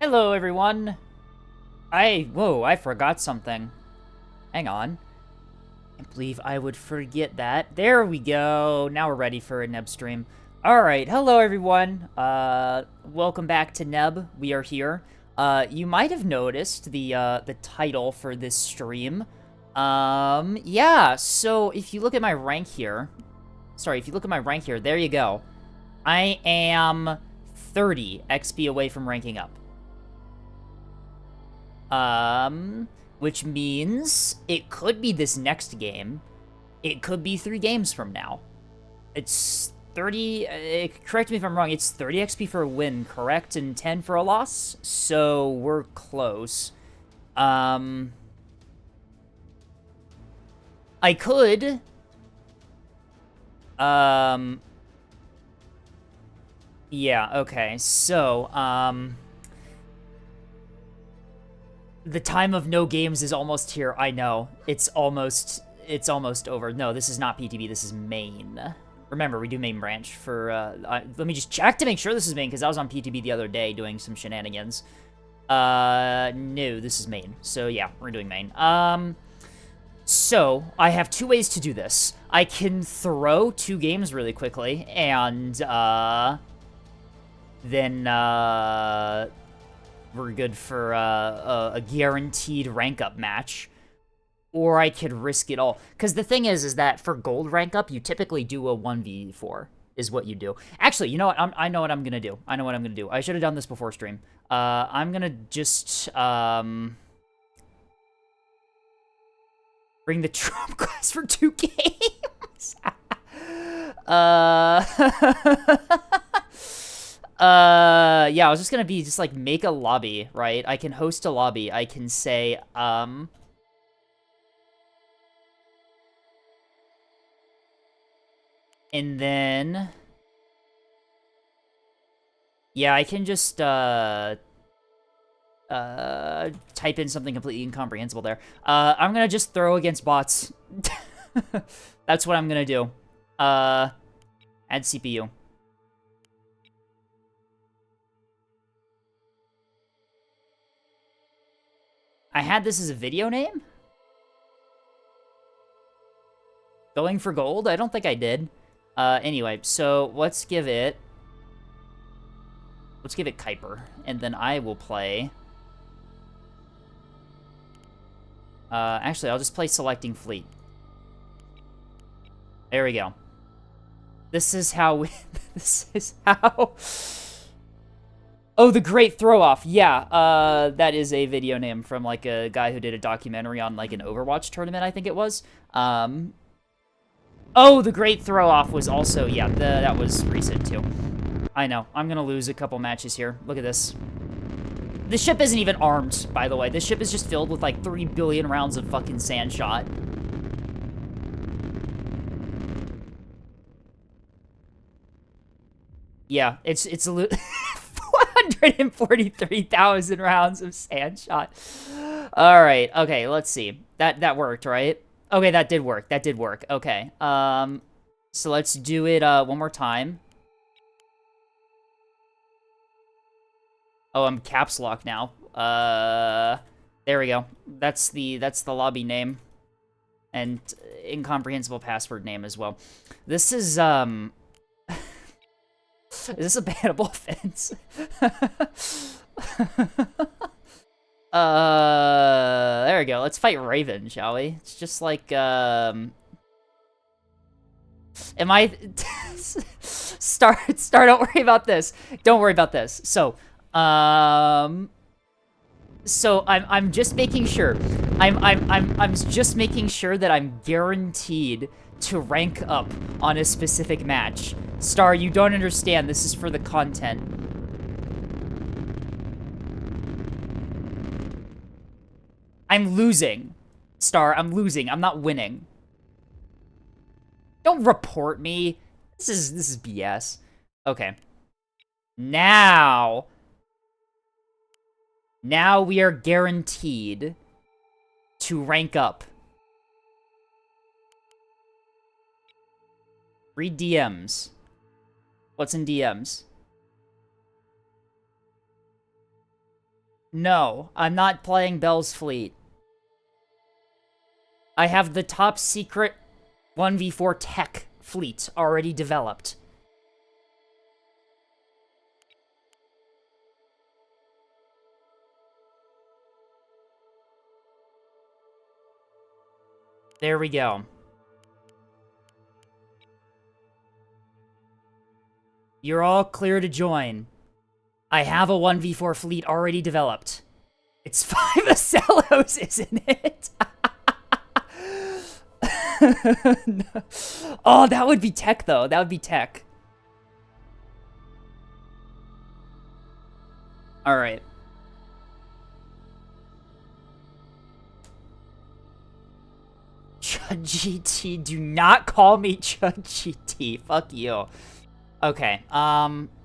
Hello, everyone. Whoa, I forgot something. Hang on. I can't believe I would forget that. There we go. Now we're ready for a Neb stream. All right, hello, everyone. Welcome back to Neb. We are here. You might have noticed the title for this stream. Yeah, so if you look at my rank here, there you go. I am 30 XP away from ranking up. Which means it could be this next game. It could be 3 games from now. It's 30, correct me if I'm wrong, it's 30 XP for a win, correct? And 10 for a loss? So we're close. I could, yeah, okay, so, the time of no games is almost here. I know. It's almost over. No, this is not PTB. This is main. Remember, we do main branch for, let me just check to make sure this is main, because I was on PTB the other day doing some shenanigans. No, this is main. So, yeah, we're doing main. So, I have 2 ways to do this. I can throw 2 games really quickly, and, then, we're good for a guaranteed rank up match, or I could risk it all. Because the thing is that for gold rank up, you typically do a 1v4 is what you do. Actually, you know what? I know what I'm gonna do. I should have done this before stream. I'm gonna just bring the Trump class for 2 games. Yeah, I was just gonna be just like make a lobby, right? I can host a lobby. I can say, and then, yeah, I can just, type in something completely incomprehensible there. I'm gonna just throw against bots. That's what I'm gonna do. Add CPU. I had this as a video name? Going for gold? I don't think I did. Anyway, so let's give it Kuiper, and then I will play. Actually, I'll just play Selecting Fleet. There we go. This is how this is how... Oh, The Great Throw-Off. Yeah, that is a video name from, like, a guy who did a documentary on, like, an Overwatch tournament, I think it was. Oh, The Great Throw-Off was also, yeah, that was recent, too. I know. I'm gonna lose a couple matches here. Look at this. This ship isn't even armed, by the way. This ship is just filled with, like, 3 billion rounds of fucking sand shot. Yeah, it's a 443,000 rounds of sand shot. All right, okay, let's see. That worked, right? Okay, that did work. Okay. So let's do it one more time. Oh, I'm caps lock now. There we go. That's the lobby name and incomprehensible password name as well. This is is this a bannable offense? There we go. Let's fight Raven, shall we? It's just like, am I... Star, don't worry about this. Don't worry about this. So, I'm just making sure. I'm just making sure that I'm guaranteed to rank up on a specific match. Star, you don't understand. This is for the content. I'm losing. Star, I'm losing. I'm not winning. Don't report me. This is BS. Okay. Now we are guaranteed to rank up. Read DMs. What's in DMs? No, I'm not playing Bell's Fleet. I have the top secret 1v4 tech fleet already developed. There we go. You're all clear to join. I have a 1v4 fleet already developed. It's 5 Acellos, isn't it? No. Oh, that would be tech, though. That would be tech. Alright. Chud GT, do not call me Chud GT. Fuck you. Okay,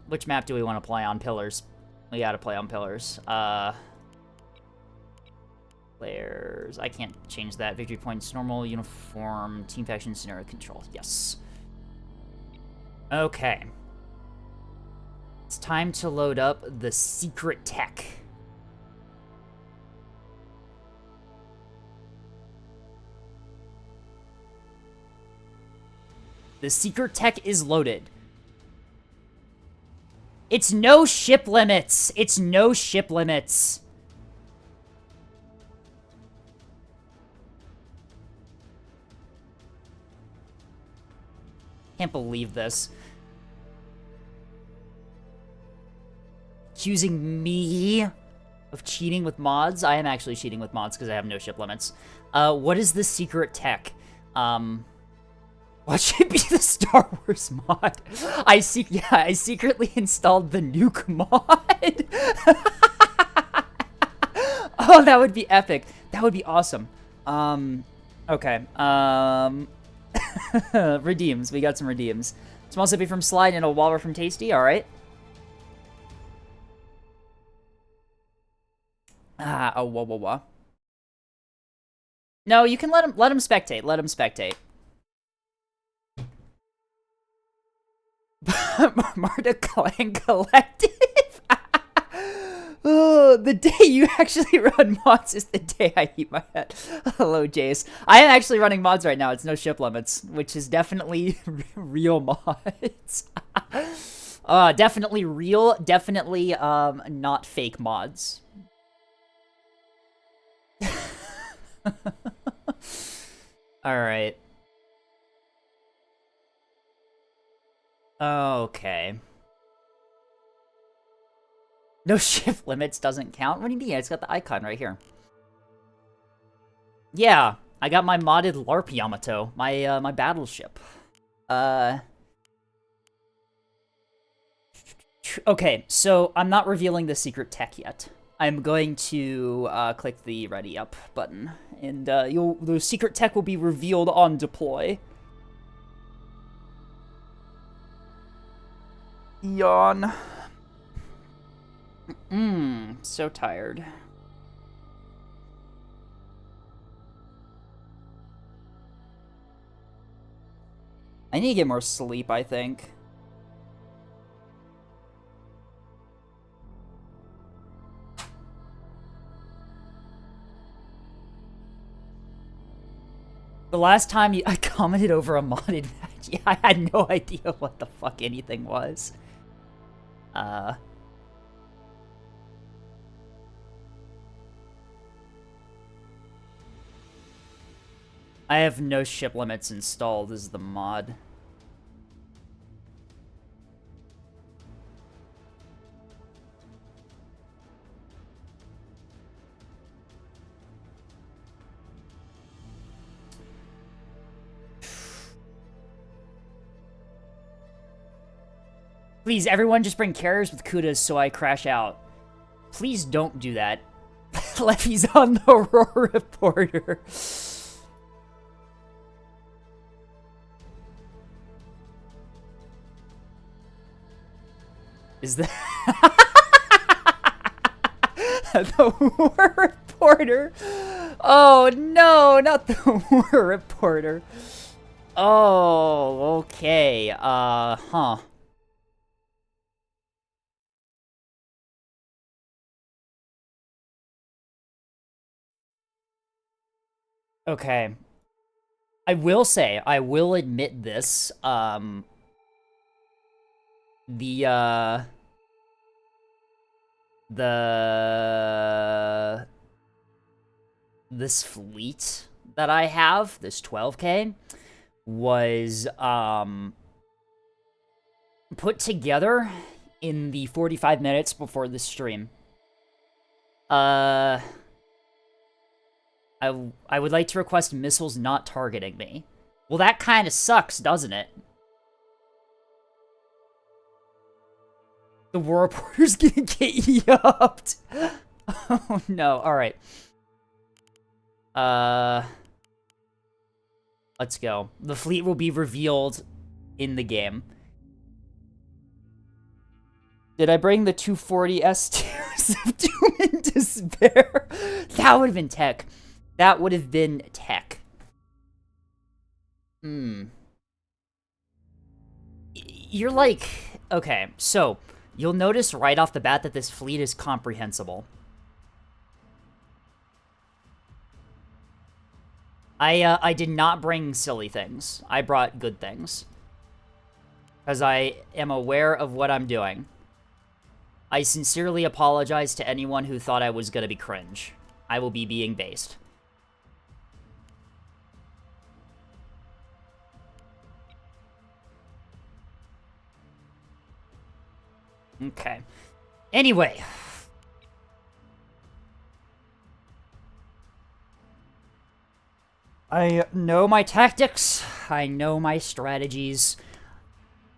which map do we want to play on? Pillars. We gotta play on Pillars. Players. I can't change that. Victory points, normal, uniform, team faction, scenario control. Yes. Okay. It's time to load up the secret tech. The secret tech is loaded. It's no ship limits. It's no ship limits. Can't believe this. Accusing me of cheating with mods? I am actually cheating with mods because I have no ship limits. What is the secret tech? What should be the Star Wars mod? I secretly installed the nuke mod. Oh, that would be epic. That would be awesome. Okay. Redeems. We got some redeems. Small sippy from Slide and a Waller from Tasty. All right. Oh, whoa. No, you can let him spectate. Let him spectate. Marta Clan Collective. Oh, the day you actually run mods is the day I eat my head. Hello, Jace. I am actually running mods right now. It's no ship limits, which is definitely real mods. Definitely real. Definitely not fake mods. All right. Okay. No shift limits doesn't count? What do you mean? It's got the icon right here. Yeah, I got my modded LARP Yamato, my my battleship. Okay, so I'm not revealing the secret tech yet. I'm going to click the ready up button, and the secret tech will be revealed on deploy. Yawn. So tired. I need to get more sleep, I think. The last time I commented over a modded match, yeah, I had no idea what the fuck anything was. I have no ship limits installed as the mod. Please, everyone just bring carriers with kudas so I crash out. Please don't do that. Leffy's on the Aurora Reporter. Is that... the War Reporter? Oh, no, not the War Reporter. Oh, okay. Huh. Okay. I will say, I will admit this, this fleet that I have, this 12K, was, put together in the 45 minutes before the stream. I would like to request missiles not targeting me. Well, that kind of sucks, doesn't it? The war reporter's gonna get yupped. Oh no, alright. Let's go. The fleet will be revealed in the game. Did I bring the 240 S-tiers of Doom and Despair? That would have been tech. That would have been tech. You're like... Okay, so... You'll notice right off the bat that this fleet is comprehensible. I did not bring silly things. I brought good things. Because I am aware of what I'm doing. I sincerely apologize to anyone who thought I was gonna be cringe. I will be being based. Okay. Anyway. I know my tactics. I know my strategies.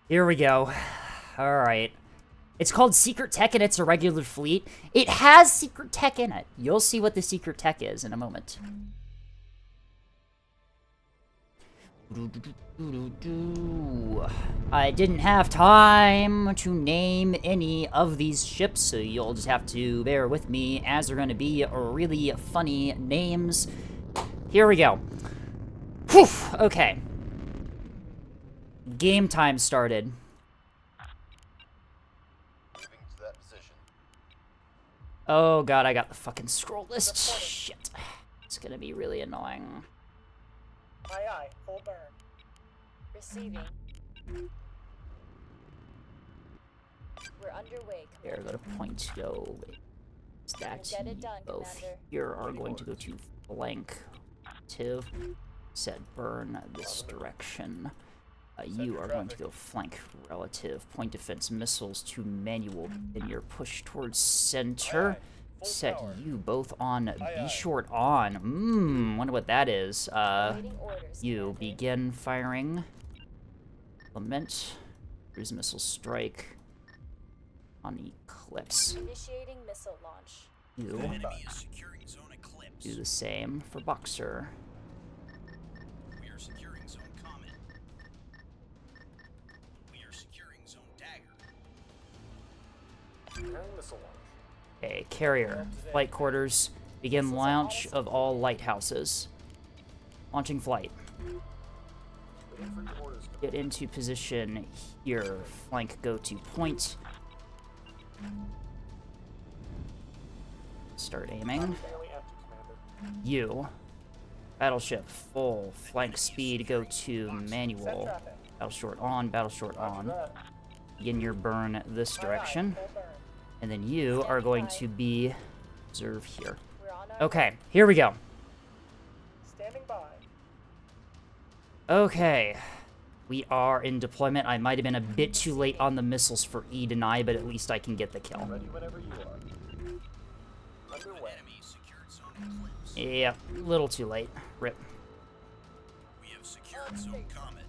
Here we go. Alright. It's called Secret Tech and it's a regular fleet. It has Secret Tech in it. You'll see what the Secret Tech is in a moment. I didn't have time to name any of these ships, so you'll just have to bear with me, as they're going to be really funny names. Here we go. Whew, okay. Game time started. Oh god, I got the fucking scroll list. Shit. It's gonna be really annoying. Aye, aye. Full burn. Receiving. We're underway, There, go to point, go. That both Commander. here are going to go to flank. Active. Set burn this direction. You are going to go flank relative. Point defense missiles to manual. Then your push towards center. Set you both on be short on. Wonder what that is. Awaiting orders, You Commander. begin firing. Implement. Cruise missile strike. On Eclipse. Initiating missile launch. You Enemy is securing zone Eclipse. do the same for Boxer. We are securing zone Comet. We are securing zone Dagger. Preparing missile launch. Okay, carrier. Flight quarters. Begin launch of all lighthouses. Launching flight. Waiting for your orders. Get into position here. Flank go to point. Start aiming. Fairly empty, Commander. You. Battleship full. Flank speed go to manual. Traffic. Battle short on, battle short Roger on. that. Begin your burn this Aye, aye. direction. Full burn. And then you are going to be observe here. We're on our Okay, here we go. Standing by. Okay. We are in deployment. I might have been a bit too late on the missiles for E deny, but at least I can get the kill. Ready whenever you are. Underway. Enemy secured zone Eclipse. Yeah, a little too late. Rip. We have secured zone Comet.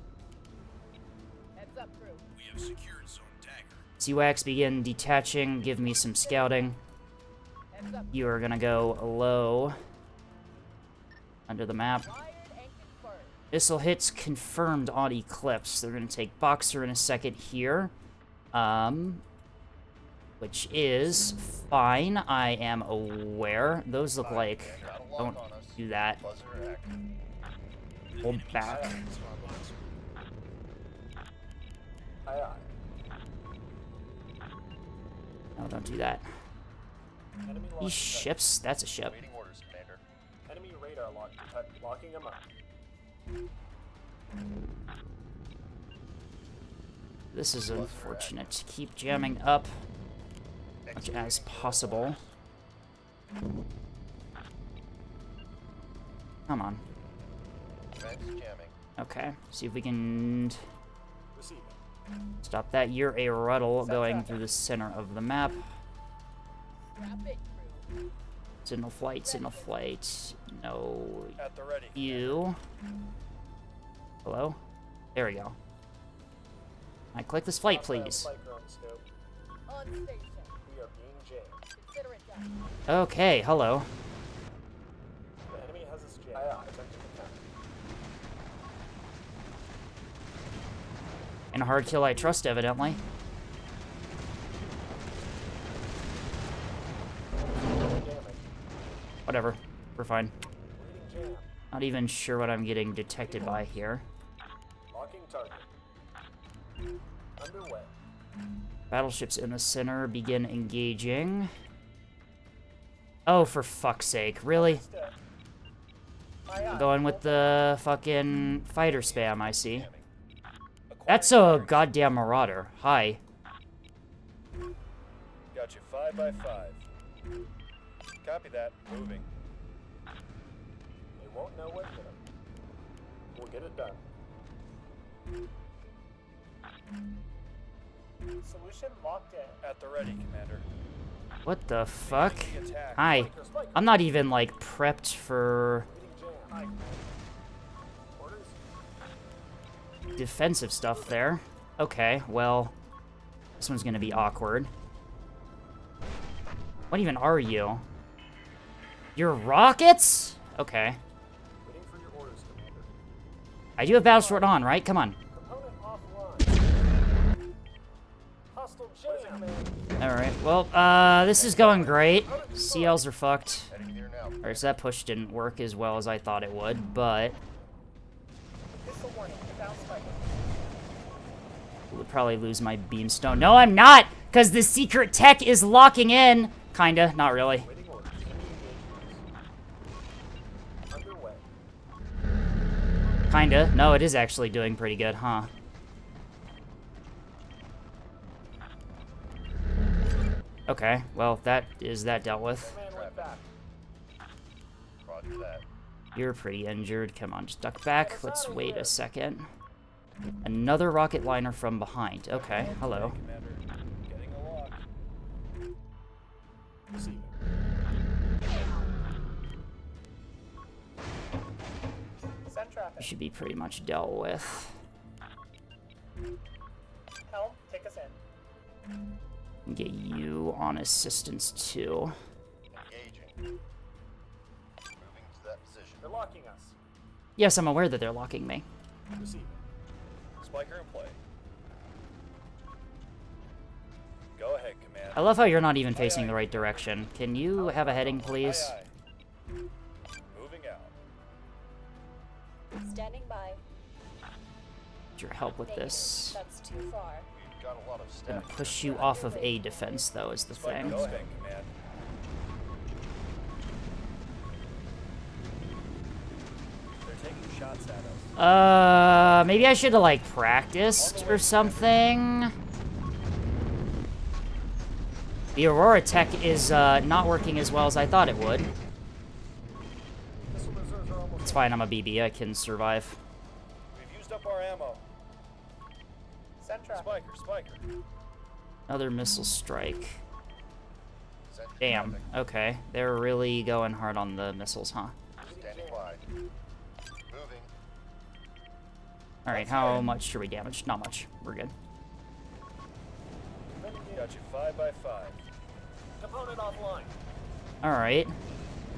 Heads up, crew. We have secured zone Dagger. CWAX begin detaching. Give me some scouting. Heads up. You are gonna go low. Under the map. Wired and confirmed. Missile hits confirmed on Eclipse. They're gonna take Boxer in a second here. Which is fine. I am aware. Those look like... Don't do that. Hold back. Aye, aye. No, don't do that. Enemy These launch. ships? That's a ship. Waiting orders, Commander. Enemy radar launch detected. Locking him up. This is unfortunate. Keep jamming up as much as possible. Come on. Vents jamming. Okay, see if we can Receiving. stop that. You're a Ruddle going through the center of the map. Strap it, crew. Signal flight, signal flight. No, At the ready. you. Hello? There we go. I click this flight, please. Spiker on scope. On station. We are being jammed. Consider it done. Okay, hello. The enemy has us jammed. Aye, aye. Attempting attack. And a hard kill I trust, evidently. Damage. Whatever, we're fine. Leading jam. Not even sure what I'm getting detected by here. Locking target. Underway. Battleships in the center begin engaging. Oh, for fuck's sake, really? Step. Aye, aye. Going with the fucking fighter spam, I see. That's a goddamn marauder. Hi. Got you 5 by 5. Copy that. Moving. They won't know what hit them. We'll get it done. Solution locked in. At the ready, Commander. What the fuck? The attack. Hi. Spiker, spiker. I'm not even, like, prepped for Leading jam. Aye, Commander. Orders. defensive stuff there. Okay, well, this one's gonna be awkward. What even are you? You're rockets? Okay. Waiting for your orders, Commander. I do have battle sword on, right? Come on. Component offline. Hostile jam. Alright, well, this is going great. CLs are fucked. Heading here now. Alright, so that push didn't work as well as I thought it would, but Pistol warning. Down spiker. we'll probably lose my beamstone. No, I'm not! Because the secret tech is locking in! Kinda, not really. Waiting orders. Underway. Kinda. No, it is actually doing pretty good, huh? Okay, well, that dealt with. Man went back. Roger that. You're pretty injured. Come on, just duck back. Let's wait a second. Another rocket liner from behind. Okay, hello. Commander. Getting a lock. Receiving. Send You traffic. should be pretty much dealt with. Helm, take us in. Get you on assistance too. Engaging. Moving to that position. They're locking us. Yes, I'm aware that they're locking me. Receiving. Spiker in play. Go ahead, Command. I love how you're not even facing the right direction. Can you have a heading, please? Aye, aye. Moving out. Standing by. Need your help with this. That's too far. We've got a lot of Gonna staff. push you off of A defense, though, is the thing. Go ahead, Command. They're taking shots at us. Maybe I should have, like, practiced or something. The Aurora tech is, not working as well as I thought it would. Missile reserves are almost. It's fine, I'm a BB, I can survive. We've used up our ammo. Send traffic. Spiker, Spiker. Another missile strike. Send Damn, traffic. okay. They're really going hard on the missiles, huh? Standing by. Moving. Alright, how much should we damage? Not much. We're good. Got you 5 by 5. Component offline. Alright.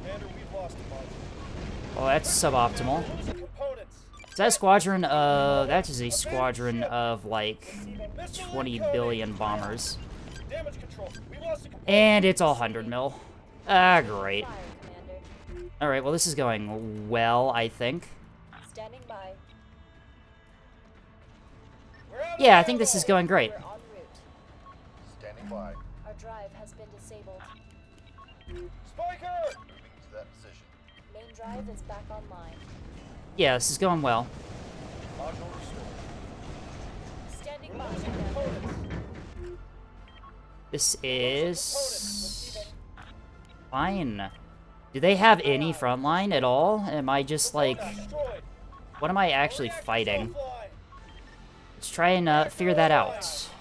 Commander, we've lost a module. Well, that's suboptimal. Losing components. Is that a squadron? That is a squadron of, like, 20 billion bombers. Damage control. We lost a component. And it's all 100 mil. Ah, great. Fire, Commander. Alright, well, this is going well, I think. Standing by. We're out of Yeah, I think this ammo. is going great. We're en route. Standing by. Our drive has been disabled. Spiker! Moving to that position. Main drive is back online. Yeah, this is going well. Module restored. Standing We're by, losing Commander. components. This Components. is fine. Do they have any frontline at all? Am I just like, Destroyed. what am I actually Reactors fighting? offline. Let's try and figure that out. Proceeding.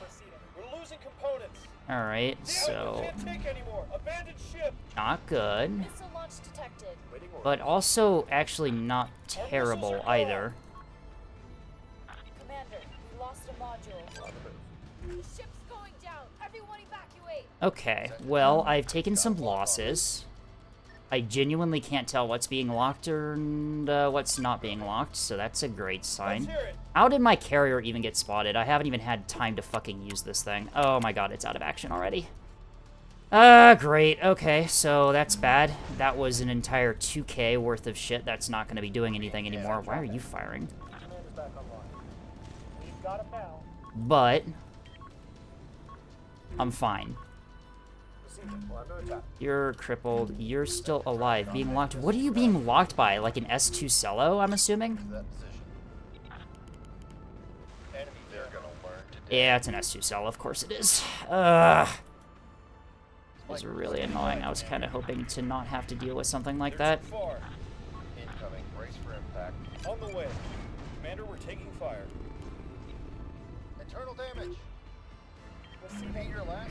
We're losing components. All right, Damn, so we can't take anymore. Abandoned ship. not good, Missile launch detected. Waiting order. but also actually not terrible either. Commander, we lost a module. On the move. The ship's going down. Everyone evacuate. Okay, well, I've taken some losses. I genuinely can't tell what's being locked and what's not being locked, so that's a great sign. Let's hear it. How did my carrier even get spotted? I haven't even had time to fucking use this thing. Oh my god, it's out of action already. Great. Okay, so that's bad. That was an entire 2K worth of shit that's not going to be doing anything anymore. Why are you firing? Commander's back online. We've got him now. But I'm fine. Proceeding. We're under attack. You're crippled. You're still alive. Being locked. What are you being locked by? Like an S2 Cello, I'm assuming? To that position. Enemy They're gonna learn today. Yeah, it's an S2 Cello. Of course it is. Ugh. This was really annoying. I was kind of hoping to not have to deal with something like They're that. too far. Incoming. Brace for impact. On the way. Commander, we're taking fire. Internal damage. Receiving. Your last.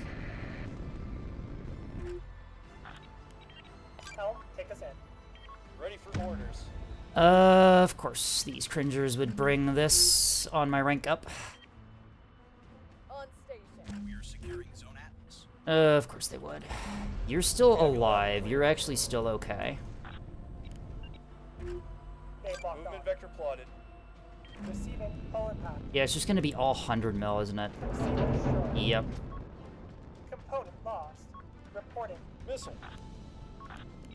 Helm, take us in. Ready for orders. Of course, these cringers would bring this on my rank up. On station. We are securing Zone Atlas. Of course they would. You're still alive. You're actually still okay. They locked on. Movement vector plotted. Receiving. Hull impact. Yeah, it's just gonna be all 100 mil, isn't it? Receiver destroyed. Yep. Component lost. Reporting. Missile.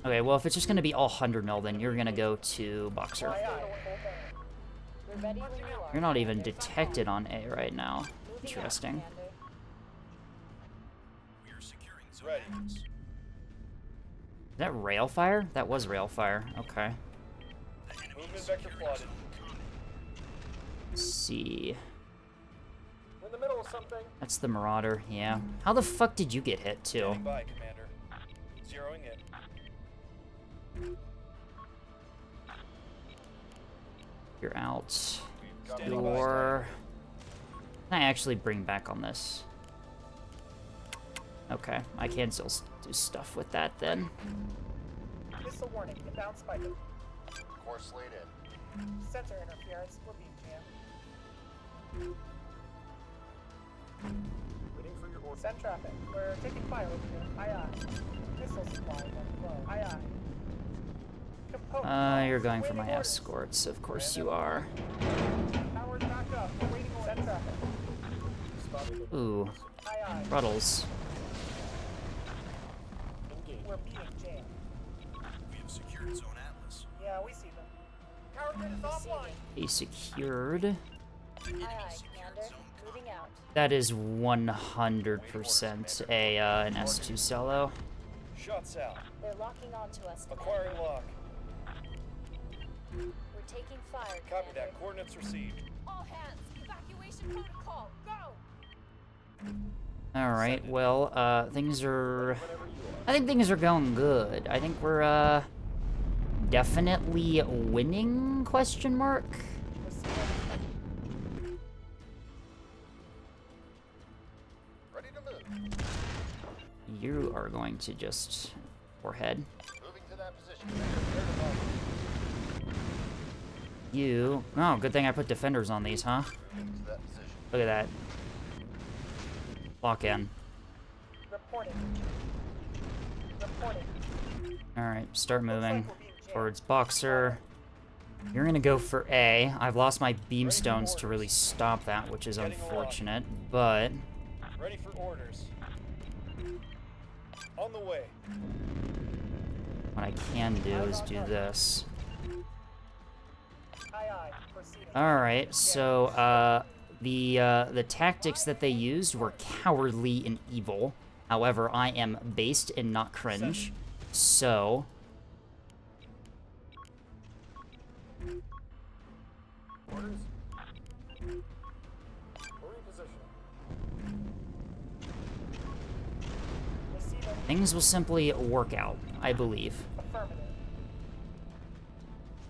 Okay, well, if it's just gonna be all 100 mil, then you're gonna go to Boxer. Aye, aye. We're ready when you are. You're not even detected on A right now. Moving out, Interesting. Commander. We are securing Zone Ready. Atlas. Is that rail fire? That was rail fire. Okay. The enemy Movement is vector securing plotted. Zone Common. Let's see. We're in the middle of something. That's the Marauder, yeah. How the fuck did you get hit, too? Standing by, Commander. Zeroing in. You're out. Got Standing by. Or... Can I actually bring back on this? Okay, I can still do stuff with that then. Missile warning. Inbound spiker. Course laid in. Sensor interference. We're being jammed. Waiting for your order. Send traffic. We're taking fire over here. Aye, aye. Missile supply running low. Aye, aye. Component You're lost. going for my Awaiting orders. escorts, of course you are. Powered back up. Awaiting orders. Send traffic. Spotted. Ooh, Aye, aye. Ruddles. We're being jammed. We have secured Zone Atlas. Yeah, we see them. Power grid is offline. Be secured. The Aye, enemy aye, secured Commander. Zone Moving Common. out. That is 100% an S2 Cello. Shots out. They're locking onto us, Commander. Acquiring lock. We're taking fire, Copy Commander. that. Coordinates received. All hands, evacuation protocol, go! Alright, well, things are... I think things are going good. I think we're, definitely winning, question mark? Ready to move. You are going to just... forehead. Moving to that position. Commander, clear to move. You... Oh, good thing I put defenders on these, huh? Moving to that position. Look at that. Lock in. Reporting. Reporting. Alright, start moving Looks like we're being jammed. towards Boxer. You're gonna go for A. I've lost my beamstones to really stop that, which is unfortunate, but... Ready for orders. On the way. What I can do is do this. Aye, aye. Proceeding. Alright, so, the tactics that they used were cowardly and evil. However, I am based and not cringe. So... Orders. Repositioning. Receiving. Things will simply work out, I believe. Affirmative.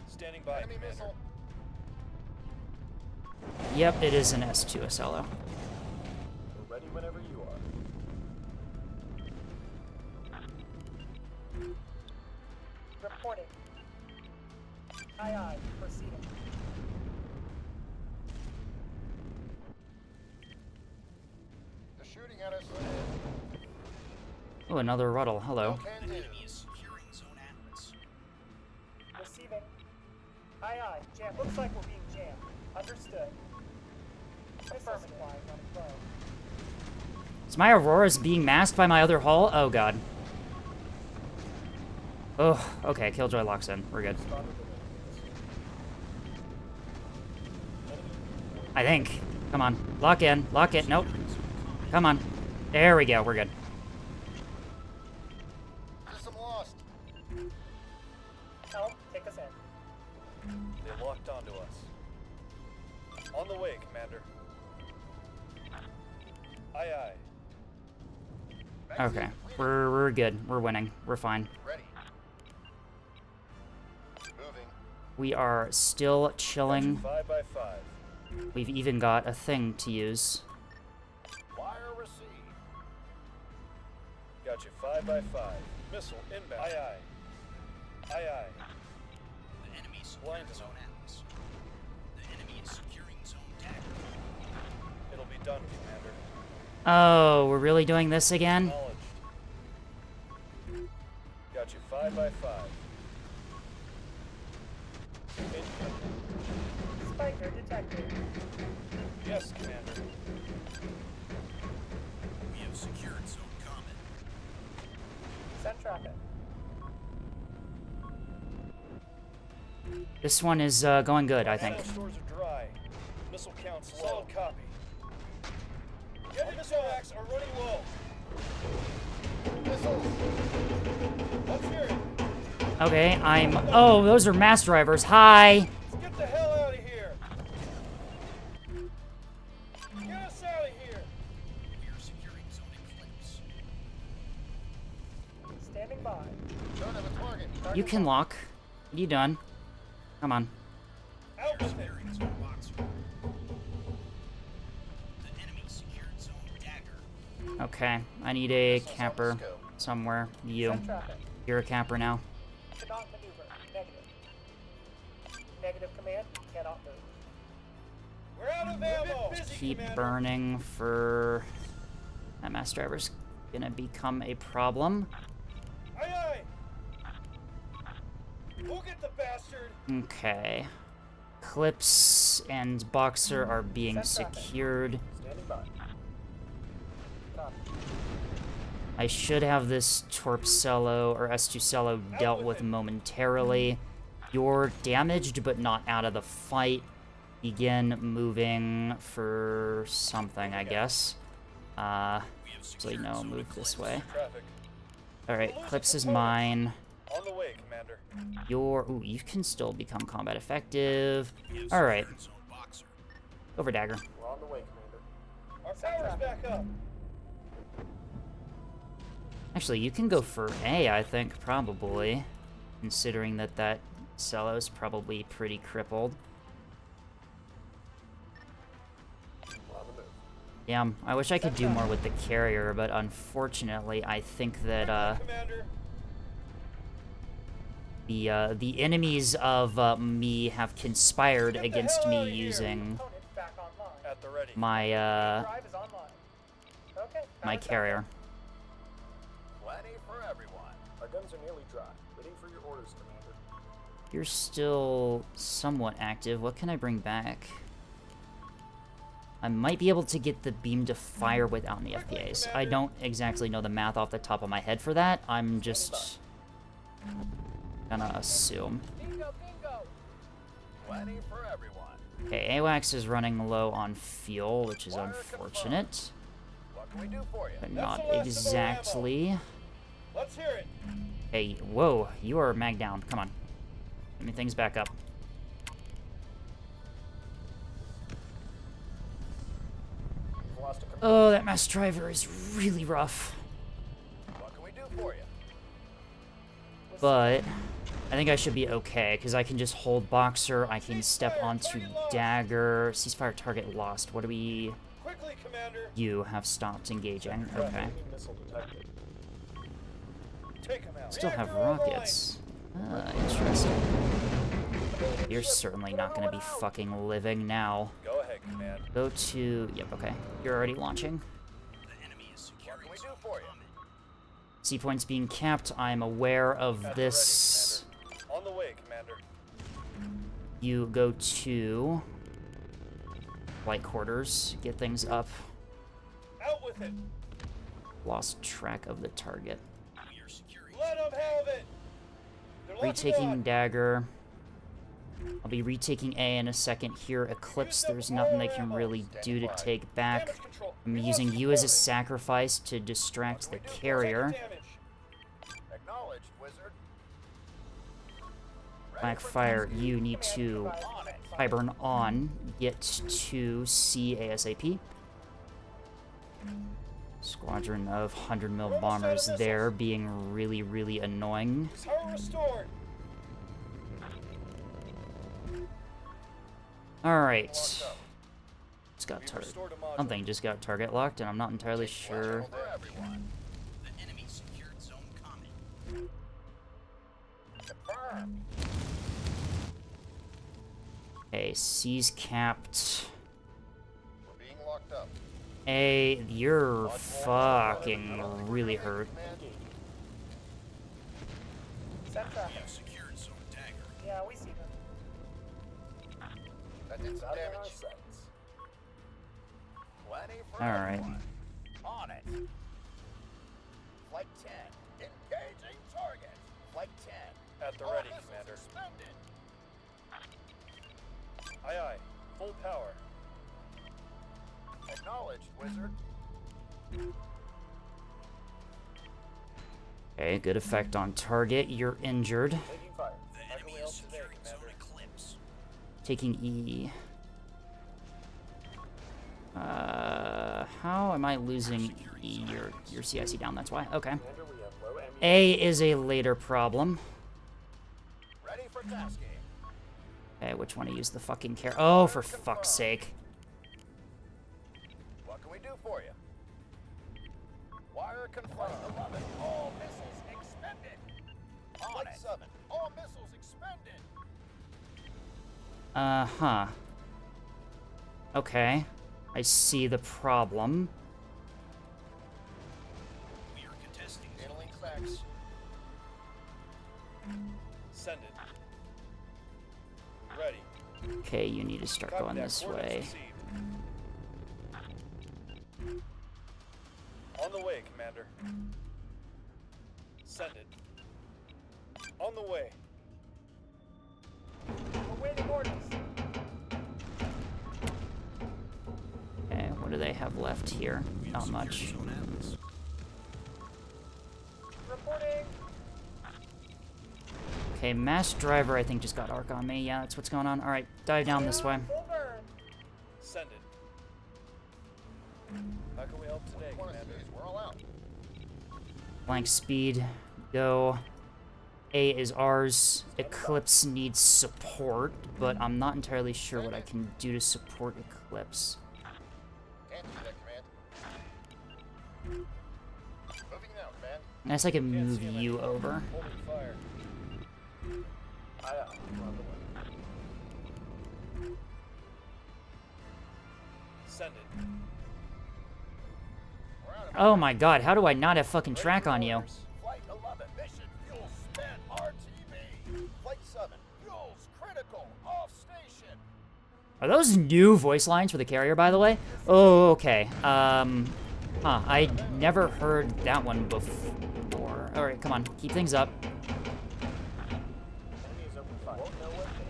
Standing by, Enemy Commander. missile. Yep, it is an S2 SLO. We're ready whenever you are. Reporting. Aye. Proceeding. They're shooting at us. Oh, another Ruddle. Hello. Can do. Enemy is securing Zone Atlas. Receiving. Aye. Jam. Looks like we're being jammed. Understood. Affirmative. Running low. Is my Aurora's being masked by my other hull? Oh, God. Oh, okay. Killjoy locks in. We're good. I think. Come on. Lock in. Lock it. Nope. Come on. There we go. We're good. System lost. Helm, take us in. They locked onto us. On the way, Commander. Aye. Okay. We're good. We're winning. We're fine. Ready. Moving. We are still Gotcha, chilling. 5 by 5. We've even got a thing to use. Wire received. Gotcha, 5 by 5. Missile inbound. Aye. The enemy is securing Blind Zone Atlas. The enemy is securing Zone Dagger. It'll be done, Commander. Oh, we're really doing this again? Acknowledged. Gotcha, 5 by 5. Incoming. Spiker detected. Yes, Commander. We have secured Zone Comet. Send traffic. This one is going good, I think. Ammo stores are dry. Missile counts low. Solid copy. Heavy missile racks are running low. Missiles. Let's hear it. Okay, Oh, those are mass drivers. Hi! Let's get the hell out of here. Get us out of here. We are securing Zone Eclipse. Standing by. Don't have a target. You can lock. What are you done? Come on. Out We are with it. securing Zone Boxer. The enemy secured Zone Dagger. Okay, I need a camper somewhere. You. Send traffic. You're a camper now. Cannot maneuver. Negative. Negative command. Cannot move. We're out of ammo. Busy, Keep Commander. burning for... That mass driver's gonna become a problem. Aye. We'll get the bastard. Okay. Clips and Boxer are being Send traffic. secured. Standing by. Copy. I should have this Torpcello or S2cello dealt with momentarily. You're damaged but not out of the fight. Begin moving for something, I guess. We have So secured no, Zone move Eclipse. this way. Traffic. Alright, Clips is mine. On the way, Commander. Ooh, you can still become combat effective. We have Alright, secured Zone Boxer. over Dagger. We're on the way, Commander. Our power's back up. Actually, you can go for A, I think, probably. Considering that that Cello's probably pretty crippled. We're on the move. Damn, I wish I could do more with the carrier, but unfortunately, I think that, Commander. the enemies of me have conspired Get the against hell me outta here. using Component back online. At the ready. my Drive is online. Okay. my power's back carrier. up. Plenty for everyone. Our guns are nearly dry. Waiting for your orders, Commander. You're still somewhat active. What can I bring back? I might be able to get the beam to fire without any FPAs. I don't exactly know the math off the top of my head for that. I'm just gonna assume. Bingo. Plenty for everyone. Okay, AWACS is running low on fuel, which is Wire unfortunate, What can we do for you? but That's not the last of our ammo. exactly. Let's hear it. Hey, whoa, you are mag down. Come on. Give me things back up. lost a Oh, that mass driver is really rough. What can we do for you? But I think I should be okay, because I can just hold Boxer, I can step onto Dagger. Ceasefire target lost. What do we... Quickly, Commander. You have stopped engaging. Okay. Enemy missile detected. Take him out. Still have Reactor online. rockets. Interesting. You're certainly not going to be fucking living now. Go ahead, Command. Go to... Yep, okay. You're already launching. The enemy is What can securing we do zone for you? common. C points being capped. I'm aware of At the this. ready, Commander. On the way, Commander. You go to flight quarters. Get things up. Out with it. Lost track of the target. We are securing Let them have it. They're locking Retaking on. Dagger. I'll be retaking A in a second here. Eclipse, there's nothing they can really do to take back. Damage control. I'm We using lost you as a control. sacrifice to distract the We do carrier. protect damage. Acknowledged, wizard. Blackfire, you need to On it. Hibern on. Get to C ASAP. Squadron of 100 mil bombers there being really, really annoying. Power restored. Alright. Just got We target. restored a module. Something just got target locked, and I'm not entirely sure. For everyone. the enemy secured zone common. Confirmed. Okay, C's capped. We're being locked up. A, you're fucking really hurt. Send We traffic. have secured zone dagger. Yeah, we see them. That did some Out in our damage. sights. Plenty for Alright. everyone. On it. Flight 10. Engaging target. Flight 10. At the All ready, missiles Commander. suspended. Aye, aye. Full power. Acknowledged, wizard. Okay, good effect on target. You're injured. Taking fire. The enemy we is help today, securing zone Commander? eclipse. Taking E. How am I losing E? Your CIC down, that's why. Okay. Commander, we have low ammunition. A is a later problem. Ready for tasking. Okay, which one to use the fucking care? Oh, for fuck's sake. What can we do for you? Wire confirmed. 11. All missiles expended. On it. 7. All missiles expended. Uh-huh. Okay. I see the problem. We are contesting zone Handling facts. Send it. Ready. Okay, you need to start Copy going that. this Coordinates way. received. On the way, Commander. Send it. On the way. Awaiting orders. Okay, what do they have left here? We have Not secured much. zone Atlas. Reporting. Okay, mass driver I think just got arc on me. Yeah, that's what's going on. Alright, dive down this way. Full burn. Send it. How can we help today, Commander? We're all out. Blank speed. Go. A is ours. Eclipse needs support, but I'm not entirely sure what I can do to support Eclipse. Can't do that, command. Moving now, command. I guess I can Can't move see him you anymore. over. Holding fire. Aye, aye. We're on the way. Send it. We're out of Oh my god, how do I not have fucking track on you? Orders. Flight 11. Mission fuel spent. RTB. Flight 7. Fuels critical. Off station. Are those new voice lines for the carrier, by the way? Oh, okay. I never heard that one before. Alright, come on, keep things up. Enemy is open fire. Won't know what hit.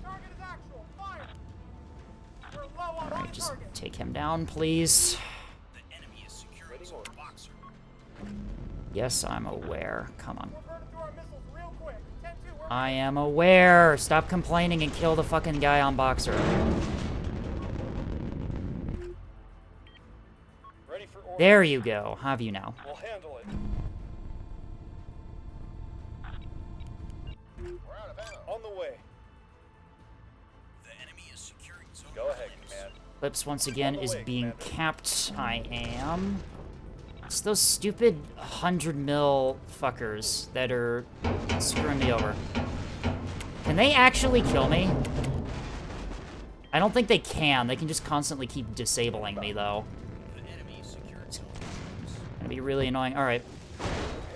Target is actual. Fire. We're low on Alright, just target. take him down, please. The enemy is securing Waiting zone orders. boxer. Yes, I'm aware. Come on. We're burning through our missiles real quick. 10-2, we're I am aware. Stop complaining and kill the fucking guy on Boxer. There you go. Have you now? We'll handle it. We're out of ammo. On the way. The enemy is securing zone. Go ahead, defense. Command. Eclipse once again On the is way, being Commander. capped. I am. It's those stupid 100 mil fuckers that are screwing me over. Can they actually kill me? I don't think they can. They can just constantly keep disabling me, though. The enemy is securing zone. defense. Gonna be really annoying. Alright.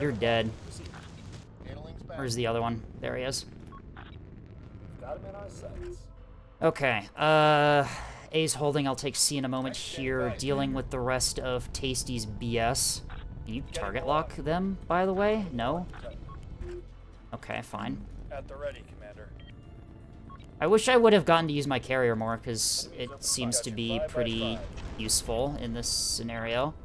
You're dead. Handling's back. Where's the other one? There he is. Got him in our sights. Okay. A's holding. I'll take C in a moment here. Dealing with the rest of Tasty's BS. Can you target lock them, by the way? No? Okay, fine. At the ready, Commander. I wish I would have gotten to use my carrier more, because it seems to be pretty useful in this scenario.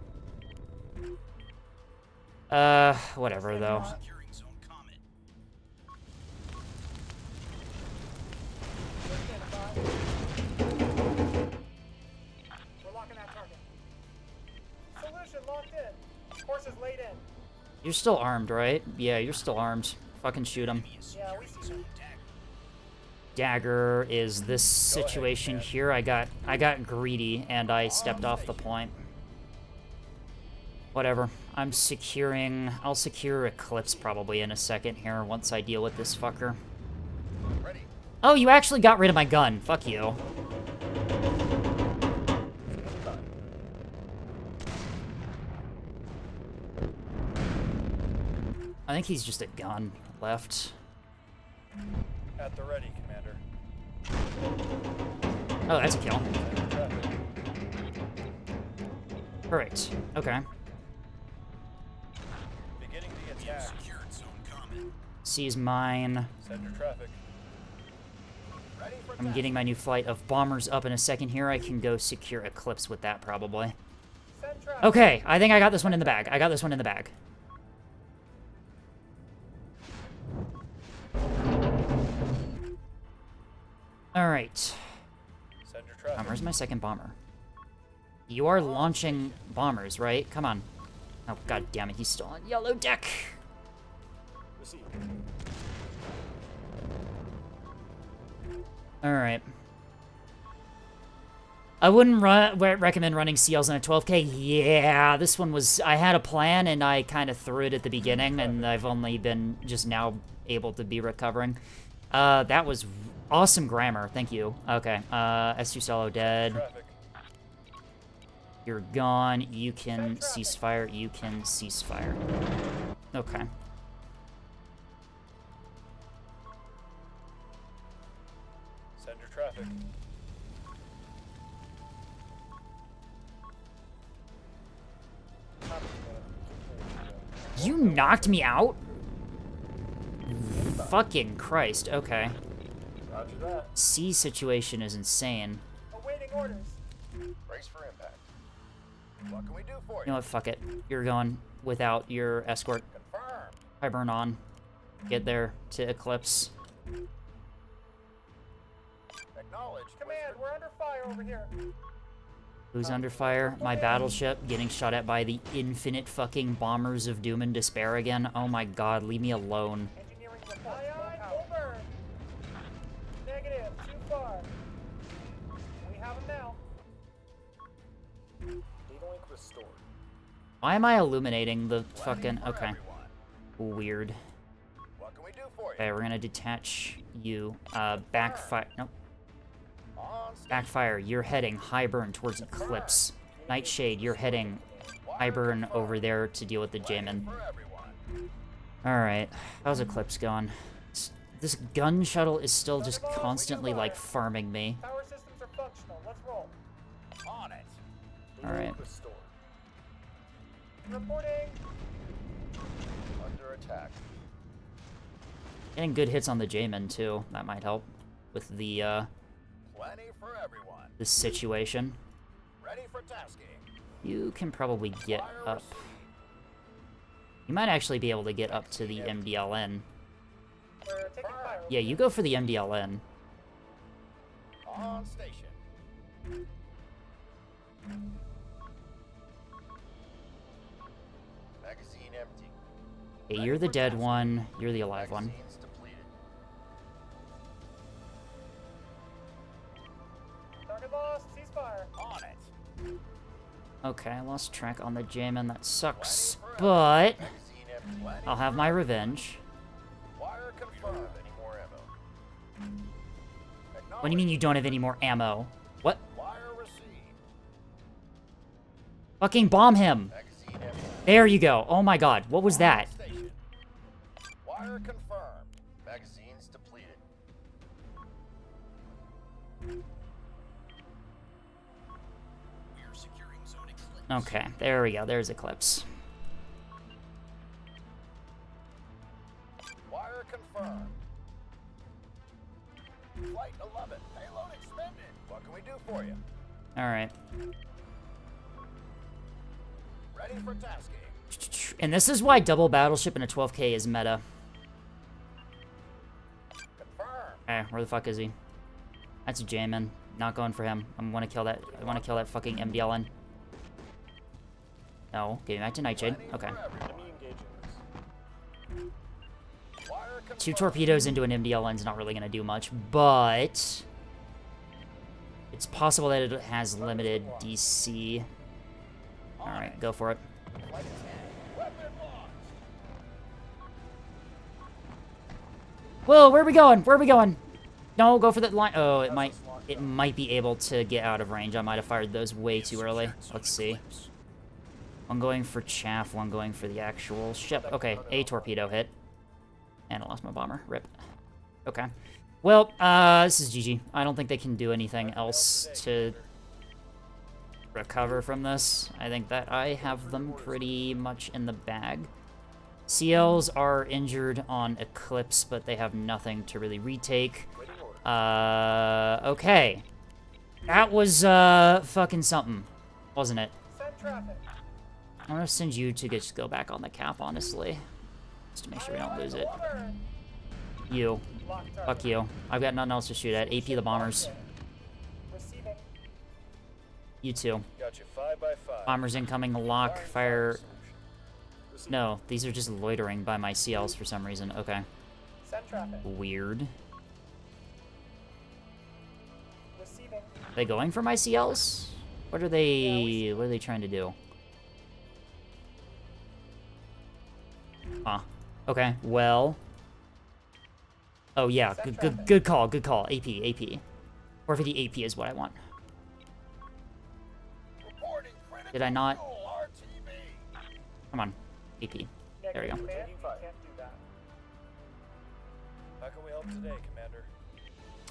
Whatever, though. Securing zone Comet. We're locking that target. Solution locked in. Horses laid in. You're still armed, right? Yeah, you're still armed. Fucking shoot him. Enemy is Yeah, we securing see zone him. Dagger is this situation man. here. I got greedy and I stepped off the point. Whatever. I'm securing... I'll secure Eclipse probably in a second here once I deal with this fucker. Ready. Oh, you actually got rid of my gun. Fuck you. I think he's just a gun left. At the ready, Commander. Oh, that's a kill. Traffic. Perfect. Okay. Beginning the Team attack. secured zone Comet. C's mine. Send your traffic. Ready for I'm getting my new flight of bombers up in a second here. I can go secure Eclipse with that, probably. Send traffic. Okay, I think I got this one in the bag. I got this one in the bag. Alright. Send your traffic. Where's my second bomber? You are launching bombers, right? Come on. Oh, god damn it, he's still on yellow deck. Receive. Alright. I wouldn't recommend running CLs in a 12K. Yeah, this one was... I had a plan, and I kind of threw it at the beginning, and I've only been just now able to be recovering. That was awesome grammar. Thank you. Okay. S2 solo dead. Traffic. You're gone. You can cease fire. You can cease fire. Okay. Send your traffic. You knocked me out? Fucking Christ. Okay. Roger that. C situation is insane. Awaiting orders. Brace for impact. What can we do for You you? know what? Fuck it. You're going without your escort. Confirmed. I burn on. Get there to Eclipse. Acknowledge. Command, we're under fire over here. Who's under fire? My battleship getting shot at by the infinite fucking bombers of doom and despair again. Oh my god, leave me alone. Engineering report. Aye, aye, full burn. Negative, too far. We have him now. Data link restored. Why am I illuminating the fucking... For Okay. everyone. Weird. What can we do for you? Okay, we're gonna detach you. Backfire... Nope. On station. Backfire, you're heading high burn towards Eclipse. Nightshade, you're heading high burn over there to deal with the J-Man. For everyone. Alright, how's Eclipse going? This gun shuttle is still just constantly, like, farming me. Power systems are functional. Let's roll. On it. Alright. Restored. Reporting. Under attack. Getting good hits on the J-Man, too. That might help with the, Plenty for everyone. this situation. Ready for tasking. You can probably get up. You might actually be able to get up to the MDLN. We're taking fire. Yeah, you go for the MDLN. On station. Okay, you're the dead one. You're the alive one. Magazines depleted. Target lost. Ceasefire. On it. Okay, I lost track on the J-Man. That sucks, but Magazine empty. Plenty. I'll have my revenge. Wire confirmed. Any more ammo? What do you mean you don't have any more ammo? What? Wire received. Fucking bomb him! Magazine empty. There you go. Oh my god, what was that? Station. Wire confirmed. Magazines depleted. We are securing zone Eclipse. Okay, there we go. There's Eclipse. Wire confirmed. Flight 11. Payload expended. What can we do for you? Alright. Ready for tasking. And this is why double battleship in a 12K is meta. Confirmed. Eh, where the fuck is he? That's a J-Man. Not going for him. I want to kill that. I want to kill that fucking MDLN. No, get back to Nightshade. Okay. Enemy engaging us. Wire confirmed. 2 torpedoes into an MDLN is not really gonna do much, but it's possible that it has limited DC. All right, go for it. Flight 10. Weapon launched. Whoa, where are we going? Where are we going? No, go for that line. Oh, it might be able to get out of range. I might have fired those way too early. Let's see. One going for chaff, one going for the actual ship. Okay, a torpedo hit. And I lost my bomber. Rip. Okay. Well, this is GG. I don't think they can do anything else to recover from this. I think that I have them pretty much in the bag. CLs are injured on Eclipse, but they have nothing to really retake. Okay. That was, fucking something, wasn't it? Send traffic. I'm gonna send you to just go back on the cap, honestly. Just to make sure we don't lose it. Bomber. You. Lock target. Fuck you. I've got nothing else to shoot at. AP the bombers. Receiving. You too. Got you 5x5. Bombers incoming. Lock. Fire. No, these are just loitering by my CLs for some reason. Okay. Send traffic. Weird. Receiving. Are they going for my CLs? What are they trying to do? Huh. Okay, well. Oh yeah, good call, good call. AP. 450 AP is what I want. Reporting critical Did I not? fuel RTB. Come on. AP. There we go. Negative, man. Taking fire. Can't do that. How can we help today, Commander?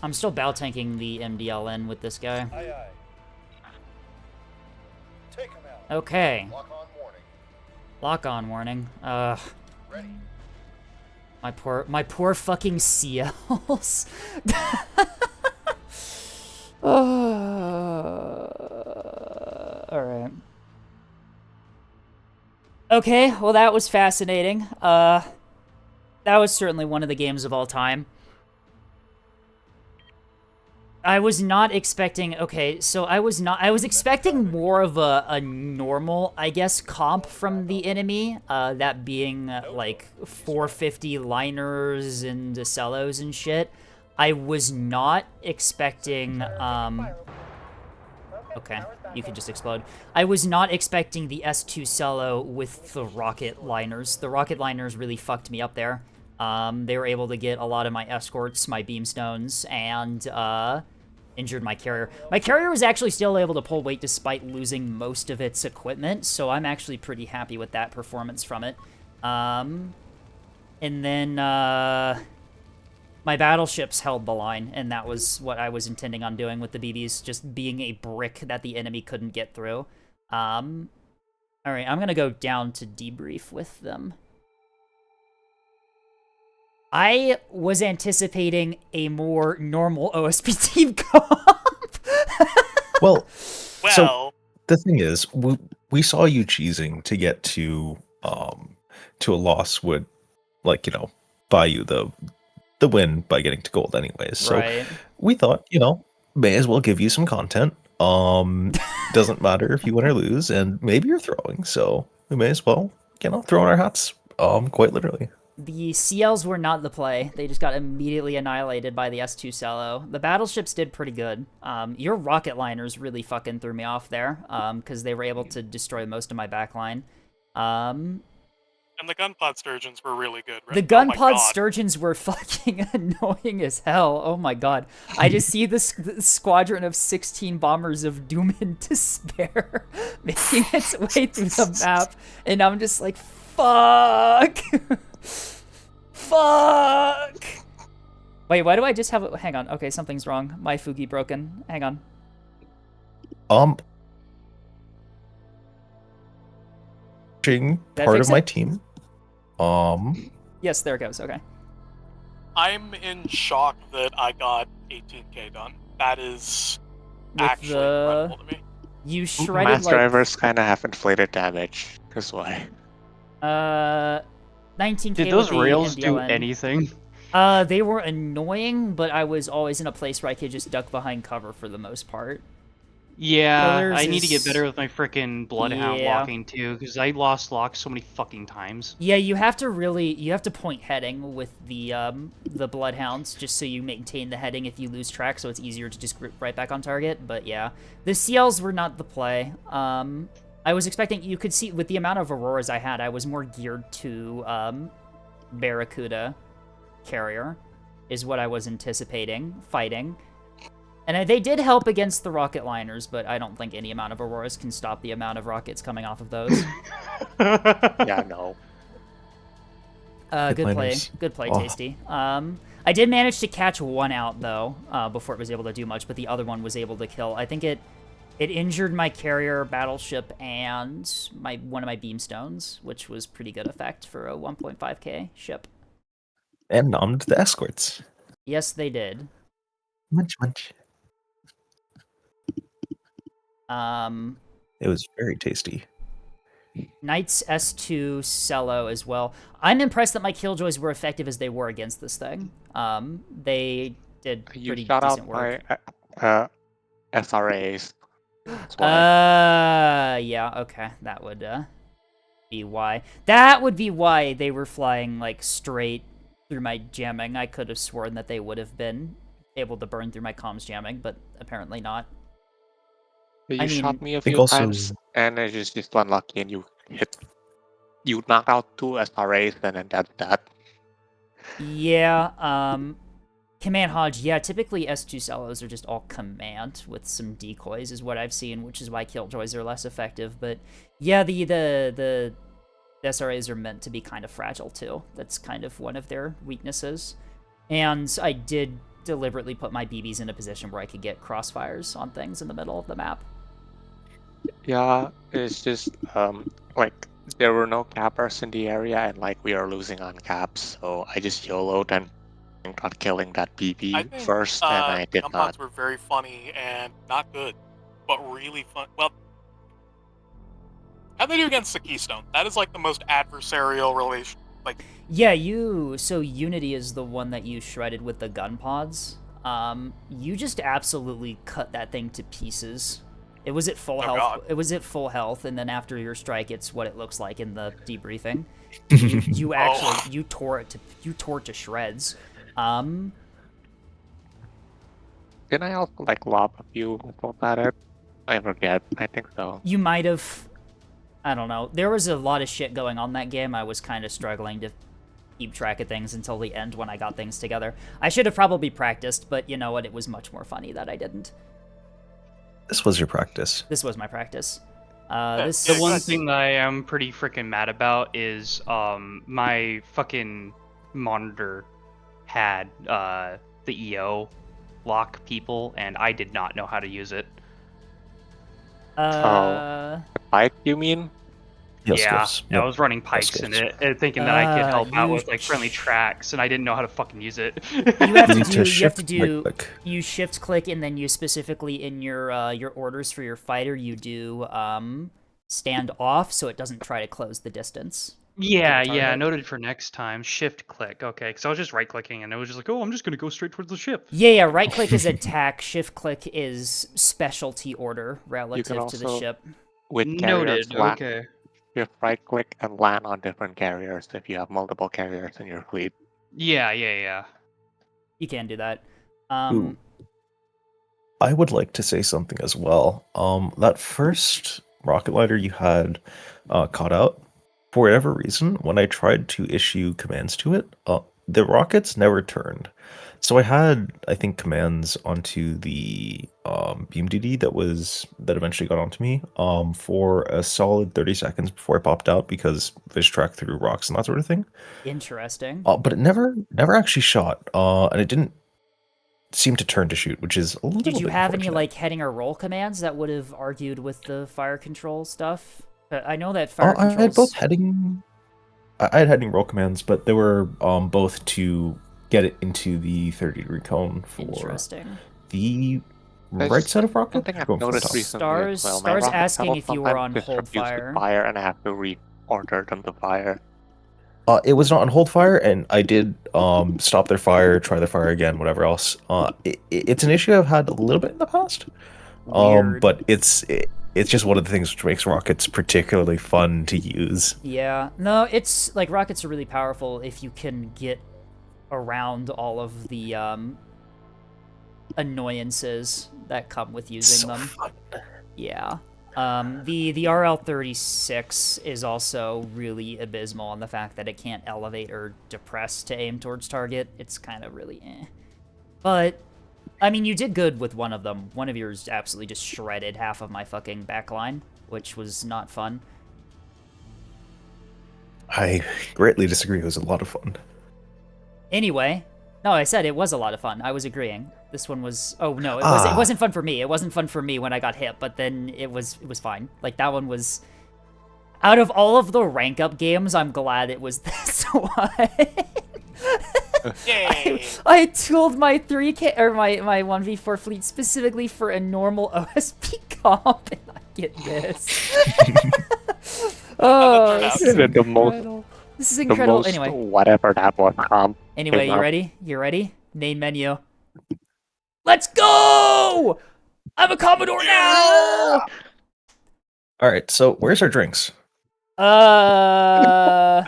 I'm still bow tanking the MDLN with this guy. Aye, aye. Take him out. Okay. Lock on warning. Lock on warning. Ready. My poor fucking CLs. Alright. Okay, well that was fascinating. That was certainly one of the games of all time. I was not expecting, okay, so I was expecting more of a normal, I guess, comp from the enemy, that being, like, 450 liners and Decellos and shit. I was not expecting, okay, you can just explode. I was not expecting the S2 Cello with the rocket liners. The rocket liners really fucked me up there. They were able to get a lot of my escorts, my beamstones, and, injured my carrier. My carrier was actually still able to pull weight despite losing most of its equipment, so I'm actually pretty happy with that performance from it. And then, my battleships held the line, and that was what I was intending on doing with the BBs, just being a brick that the enemy couldn't get through. Alright, I'm gonna go down to debrief with them. I was anticipating a more normal OSP team comp. Well, so the thing is, we saw you cheesing to get to a loss would, like, you know, buy you the win by getting to gold anyways. So Right. we thought, you know, may as well give you some content. Doesn't matter if you win or lose, and maybe you're throwing, so we may as well, you know, throw in our hats Quite literally. The CLs were not the play. They just got immediately annihilated by the S2 Cello. The battleships did pretty good. Your rocket liners really fucking threw me off there, because they were able to destroy most of my backline. And the gunpod sturgeons were really good. Right? The Oh my gunpod God. sturgeons were fucking annoying as hell. Oh my god. I just see this squadron of 16 bombers of doom and despair making its way through the map, and I'm just like, fuck! Fuck! Wait, why do I just have hang on, okay, something's wrong. My Fugi broken. Hang on. Part fix of my it? team. Yes, there it goes, okay. I'm in shock that I got 18k done. That is With actually incredible to me. You shredded Mass like... drivers kind of have inflated damage. That's why. 19k Did those with the rails do NDLN. anything? They were annoying, but I was always in a place where I could just duck behind cover for the most part. Yeah, Pillars I need to get is- better with my frickin' Bloodhound Yeah. locking too, because I lost lock so many fucking times. Yeah, you have to point heading with the Bloodhounds, just so you maintain the heading if you lose track, so it's easier to just grip right back on target, but yeah. The CLs were not the play. I was expecting, you could see, with the amount of Auroras I had, I was more geared to, Barracuda carrier, is what I was anticipating, fighting. And they did help against the rocket liners, but I don't think any amount of Auroras can stop the amount of rockets coming off of those. Yeah, no. Good play. liners. Good play, Oh. Tasty. I did manage to catch one out, though, before it was able to do much, but the other one was able to kill. I think it injured my carrier battleship and one of my beamstones, which was pretty good effect for a 1.5k ship. And numbed the escorts. Yes, they did. Munch, munch. It was very tasty. Knights S2 Cello as well. I'm impressed that my killjoys were effective as they were against this thing. They did You pretty shot decent out work. my SRAs. That's why. Yeah, okay. That would be why. That would be why they were flying like straight through my jamming. I could have sworn that they would have been able to burn through my comms jamming, but apparently not. You I shot mean- me a think few also- times, and I just unlucky, and you knocked out 2 SRAs, and then that's that. Yeah, Command Hodge, yeah, typically S2 Cellos are just all command with some decoys is what I've seen, which is why Killjoys are less effective, but yeah, the SRAs are meant to be kind of fragile too. That's kind of one of their weaknesses. And I did deliberately put my BBs in a position where I could get crossfires on things in the middle of the map. Yeah, it's just like there were no cappers in the area, and like we are losing on caps, so I just YOLO'd and got killing that BB I think first, and I did gunpods not. were very funny and not good, but really fun. Well, how'd they do against the Keystone? That is like the most adversarial relation. Like, Yeah, so Unity is the one that you shredded with the gun pods. You just absolutely cut that thing to pieces. It was at full health. God. It was at full health, and then after your strike, it's what it looks like in the debriefing. You actually you tore it to shreds. Didn't I also like lob a few missiles at it? I forget. I think so. You might have. I don't know. There was a lot of shit going on that game. I was kind of struggling to keep track of things until the end when I got things together. I should have probably practiced, but you know what? It was much more funny that I didn't. This was your practice. This was my practice. Yeah, This The one Yes. thing that I am pretty freaking mad about is my fucking monitor had the EO lock people, and I did not know how to use it. Pipe, you mean? Yes, yeah, yes. I was running pikes in skips. it, and thinking that I could help out you with like friendly tracks, and I didn't know how to fucking use it. You have to need do. You have shift to do. right-click. You shift click, and then you specifically in your orders for your fighter, you do stand off, so it doesn't try to close the distance. Yeah, to the yeah, target. noted for next time. Shift click, okay, because I was just right clicking, and it was just like, oh, I'm just gonna go straight towards the ship. Yeah. Right click is attack. Shift click is specialty order relative to the also- ship. With carriers Noted. flat. Okay. just right click and land on different carriers if you have multiple carriers in your fleet. Yeah. You can do that. Ooh. I would like to say something as well. That first rocket lighter you had caught out, for whatever reason, when I tried to issue commands to it, the rockets never turned. So I had, I think, commands onto the BMDD that eventually got onto me for a solid 30 seconds before I popped out because fish track through rocks and that sort of thing. Interesting. But it never actually shot, and it didn't seem to turn to shoot, which is a little Did you bit have any unfortunate. like heading or roll commands that would have argued with the fire control stuff? I know that fire I had both controls. heading. I had heading roll commands, but they were both to get it into the 30-degree cone for Interesting. the There's right side of rocket. Something I've Going for the noticed top. recently Stars- as well. My Stars rocket asking shuttle if you were on sometimes hold just refuses fire. to fire, and I have to reorder them to fire. It was not on hold fire, and I did stop their fire, try their fire again, whatever else. It's an issue I've had a little bit in the past. Weird. But it's just one of the things which makes rockets particularly fun to use. Yeah. No, it's like rockets are really powerful if you can get around all of the annoyances that come with using them. Fun. Yeah. The RL-36 is also really abysmal on the fact that it can't elevate or depress to aim towards target. It's kind of really eh. But, I mean, you did good with one of them. One of yours absolutely just shredded half of my fucking backline, which was not fun. I greatly disagree. It was a lot of fun. Anyway, no, I said it was a lot of fun. I was agreeing. This one was... Oh, no, it wasn't fun for me. It wasn't fun for me when I got hit, but then it was fine. Like, that one was... Out of all of the rank up games, I'm glad it was this one. Yay! I tooled my 3K or my 1v4 fleet specifically for a normal OSP comp, and I get this. Oh, this is The incredible. This is incredible. The most Anyway, whatever that was. anyway, you up. ready? You ready? Name menu. Let's go! I'm a Commodore now. All right, so where's our drinks? Well,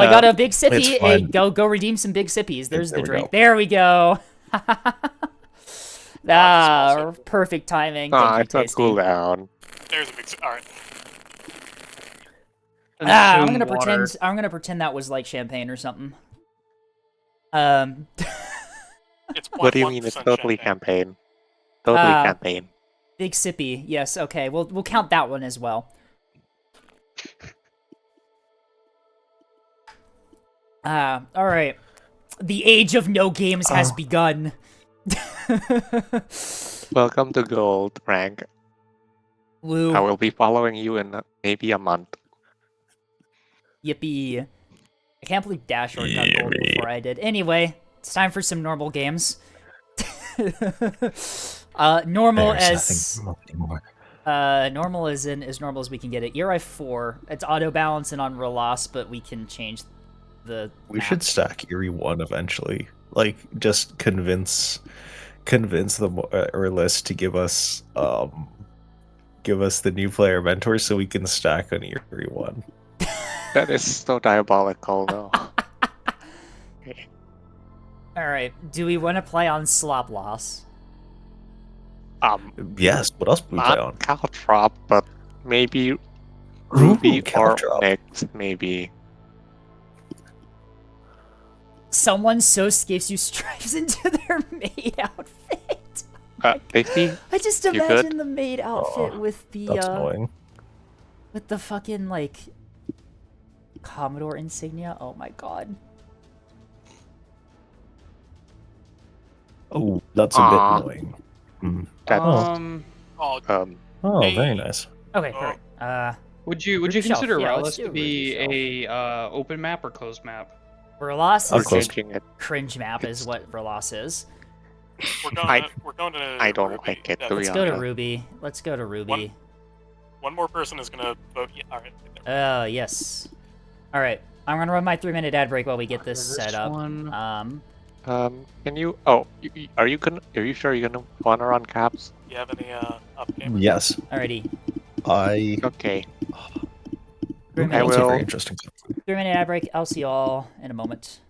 I got a big sippy. it's Hey, fine. go redeem some big sippies. There's There the we drink. go. There we go. Perfect timing. Thank you, It's a Tasty. cooldown. There's a big. Alright. I'm Consume gonna water. pretend. I'm gonna pretend that was like champagne or something. It's What do you mean? It's totally campaign. Totally campaign. Big sippy. Yes. Okay. We'll count that one as well. All right. The age of no games has begun. Welcome to gold, Frank. Woo. I will be following you in maybe a month. Yippee. I can't believe Dashor got gold Yippee. before I did. Anyway, it's time for some normal games. Normal There's nothing more. normal is in as normal as we can get it. Uri 4. It's auto balance and on Relas, but we can change the We map. should stack Erie 1 eventually. Like, just convince the list to give us the new player mentor so we can stack on Erie 1. That is so diabolical, though. Alright, do we want to play on Slop Loss? Yes, what else do we play Not on? Caltrop, but maybe Ruby or Caltrop. Nyx, maybe. Someone so skips you stripes into their maid outfit. Daisy, I just You good? imagine the maid outfit with the That's annoying. with the fucking like Commodore insignia. Oh my god. Oh, that's a Aw. bit annoying. Hmm. that, Oh, Oh, Hey. very nice. Okay, Oh. perfect. Would you Ruby Shelf, consider yeah, let's Relis do to be Ruby a open map or closed map? Verlas I'll is close. changing it. cringe map is what Verlas is. we're going. I- We're going to. I don't Ruby. like it, Yeah, to Let's be go to honest. Ruby. Let's go to Ruby. One more person is gonna vote. Yeah, all right. Yes. All right. I'm gonna run my 3-minute ad break while we get this set up. One. Can you? Oh, are you sure you're gonna wanna run caps? You have any up game? Yes, Alrighty. I Okay. 3 I minute, That's a will. very interesting. 3 minute ad break. I'll see y'all in a moment.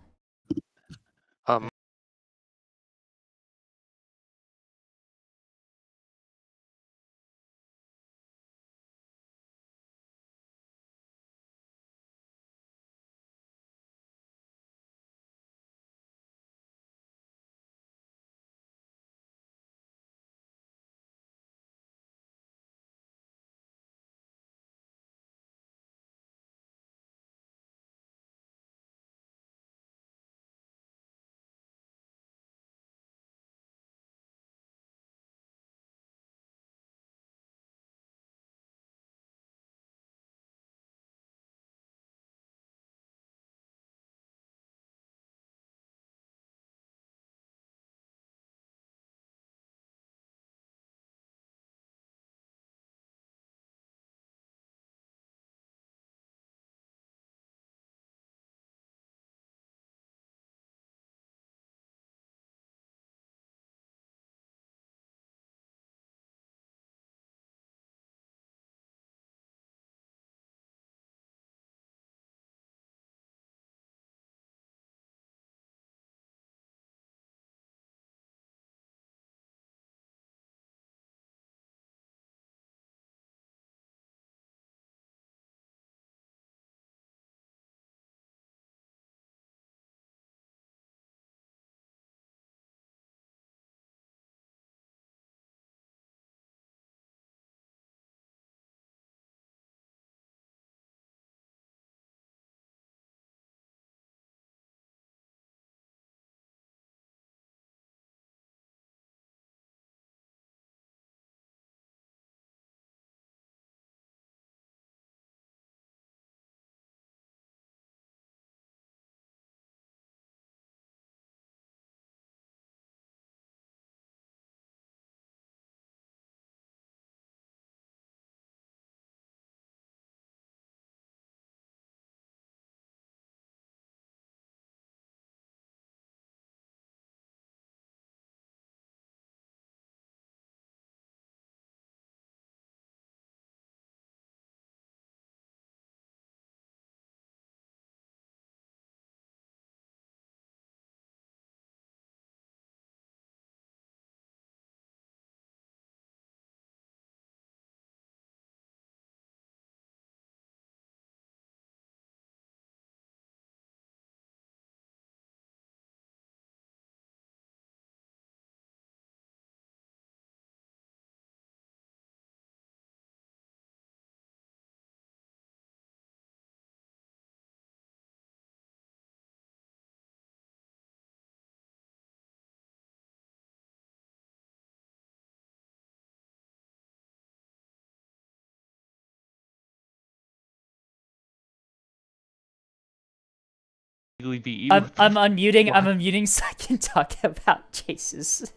Be I'm unmuting. I'm unmuting so I can talk about Chase's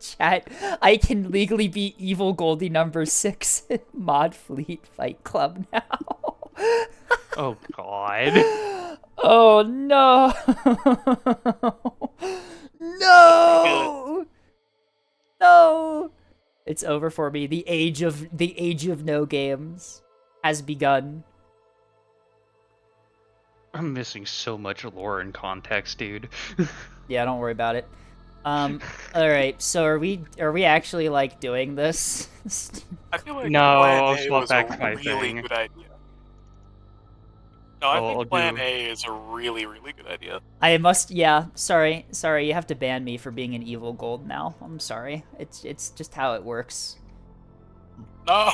chat. I can legally be evil Goldie number 6 in Mod Fleet Fight Club now. Oh God. Oh no. No. No. It's over for me. The age of no games has begun. I'm missing so much lore and context, dude. Yeah, don't worry about it. All right. So are we actually like doing this? I feel like No, Plan I'll A swap was back a to my really thing. good idea. No, I I'll think Plan do- A is a really, really good idea. I must. Yeah. Sorry. You have to ban me for being an evil gold now. I'm sorry. It's just how it works. No.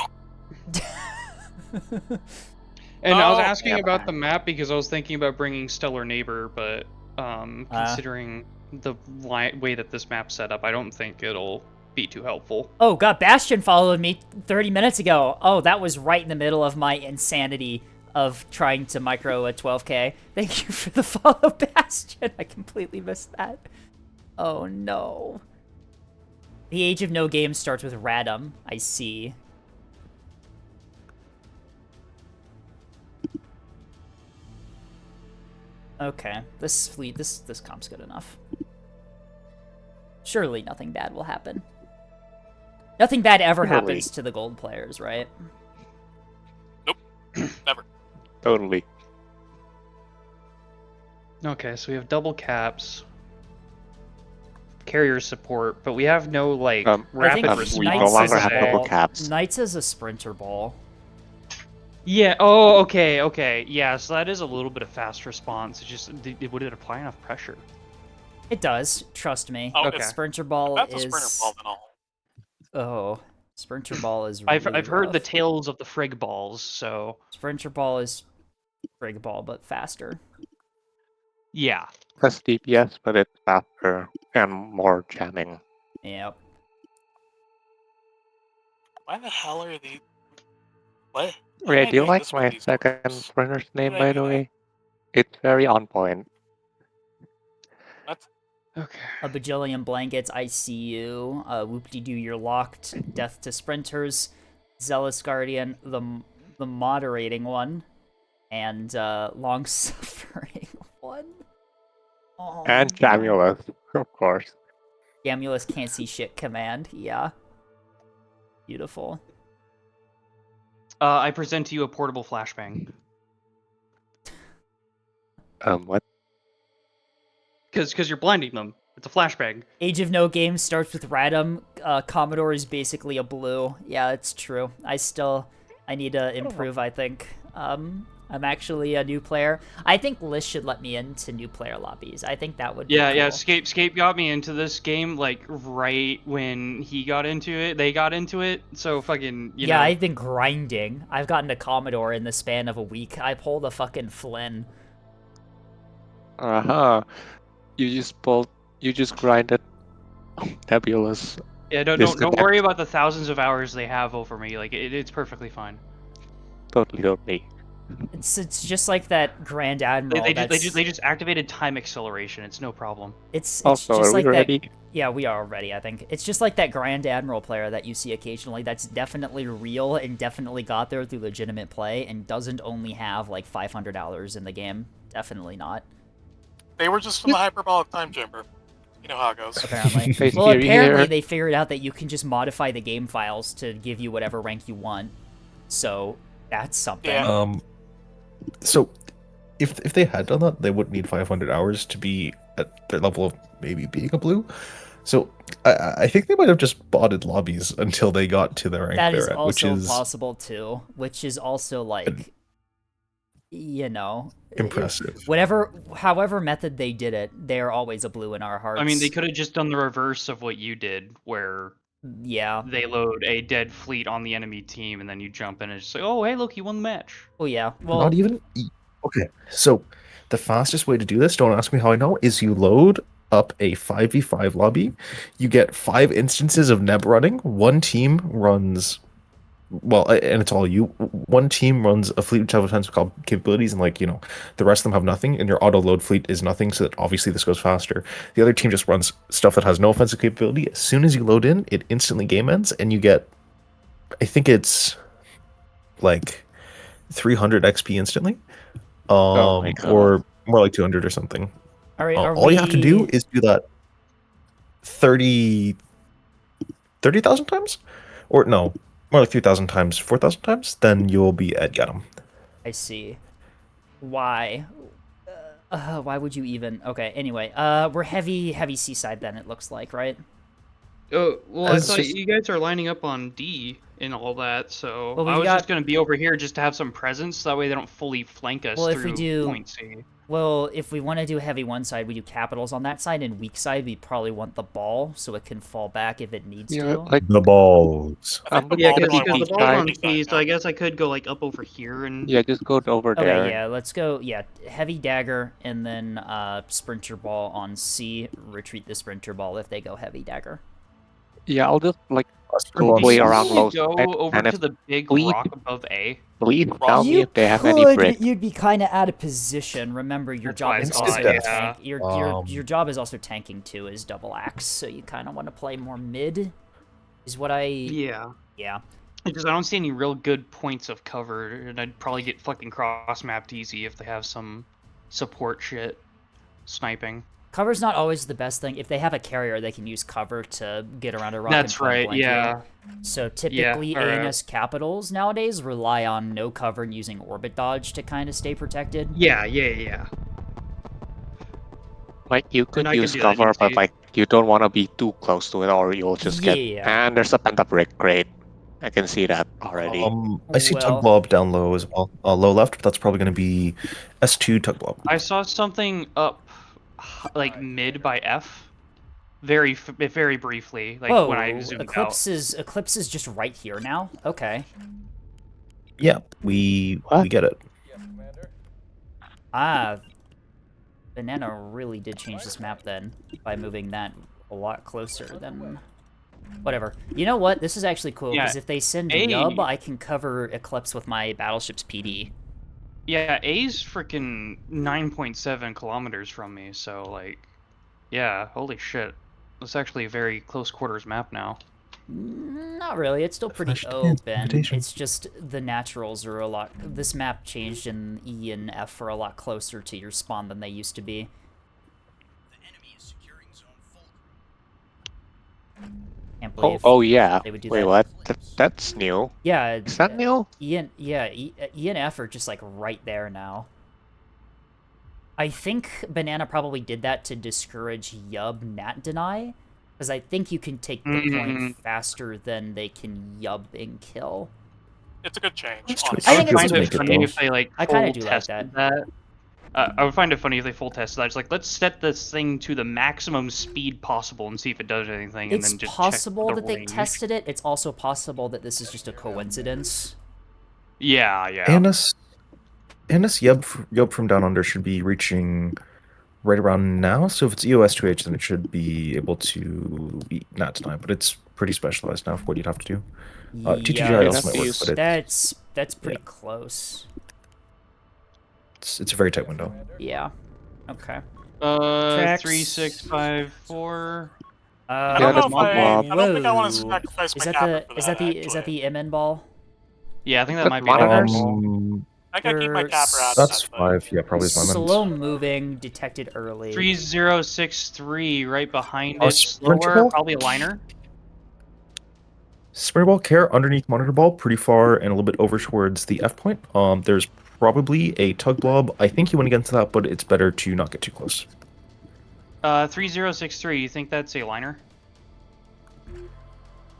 And I was Oh, asking yeah. about the map because I was thinking about bringing Stellar Neighbor, but considering the way that this map's set up, I don't think it'll be too helpful. Oh god, Bastion followed me 30 minutes ago. Oh, that was right in the middle of my insanity of trying to micro a 12k. Thank you for the follow, Bastion. I completely missed that. Oh no. The age of no games starts with Radom. I see. Okay, this fleet, this comp's good enough. Surely nothing bad will happen. Nothing bad ever Surely. happens to the gold players, right? Nope. Never. Totally. Okay, so we have double caps, carrier support, but we have no like I rapid think response. we no Knights longer is have a double ball. caps. Knights is a sprinter ball. Yeah. Oh, okay. Yeah. So that is a little bit of fast response. It's just would it apply enough pressure? It does. Trust me. Oh, Okay. it's, Sprinter ball that's a is. sprinter ball then all. Oh, sprinter ball is. I've Really heard the rough. tales of the frig balls. So Sprinter ball is frig ball, but faster. yeah. Less DPS, but it's faster and more jamming. Yep. Why the hell are these? What? Ray, do you like this my these second numbers? sprinter's name, did I by do the that? way? It's very on point. What? Okay. A bajillion blankets. I see you. Whoop-de-doo, you're locked. Death to sprinters. Zealous guardian, the moderating one, and long suffering one. Oh, And no. Jamulus, of course. Jamulus can't see shit command. Yeah. Beautiful. I present to you a portable flashbang. What? Because you're blinding them. It's a flashbang. Age of No Game starts with Radom. Commodore is basically a blue. Yeah, it's true. I need to improve, I think. I'm actually a new player. I think Liz should let me into new player lobbies. I think that would be Yeah. cool. Scape got me into this game like right when he got into it. They got into it. So fucking you know. I've been grinding. I've gotten to Commodore in the span of a week. I pulled a fucking Flynn. You just grinded Nebulous. Yeah, don't worry about the thousands of hours they have over me. Like it's perfectly fine. Totally. It's just like that Grand Admiral. They just activated time acceleration. It's no problem. It's Also, just are we like ready? that. Yeah, we are ready. I think it's just like that Grand Admiral player that you see occasionally. That's definitely real and definitely got there through legitimate play and doesn't only have like 500 hours in the game. Definitely not. They were just from the hyperbolic time chamber. You know how it goes. Apparently. Face Well, theory apparently here. they figured out that you can just modify the game files to give you whatever rank you want. So that's something. Yeah. So, if they had done that, they would need 500 hours to be at their level of maybe being a blue. So, I think they might have just botted lobbies until they got to their rank That is they're at, which also is possible too, which is also like, you know, impressive. however method they did it, they're always a blue in our hearts. I mean, they could have just done the reverse of what you did, where Yeah. they load a dead fleet on the enemy team, and then you jump in and just say, "Oh, hey, look, you won the match." Oh yeah. Well, Not even. Okay, so the fastest way to do this, don't ask me how I know, is you load up a 5v5 lobby. You get 5 instances of Neb running. One team runs. Well, and it's all you. One team runs a fleet which have offensive capabilities, and the rest of them have nothing. And your auto load fleet is nothing, so that obviously this goes faster. The other team just runs stuff that has no offensive capability. As soon as you load in, it instantly game ends, and you get, I think it's like 300 XP instantly, Oh my God. or more like 200 or something. all right. All you have to do is do that 30,000 times, or no. More like 3,000 times, 4,000 times, then you'll be at Ganem. I see. Why? Why would you even? Okay. Anyway, we're heavy seaside then. It looks like, right? Oh, well, I It's thought just- you guys are lining up on D and all that, so Well, I we've was got- just gonna be over here just to have some presence. That way, they don't fully flank us Well, if through we do- point C. Well, if we want to do heavy one side, we do capitals on that side, and weak side, we probably want the ball so it can fall back if it needs Yeah, to. like The balls. I think the Yeah, ball because probably the wants to ball's be on B C, side so I now. guess I could go like up over here and. yeah, just go over Okay, there. yeah, let's go. Yeah, heavy dagger, and then sprinter ball on C. Retreat the sprinter ball if they go heavy dagger. Yeah, I'll just go Well, way Maybe around we low go spec, over and to if the big we- rock above A. please tell me You if they have any could, brick. but you'd be kind of out of position. Remember, your That's job why I is thought, also yeah. tank. Your Um, job is also tanking too, is double axe. So you kind of want to play more mid. Is what I. Yeah. Yeah. Because I don't see any real good points of cover, and I'd probably get fucking cross-mapped easy if they have some support shit sniping. Cover's not always the best thing. If they have a carrier, they can use cover to get around a rock. That's and point right. blank you. Yeah. So typically, alright. ANS capitals nowadays rely on no cover and using orbit dodge to kind of stay protected. Yeah. Like you could And I can use do that cover, but easy. like you don't want to be too close to it, or you'll just get. Yeah. And there's a pent up brick crate. I can see that already. I see Well- Tug Blob down low as well. Low left, that's probably going to be S2 Tug Blob. I saw something up, like mid by F, very briefly, like Whoa, when I zoomed Eclipse is just right here now. Okay. Yeah, we get it. Yes, Commander. Ah, Banana really did change this map then by moving that a lot closer than. Whatever. You know what? This is actually cool because Yeah, if they send A- Yub, I can cover Eclipse with my battleship's PD. Yeah, A's freaking 9.7 kilometers from me, so like, yeah, holy shit. It's actually a very close quarters map now. Not really. It's still pretty Finished dance open. invitation. It's just the naturals are a lot. This map changed in E and F are a lot closer to your spawn than they used to be. The enemy is securing zone Fulcrum. Can't Oh, believe. oh yeah. they would do Wait, that. what? That's new. Yeah. Is that new? E and F are just like right there now. I think Banana probably did that to discourage Yub Nat Deny, because I think you can take the point faster than they can Yub and kill. It's a good change. That's honestly. I think it's find a it good funny change. if they like I kinda full do like tested that. I would find it funny if they full tested that. It's like, let's set this thing to the maximum speed possible and see if it does anything, and It's then just possible check that the they range. tested it. It's also possible that this is just a coincidence. Yeah. Annis Yub from down under should be reaching right around now. So if it's EOS 2H, then it should be able to be not tonight, but it's pretty specialized now for what you'd have to do. TTGI Yeah, also might work, but that's pretty close. it's a very tight window. Yeah. Okay. Uh, Tracks. 3654. I don't know if I don't think I want to whoa. sacrifice Is my that capper the for is that the that, is that actually. the MN ball? Yeah, I think that That might be monitors? honorable. I gotta keep my There's- capper out of That's that, though. 5. Yeah, probably is my Slow moving, detected early. 3063 right behind Oh, it. sprinter Slower, ball? probably a liner. Spray ball care underneath monitor ball, pretty far and a little bit over towards the F point. There's probably a tug blob. I think you went against that, but it's better to not get too close. 3063. You think that's a liner?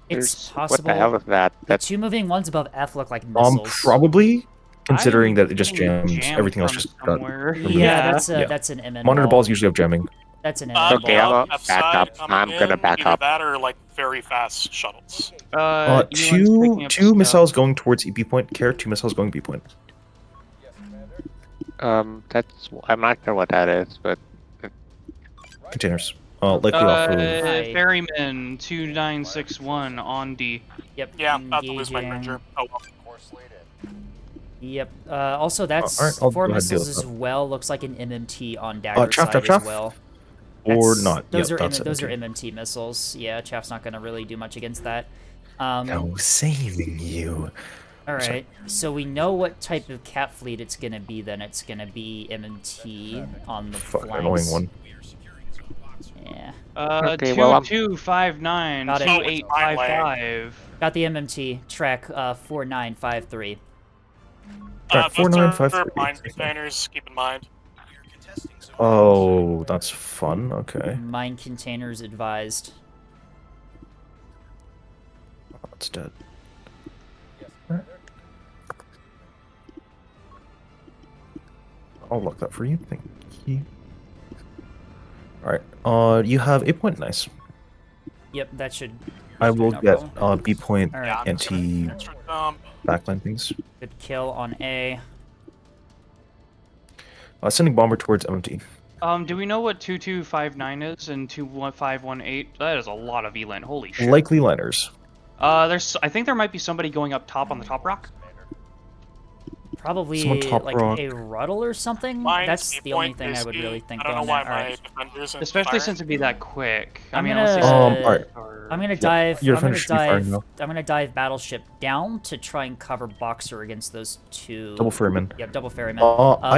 It's What possible. the hell is that? The That's two moving ones above F look like missiles. Probably considering I'm that it just getting jams. jammed Everything else from just got somewhere. removed. Yeah, Yeah. that's an MN Monitor ball. balls usually have jamming. That's an MN Okay, ball. I'm Left back side up. coming I'm gonna in, back either up. that or like very fast shuttles. Ewan's picking up Two stuff. missiles going towards B point. Care 2 missiles going B point. Yes, Commander. That's. I'm not sure what that is, but Containers. Likely off of. Hi. Ferryman 2961 on D. Yep. Yeah, about to lose my engaging. ranger. Oh well. Course laid in. Yep. Also, that's alright, I'll 4 go ahead and deal missiles with as that. well. Looks like an MMT on dagger chaff, side chaff, as well. Or That's- not. Those Yep, are that's those are it. MMT missiles. Yeah, Chaff's not gonna really do much against that. No, saving you. All sorry. right. So we know what type of cat fleet it's gonna be. Then it's gonna be MMT on the Fuck, flanks. annoying one. We are securing zone Boxer. Yeah. Okay, well, I'm- 2259 Got it. 2855. Got the MMT track 4953. Track Those are 4953. mine containers, keep in mind. We are contesting zone Oh, that's fun. Okay. Mine containers advised. That's dead. Yes, Commander. I'll lock that for you. Thank you. Alright. You have A point. Nice. Yep, that should. I will no get problem. B point All right. Yeah, I'm anti gonna extra dump. backline things. Good kill on A. Sending bomber towards MMT. Do we know what 2259 is and 21518? That is a lot of elant. Holy shit. Likely liners. I think there might be somebody going up top on the top rock. Probably Someone top like rock. a Ruddle or something. Mine's That's B the only point thing I would risky. really think I don't know on why that. my Alright. defenders aren't Especially firing. since it'd be that quick. I I'm mean, gonna- unless they Alright. or... I'm gonna dive. You're I'm gonna finished firing dive. now. I'm gonna dive battleship down to try and cover Boxer against those two. Double ferryman. Yep, double ferryman. I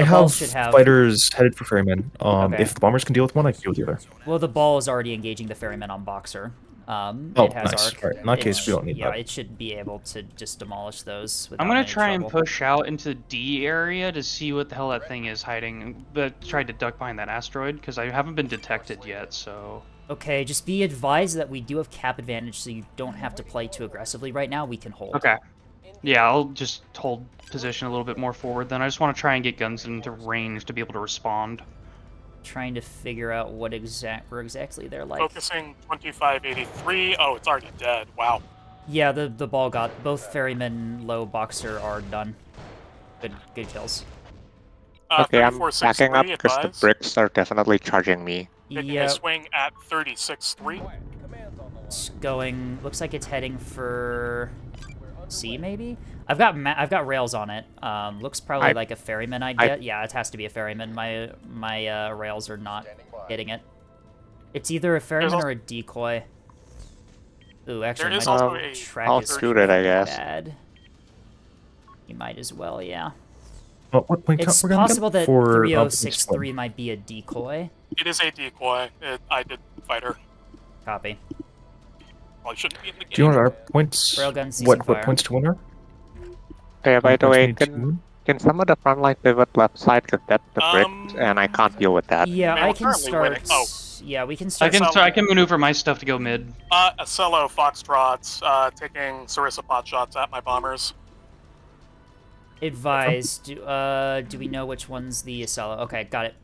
the ball have should have. fighters headed for ferryman. Okay. If the bombers can deal with one, I can deal with the other. Well, the ball is already engaging the ferryman on Boxer. Oh, it has nice. arc. Alright, in that case, we don't need yeah, that. it should be able to just demolish those. I'm gonna without any try and trouble. push out into the D area to see what the hell that thing is hiding. But tried to duck behind that asteroid because I haven't been detected yet. So Okay, just be advised that we do have cap advantage, so you don't have to play too aggressively right now. We can hold. okay, yeah, I'll just hold position a little bit more forward. Then I just want to try and get guns into range to be able to respond. Trying to figure out what where exactly they're like. Focusing 2583. Oh, it's already dead. Wow. Yeah, the ball got both ferryman, low Boxer are done. Good kills. Okay, I'm 3463, backing up because the advised. bricks are definitely charging me. Taking Yeah, a swing at 36-3. it's going. Looks like it's heading for C maybe. I've got rails on it. Looks probably like a ferryman I'd get. Yeah, it has to be a ferryman. My rails are not hitting it. It's either a ferryman or a decoy. Ooh, actually, There is my also a track I'll is shoot it, I guess. bad. You might as well, yeah. Oh, what point It's we're gonna get possible that for, 3063 might be a decoy. It is a decoy. I did fighter. Copy. Probably shouldn't be in the game. Do you know what our points? Railgun ceasing What fire. points to win are? Okay, by the Points way, need to win? can some of the front line pivot left side because that's the bricks and I can't deal with that. Yeah, Man, I we're can currently start. winning. Oh. Yeah, we can I start. can maneuver my stuff to go mid. Acello Foxtrots, taking Sarissa pot shots at my bombers. Advised. Do we know which one's the Acello? Okay, got it.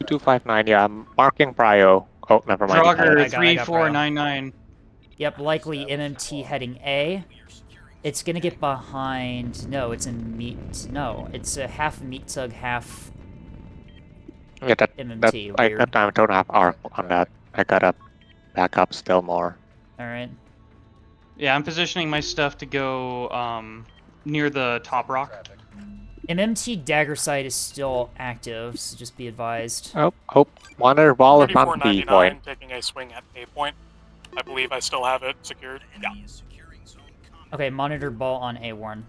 259, yeah, I'm marking Prio. Oh, never mind. I Draugr got 3499. Yep, likely MMT heading A. It's gonna get behind. No, it's in meat. No, it's a half meat tug, half Yeah, that MMT. I Weird. don't have arc on that. I gotta back up still more. All right. Yeah, I'm positioning my stuff to go near the top rock. MMT dagger sight is still active, so just be advised. Oh, monitor ball is on B 3499, point. taking a swing at A point. I believe I still have it secured. Yeah. Okay, monitor ball on A Warren.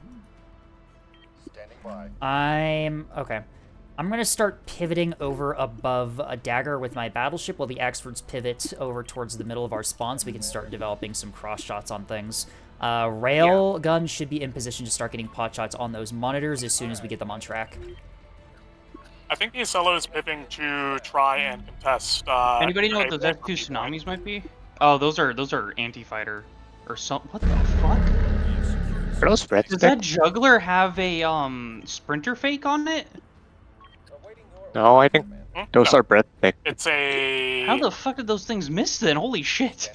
Standing by. Okay. I'm gonna start pivoting over above a dagger with my battleship while the Axfords pivot over towards the middle of our spawn so we can start developing some cross shots on things. Rail gun should be in position to start getting pot shots on those monitors as soon as we get them on track. I think the Acello is pivoting to try and contest. Anybody know what those F2 tsunamis might be? Oh, those are anti-fighter or something. What the fuck? Are those bricks? Does that juggler have a sprinter fake on it? No, I think those No. are breathtaking. It's a. How the fuck did those things miss then? Holy shit!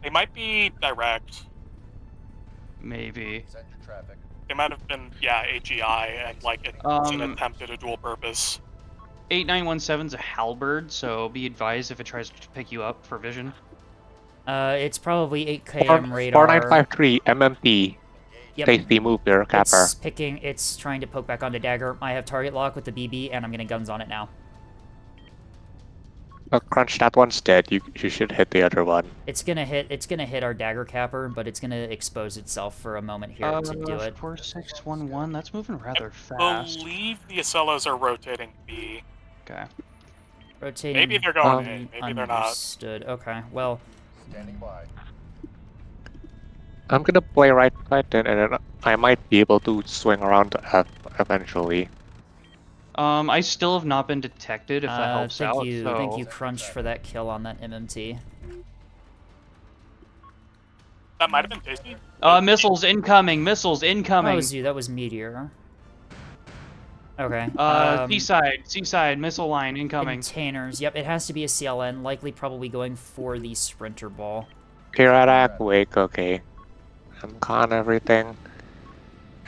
They might be direct. Maybe. They might have been, yeah, AGI and like it's an attempt at a dual purpose. 8917's a halberd, so be advised if it tries to pick you up for vision. It's probably 8km radar. 4953 MMP. Yep. Tasty move there, Capper. It's trying to poke back onto dagger. I have target lock with the BB, and I'm getting guns on it now. Crunch, that one's dead. You should hit the other one. It's gonna hit our dagger capper, but it's gonna expose itself for a moment here to do it. 4611, that's moving rather I fast. believe the Acellos are rotating B. Okay. Rotating. Maybe they're going A, maybe they're not. Understood. Okay. Well, Standing by. I'm gonna play right side then, and then I might be able to swing around to F eventually. I still have not been detected, if that helps thank out. you, so... thank you, Crunch, for that kill on that MMT. That might have been Tasty. Missiles incoming! Missiles incoming! That was you. That was Meteor. Okay. Seaside, missile line incoming. Containers. Yep, it has to be a CLN. Likely, probably going for the Sprinter ball. Piratak, wake, okay. I'm con everything.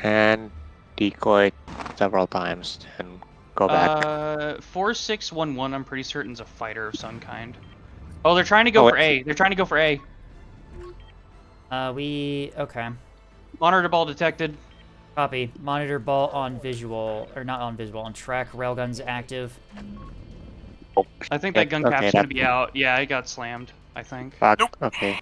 And decoy several times and go back. 4611, I'm pretty certain is a fighter of some kind. Oh, they're trying to go for A. They're trying to go for A. Okay. Monitor ball detected. Copy. Monitor ball on visual, or not on visual, on track. Railgun's active. I think that gun cap's gonna be out. Yeah, it got slammed. I think. Fuck. Nope. Okay.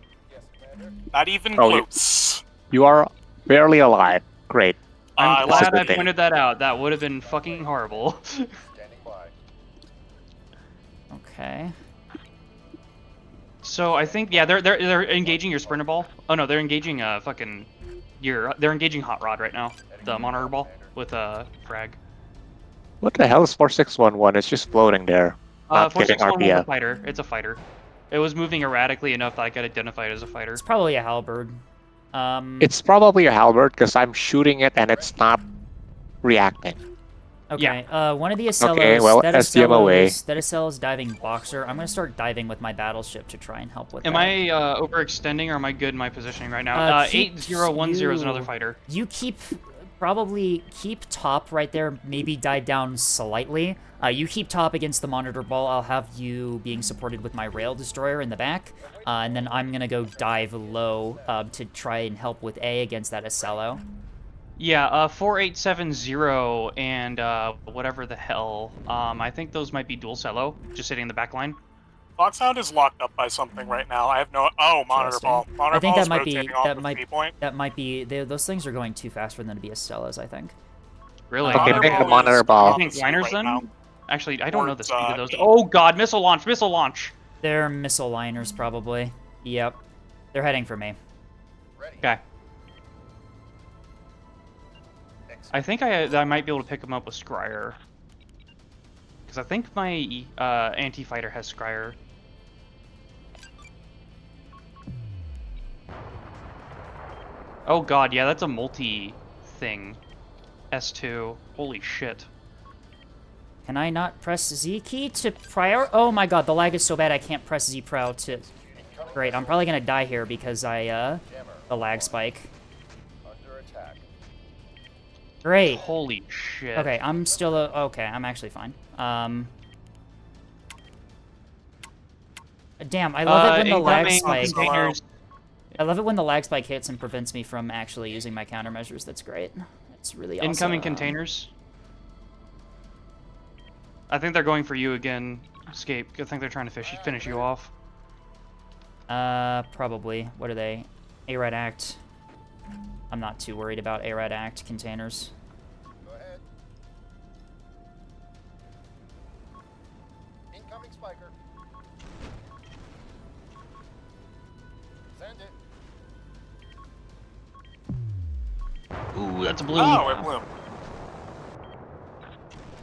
Not even Oh, you- close. You are barely alive. Great. I'm That's a glad good I thing. pointed that out. That would have been fucking horrible. Standing by. Okay. So I think yeah, they're engaging your sprinter ball. Oh no, they're engaging fucking they're engaging hot rod right now. The monitor ball with frag. What the hell is 4611? It's just floating there. Not getting 461 was a RPF. fighter. It's a fighter. It was moving erratically enough that I could identify it as a fighter. It's probably a halberd. It's probably a halberd because I'm shooting it and it's not reacting. Okay, one of the Acellos, Okay, well, SDM away. that Acello's diving boxer. I'm gonna start diving with my battleship to try and help with Am that. I overextending or am I good in my positioning right now? Keep 8010 is another you- fighter. You probably keep top right there, maybe dive down slightly. You keep top against the monitor ball. I'll have you being supported with my rail destroyer in the back. And then I'm gonna go dive low to try and help with A against that Acello. Yeah, 4870 and whatever the hell. I think those might be dual cello, just sitting in the back line. Foxhound is locked up by something right now. I have no. Oh, monitor ball. Monitor I think ball that is might be rotating off the key point. that might be those things are going too fast for them to be Acellos, I think. Really? Okay, Monitor pick the ball monitor is ball. I off think the seat liners right then? now. Actually, I don't know the speed of those. Towards, Oh god, missile launch, missile launch! They're missile liners, probably. Yep. They're heading for me. Ready. Okay. I think I might be able to pick him up with Scryer. Because I think my anti-fighter has Scryer. Oh god, yeah, that's a multi-thing. S2. Holy shit. Can I not press Z key to prior? Oh my god, the lag is so bad I can't press Z pro to... Great, I'm probably gonna die here because the lag spike. Under attack. Great. Holy shit. Okay, I'm still okay, I'm actually fine. Damn, I love it when the lag incoming spike... containers. I love it when the lag spike hits and prevents me from actually using my countermeasures. That's great. It's really awesome. Incoming containers. I think they're going for you again, Escape. I think they're trying to finish you off. Probably. What are they? ARAD Act. I'm not too worried about ARAD Act containers. Go ahead. Incoming spiker. Send it. Ooh, that's a bloom. Oh, it blew.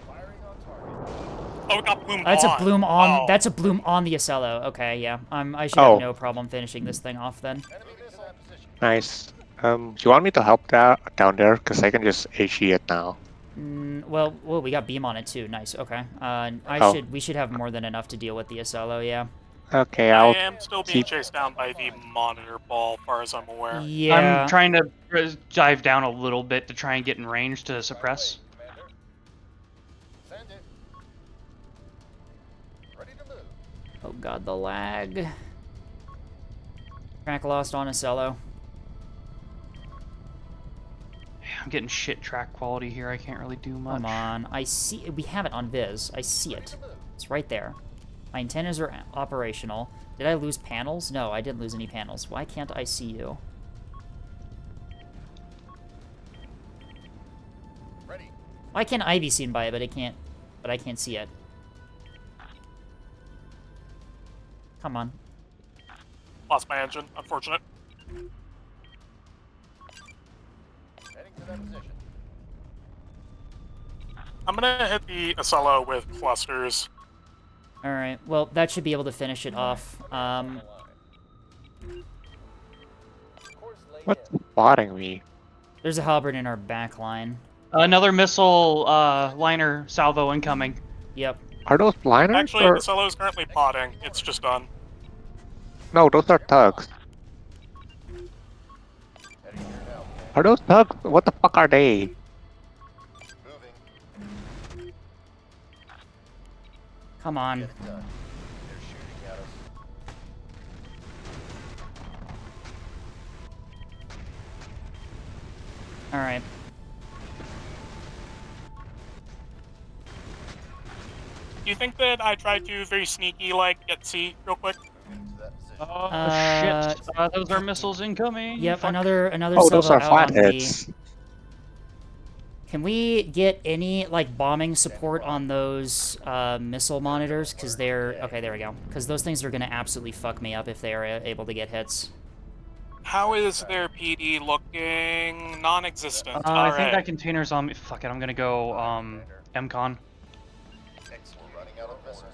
Firing on target. Oh, it got bloomed That's on. a bloom on. Oh. That's a bloom on the Acello. Okay, yeah. I should Oh. have no problem finishing this thing off then. Enemy missile in position. Nice. Do you want me to help that down there? Because I can just HE it now. Well, we got beam on it too. Nice. Okay. Oh. We should have more than enough to deal with the Acello. Yeah. Okay, I I'll... am still being chased down by the monitor ball, as far as I'm aware. Yeah. I'm trying to dive down a little bit to try and get in range to suppress. Commander. Send it. Ready to move. Oh god, the lag. Track lost on Acello. I'm getting shit track quality here. I can't really do much. Come on. I see. We have it on Viz. I see it. It's right there. My antennas are operational. Did I lose panels? No, I didn't lose any panels. Why can't I see you? Ready. Why can't I be seen by it, but I can't see it? Come on. Lost my engine. Unfortunate. Heading to that position. I'm gonna hit the Acello with clusters. Alright, well, that should be able to finish it off. What's spotting me? There's a halberd in our back line. Another missile liner salvo incoming. Yep. Are those liners Actually, or... the Acello is currently potting. It's just done. No, those are tugs. Heading here now. Are those tugs? What the fuck are they? Moving. Come on. Get it done. They're shooting at us. Alright. Do you think that I tried to very sneaky, like, get C real quick? Moving to that position. Oh Uh, shit! Those are missiles incoming. Yep, Fuck. another Oh, those salvo are out on the... flatheads. Can we get any, like, bombing support on those missile monitors? Because they're... Okay, there we go. Because those things are going to absolutely fuck me up if they are able to get hits. How is their PD looking? Non-existent. I think Alright. that container's on me. Fuck it, I'm gonna go MCon. We're running out of missiles.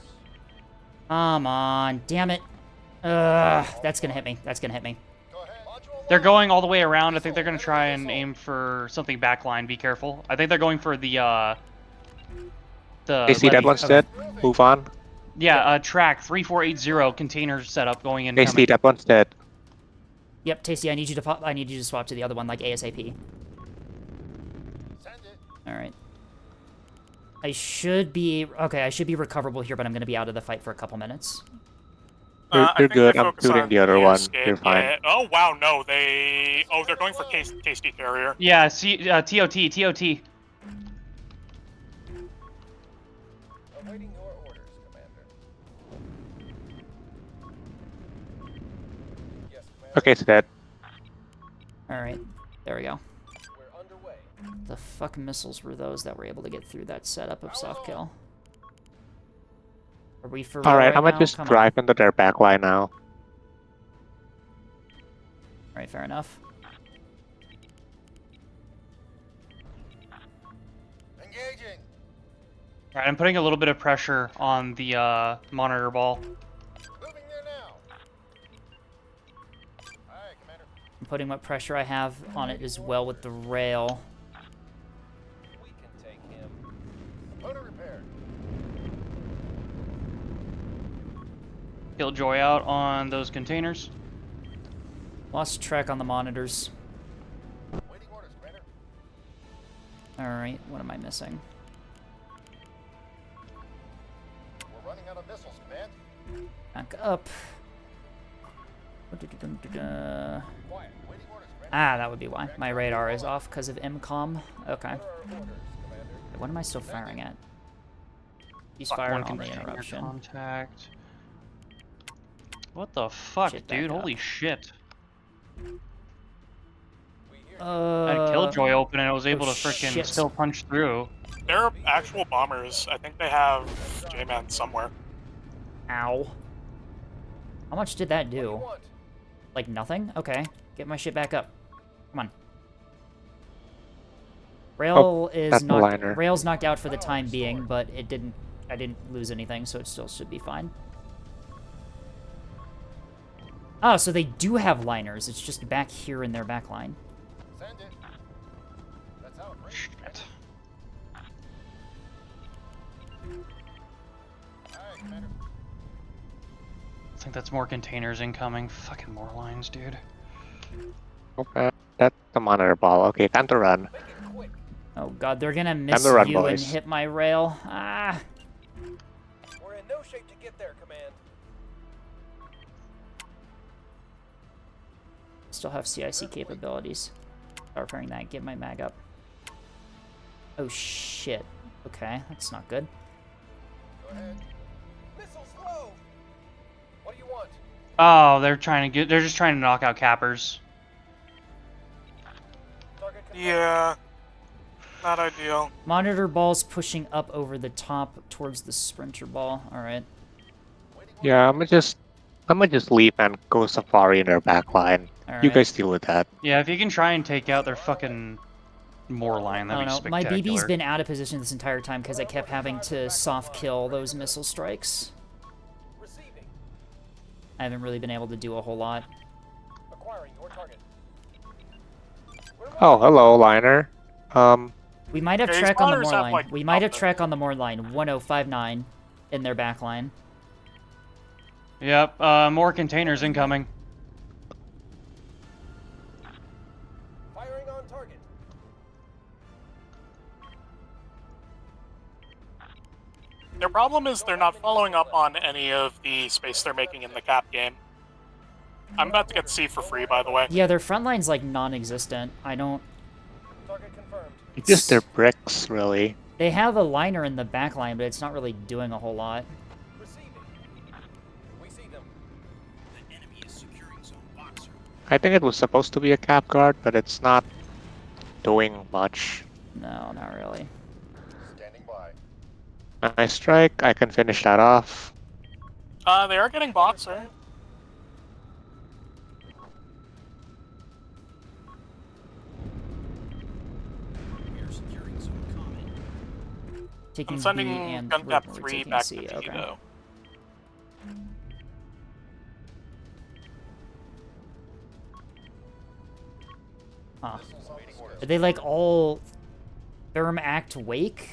Come on, damn it. Ugh, that's going to hit me. That's going to hit me. Go ahead. Module They're locked. going all the way around. I think they're gonna try and aim for something backline. Be careful. I think they're going for the They see that levy. one's Okay. dead. Move on. Yeah, track 3480 container setup going in. They see that one's dead. Yep, Tasty, I need you to swap to the other one, like ASAP. Send it. Alright. I should be recoverable here, but I'm gonna be out of the fight for a couple minutes. You're I think good. they I'm focus shooting on the other one. escape. You're fine. Yeah. Oh wow, no, they. Oh, they're going for Tasty Carrier. Yeah, TOT. Awaiting your orders, Commander. Yes, Commander. Okay, it's dead. Alright, there we go. We're underway. The fuck missiles were those that were able to get through that setup of soft kill? Are we for real Alright, right I'm gonna now? just Come on. drive into their backline now. Alright, fair enough. Engaging. Alright, I'm putting a little bit of pressure on the monitor ball. Moving there now. Aye, Commander. I'm putting what pressure I have on it as well with the rail. We can take him. Component repaired. Killjoy out on those containers. Lost track on the monitors. Waiting orders, Commander. Alright, what am I missing? We're running out of missiles, Command. Back up. Quiet. Waiting orders, Commander. Ah, that would be why. My radar is off because of MCOM. Okay. What are our orders, Commander? What am I still firing at? He's Fuck, firing one on the container interruption. contact. What the fuck, Shit, back dude? up. Holy shit. We hear I had Killjoy open and I was able to oh, frickin' shit. still punch through. They're actual bombers. I think they have J-Man somewhere. Ow. How much did that what do you do? want? Like nothing? Okay. Get my shit back up. Come on. Rail is that's the knocked. liner. Rail's knocked out for the time being, but it didn't. I didn't lose anything, so it still should be fine. Oh, so they do have liners. It's just back here in their back line. Send it. That's how it breaks. Shit. Aye, Commander. I think that's more containers incoming. Fucking more lines, dude. Okay. That's the monitor ball. Okay, time to run. Make it quick. Oh god, they're gonna miss to run, you and boys. hit my rail. Ah. We're in no shape to get there, Command. Still have CIC capabilities. Start repairing that. Get my mag up. Oh shit. Okay, that's not good. Go ahead. Missiles low. What do you want? Oh, they're just trying to knock out cappers. Target confirmed. Yeah. Not ideal. Monitor ball's pushing up over the top towards the sprinter ball. Alright. Waiting orders. Yeah, I'm gonna just leave and go safari in their backline. Alright. You guys deal with that. Yeah, if you can try and take out their fucking more line, I that'd don't be know. My spectacular. BB's been out of position this entire time because I kept having to soft kill those missile strikes. Receiving. I haven't really been able to do a whole lot. Acquiring your target. We're Oh, hello, liner. We might have Yeah, these track on the monitors more have, line. like, We might have nothing. track on the more line. 1059 in their back line. Yep, more containers incoming. firing on target. Their problem is they're not following up on any of the space they're making in the cap game. I'm about to get C for free, by the way. Yeah, their front line's like non-existent. I don't... Target confirmed. Just their bricks, really. They have a liner in the back line, but it's not really doing a whole lot. Receiving. We see them. The enemy I think it was supposed to be a cap guard, but it's not doing much. No, not really. Standing by. Nice strike. I can finish that off. They are getting boxer. We are securing zone common. Taking I'm B sending and gun we're cap 3 taking back C. to B, Okay. though. Huh. Awaiting orders. Are they like all Therm Act Wake?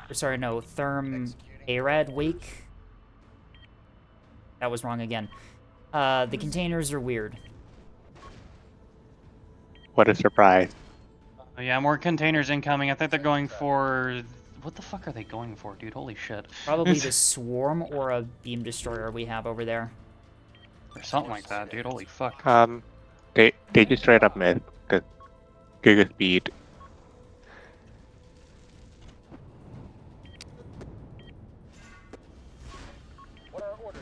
Or sorry, no, Therm Arad Wake? That was wrong again. The containers are weird. What a surprise. Oh, yeah, more containers incoming. I think they're going for... What the fuck are they going for, dude? Holy shit. Probably the Swarm or a Beam Destroyer we have over there. Or something like that, dude. Holy fuck. They just straight up missed. Cause Giga speed. What are our orders?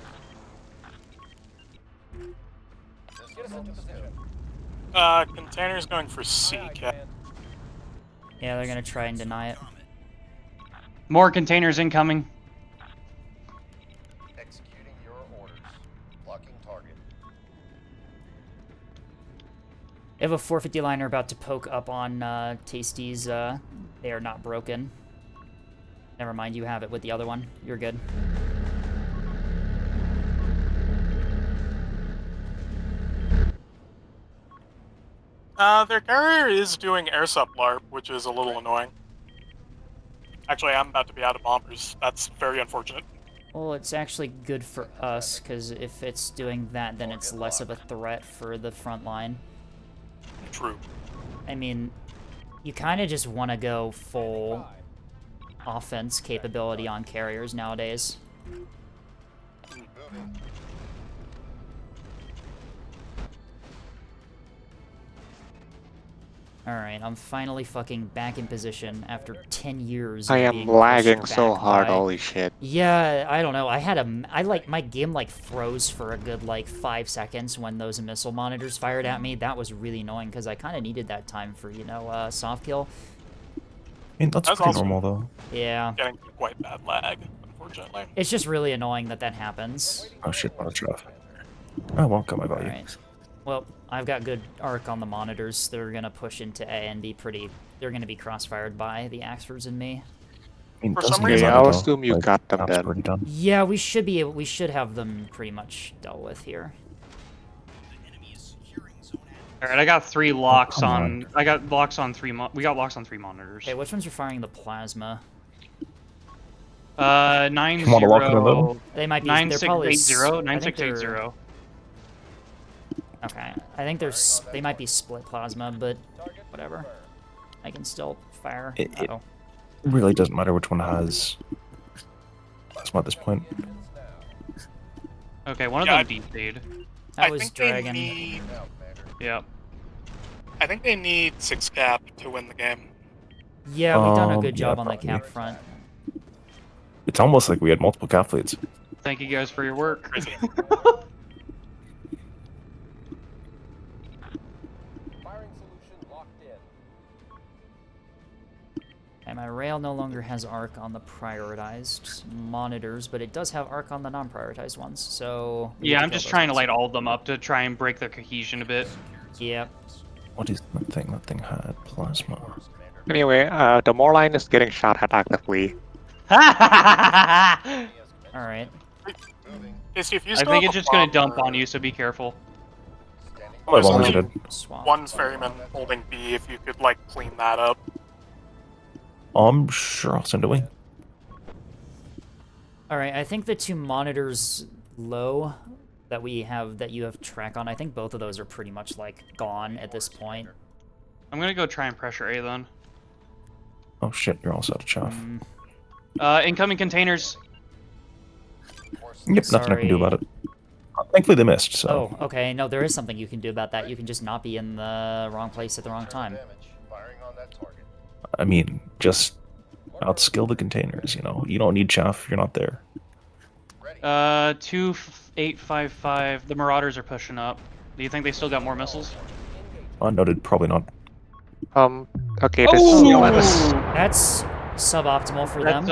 Get us into position. Container's going for C, cap. Yeah, they're gonna try and deny it. More containers incoming. Executing your orders. Blocking target. They have a 450 liner about to poke up on Tasty's. They are not broken. Never mind, you have it with the other one. You're good. Their carrier is doing air sub LARP, which is a little annoying. Actually, I'm about to be out of bombers. That's very unfortunate. Well, it's actually good for us, because if it's doing that, then it's less of a threat for the front line. True. I mean, you kind of just want to go full offense capability on carriers nowadays. Moving. Alright, I'm finally fucking back in position after 10 years I of am being lagging pushed so back hard, by- holy shit. Yeah, I don't know. My game like froze for a good like 5 seconds when those missile monitors fired at me. That was really annoying because I kind of needed that time for, you know, soft kill. I mean, that's That's pretty awesome. normal, though. Yeah. Getting quite bad lag, unfortunately. It's just really annoying that that happens. Oh shit, not a draft. I won't got my value. Alright. Well, I've got good arc on the monitors. They're gonna push into A and be pretty... They're gonna be crossfired by the Axfords and me. I mean, For doesn't some really reason- matter, I'll though. assume you Like, got them cap's then. already done. Yeah, we should be able... We should have them pretty much dealt with here. The enemy is securing zone A. Alright, I got 3 locks come on... on. I got locks on 3 we got locks on 3 monitors. Okay, which ones are firing the plasma? 90... Come on, lock in the middle. They might be... They're probably... 9680, I think they're- 9680. Okay, I think there's... They might be split plasma, but whatever. I can still fire. It- it- Uh-oh. It really doesn't matter which one has plasma at this point. Okay, one of Yeah, them DC'd. That I was think Dragon. they need... Now, Commander. Yep. I think they need 6 cap to win the game. Yeah, we've done a good yeah, job on the probably. cap front. It's almost like we had multiple cap fleets. Thank you guys for your work. Crazy. Firing solution locked in. And my rail no longer has arc on the prioritized monitors, but it does have arc on the non-prioritized ones, so... we Yeah, need I'm kill just those trying to ones. light all of them up to try and break their cohesion a bit. Yep. What is that thing? That thing had plasma. Orders, Commander. Anyway, the Moor line is getting shot at actively. I Alright. Moving. Casey, if you still think have it's a just gonna dump bomber, on you, so be careful. Standing Oh, my There's bombers only- are dead. Swap. one ferryman holding B, if you could, like, clean that up. Sure, I'll send away. Alright, I think the 2 monitors low that we have, that you have track on, I think both of those are pretty much, like, gone at this point. I'm gonna go try and pressure A then. Oh shit, you're also out of chaff. Incoming containers. force. Yep, nothing I can do Sorry. about it. Thankfully they missed, so... Oh, okay, no, there is something you can do about that. You can just not be in the wrong place at the wrong time. Damage. Firing on that target. I mean, just outskill the containers, you know? You don't need chaff, you're not there. Ready. 2855. The Marauders are pushing up. Do you think they still got more missiles? Noted, probably not. Okay, this Oh! CLN. That's suboptimal for them.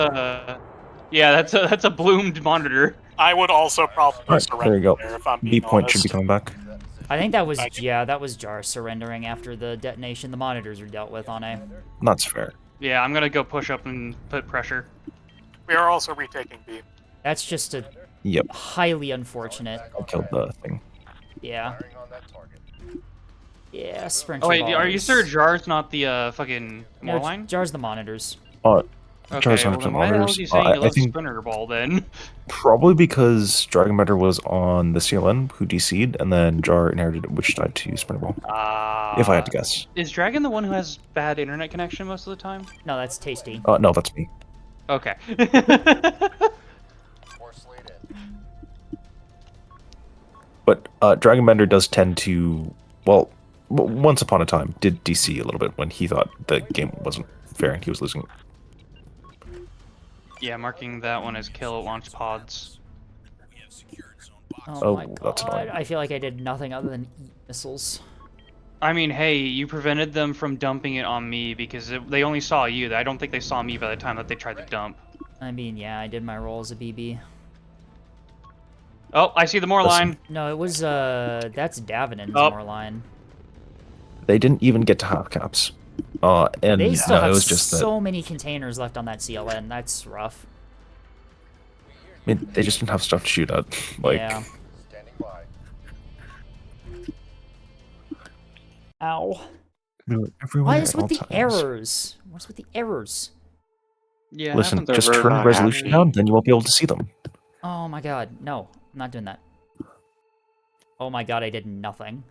Yeah, that's a bloomed monitor. I would also probably Alright, surrender there you go. there if I'm B being point should honest. be coming back. I think that was, Thank you. yeah, that was Jar surrendering after the detonation. The monitors are dealt with on A. That's fair. Yeah, I'm gonna go push up and put pressure. We are also retaking B. That's just a Yep, highly unfortunate. I killed the thing. Yeah. Firing on that target. Yeah, sprint. Oh wait, are you sure Jar's not the fucking No, more line? Jar's the monitors. Okay, Jar's well not then the why the hell monitors. is he saying I he loves think- Sprinter Ball then? Probably because Dragon Matter was on the CLN, who DC'd, and then Jar inherited it, which died to Sprinter Ball. If I had to guess. Is Dragon the one who has bad internet connection most of the time? No, that's Tasty. No, that's me. Okay. Or Slade in. But Dragon Bender does tend to, well, once upon a time, did DC a little bit when he thought the game wasn't fair and he was losing. Yeah, marking that one as kill at launch pods. We have secured zone box. Oh, Oh, my that's god. annoying. I feel like I did nothing other than eat missiles. I mean, hey, you prevented them from dumping it on me because they only saw you. I don't think they saw me by the time that they tried to dump. I mean, yeah, I did my role as a BB. Oh, I see the more Listen. line. No, it was, that's Davenant's Oh. more line. They didn't even get to half caps. And They still no, have it was just that. so many containers left on that CLN. That's rough. I mean, they just didn't have stuff to shoot at. Like, Yeah. Standing by. Ow. they're everywhere Why is at all with the times. errors? What's with the errors? Yeah, Listen, happens just over turn not resolution having- down, then you won't be able to see them. Oh my god, no. I'm not doing that. Oh my god, I did nothing.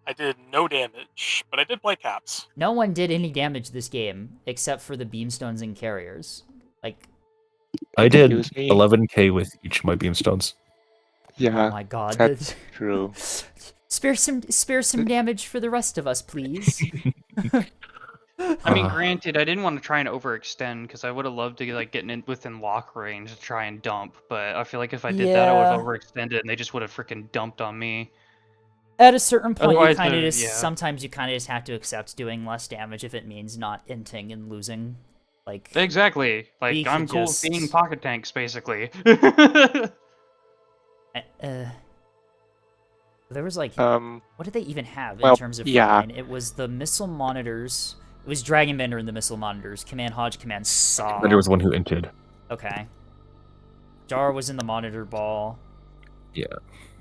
I did no damage, but I did play caps. No one did any damage this game, except for the beamstones and carriers. Like, I did Excuse me? 11k with each of my beamstones. oh Yeah, my god. that's true. Spare some damage for the rest of us, please. I mean, granted, I didn't want to try and overextend because I would have loved to like get in within lock range to try and dump. But I feel like if I did that, I would have Yeah. overextended and they just would have freaking dumped on me. At a certain point, you Otherwise, kind of the- just yeah. sometimes you kind of just have to accept doing less damage if it means not inting and losing. Like, Exactly. Like We I'm could cool just- with being pocket tanks, basically. there was like, Um, what did they even have in well, terms of yeah. frontline? It was the missile monitors. It was Dragon Bender and the missile monitors. Command Hodge, Command Saw. Bender was the one who inted. Okay. Jar was in the monitor ball. Yeah.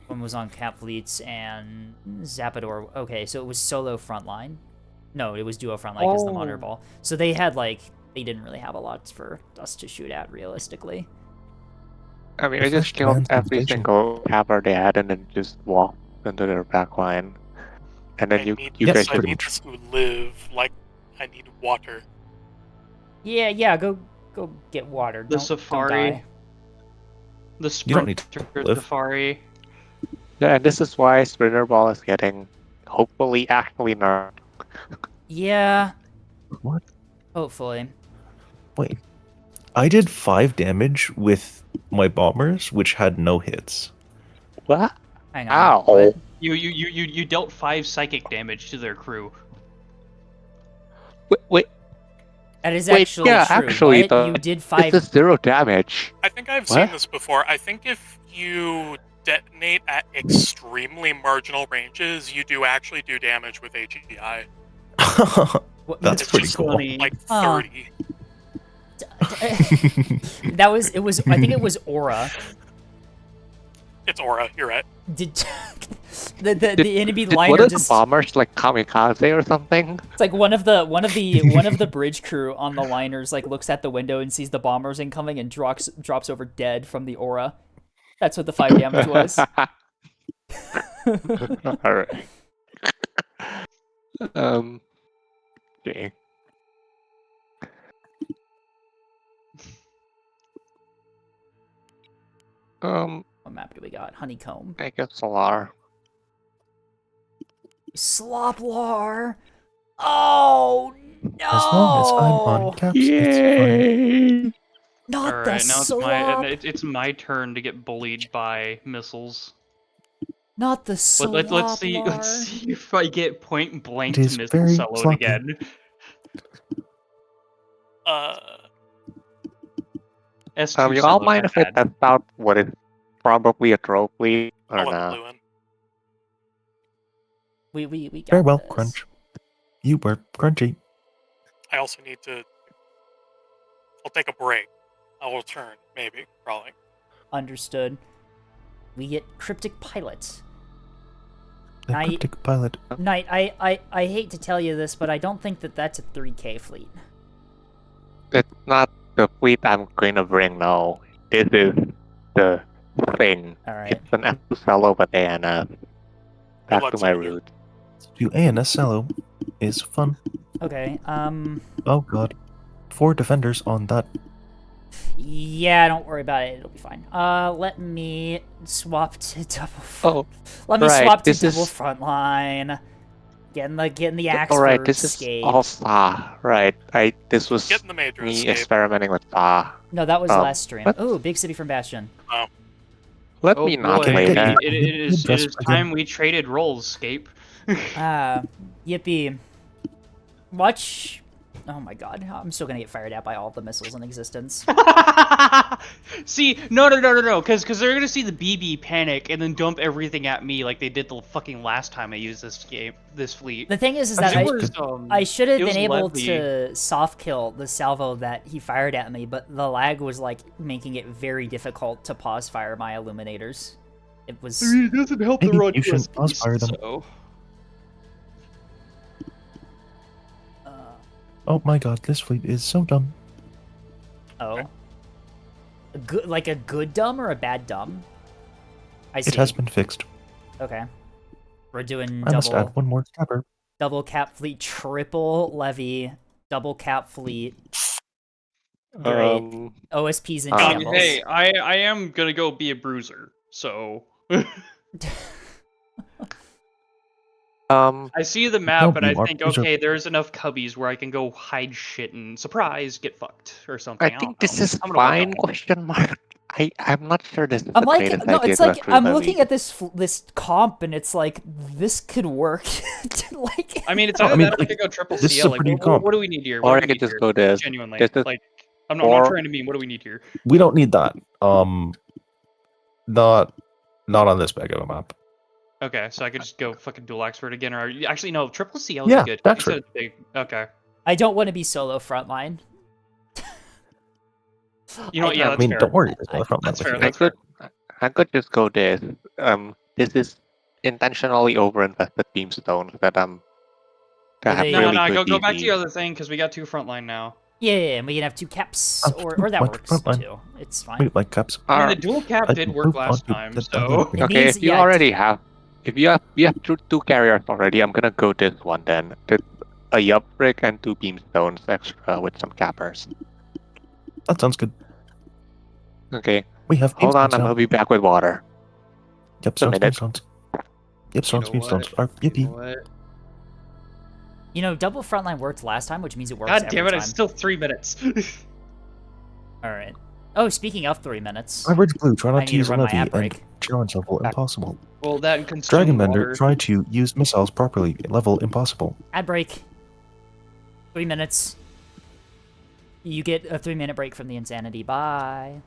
One was on Cap Fleets and Zappador. Okay, so it was solo frontline. No, it was duo frontline because the monitor Oh. ball. So they had like they didn't really have a lot for us to shoot at realistically. I mean, I It's just just killed command every communication. single capper they had and then just walked into their back line. And then I you need you Yes, guys I pretty need much. to live like I need water. Yeah, go get water. The Don't Safari. die. The You don't need to Sprinter live. Safari. Yeah, and this is why Sprinter Ball is getting hopefully actually nerfed. Yeah, What? hopefully. Wait. I did 5 damage with my bombers, which had no hits. What? Hang on. Ow. What? You dealt 5 psychic damage to their crew. Wait, That is Wait, actually yeah, true. actually, What? the- You did this 5. is 0 damage. I think I've What? seen this before. I think if you detonate at extremely marginal ranges, you do actually do damage with AGI. What- That's It's pretty just cool. Like Huh. 30. It was. I think it was Aura. It's Aura, you're right. Did the enemy Did liner one of the just? bombers like kamikaze or something? It's like one of the bridge crew on the liners like looks at the window and sees the bombers incoming and drops over dead from the aura. That's what the 5 damage was. Alright. Okay. What map do we got? Honeycomb. I guess Solar. Sloplar. Oh no! As long as I'm on caps, it's fine. Not All the right, now slop. it's my turn to get bullied by missiles. Not the Let's Sloplar. see if I get point blank It to is missile very soloed sloppy. again. S2 You all soloed, mind not if I bad. test out what is probably a trophy or I'll let the not? blue in. We got Very well, this. Crunch. You were crunchy. I also need to. I'll take a break. I'll return, maybe, probably. Understood. We get Cryptic Pilot. The Knight, cryptic pilot. Knight, I hate to tell you this, but I don't think that that's a 3K fleet. It's not the fleet I'm going to bring, no. This is the thing. Alright. It's an F2 solo, but ANS. Back luck, to my Xavier. route. To ANS Cello is fun. Okay, Oh god. 4 defenders on that. yeah, don't worry about it, it'll be fine. Let me swap to double Oh, Let me right, swap to this double is- frontline. Getting the axe alright, for this is escape. all SA, right? This was Get in the major me escape. experimenting with SA. No, that was last stream. what? Oh, Big City from Bastion. Let Oh me not boy, play get that. it is time we traded roles, Scape. Yippee. Watch. Oh my god, I'm still gonna get fired at by all of the missiles in existence. See, no, because they're gonna see the BB panic and then dump everything at me like they did the fucking last time I used this fleet. The thing is that I should have it was been able Levy. to soft kill the salvo that he fired at me, but the lag was like making it very difficult to pause fire my illuminators. It was. It doesn't help Maybe the run you shouldn't USBs, pause fire them. so. Oh my god, this fleet is so dumb. Oh. Like a good dumb or a bad dumb? I see. It has been fixed. Okay. We're doing I must add one more scabber. double cap fleet, triple levy, double cap fleet. Great. OSP's in shambles. Hey, I am gonna go be a bruiser, so. I see the map, and I think, okay, there's enough cubbies where I can go hide shit and surprise, get fucked or something. I don't think know. this is I'm gonna work fine, on it. question mark. I'm not sure this is I'm the like, greatest no, idea it's to like accrue I'm levy. looking at this comp, and it's like this could work. Like, I mean, it's No, either I mean, that or I like, could go triple this is CL. a Like, pretty what comp. do we need here? Or What I do we could need just here? go this. Genuinely, This is like, I'm not four- trying to mean. What do we need here? We don't need that. Not on this big of a map. Okay, so I could just go fucking dual expert again, or actually no, triple CL Yeah, is good. that's You said right. it's big. Okay. I don't want to be solo frontline. You know what? Yeah, I that's mean, fair. don't worry. There's no front That's line fair. with you. I That's fair. could, I could just go this. This is intentionally overinvested beam stones that have They- No, really no, good go back to DV. the other thing because we got two frontline now. Yeah, and we can have 2 caps, Oh, or that like works frontline. too. It's fine. We like caps. I mean, Alright. the dual cap I did can work move last on to time, the so. dialogue. It Okay, means- if you yeah, already have, if you have two carriers already, I'm gonna go this one then. Just a yup brick and 2 beam stones extra with some cappers. That sounds good. Okay, We have hold on, beamstones I'm now. gonna be back with water. Yep, a minute. beamstones. Yep, stones, beamstones. Are You yippee. know what? You know, double frontline worked last time, which means it works God every damn it! time. It's still 3 minutes. All right. Oh, speaking of 3 minutes, Average blue, try I not need to to use a run my levy ad and break. challenge level impossible. well, that and consume Dragon Bender, water. try to use missiles properly, level impossible. Ad break. 3 minutes. You get a 3-minute break from the insanity. Bye.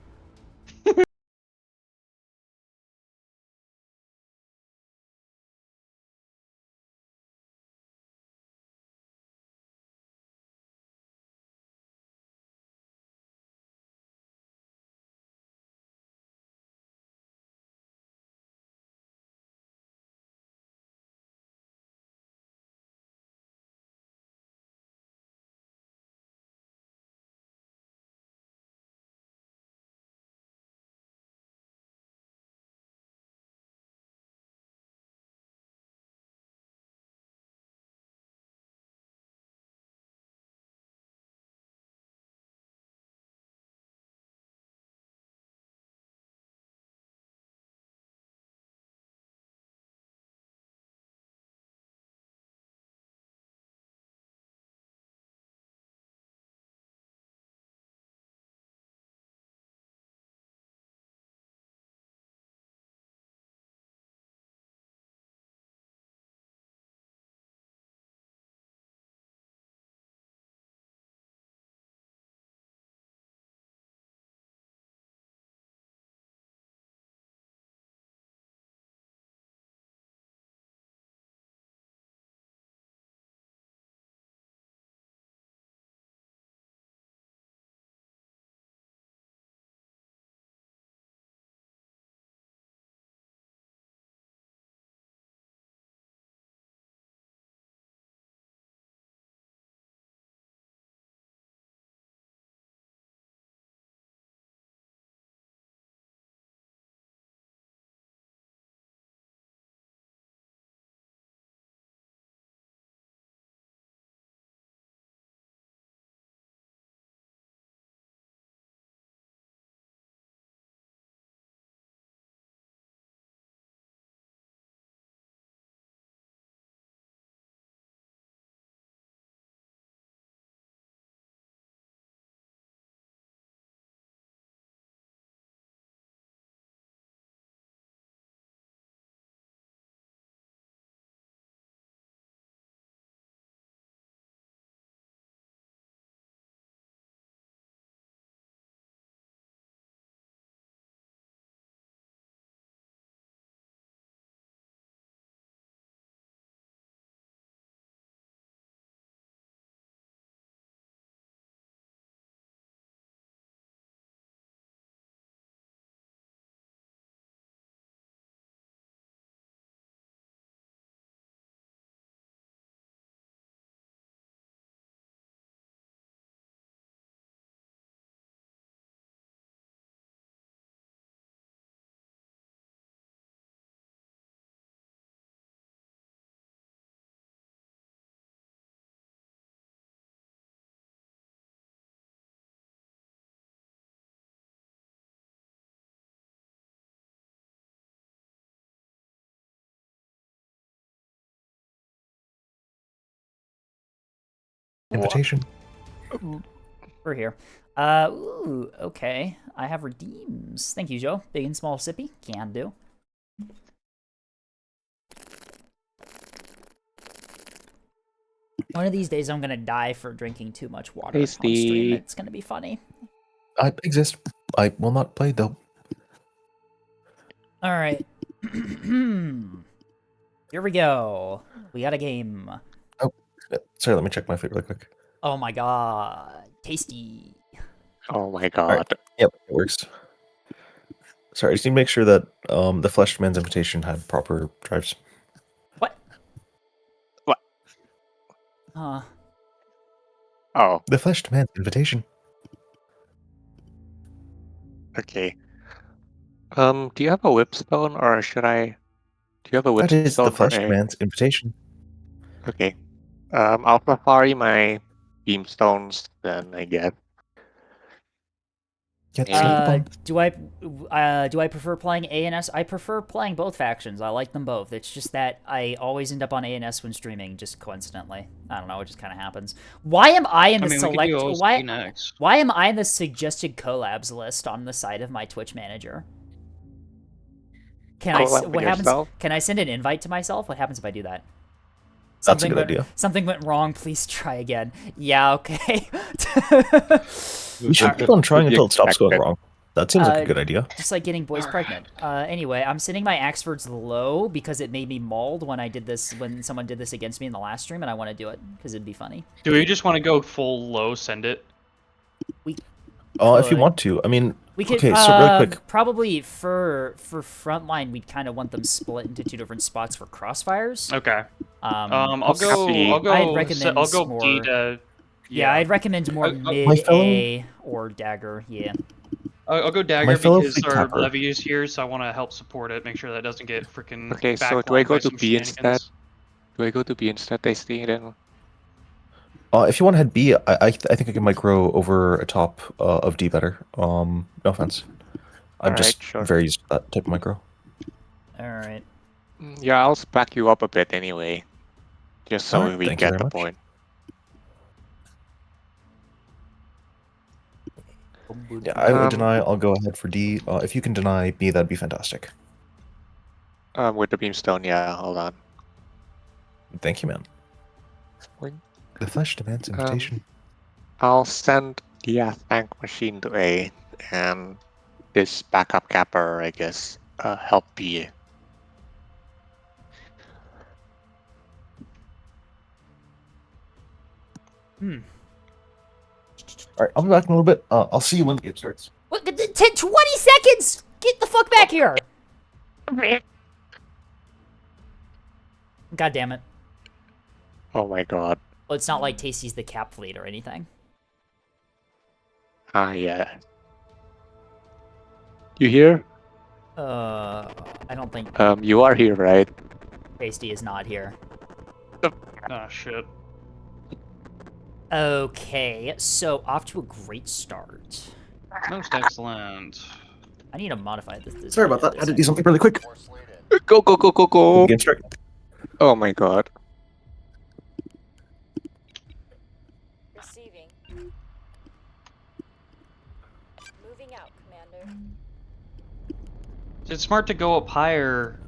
invitation. We're here. Ooh, okay. I have redeems. Thank you, Joe. Big and small sippy. Can do. One of these days, I'm gonna die for drinking too much water on stream. Tasty. It's gonna be funny. I exist. I will not play though. All right. Here we go. We got a game. Oh, sorry. Let me check my food really quick. Oh my god. Tasty. Oh my god. Yep, it works. Sorry, I just need to make sure that the Fleshed Man's invitation had proper drives. What? What? Huh. Oh, The Fleshed Man's invitation. okay. Do you have a whipstone, or should I? Do you have a whipstone? That is the for Fleshed a- Man's invitation. Okay. I'll safari my beamstones then, I guess. Yeah, it's not fun. Do I prefer playing ANS? I prefer playing both factions. I like them both. It's just that I always end up on ANS when streaming, just coincidentally. I don't know, it just kind of happens. Why am I in the why am I in the suggested collabs list on the side of my Twitch manager? Can Collab with what happens? yourself? Can I send an invite to myself? What happens if I do that? That's a good idea. Something went wrong. Please try again. Yeah, okay. We should keep on trying until it stops going wrong. That seems like a good idea. Just like getting boys pregnant. Anyway, I'm setting my Axfords low because it made me mauled when I did this, when someone did this against me in the last stream, and I want to do it because it'd be funny. Do we just want to go full low, send it? If you want to, I mean, We could, okay, so really quick. probably for frontline, we'd kind of want them split into two different spots for crossfires. Okay. I'd I'll recommend go more. D to. Yeah, I'd recommend more my mid fellow- A or dagger. Yeah. I'll go dagger fellow because fleet our capper- levy is here, so I want to help support it, make sure that doesn't get freaking. Okay, so do I backlined go by to some B instead? shenanigans. Do I go to B instead, Tasty, then? If you want to head B, I think I can micro over a top of D better. No offense. I'm Alright, just sure. very used to that type of micro. All right. Yeah, I'll back you up a bit anyway. Just so Alright, we thank you get very the much. point. Yeah, I would Um, deny. I'll go ahead for D. If you can deny B, that'd be fantastic. With the beamstone, yeah, hold on. Thank you, man. Fine. The flesh demands invitation. I'll send the tank machine to A, and this backup capper, I guess, help B. All right, I'll be back in a little bit. I'll see you when the game starts. What? 20 seconds! Get the fuck back here! God damn it. Oh my god. Well, it's not like Tasty's the cap fleet or anything. Ah, yeah. You here? I don't think You are here, right? Tasty is not here. Oh shit. Okay, so off to a great start. Most excellent. I need to modify this. Sorry about that. I had to do something really quick. Go, go, go, go, go! Game start. Oh my god. Receiving. Moving out, Commander. It's smart to go up higher.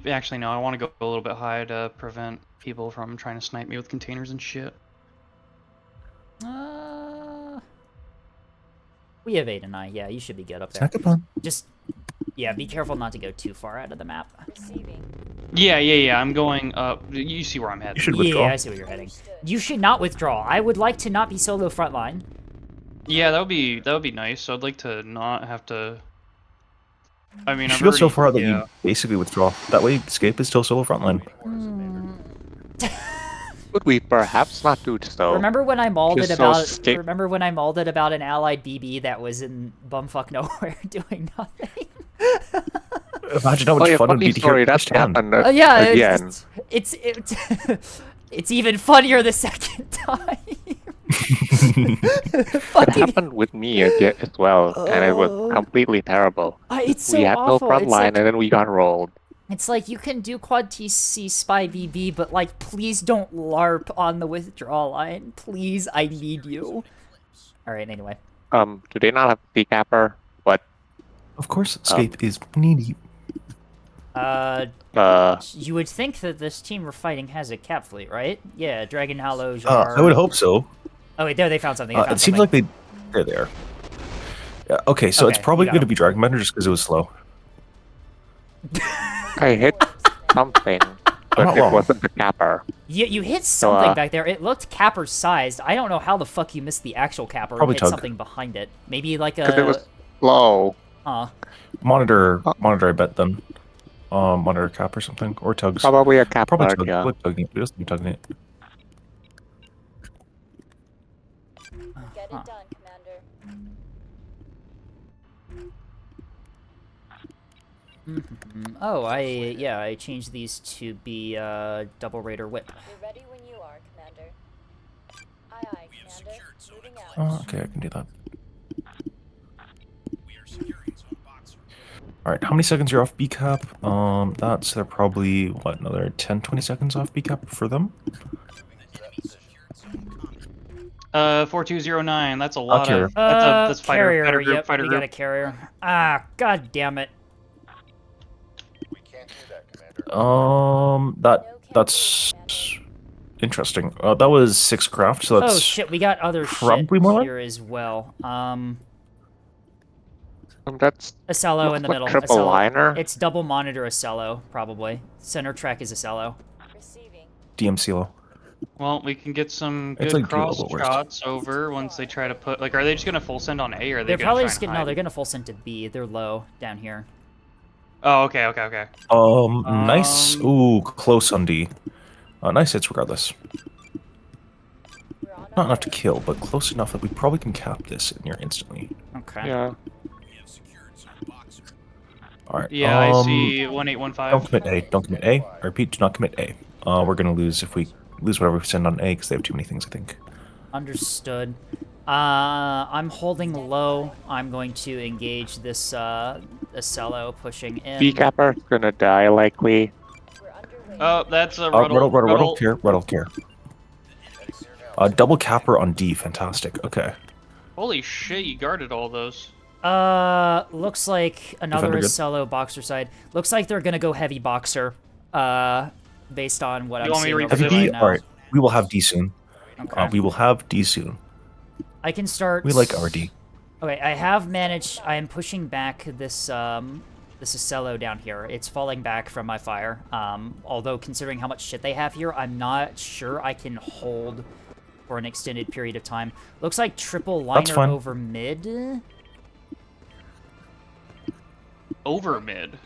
Actually, no, I want to go a little bit high to prevent people from trying to snipe me with containers and shit. We have 8 and 9. Yeah, you should be good up there. Snack upon. Just, yeah, be careful not to go too far out of the map. Receiving. Yeah. I'm going up. You see where I'm heading. You should withdraw. Yeah, I see where you're heading. You should not withdraw. I would like to not be solo frontline. Yeah, that would be nice. I'd like to not have to. I mean, You I've should go so already- far that yeah. you basically withdraw. That way, escape is still solo frontline. Could we perhaps not do so? Remember when I mauled it Just so about? escape- Remember when I mauled it about an allied BB that was in bumfuck nowhere doing nothing? Imagine how much Oh, yeah, fun it would funny be to story, hear that firsthand. happened Yeah, again. it's it's even funnier the second time. It Fucking, happened with me again as well, and it was Oh. completely terrible. it's so We had no awful. front It's line, like- and then we got rolled. It's like, you can do quad TC spy BB, but like, please don't LARP on the withdrawal line. Please, I need you. Alright, anyway. Do they not have P-Capper? But Of course, escape is needy. You would think that this team we're fighting has a cap fleet, right? Yeah, Dragon Hollow, Jar... I would hope so. Oh wait, there, they found something. They found It seems like they're there. Yeah, okay, so it's Okay, probably you got going to him. be Dragon Bender just because it was slow. I hit something, but not it wrong. wasn't the capper. You hit something uh, back there. It looked capper sized. I don't know how the fuck you missed the actual capper Probably and hit Tug. something behind it. Maybe like Because it a... was low. Monitor, I bet then. Monitor cap or something, or tugs. Probably a capper, Probably tug. yeah. Like tugging. We just be tugging it. Get it done, Commander. Oh, I changed these to be double raider whip. You're ready when you are, Commander. Aye, aye, We have Commander. secured zone Moving out. Boxer. Okay, I can do that. We are securing zone Boxer. All right, how many seconds you're off B cap? That's they're probably what, another 10, 20 seconds off B cap for them. Enemy secured zone Common. 4209. That's a lot carrier. of. That's Carrier, fighter group. yep, Fighter we group. got a carrier. Ah, god damn it. We can't do that, Commander. That's interesting. That was 6 craft, so that's Oh shit, we got other probably shit more like- here as well. That's Acello in the looks like middle. triple Acello. liner. It's double monitor Acello, probably. Center track is Acello. Receiving. DMC low. Well, we can get some It's good like dual, cross but worse. shots over once they try to put. Like, are they just gonna full send on A, or are they They're gonna probably try just and gonna... No, hide? they're gonna full send to B. They're low down here. Oh, okay. Nice. Ooh, close on D. Nice hits regardless. We're on Not our enough to way. kill, but close enough that we probably can cap this in here instantly. Okay. yeah. We have secured zone Boxer. All right. Yeah, I see 1815. Don't commit A. Don't commit A. I repeat, do not commit A. We're gonna lose if we lose whatever we send on A because they have too many things, I think. Understood. I'm holding low. I'm going to engage this Acello pushing in. P-Capper is gonna die likely. We're underway. Oh, that's a Ruddle care. Heading here now. Double capper on D. Fantastic. Okay. Holy shit! You guarded all those. Looks like another Defender good. Acello boxer side. Looks like they're gonna go heavy boxer. Based on what You I'm want me to seeing read over the here Heavy right D. now. All right. We will have D soon. Okay. We will have D soon. I can start. We like our D. Okay, I have managed. I am pushing back this this Acello down here. It's falling back from my fire. Although considering how much shit they have here, I'm not sure I can hold for an extended period of time. Looks like triple That's liner fine. over mid. Over mid. Do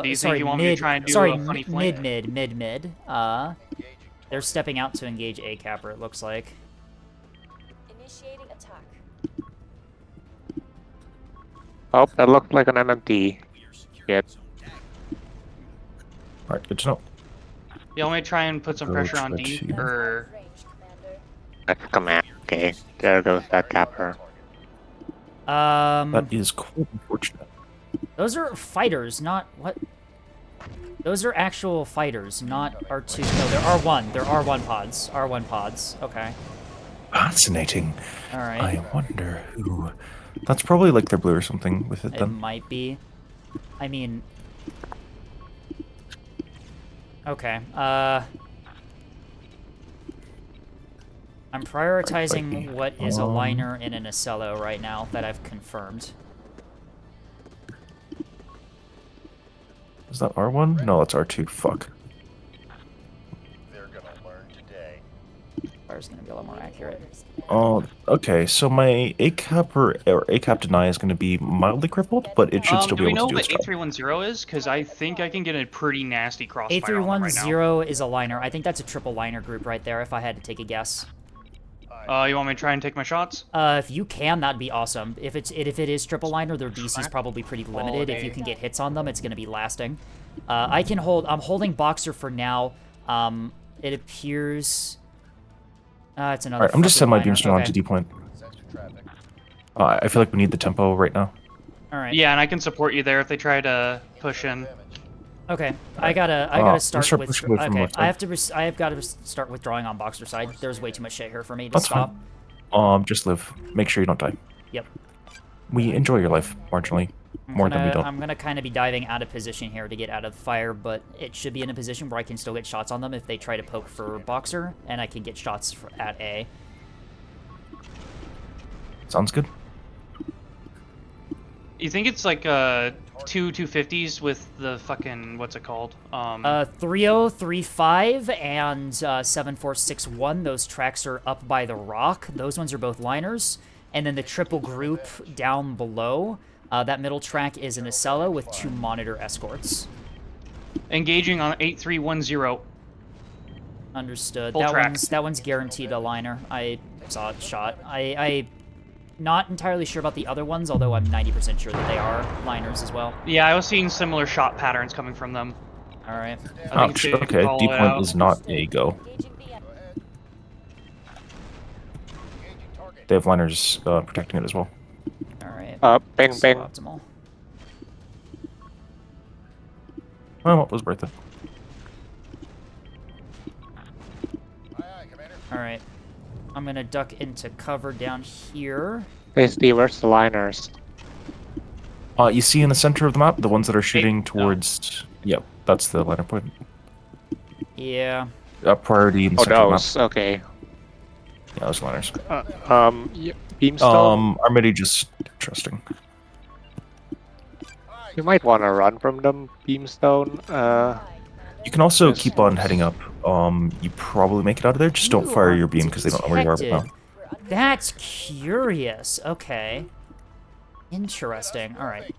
you sorry, think you want me mid, to try and do sorry, a funny flank? mid. They're stepping out to engage A capper. It looks like. Initiating attack. Oh, that looked like an MMT. Yep. All right. Good to know. Yeah, let me try and put some Go pressure on try D. to- Or Range, Commander. That's command. Okay, there goes that capper. That is quite unfortunate. Those are fighters, not what? Those are actual fighters, not R2. No, they're R1. They're R1 pods. R1 pods. Okay. Fascinating. All right. I wonder who. That's probably like their blue or something with it It then. might be. I mean. Okay. I'm prioritizing be. what is a liner and an Acello right now that I've confirmed. Is that R1? No, that's R2. Fuck. They're gonna learn today. Fire's gonna be a little more accurate. Orders, Commander. Oh, okay. So my A cap or A cap deny is going to be mildly crippled, but it should still do be we able know to do what its job. A310 is? Because I think I can get a pretty nasty crossfire on them right now. A310 is a liner. I think that's a triple liner group right there, if I had to take a guess. You want me to try and take my shots? If you can, that'd be awesome. If it is triple liner, their DC's probably pretty limited. If you can get hits on them, it's gonna be lasting. I can hold. I'm holding boxer for now. It appears. It's another. Alright, I'm just fucking sending my liner. beamstone Okay. onto D point. Sensor traffic. I feel like we need the tempo right now. All right. Yeah, and I can support you there if they try to push in. Damage. Okay, I gotta start start with. pushing away from Okay, left I side. have to. I have got to start withdrawing on Boxer side. There's way too much shit here for me to That's stop. fine. Just live. Make sure you don't die. Yep. We enjoy your life marginally more than we don't. I'm gonna kind of be diving out of position here to get out of fire, but it should be in a position where I can still get shots on them if they try to poke for Boxer, and I can get shots at A. Sounds good. You think it's like two 250s with the fucking what's it called? 3035 and 7461. Those tracks are up by the rock. Those ones are both liners, and then the triple group down below. That middle track is an Acela with 2 monitor escorts. Engaging on 8310. Understood. Full track. That one's guaranteed a liner. I saw it shot. I not entirely sure about the other ones, although I'm 90% sure that they are liners as well. Yeah, I was seeing similar shot patterns coming from them. All right. Okay, D point is not a go. They have liners protecting it as well. All right. Bang, bang. Optimal. Well, it was worth it. All right. I'm gonna duck into cover down here. Hey Steve, where's the liners? You see in the center of the map, the ones that are shooting towards... Yep, that's the liner point. Yeah. Priority in the Oh, center of the those. map. Okay. Yeah, those liners. Yeah, Beamstone? Armady just trusting. You might want to run from them, Beamstone. You can also keep on heading up. You probably make it out of there. Just don't fire your beam because they don't know where you are right now. That's curious. Okay. Interesting. All right.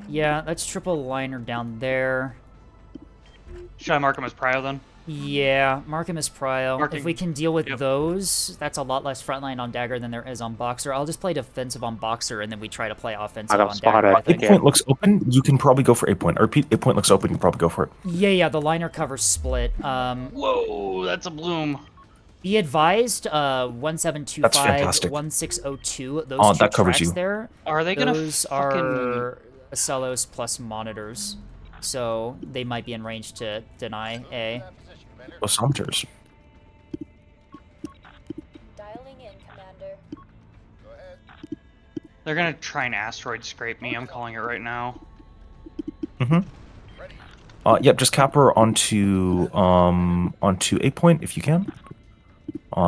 Yeah, let's triple liner down there. Should I mark him as prio then? Yeah, mark him as prio. If we can deal with Yep. those, that's a lot less frontline on Dagger than there is on Boxer. I'll just play defensive on Boxer, and then we try to play offensive on Dagger. I think. 8 point looks open. You can probably go for 8 point. I repeat, 8 point looks open. You can probably go for it. Yeah, the liner cover's split. Whoa, that's a bloom. Be advised, 1725, That's fantastic. 1602, those two that covers tracks you. there, Are they gonna those are Acelos plus monitors, so they might be in range to deny A. Osomters. Dialing in, Commander. They're gonna try and asteroid scrape me. I'm calling it right now. Yep, just cap her onto 8 point if you can.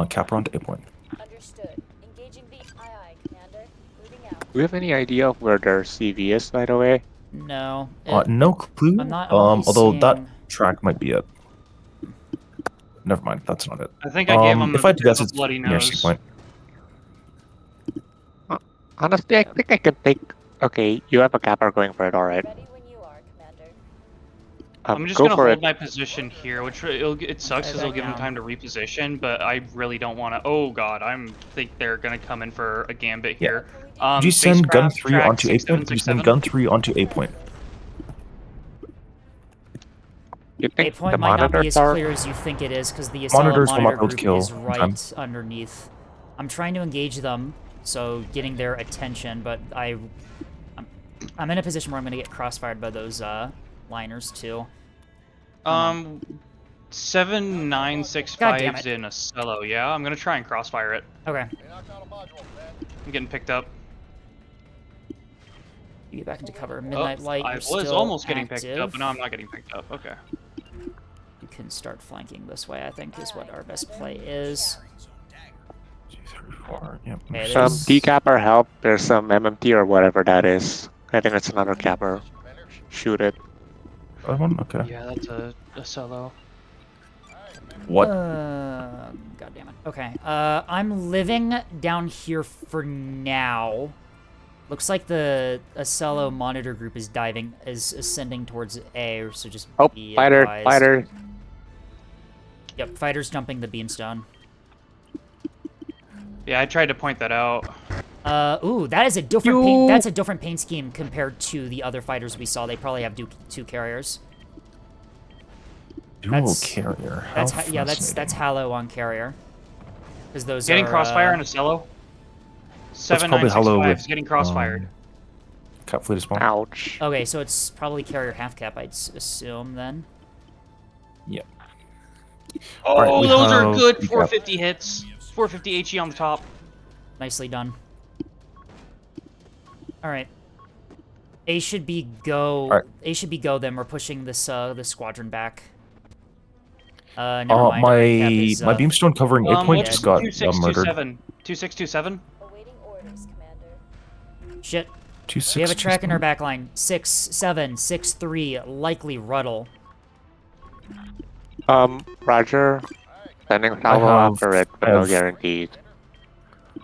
Cap her onto 8 point. Understood. Engaging B. Aye, Commander. Moving out. Do we have any idea of where their CV is, by the way? No. No clue. I'm not only although that seeing- track might be it. Never mind, that's not it. I think I gave him if I had to guess, a it's bloody near C nose. point. Honestly, I think I can take... Okay, you have a capper going for it, alright. Ready when you are, Commander. I'm just go gonna for hold it. my position here, which it sucks because it'll give them time to reposition, but I really don't want to. Oh god, think they're gonna come in for a gambit here. Did you send gun spacecraft 3 track onto 8 point? Did you send gun 3 onto 8 point? You 8 think point the might not be monitors as are... clear as you think it is, because the Acela Monitors will monitor not be able to group kill is in right time. underneath. I'm trying to engage them, so getting their attention, but I'm in a position where I'm gonna get crossfired by those liners too. 7965's in a cello. Yeah, I'm gonna try and crossfire it. Okay. I'm getting picked up. You get back into cover. Midnight Light. I You're was still almost getting picked up, active. but no, I'm not getting picked up. Okay. You can start flanking this way, I think, is what our best play is. 2, 3, 4. Yep. Okay, Some there's- decapper help, there's some MMT or whatever that is. I think it's another capper. Shoot it. Other one? Okay. Yeah, that's a cello. What? God damn it. Okay. I'm living down here for now. Looks like the Acelo monitor group is ascending towards A, so just Oh, be fighter, advised. fighter. Yep, fighter's jumping the beamstone. Yeah, I tried to point that out. Ooh, that is a different paint. That's a different paint scheme compared to the other fighters we saw. They probably have two carriers. Dual carrier. How Yeah, that's fascinating. Hallow on carrier. Because those Getting are, crossfire on a cello. That's probably Hollow 7965 with, is getting crossfired. Cap fleet is spawned. Ouch. Okay, so it's probably carrier half cap, I'd assume then. Yep. Oh, Alright, we those are have good the cap. 450 hits. 450 HE on the top. Nicely done. Alright. A should be go. Alright. A should be go. Then we're pushing this squadron back. Never mind. our cap My is, my beamstone covering 8 point what's just got murdered. 2627? 2627? Awaiting orders, Commander. Shit. 2-6, We have a track in our back line. 6, 7, 6, 3. Likely Ruddle. Roger. Sending salvo have- after it, but I no have- guarantees.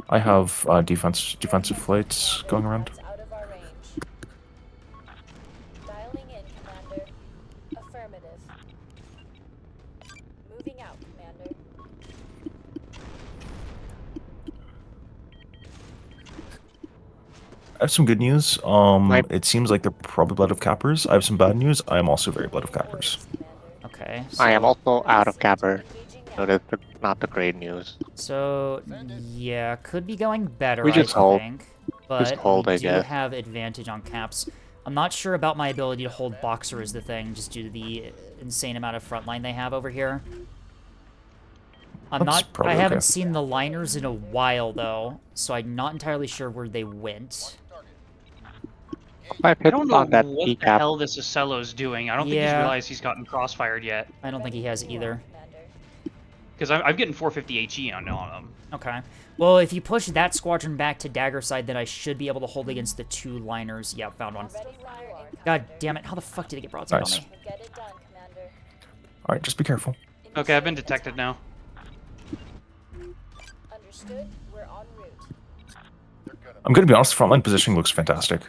I have defensive flights going around. That's out of our range. Dialing in, Commander. Affirmative. Moving out, Commander. I have some good news. It seems like they're probably blood of cappers. I have some bad news. I am also very blood of cappers. Okay. I am so- also out of capper, Engaging so now. that's not the great news. So yeah, could be going better. We just I hold. think, but hold, we I do guess. have advantage on caps. I'm not sure about my ability to hold Boxer is the thing, just due to the insane amount of frontline they have over here. I'm That's not. probably I haven't okay. seen the liners in a while though, so I'm not entirely sure where they went. 5 I hits don't know on that what P the cap. hell this Acello's doing. I don't think he's Yeah. realized he's gotten crossfired yet. I don't think he has Moving either. out, Commander. Because I'm getting 450 HE on him. Okay. Well, if you push that squadron back to dagger side, then I should be able to hold against the 2 liners. Yep, found one. Ready when you are, God Commander. damn it! How the fuck did it get broadside Nice. on me? We'll get it done, Commander. Alright, just be careful. Okay, I've been detected now. Understood. We're en route. I'm gonna be honest, the frontline positioning looks fantastic.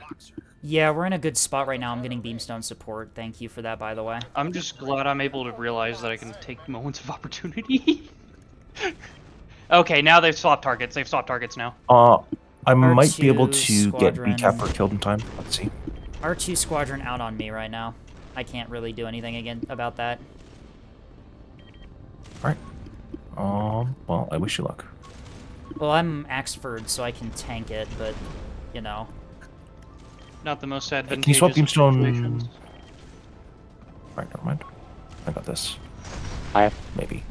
Yeah, we're in a good spot right now. I'm getting beamstone support. Thank you for that, by the way. I'm just glad I'm able to realize that I can take moments of opportunity. Okay, now they've swapped targets. They've swapped targets now. I might be able R2 to get squadron. B-Capper killed in time. Let's see. R2 squadron out on me right now. I can't really do anything again about that. Alright. Well, I wish you luck. Well, I'm Axford, so I can tank it, but, you know. Not the most Hey, advantageous. can you swap of beamstone? situations. Alright, never mind. I got this. I Maybe.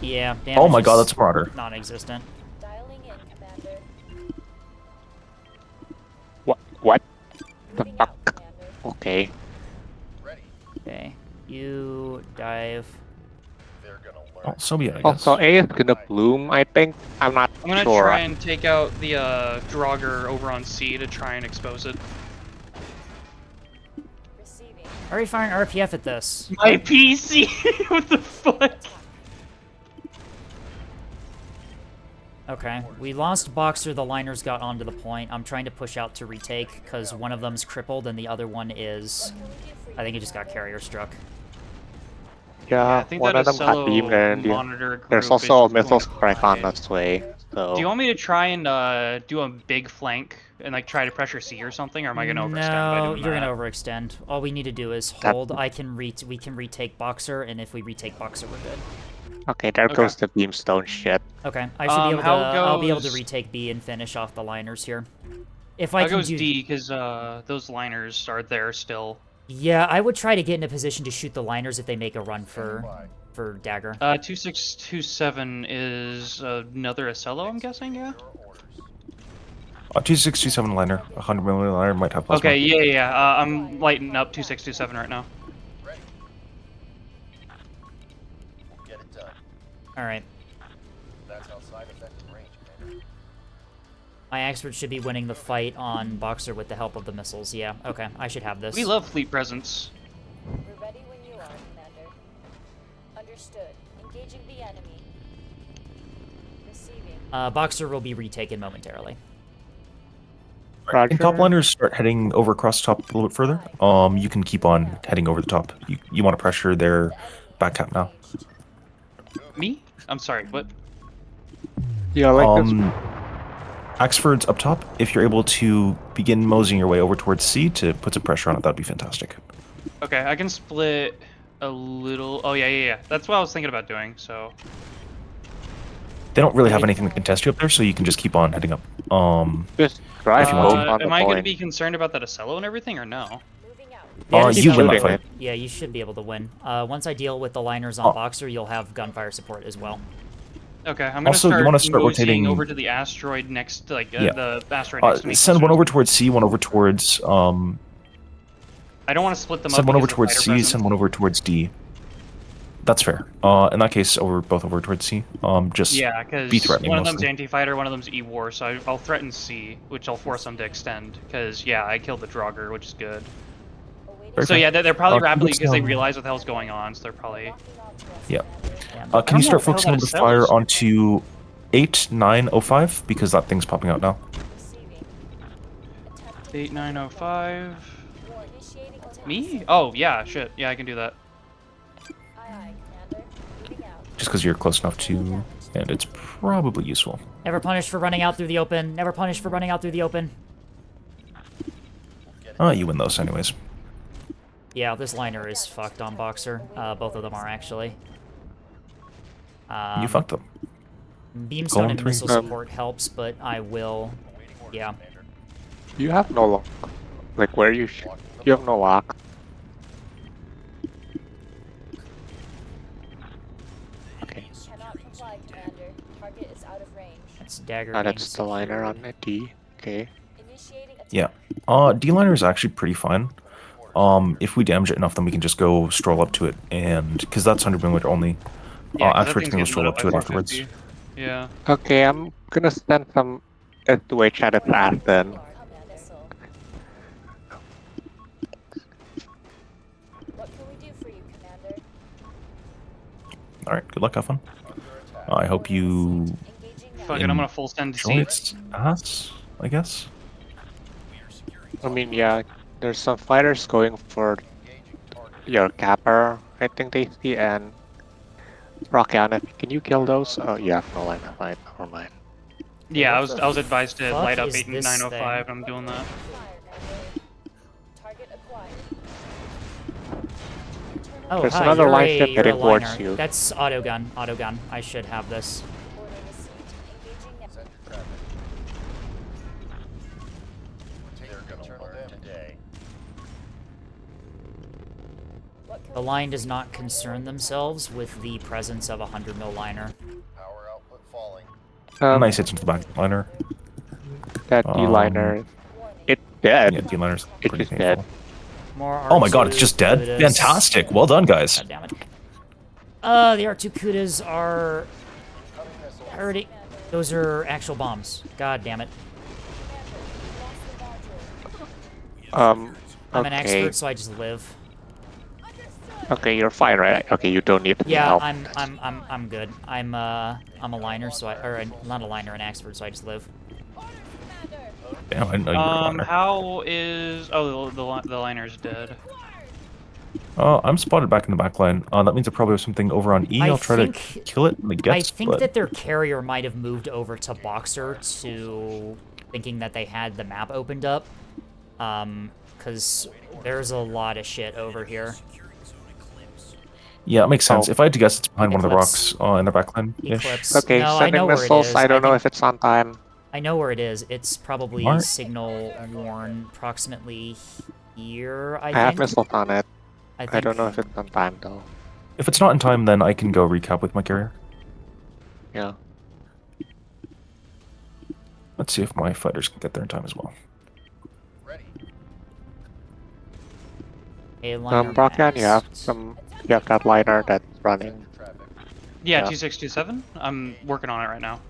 Yeah, damage Oh my god, is that's Marauder. non-existent. Dialing in, Commander. what? The Moving out, fuck? Commander. Okay. Ready. Okay, you dive. They're gonna learn. Oh, so be it, I guess. Also, A is gonna bloom, I think. I'm not I'm gonna sure. try and take out the Draugr over on C to try and expose it. Receiving. Already firing RPF at this. My PC! What the fuck? Okay, we lost Boxer, the liners got onto the point. I'm trying to push out to retake, because one of them's crippled and the other one is... What can we do for you, I think he just got Commander? carrier struck. Yeah, I think one that of them got Acello beamed and monitor group there's is also a going missile to strike on fly. its way. So Do you want me to try and do a big flank and like try to pressure C or something, or am I gonna overextend by No, doing you're that? gonna overextend. All we need to do is That- hold. We can retake Boxer, and if we retake Boxer, we're good. okay, there Okay. goes the beamstone shit. Okay, I should be able to. how I'll be able to goes- retake B and finish off the liners here. If I How can goes do. D because those liners are there still. Yeah, I would try to get in a position to shoot the liners if they make a run for dagger. 2627 is another Acello, I'm guessing, yeah? 2627 liner, 100mm liner might have plasma. Okay, yeah. I'm lighting up 2627 right now. Ready. We'll get it done. All right, That's outside effective range, Commander. my expert should be winning the fight on Boxer with the help of the missiles. Yeah, okay, I should have this. We love fleet presence. We're ready when you are, Commander. Understood. Engaging the enemy. Receiving. Boxer will be retaken momentarily. Right, and top Roger. liners start heading over across the top a little bit further. You can keep on heading over the top. You want to pressure their back cap now. Me? I'm sorry, what? Yeah, like this. Axford's up top. If you're able to begin moseying your way over towards C to put some pressure on it, that'd be fantastic. Okay, I can split a little. Oh, yeah. That's what I was thinking about doing, so. They don't really have anything that can test you up there, so you can just keep on heading up. Just drive If you want both to. on the Am I going to point. be concerned about that Acello and everything, or no? Yeah, You win that shooting fight. Yeah, you should be able to win. Once I deal with the liners on Boxer, you'll have gunfire support as well. Okay, I'm gonna Also, you start, wanna start moseying rotating- over to the asteroid next, like Yeah. the asteroid next to me. Send one closer. over towards C, one over towards I don't want to split them Send up. one over because of towards fighter C, presence. send one over towards D. That's fair. In that case, both over towards C. Just Yeah, because be threatening one of them's mostly. anti-fighter, one of them's E-war, so I'll threaten C, which I'll force them to extend. Because yeah, I killed the Draugr, which is good. Very So fair. yeah, they're probably rapidly focus because they on- realize what the hell's going on, so they're probably. Yeah. Yeah. Can you start know what the hell focusing on the that fire Acello's- onto 8905 because that thing's popping out now. 8905. Me? Oh yeah, shit. Yeah, I can do that. Just because you're close enough to, and it's probably useful. Never punished for running out through the open. Never punished for running out through the open. You win those anyways. Yeah, this liner is fucked on Boxer. Both of them are actually. You fucked them. Beamstone Golem and 3. missile support helps, but I will. Yeah. You have no lock. Like where you have no lock. Okay. Cannot comply, Commander. Target is out of range. That's dagger. That's the liner on the D. Okay. Initiating attack. Yeah. D-liner is actually pretty fine. If we damage it enough, then we can just go stroll up to it, and because that's 100 millimeter only. Yeah, 'cause that Afterwards, thing's we can go getting stroll lit up to it by afterwards. 450. Yeah. Okay, I'm gonna send some S2H at its ass then. Missile. What can we do for you, Commander? All right. Good luck. Have fun. I hope you Engaging now. Fuck it, I'm gonna full send to enjoy C. its ass, I guess. I mean, yeah, there's some fighters going for your capper. I think they see and Rockiana. Can you kill those? Oh, you have no line of sight. Never mind. Yeah, What I was the I was advised to fuck light up is 8905, and I'm doing that. Target acquired. Oh, There's hi, another you're line a, ship you're a heading towards liner. you. That's autogun. Autogun. I should have this. Order received. Engaging now. Send your traffic. They're gonna learn today. What can The we line do does for you, not Commander? concern themselves with the presence of a 100 mil liner. Power output falling. Nice hits into the back liner. That D liner, it's dead. Yeah, D-liner's It's pretty just painful. dead. More Oh my god, R2 it's just dead? Kudas. Fantastic. Well done, guys. God damn it. The R2 Kudas are already. Those are actual bombs. God damn it. I'm an Okay. expert, so I just live. Okay, you're fine, right? Okay, you don't need Yeah, help. I'm good. I'm a liner, so not a liner, an expert, so I just live. Damn, I didn't know you were a liner. How is... Oh, the liner's dead. I'm spotted back in the back line. That means I probably have something over on E. I I'll try to think- kill it when it I gets, think but... that their carrier might have moved over to Boxer to thinking that they had the map opened up. Because there's a lot of shit over here. Yeah, it makes sense. Oh. If I had to guess, it's behind one of the Eclipse. rocks in the back line. Eclipse. Okay, No, I sending know where it missiles. is. I don't know think- if it's on time. I know where it is. It's probably Alright. signal worn approximately here, I I have think. missiles on it. I I don't know think- if it's on time though. If it's not in time, then I can go recap with my carrier. Yeah. Let's see if my fighters can get there in time as well. Ready. A liner Brockian, you have mast. you have that liner that's running. Traffic. Yeah, Yeah. 2627. I'm working on it right now.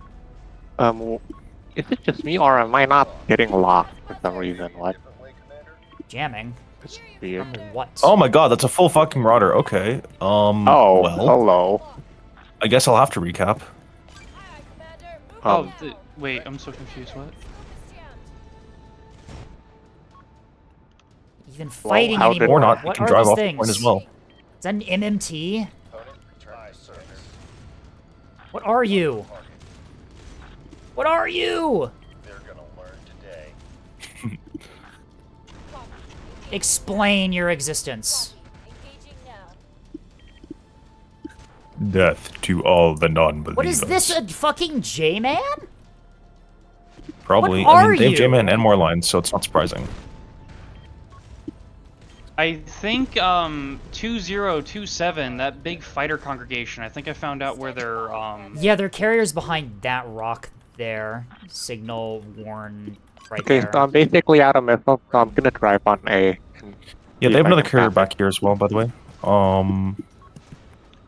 Is it just me or am I not getting locked for some reason? What? Different way, Commander. Jamming? It's From weird. what? Oh my god, that's a full fucking Marauder. Okay. Oh, well, hello. I guess I'll have to recap. Um, Wait, I'm so confused. What? Even fighting how did- anymore. Or not, you What can are drive these off the things? point as well. Is that an MMT? Opponent, return to service. What are you? What are you? They're gonna learn today. Explain your existence. Engaging now. Death to all the non-believers. What is this, a fucking J-Man? Probably. What I are mean, they have you? J-Man and more lines, so it's not surprising. I think 2027, that big fighter congregation. I think I found out where they're Yeah, their carrier's behind that rock there. Signal warn right Okay, there. so I'm basically out of missile, so I'm gonna drive on A. Yeah, they have another carrier back here as well, by the way.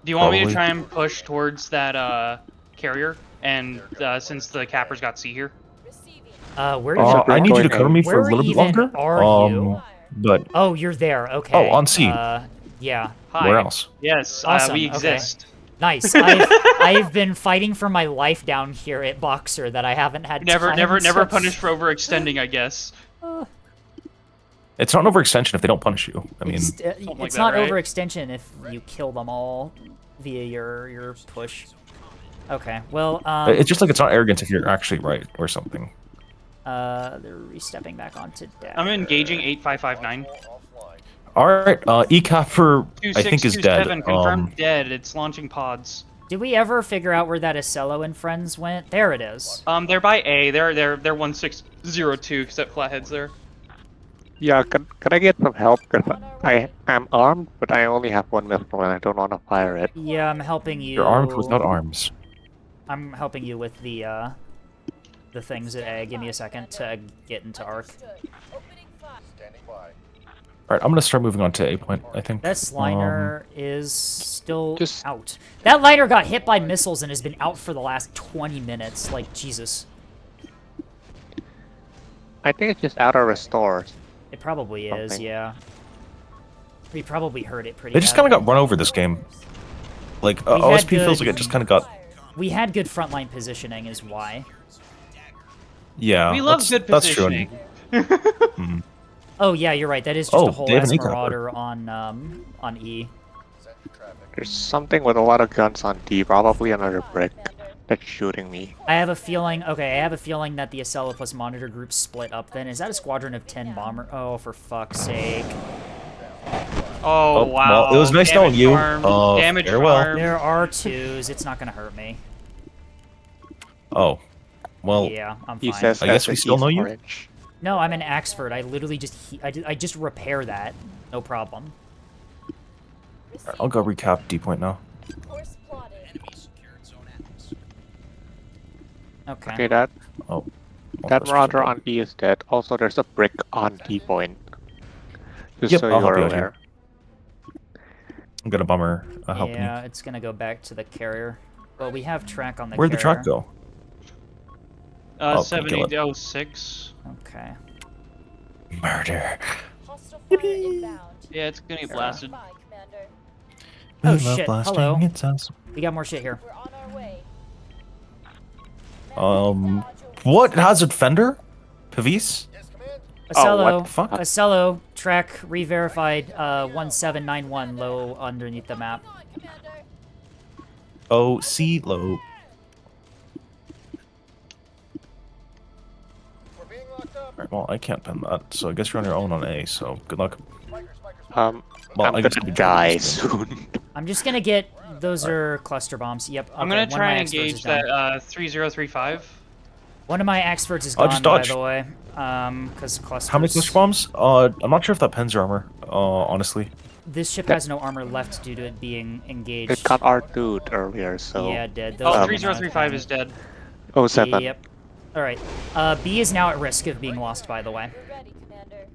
Do you want me to Probably. try and push towards that carrier? And since the cappers got C here, Where I need you to cover me for a where little bit even longer. are you? But Oh, you're there. Okay. Oh, on C. Yeah. hi. where else? Yes, Awesome, we okay. exist. Nice. I've been fighting for my life down here at Boxer that I haven't had Never time never to- punished for overextending, I guess. It's not an overextension if they don't punish you. I mean, It's, like it's that, not right? overextension if you kill them all via your push. Okay. Well, it's just like it's not arrogance if you're actually right or something. they're re-stepping back onto deck. I'm engaging 8559. All right, ECAPR I think is dead. 2627 confirmed dead. It's launching pods. Did we ever figure out where that Acello and friends went? There it is. They're by A. They're 1602 except Flathead's there. Yeah, can I get some help? Cause I am armed, but I only have one missile and I don't want to fire it. Yeah, I'm helping you. You're armed without arms. I'm helping you with the things at A. Give me a second to get into arc. Standing by. All right, I'm gonna start moving on to A point. I think. This liner is still just- out. That liner got hit by missiles and has been out for the last 20 minutes. Like, Jesus. I think it's just out of restores. It probably is, Something. yeah. We probably heard it pretty They just badly. kind of got run over this game. Like We had OSP feels good- like it just kind of got. We had good frontline positioning is why. Yeah. We love that's, good that's true. positioning. Mhm. Oh, yeah, you're right. That is just Oh, a whole they have ass an E-Copper. Marauder on E. There's something with a lot of guns on D, probably another brick that's shooting me. I have a feeling, okay, I have a feeling that the Acela plus Monitor group split up then. Is that a squadron of 10 bomber? Oh, for fuck's sake. Oh, Oh, wow. well, it was nice knowing Damage you. Arm, damage farewell. arm. There are twos. It's not gonna hurt me. Oh, well. Yeah, I'm He fine. says I guess that we he's still know you? orange. No, I'm in Axford. I literally just I just repair that. No problem. Alright, I'll go recap D point now. Course plotted. Enemy secured zone Atlas. Okay. Okay, that Oh. that Marauder on D is dead. Also, there's a brick on D point. Just Yep, so I'll you help are you out aware. I'm gonna bummer help Yeah, it's gonna go back to the carrier. Well, we have track on the Where'd the carrier. track go? Oh, can we kill it? 7006. Okay. Murder. Hostile fire inbound. Yeah, it's gonna get blasted. Bye, Commander. Oh, We love shit, blasting, hello. It's awesome. We got more shit here. We're on our way. What? Hazard Fender? Pavis? Yes, command. Oh, Acello, what the fuck? Acello, track re-verified 1791 low underneath the map. Come on, Commander. Oh, C low. We're being locked up. Alright, well, I can't pin that, so I guess you're on your own on A, so good luck. Um, Well, I'm I guess gonna we die can- soon. I'm just gonna get those are cluster bombs. Yep. I'm okay, gonna one of try my and experts is engage done. that 3035. One of my experts is I'll gone, just by dodge. the way. Because clusters. How many cluster bombs? I'm not sure if that pins your armor, honestly. This ship has no armor left due to it being engaged. It got R2'd earlier, so. Yeah, dead. Those Oh, are 3035 is dead. Oh, 7. Yep. Alright. B is now at risk of being lost, by the way. We're ready, Commander.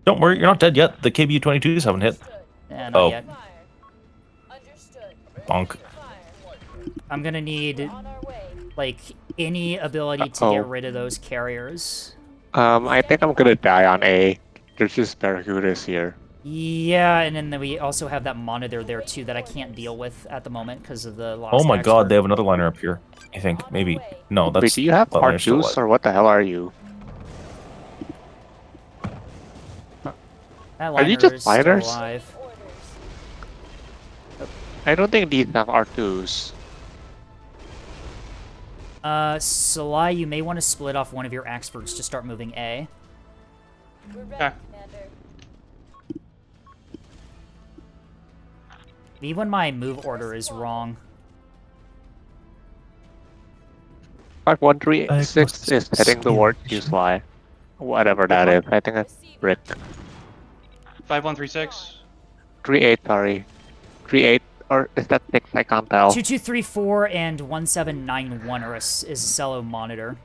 Don't worry, you're not dead yet. The KBU-22s haven't hit. Not Oh. yet. Fire. Understood. Bonk. Fire. I'm gonna need, On our way. like, any ability to Uh-oh. get rid of those carriers. I think I'm gonna die on A. There's just Barracudas here. Yeah, and then we also have that monitor there, too, that I can't deal with at the moment because of the lost Oh my god, expert. they have another liner up here. I think, maybe. No, that's... Wait, do you have that liner's still R2s alive. or what the hell are you? That Are you liner just is still fighters? alive. Orders. I don't think these have R2s. Salai, you may want to split off one of your experts to start moving A. We're ready, Okay. Commander. Even my move order is wrong. 5136 is heading towards you, Sly. Whatever that is. I think it's Rick. 5136. 38, sorry. 38, or is that 6? I can't tell. 2234 and 1791 is a Cello monitor.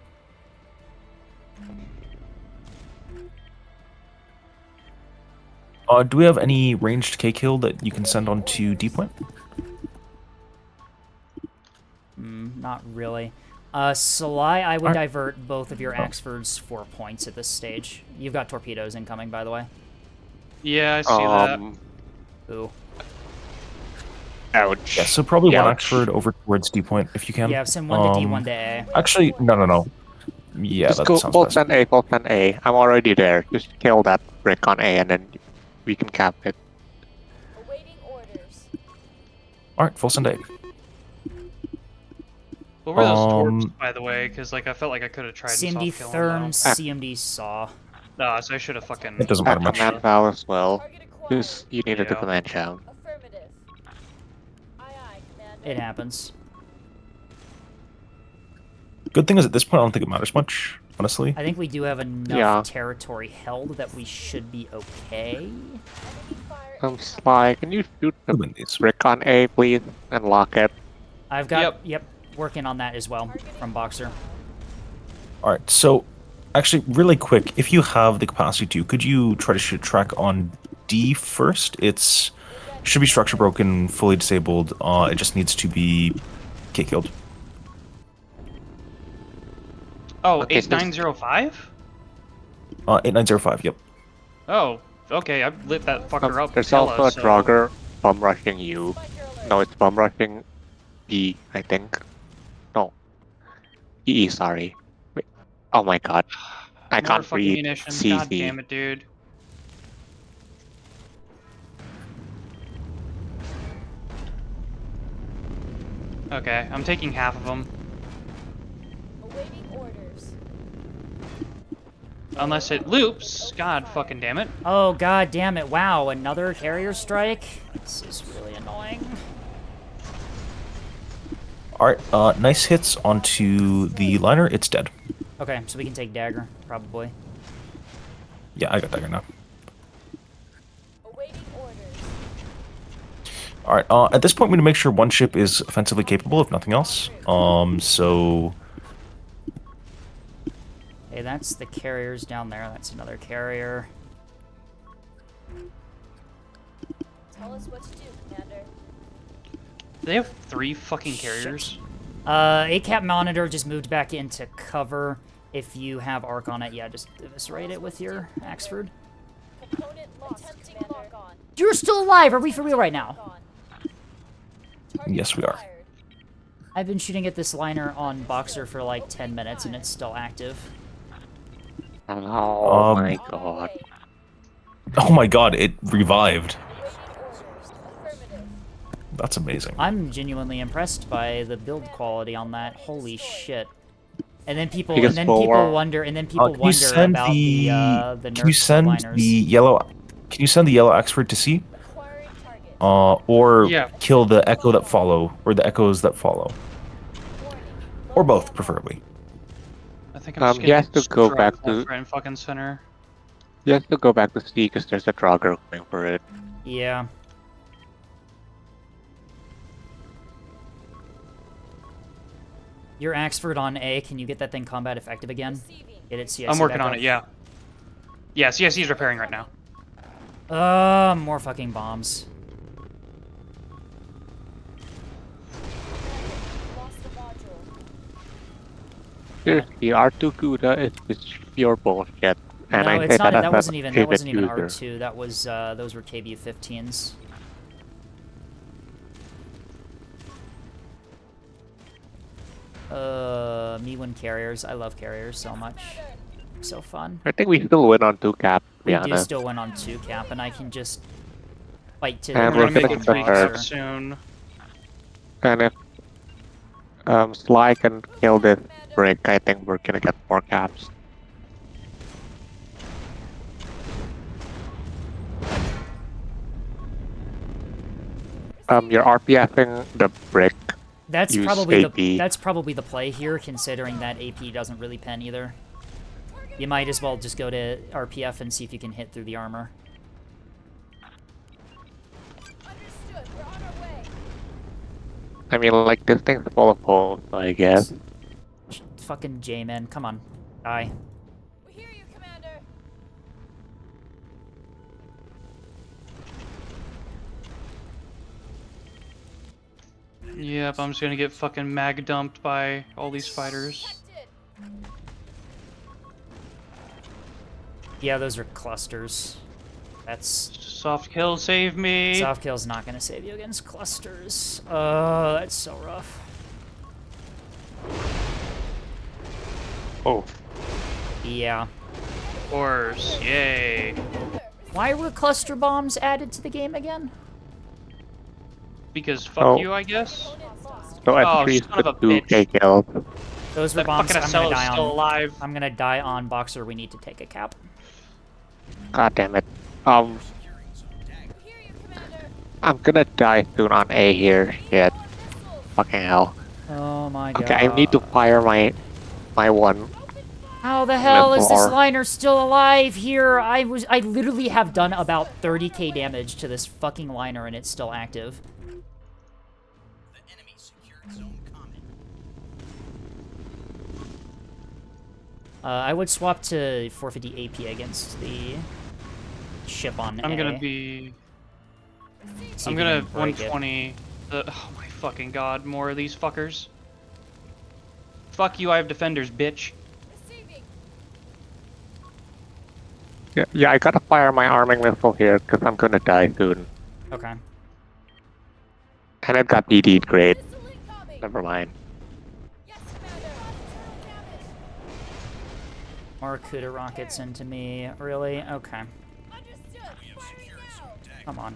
Do we have any ranged K-Kill that you can send on to D-Point? Not really. Sly, I would divert both of your Axfords 4 points at this stage. You've got torpedoes incoming, by the way. Yeah, I see that. Ooh. Ouch. Yeah, so probably one Ouch. Axford over towards D-Point if you can. Yeah, send one to D, one to A. Actually, no. Yeah, Just that go sounds full best. send A, full send A. I'm already there. Just kill that brick on A and then we can cap it. Awaiting orders. Alright, full send A. What were those torps, by the way? Because like I felt like I could have tried to CMD soft kill Therm, them. CMD Saw. No, so I should have fucking. It doesn't matter much. Command foul as well. Target acquired. Just you needed the Yeah. command down. Affirmative. Aye, aye, Commander. It happens. Good thing is at this point I don't think it matters much, honestly. I think we do have enough Yeah. territory held that we should be okay. Enemy fire Sly, can you shoot the We'll win these. brick on A, please, and lock it? I've got, working on that as well from Boxer. Alright, so actually, really quick, if you have the capacity to, could you try to shoot track on D first? It's should be structure broken, fully disabled. It just needs to be K-killed. Oh, Okay, so- 8905? 8905. Yep. Oh, okay. I lit that fucker up. There's hella, also a so- Draugr bomb rushing you. Spiker alert. No, it's bomb rushing B, I think. No. EE, sorry. Wait. Oh my god. I More can't fucking read munitions. CZ. God damn it, dude. Okay, I'm taking half of them. Awaiting orders. Unless it loops. God fucking damn it. Oh, god damn it. Wow, another carrier strike? This is really annoying. Alright, nice hits onto the liner. It's dead. Okay, so we can take Dagger, probably. Yeah, I got dagger now. Awaiting orders. Alright, at this point we need to make sure one ship is offensively capable, if nothing else. So... Hey, that's the carriers down there. That's another carrier. Tell us what to do, Commander. They have 3 fucking carriers. ACAP monitor just moved back into cover. If you have arc on it, yeah, just eviscerate it with your Axford. Component locked, attempting lock on. You're still alive! Are we for real right now? Lock on. Yes, we are. Target I've been shooting at this liner on Boxer for like 10 minutes and it's still active. Oh my acquired. god. Oh my god, it revived. Awaiting orders. Affirmative. That's amazing. I'm genuinely impressed by the build quality on that. Holy shit. And then people, Because for- wonder, and then Can people you wonder send about the nerf Can you send liners. the yellow? Can you send the yellow Axford to C? Acquiring target. Or Yeah. kill the echo that follow, or the echoes that follow, Warning. or both, preferably. I think I'm just he has getting to go struck back left, to- right, and fucking center. You have to go back to C because there's a Draugr going for it. Yeah. Your Axford on A, can you get that thing combat effective again? Receiving. Get it CIC I'm working back on up? it, yeah. Yeah, CIC's repairing right now. More fucking bombs. Lost the module. Seriously, R2 CUDA is just pure bullshit. And No, I it's say not. that That as wasn't a even. That favorite wasn't even user. R2. That was. Those were KBU-15s. Me1 carriers. I love carriers so much. So fun. I think we still win on 2 cap, to be We do honest. still win on 2 cap, and I can just fight to And We're we're gonna make gonna it get 3 better. cap soon. And if Sly can kill this brick, I think we're gonna get 4 caps. You're RPFing the brick. That's Use probably AP. that's probably the play here, considering that AP doesn't really pen either. You might as well just go to RPF and see if you can hit through the armor. Understood. We're on our way. I mean, like, this thing's full of holes, so I guess. Fucking J-man, come on, die. We hear you, Commander. Yep, I'm just gonna get fucking mag dumped by all these fighters. Detected. Yeah, those are clusters. That's Soft kill, save me. soft kill's not gonna save you against clusters. Oh, that's so rough. Oh. Yeah. Of course, yay. Why were cluster bombs added to the game again? Because fuck Oh. you, I guess. So at Oh, 3 son of a 2k kills. Those were That bombs fucking I'm gonna Acela's die still on. alive. I'm gonna die on Boxer. We need to take a cap. God damn it. We hear you, Commander. I'm gonna die soon on A here. Shit. Missiles. Fucking hell. Oh my god. Okay, I need to fire my one. How the hell is this Bar. liner still alive here? I literally have done about 30k damage to this fucking liner and it's still active. The enemy secured zone common. I would swap to 450 AP against the ship on I'm A. gonna be. See I'm if you gonna can break it. 120. Oh my fucking god, more of these fuckers. Fuck you, I have defenders, bitch. Receiving. Yeah, I gotta fire my arming missile here because I'm gonna die soon. Okay. And it got DD'd great. Missile incoming. Never mind. Yes, Commander. Damage. More Kuda rockets into me. Really? Okay. Understood. Firing now. Come on.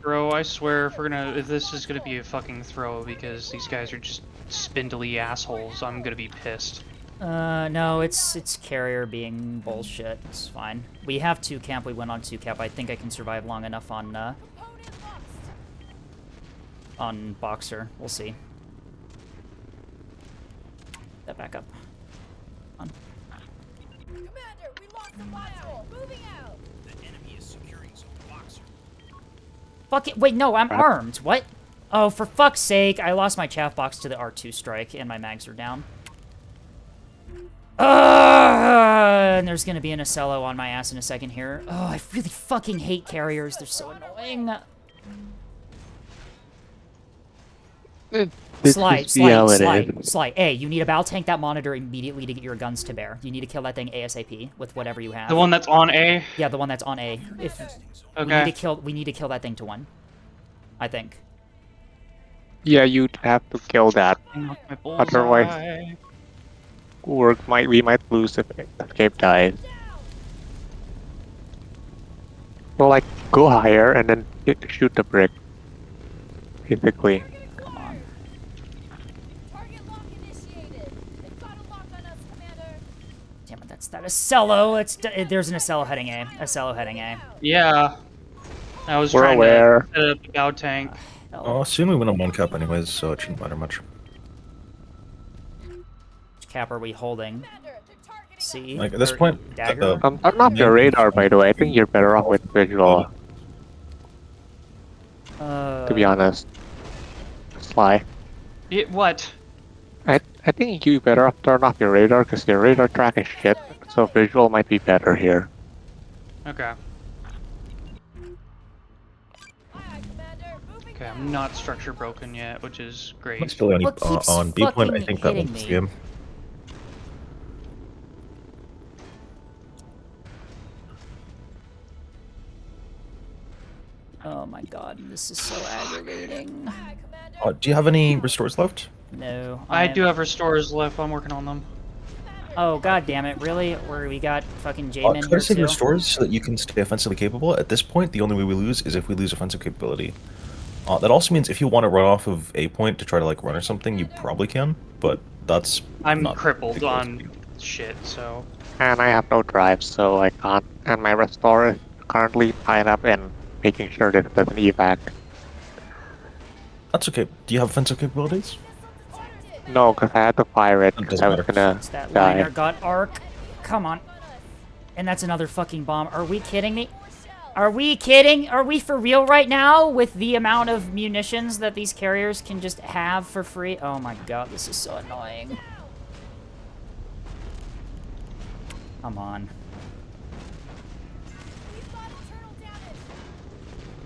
Bro, I swear if this is gonna be a fucking throw because these guys are just spindly assholes, I'm gonna be pissed. No, it's carrier being bullshit. It's fine. We have 2 camp. We went on 2 cap. I think I can survive long enough on Component lost. on Boxer. We'll see. That back up. On. Commander, we lost the module. Moving out. The enemy is securing zone Boxer. Fuck it. Wait, no, I'm armed. What? Oh, for fuck's sake. I lost my chaff box to the R2 strike and my mags are down. And there's gonna be an Acello on my ass in a second here. Oh, I really fucking hate carriers. They're so annoying. Slide. Hey, you need a battle tank that monitor immediately to get your guns to bear. You need to kill that thing ASAP with whatever you have. The one that's on A? Yeah, the one that's on A. If Okay. we need to kill that thing to 1. I think. Yeah, you'd have to kill that. My Otherwise, bullseye. we might lose if escape dies. So like, go higher and then shoot the brick. Basically. Come on. Target lock initiated. They've got a lock on us, Commander. Damn it, that's that Acello. There's an Acello heading A. Acello heading A. Yeah. I was We're trying aware. to set up the bow tank. Oh, soon we win on 1 cap anyways, so it shouldn't matter much. Which cap are we holding? Commander, they're targeting C? Like, at this Or point, Dagger? Turn off your radar, by the way. I think you're better off with visual, to be honest. Sly. What? I think you better off turn off your radar because your radar track is shit. So visual might be better here. Okay. Aye, Commander. Moving Okay, I'm not structure broken yet, which is I'm great. still only What keeps on B point. I fucking think that hitting wins the me? game. Oh my god, this is so aggravating. Aye, Commander. Do you have any restores left? No. I do have restores left, I'm working on them. Oh god damn it, really? Where we got fucking J-Men Try here to save too? restores so that you can stay offensively capable. At this point, the only way we lose is if we lose offensive capability. That also means if you want to run off of A point to try to like run or something, you probably can, but that's I'm not crippled big deal to on you. shit, so... And I have no drive, so I can't. And my restore is currently tied up in making sure that it doesn't evac. That's okay. Do you have offensive capabilities? No, because I had to fire it. It 'cause doesn't I was matter. gonna It's that die. liner got arc. Come on. And that's another fucking bomb. Are we kidding me? Are we kidding? Are we for real right now with the amount of munitions that these carriers can just have for free? Oh my god, this is so annoying. Come on.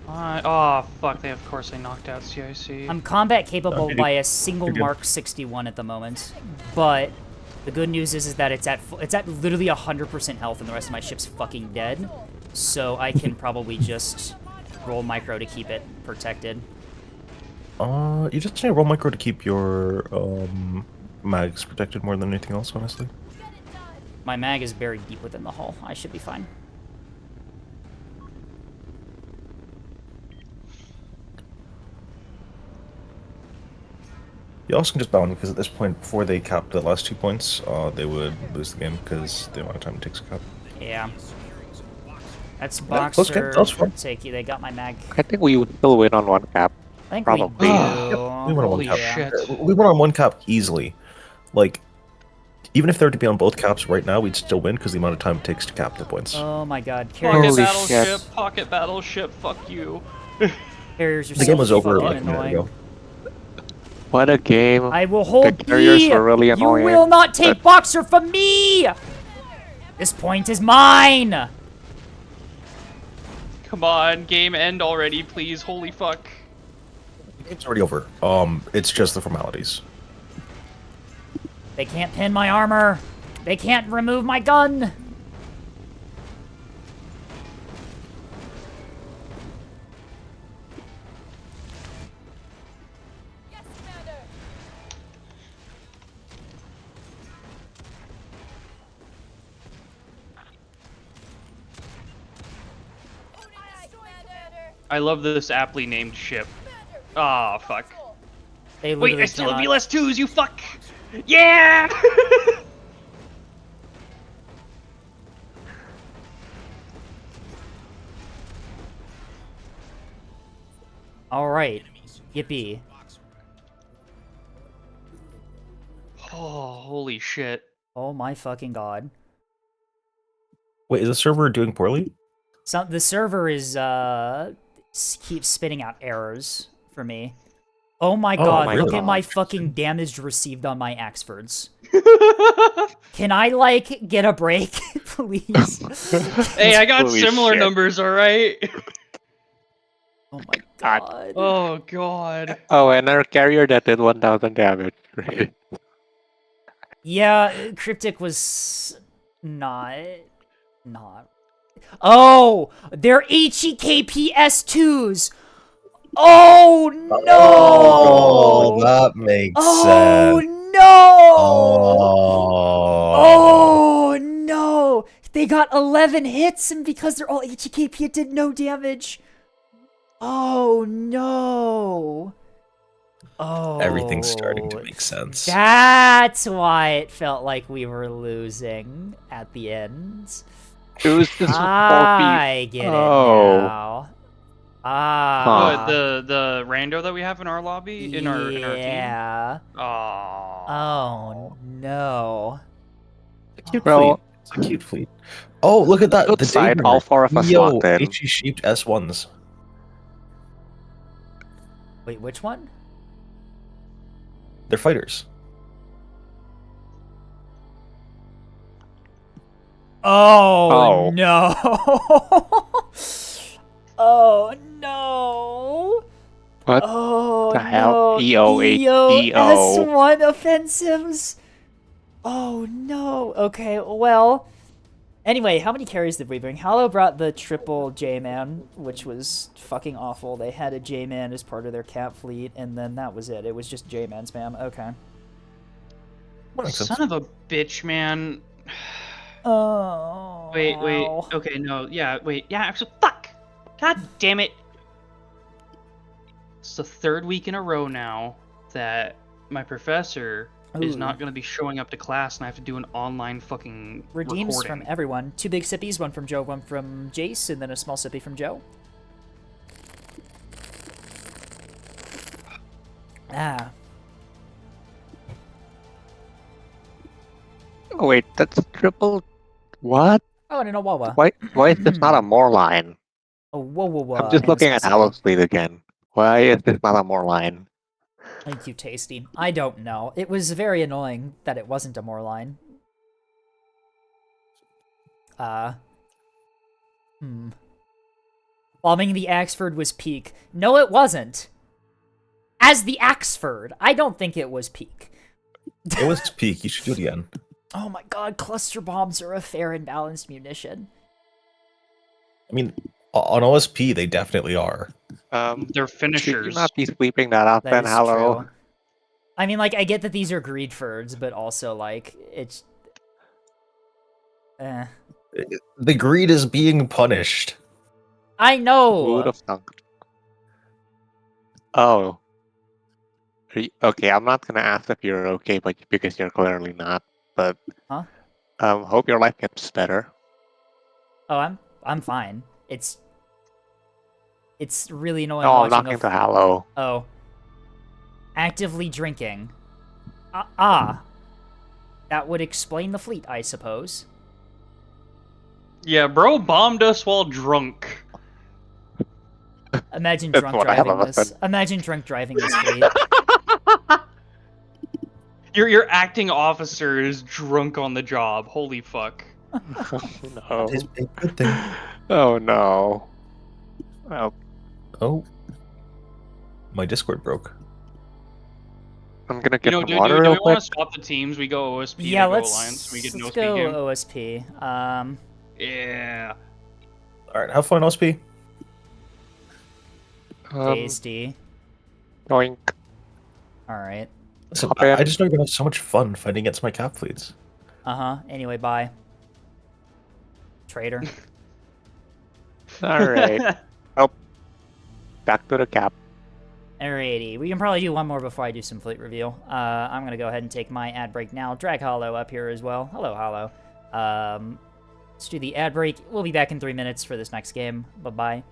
Oh, fuck, of course they knocked out CIC. I'm combat capable you're by good. a single You're good. Mark 61 at the moment, but the good news is that it's at literally 100% health and the rest of my ship's fucking dead, so I can probably just roll micro to keep it protected. You just need to roll micro to keep your mags protected more than anything else, honestly. My mag is buried deep within the hull. I should be fine. You also can just bound because at this point, before they cap the last 2 points, they would lose the game because the amount of time it takes to cap. Yeah. That's Yeah, Boxer. that's good. That's fine. Take you. They got my mag. I think we would still win on one cap. I think Probably. we do. We went on one Holy cap. shit. We went on one cap easily. Like, even if they were to be on both caps right now, we'd still win because the amount of time it takes to cap the points. Oh my god. Pocket Carriers, Holy battleship, shit. pocket battleship, fuck you. carriers are The so game was over fucking like a minute annoying. ago. What a game. I will hold The carriers B! were really You annoying, will not take but- Boxer from me! This point is mine! Come on, game end already, please. Holy fuck. The game's already over. It's just the formalities. They can't pin my armor! They can't remove my gun! I love this aptly named ship. Ah, fuck. They Wait, literally I still have cannot- VLS2s, you fuck! Yeah! Alright. Yippee. Oh, holy shit. Oh my fucking god. Wait, is the server doing poorly? The server is, keeps spitting out errors for me. Oh my god, my look God. at my fucking damage received on my Axfords. Can I, like, get a break, please? Hey, I got Holy similar shit. numbers, alright? Oh my God. god. Oh, god. Oh, and our carrier that did 1,000 damage. Right? Yeah, Cryptic was not. Oh, they're HEKP S2s. Oh no! Oh, that makes Oh sense. no! Oh. Oh no! They got 11 hits, and because they're all HEKP, it did no damage. Oh no! Oh, Everything's starting to make sense. That's why it felt like we were losing at the end. It was just 4 I get Oh. it now. Ah. What, the rando that we have in our lobby? In our team? Yeah. Aww. Oh no. It's a cute Well- fleet. It's a cute fleet. Oh, look at that. Good The side, Daybreaker. all 4 of us Yo, locked in. HE Sheep S1s. Wait, which one? They're fighters. Oh, Oh. no. Oh no. What Oh the hell? no. EO. S1 offensives. Oh no. Okay, well. Anyway, how many carries did we bring? Hallow brought the triple J-Man, which was fucking awful. They had a J-Man as part of their cat fleet, and then that was it. It was just J-Man spam. Okay. Makes sense. Son of a bitch, man. Oh. Wait. Okay, no. Yeah, wait. Yeah, actually, fuck! God damn it. It's the 3rd week in a row now that my professor is Ooh. not going to be showing up to class and I have to do an online fucking Redeems recording. from everyone. 2 big sippies, one from Joe, one from Jace, and then a small sippy from Joe. Ah. Oh, wait, that's triple. What? Oh, and an Awawa. Why is this not a more line? Oh, whoa, whoa, whoa. I'm just looking at Hallow's Fleet again. Why is this not a more line? Thank you, Tasty. I don't know. It was very annoying that it wasn't a more line. Bombing the Axford was peak. No, it wasn't. As the Axford, I don't think it was peak. It was peak. You should do it again. Oh my god, cluster bombs are a fair and balanced munition. I mean, on OSP, they definitely are. They're Should finishers. you not be sweeping that up That then, is Hallow? true. I mean, like, I get that these are Greedfords, but also, like, it's... The greed is being punished. I Who know! would have thunk? Oh. Okay, I'm not gonna ask if you're okay, but because you're clearly not. But Huh? hope your life gets better. Oh, I'm fine. It's really annoying No, I'm watching talking to Hallow. Oh. Actively drinking. That would explain the fleet, I suppose. Yeah, bro bombed us while drunk. Imagine That's drunk what I driving have this. said. Imagine drunk driving this fleet. Your acting officer is drunk on the job. Holy fuck. No. It's a good thing. Oh no. Well, Oh. My Discord broke. I'm gonna You get know, some do water we real want quick. to swap the teams? We go OSP Yeah, to go let's Alliance. We get no speed go game. OSP. Yeah. Alright, have fun, OSP. Tasty. Doink. Alright. So, Hop I in. just know you're gonna have so much fun fighting against my cap fleets. Anyway, bye. Traitor. Alright. Oh. Back to the cap. Alrighty, we can probably do one more before I do some fleet reveal. I'm gonna go ahead and take my ad break now. Drag Hollow up here as well. Hello, Hollow. Let's do the ad break. We'll be back in 3 minutes for this next game. Bye-bye.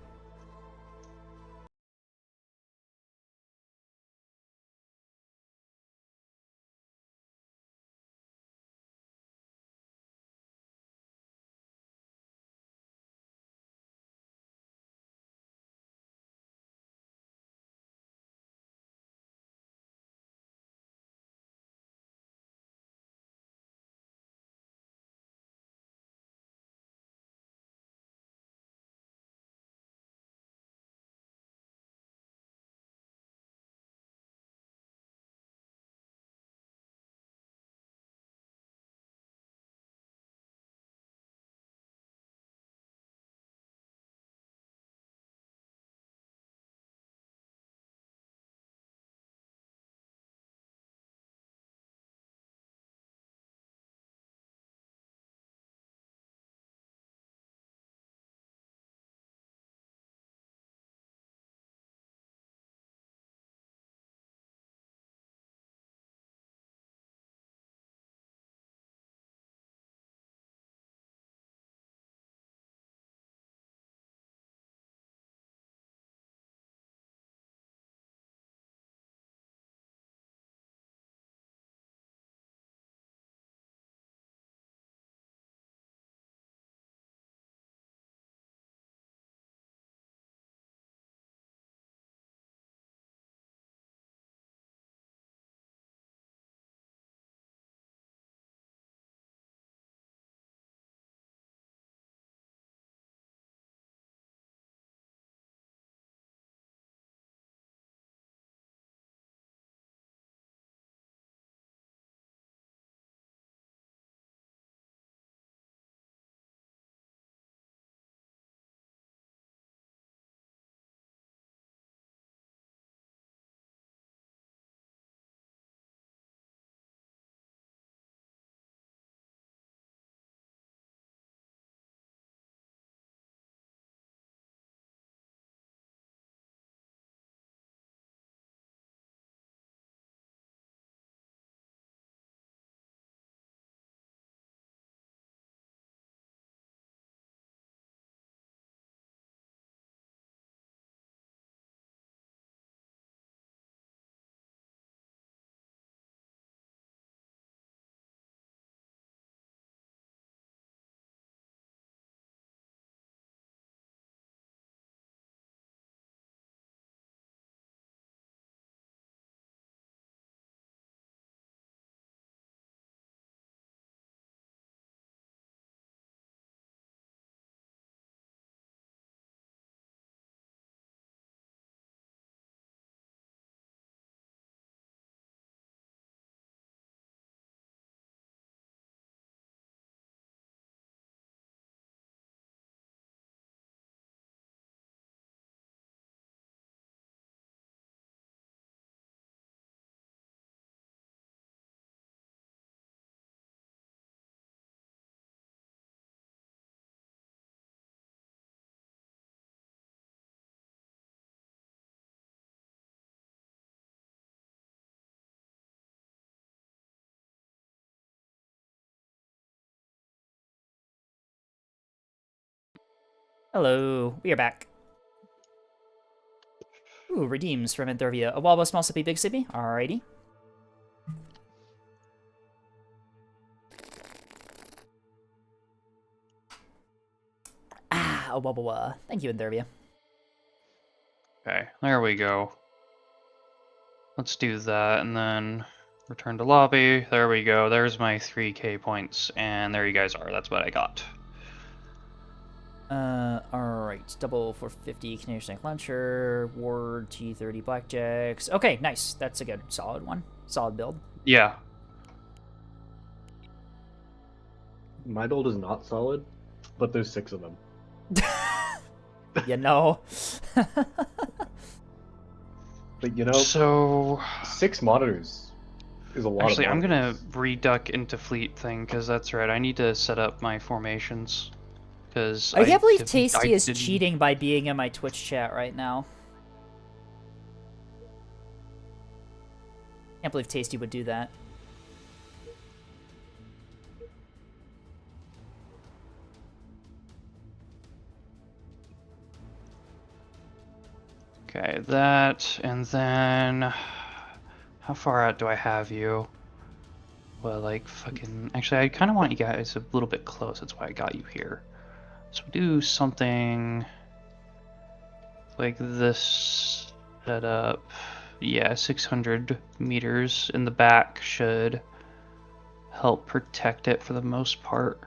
Hello, we are back. Ooh, redeems from Enthervia. A Walba, small sippy, big sippy. Alrighty. Ah, a Wubba. Thank you, Enthervia. Okay, there we go. Let's do that, and then return to lobby. There we go. There's my 3k points, and there you guys are. That's what I got. Alright. Double 450 Canadian Snake Launcher, Ward T30 Blackjacks. Okay, nice. That's a good, solid one. Solid build. Yeah. My build is not solid, but there's 6 of them. You know. But you know, so 6 monitors is a lot. Actually, of I'm monitors. gonna reduck into fleet thing because that's right. I need to set up my formations because I can't believe Tasty is cheating by being in my Twitch chat right now. Can't believe Tasty would do that. Okay, that, and then how far out do I have you? Well, like fucking. Actually, I kind of want you guys a little bit close. That's why I got you here. So we do something like this setup. Yeah, 600 meters in the back should help protect it for the most part.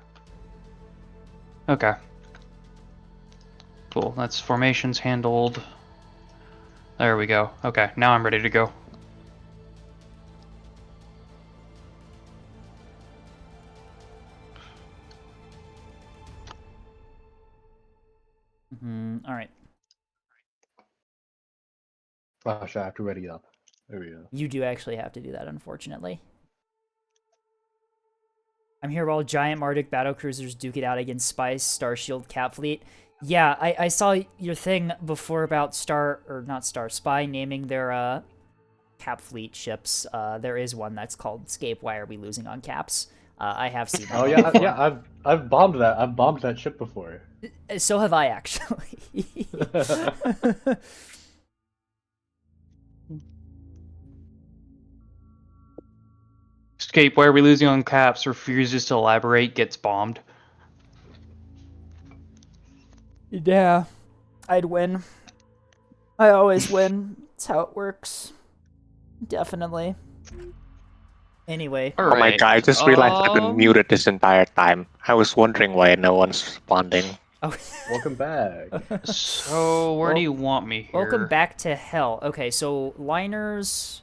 Okay. Cool. That's formations handled. There we go. Okay, now I'm ready to go. All right. Flash, I have to ready up. There we go. You do actually have to do that, unfortunately. I'm here while giant Marduk battlecruisers duke it out against Spice, Starshield, Catfleet. Yeah, I saw your thing before about Spy naming their Capfleet ships. There is one that's called Scape. Why are we losing on Caps? I have seen that. Oh yeah, yeah. I've bombed that. I've bombed that ship before. So have I actually. Escape, why are we losing on Caps? Refuses to elaborate, gets bombed. Yeah, I'd win. I always win. That's how it works. Definitely. Anyway. Oh my god, I just realized I've been muted this entire time. I was wondering why no one's responding. Oh. Welcome back. So, where do you want me here? Welcome back to hell. Okay, so liners,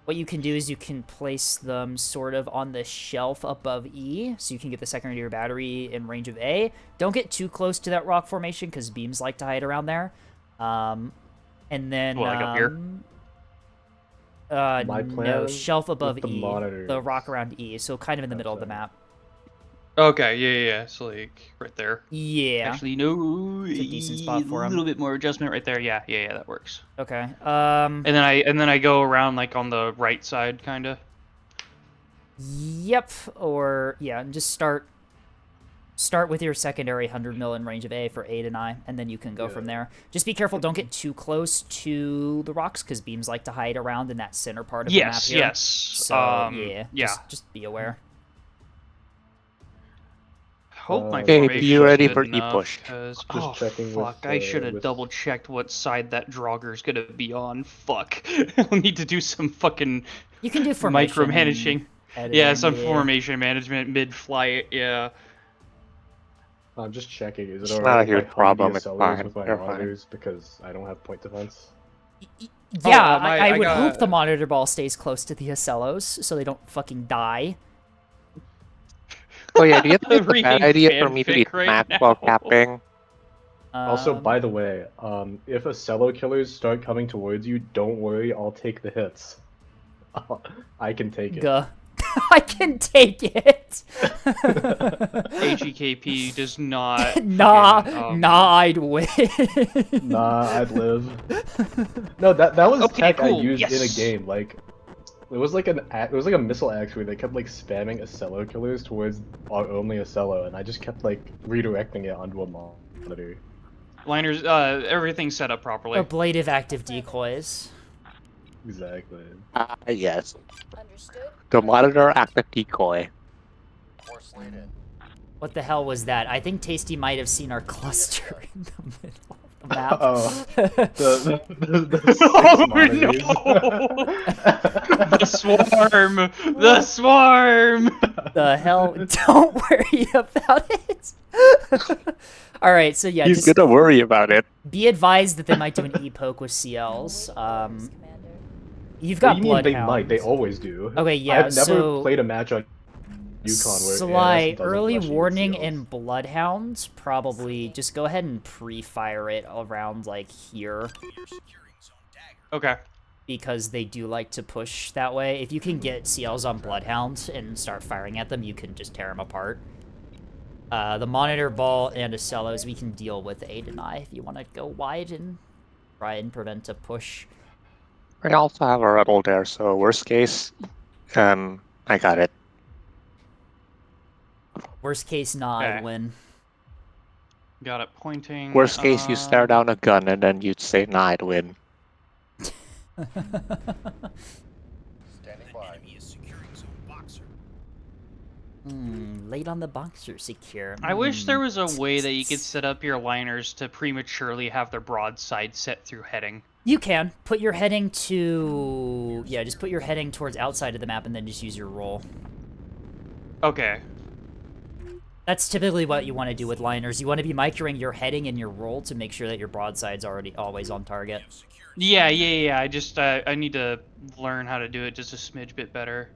what you can do is you can place them sort of on the shelf above E, so you can get the secondary battery in range of A. Don't get too close to that rock formation, because beams like to hide around there. And then... Well, like up here? No, shelf above the E, monitors. the rock around E, so kind of in the middle of the map. Okay, yeah. So, like, right there. Yeah. Actually, no. It's a decent spot for A him. little bit more adjustment right there. Yeah, that works. Okay. And then I go around, like, on the right side, kind of. Yep. Or, yeah, and just start with your secondary 100 mil in range of A for 8 and I, and then you can go from there. Just be careful, don't get too close to the rocks, because beams like to hide around in that center part of the map here. Yes. So, just be aware. Hope my Hey, formation be ready is for good enough, E-push. 'cause- Just oh, checking fuck, with, I should have with- double-checked what side that Draugur's gonna be on. Fuck. I'll need to do some fucking You can do formation micromanaging. editing, Yeah, some formation management mid-flight, yeah. I'm just checking. Is it It's alright not a if I huge hug problem, the it's SLRs fine. with my You're fine. monitors because I don't have point defense? Yeah, I I would got- hope the monitor ball stays close to the Acellos, so they don't fucking die. Oh yeah, do you think it's a Reading bad idea for me to eat fanfic right mats now. while capping? Also, by the way, if Acello killers start coming towards you, don't worry, I'll take the hits. I can take it. Guh. I can take it. AGKP does not. Nah, fucking, I'd win. Nah, I'd live. No, that was Okay, tech cool, I used in a yes. game. Like, it was like a missile axe where they kept like spamming Acello killers towards our only Acello, and I just kept like redirecting it onto a monitor. Liners, everything's set up properly. Ablative active decoys. Exactly. Yes. Understood. The monitor active decoy. Force lead in. What the hell was that? I think Tasty might have seen our cluster in the middle of the map. Oh. The The swarm! The swarm! The hell? Don't worry about it. Alright, so yeah, He's just gonna worry about it. be advised that they might do an e-poke with CLs. Commander. You've What got do you mean they Bloodhound. might? They always do. Okay, yeah, I've never so- played a match on Yukon where Sly, AS doesn't early flush you with warning seals. in Bloodhounds, probably just go ahead and pre-fire it around, like, here. Okay. Because they do like to push that way. If you can get CLs on Bloodhounds and start firing at them, you can just tear them apart. The Monitor Ball and Acellos, we can deal with a deny if you want to go wide and try and prevent a push. I also have a rebel there, so worst case, I got it. Worst case, nah, Okay. I'd win. Got it pointing. Worst case, you stare down a gun and then you'd say, nah, I'd win. Standing by. Enemy is securing zone boxer. Late on the boxer secure. I wish there was a way that you could set up your liners to prematurely have their broadside set through heading. You can. Put your heading to... Yeah, just put your heading towards outside of the map and then just use your roll. Okay. That's typically what you want to do with liners. You want to be microing your heading and your roll to make sure that your broadside's always on target. Yeah. I just, I need to learn how to do it just a smidge bit better.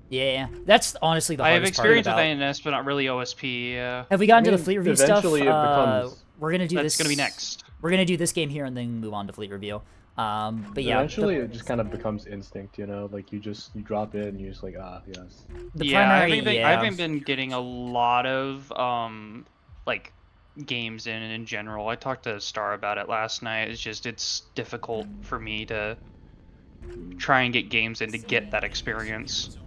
Yeah, that's honestly the I have hardest experience part with about... ANS, but not really OSP, yeah. Have we gotten I to mean, the fleet review stuff? eventually it becomes- We're gonna do That's this... gonna be next. We're gonna do this game here and then move on to fleet review. But yeah, Eventually, it just kind of becomes instinct, you know? Like, you drop it and you're just like, ah, yes. the Yeah, primary... I haven't been getting a lot of, like, games in general. I talked to Star about it last night. It's just, it's difficult for me to try and get games in to get that experience.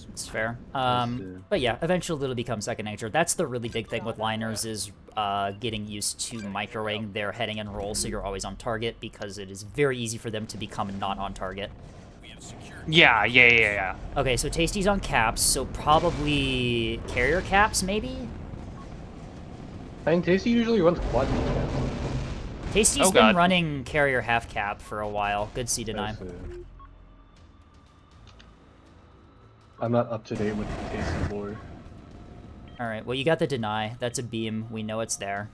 It's fair. But yeah, eventually it'll become second nature. That's the really big thing with liners is getting used to microwaving their heading and roll so you're always on target because it is very easy for them to become not on target. Yeah. Okay, so Tasty's on caps, so probably carrier caps, maybe? I think Tasty usually runs quad beach caps. Tasty's Oh, been God. running carrier half cap for a while. Good C deny. I'm not up to date with the Tasty lore. Alright, well you got the deny. That's a beam. We know it's there.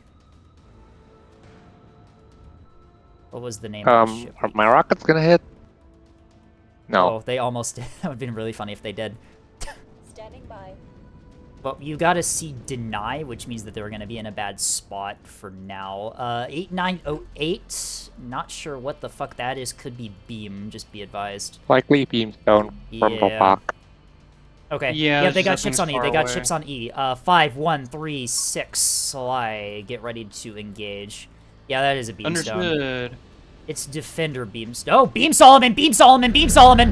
What was the name of the ship? Are my rockets gonna hit? No. Oh, they almost did. That would have been really funny if they did. Standing by. But you gotta see deny, which means that they're gonna be in a bad spot for now. 8908. Not sure what the fuck that is. Could be beam. Just be advised. Likely beamstone from Yeah. Bopak. Okay. Yeah, they it's got just ships on something's E. far They got away. ships on E. 5, 1, 3, 6. Sly. Get ready to engage. Yeah, that is a beamstone. Understood. It's Defender Beamstone. Oh, Beam Solomon! Beam Solomon! Beam Solomon!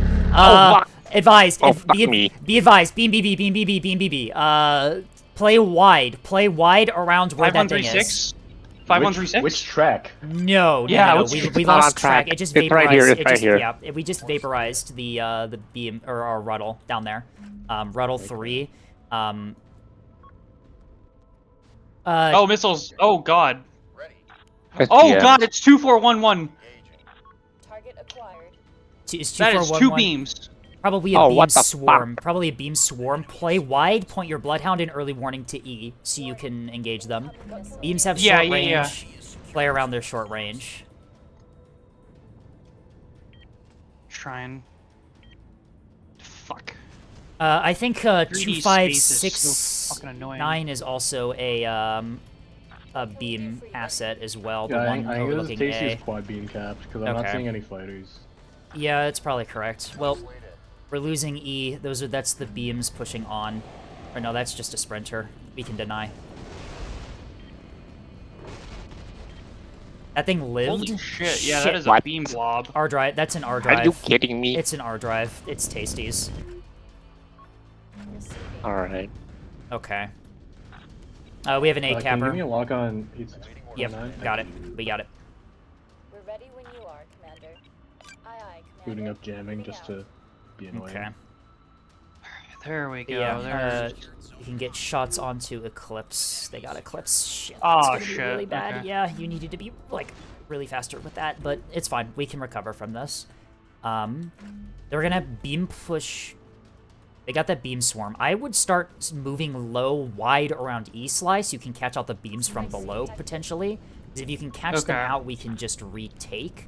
Advised. Oh, fuck me. Be advised. Beam BB. Beam BB. Beam BB. Play wide. Play wide around where that thing is. 5136? 5136? Which track? No, Yeah, no. what's- We it's not lost on track. It just It's vaporized. right here, it's it right just, here. Yeah, we just vaporized the beam or our Ruddle down there. Ruddle 3. Oh, missiles. Oh, God. It's Oh, GM. God, it's 2411. Target acquired. It's That is 2411. 2 beams. Probably a Oh, beam what the swarm. Probably a beam swarm. Play wide. Point your Bloodhound in early warning to E, so you can engage them. Beams have Yeah, short yeah, range. yeah. Play around their short range. Trying. Fuck. I think 3D space is so fucking annoying. 2569 is also a beam asset as well. The Yeah, one I think this overlooking Tasty A. is quad beam capped because I'm not Okay. seeing any fighters. Yeah, that's probably correct. Well, we're losing E. That's the beams pushing on. Or no, that's just a sprinter. We can deny. That thing lived. Holy shit, yeah, that Shit. is a What? beam blob. R drive. That's an R drive. Are you kidding me? It's an R drive. It's Tasty's. Alright. Okay. We have an A Can you give me capper. a lock on 864? Yep, got it. We got it. We're ready when you are, Commander. Aye, aye, Commander. Booting up jamming Moving just out. to be annoying. Okay. There we go. Yeah, There's... you can get shots onto Eclipse. They got Eclipse. Shit, Oh, that's gonna be shit, really bad. okay. Yeah, you needed to be, like, really faster with that, but it's fine. We can recover from this. They're gonna beam push... They got that beam swarm. I would start moving low, wide around E-Sly so you can catch out the beams from below, potentially. Because if you can catch them Okay. out, we can just retake.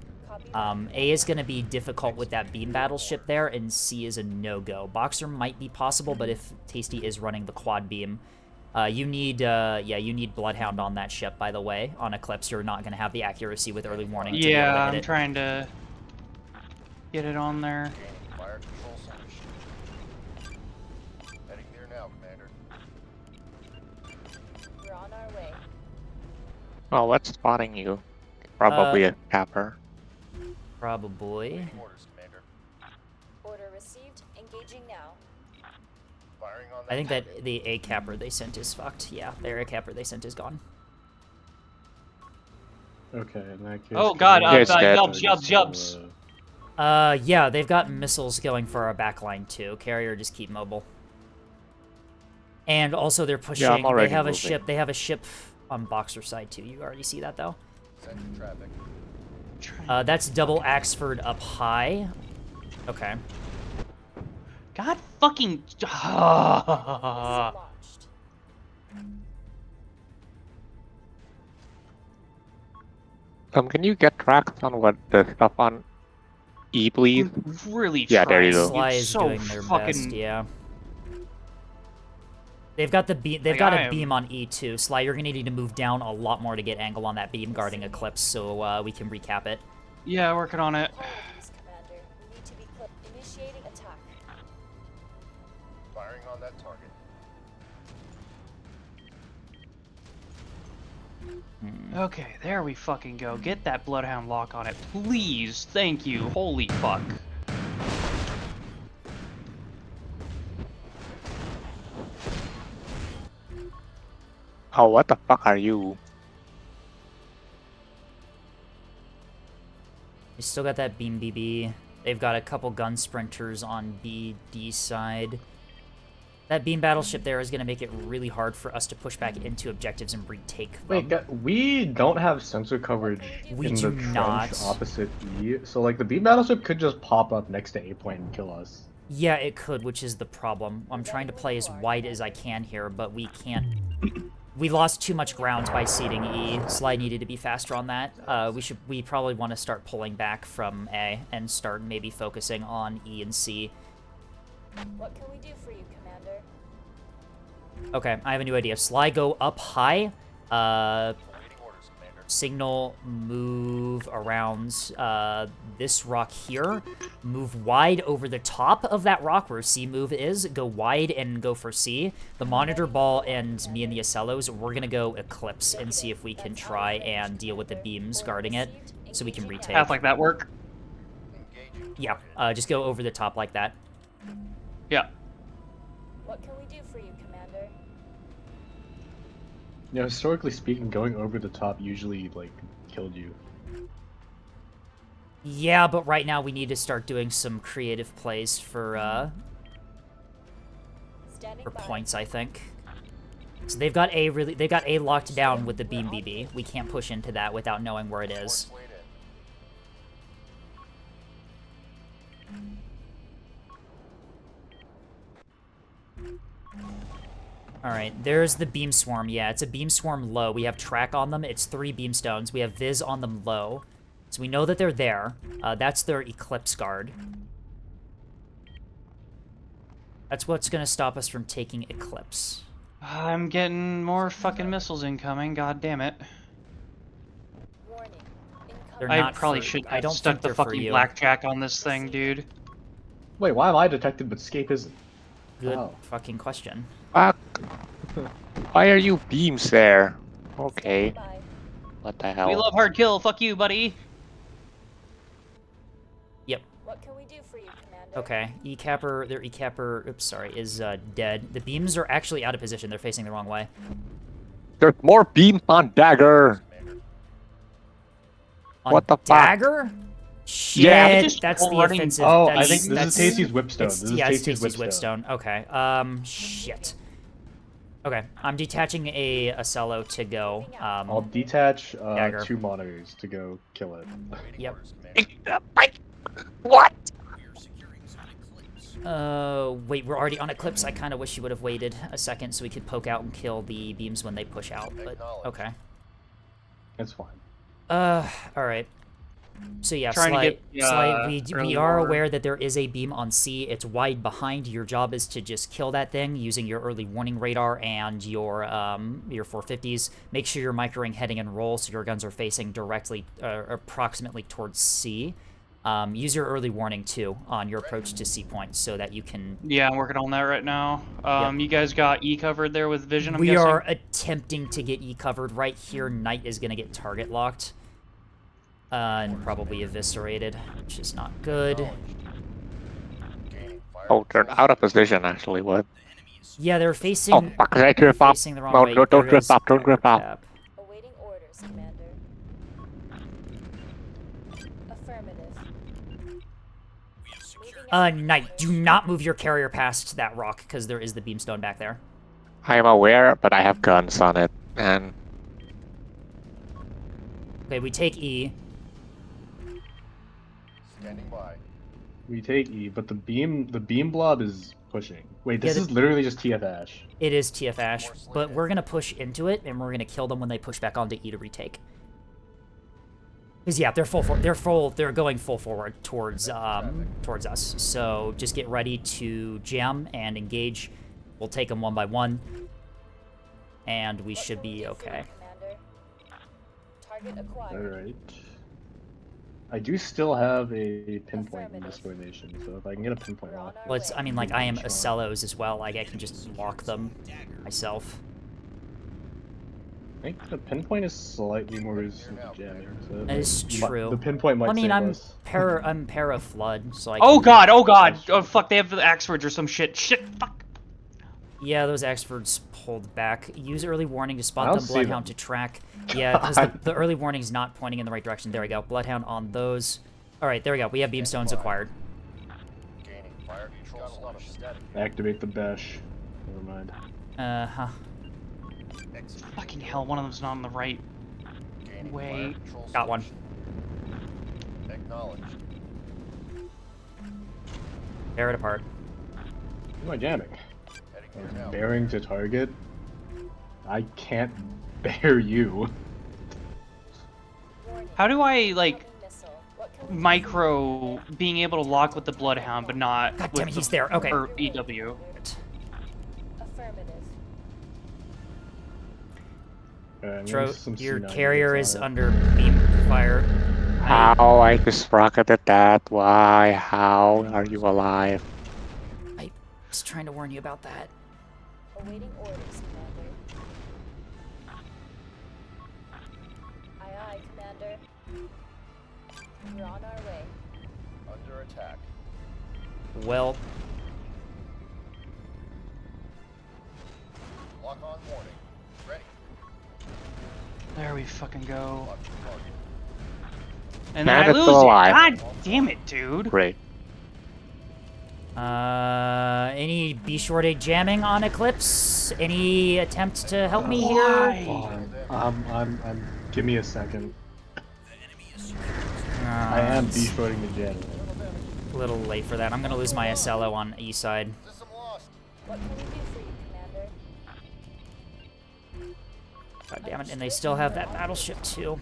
A is going to be difficult with that beam battleship there, and C is a no-go. Boxer might be possible, but if Tasty is running the quad beam, you need Bloodhound on that ship, by the way. On Eclipse, you're not going to have the accuracy with early warning to be able to Yeah, hit I'm it. trying to get it on there. Fire control solution. Heading there now, Commander. We're on our way. Oh, what's spotting you? Probably a capper. Probably. Orders, Commander. Order received. Engaging now. Firing on that I think that target. the A capper they sent is fucked. Yeah, their A capper they sent is gone. Okay, in that case. Oh god, Yes, Dad. yubs. Yeah, they've got missiles going for our backline too. Carrier, just keep mobile. And also they're pushing. I'm already they have moving. a ship. They have a ship on Boxer side too. You already see that though. Sending traffic. That's double Axford up high. Okay. God fucking. Missile launched. Can you get tracks on what the stuff on E, please? Really Yeah, there you trying. go. Sly It's is so doing their fucking... best. Yeah. They've got the beam. They've Like, got I a am- beam on E2. Sly, you're gonna need to move down a lot more to get angle on that beam guarding Eclipse, so we can recap it. Yeah, working on it. Apologies, Commander. We need to be clear. Initiating attack. Firing on that target. Okay, there we fucking go. Get that Bloodhound lock on it, please. Thank you. Holy fuck. Oh, what the fuck are you? They still got that beam BB. They've got a couple gun sprinters on BD side. That beam battleship there is going to make it really hard for us to push back into objectives and retake them. Wait, we don't have sensor coverage We in do the trench not. opposite E, so like the beam battleship could just pop up next to A point and kill us. Yeah, it could, which is the problem. I'm trying to play as wide as I can here, but we can't. We lost too much ground by seeding E. Sly needed to be faster on that. We probably want to start pulling back from A and start maybe focusing on E and C. What can we do for you, Commander? Okay, I have a new idea. Sly, go up high. Awaiting orders, Commander. Signal, move around this rock here. Move wide over the top of that rock where C move is. Go wide and go for C. The monitor ball and me and the Acellos, we're gonna go Eclipse and see if we can try and deal with the beams guarding it so we can retake. Half like that work. Engaging. Yeah, just go over the top like that. Yeah. What can we do for you, Commander? You know, historically speaking, going over the top usually like killed you. Yeah, but right now we need to start doing some creative plays for Standing by. points, I think. So they've got A locked down with the beam BB. We can't push into that without knowing where it is. Force laid in. Alright, there's the beam swarm. Yeah, it's a beam swarm low. We have track on them. It's 3 beam stones. We have Viz on them low. So we know that they're there. That's their Eclipse guard. That's what's going to stop us from taking Eclipse. I'm getting more fucking missiles incoming, god damn it. Warning. They're Incoming. I not probably for- should I have don't stuck think the they're for fucking you. blackjack on this thing, dude. Wait, why am I detected but Scape isn't? Good Oh. fucking question. Fuck. Why are you beams there? Okay. Standing by. What the hell? We love hard kill, fuck you, buddy. Yep. What can we do for you, Commander? Okay. Their E-Capper, oops, sorry, is dead. The beams are actually out of position. They're facing the wrong way. There's more beams on Dagger. Commander. On What the fuck? dagger? Shit, Yeah, just that's the running- offensive. Oh, that's, I think this that's, is Tasty's whipstone. It's, This is yeah, it's Tasty's Tasty's whipstone. whipstone. Okay. Shit. Okay, I'm detaching a Acello to go. I'll detach dagger. 2 monitors to go kill it. Yep. What? Wait, we're already on Eclipse. I kind of wish you would have waited a second so we could poke out and kill the beams when they push out, but okay. It's fine. Alright. So yeah, Trying to Slight, get, Slight, we early are warning. aware that there is a beam on C. It's wide behind. Your job is to just kill that thing using your early warning radar and your 450s. Make sure you're microing heading and roll so your guns are facing directly, approximately towards C. Use your early warning too on your approach to C point so that you can. Yeah, I'm working on that right now. You guys got E covered there with vision, I'm We guessing? are attempting to get E covered right here. Knight is going to get target locked. And probably eviscerated, which is not good. Oh, they're out of position actually. What? Yeah, they're facing. Oh, fuck! I drift up. facing the wrong No, way. no, don't There drift is up. Don't drift up. cap. Awaiting orders, Commander. Affirmative. Knight, do not move your carrier past that rock because there is the beamstone back there. I am aware, but I have guns on it, and Okay, we take E. Standing by. We take E, but the beam blob is pushing. Wait, this Yeah, is literally just TF Ash. It is TF Ash, but we're gonna push into it and we're gonna kill them when they push back onto E to retake. Because yeah, they're going full forward towards us. So just get ready to jam and engage. We'll take them one by one, and we should be okay. Target acquired. Alright. I do still have a pinpoint in this formation, so if I can get a pinpoint lock. Well, it's, I mean, like, I am Acellos as well. Like, I can just lock them myself. I think the pinpoint is slightly more resistant to jamming. So That is true. The pinpoint might I mean, save I'm us. I'm para flood, so I. Oh can- god, oh god! Oh fuck, they have the Axfords or some shit. Shit, fuck! Yeah, those Axfords pulled back. Use early warning to I spot don't them. see Bloodhound them. to track. Yeah, because the early warning's not pointing in the right direction. There we go. Bloodhound on those. All right, there we go. We have beamstones acquired. Gaining fire control solution. Activate the bash. Never mind. Huh. Fucking hell, one of them's not on the right way. Got one. Acknowledged. Tear it apart. Who am I jamming? Heading here now. Bearing to target? I can't bear you. How do I, like, Incoming missile. What can we do? micro being able to lock with the Bloodhound, but not God with damn it, the, he's there. Okay. or EW? Affirmative. I'm Tro, getting some your C9 carrier hits is on it. under beam fire. how I just rocketed that? Why? How are you alive? I was trying to warn you about that. Awaiting orders, Commander. Aye, aye, Commander. We're on our way. Under attack. Well, Lock on warning. Ready. There we fucking go. Lock your target. And then I And it's lose still it. alive. God damn it, dude. Great. any B short 8 jamming on Eclipse? Any attempt to help me here? I'm give me a second. I am It's B-shorting the jam. a little late for that. I'm gonna lose my Acello on E side. System lost. What can we do for you, Commander? God damn it! And they still have that battleship too.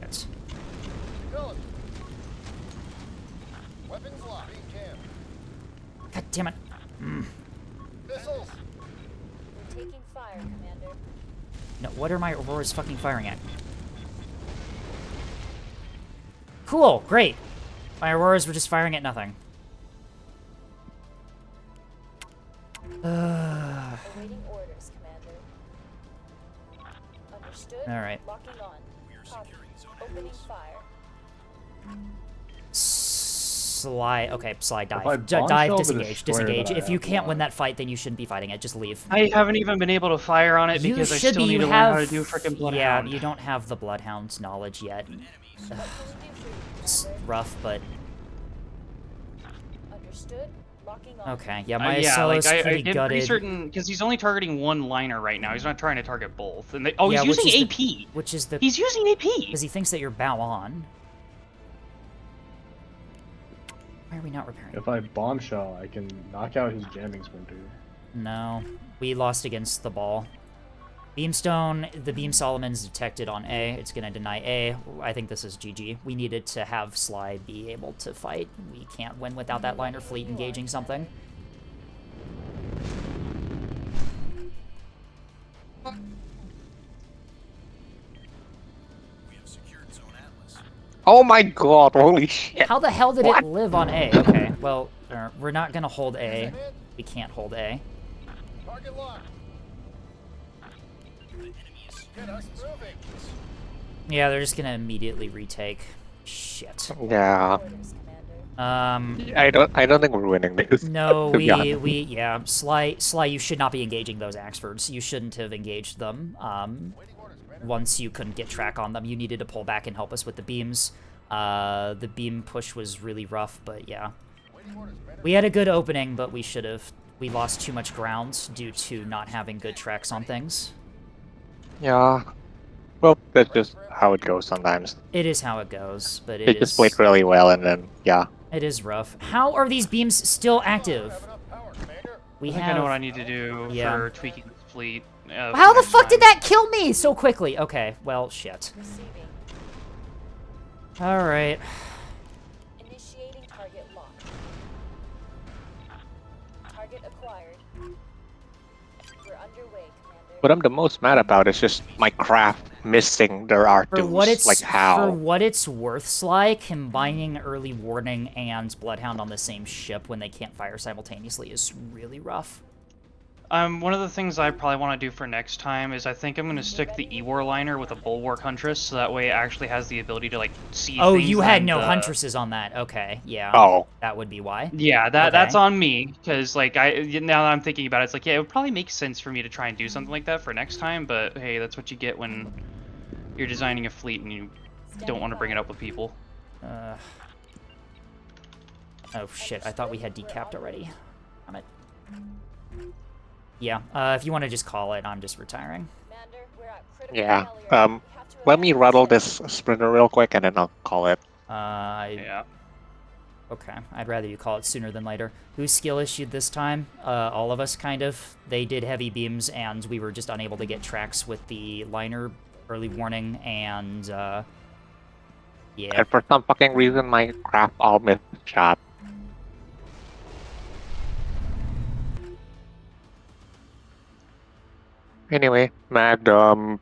That's Developed. Weapons locked. Being jammed. God damn it! Missiles. We're taking fire, Commander. No, what are my Auroras fucking firing at? Cool, great. My Auroras were just firing at nothing. Awaiting orders, Commander. Understood. All right. Locking on. Copy. Opening fire. Slide. Okay, slide, I dive. bombshell Dive, the disengage, destroyer disengage. that I If you have can't win won. that fight, then you shouldn't be fighting it. Just leave. I haven't even been able to fire on it You because I should still be. need You to have. learn how to do frickin' Yeah, Bloodhound. you don't have the Bloodhound's knowledge yet. Ugh. It's rough, but Understood. Locking on. okay. Yeah, Yeah, Marcello's like I pretty get gutted. pretty certain because he's only targeting one liner right now. He's not trying to target both. And oh, Yeah, he's which using is AP. Which is the? He's using AP. Because he thinks that you're bow on. Why are we not repairing? If I bombshell, I can knock out his jamming splinter. No, we lost against the ball. Beamstone, the Beam Solomon's detected on A. It's gonna deny A. I think this is GG. We needed to have Sly be able to fight. We can't win without that liner fleet engaging something. Oh my god, holy shit. How the hell did it live on A? Okay, well, we're not gonna hold A. We can't hold A. Target locked. Get us moving. Yeah, they're just gonna immediately retake. Shit. Yeah. I don't think we're winning this. No, to be honest. yeah, Sly, you should not be engaging those Axfords. You shouldn't have engaged them. Once you couldn't get track on them, you needed to pull back and help us with the beams. The beam push was really rough, but yeah. We had a good opening, but we should have. We lost too much ground due to not having good tracks on things. Yeah. Well, that's just how it goes sometimes. It is how it goes, but They just played really well and then, yeah. It is rough. How are these beams still active? We I think I know what I need to do for tweaking the fleet. How the fuck did that kill me so quickly? Okay, well, shit. Alright. Initiating target lock. Target acquired. We're underway, Commander. What I'm the most mad about is just my craft missing their R2s. Like, how? For what it's worth, Sly, combining early warning and Bloodhound on the same ship when they can't fire simultaneously is really rough. One of the things I probably want to do for next time is I think I'm going to stick the E-War liner with a Bulwark Huntress, so that way it actually has the ability to, like, see Oh, things. you had no Huntresses on that. Okay, yeah. Oh. That would be why. Yeah, that's Okay. on me, because, like, now that I'm thinking about it, it's like, yeah, it would probably make sense for me to try and do something like that for next time, but hey, that's what you get when you're designing a fleet and you don't want to bring it up with people. Oh shit, I thought we had decapped already. Damn it. Yeah, if you want to just call it, I'm just retiring. Yeah. Let me rattle this sprinter real quick and then I'll call it. Yeah. Okay, I'd rather you call it sooner than later. Who's skill issued this time? All of us, kind of. They did heavy beams, and we were just unable to get tracks with the liner early warning, and, yeah. And for some fucking reason, my craft all missed shot. Anyway, Mad, Alright,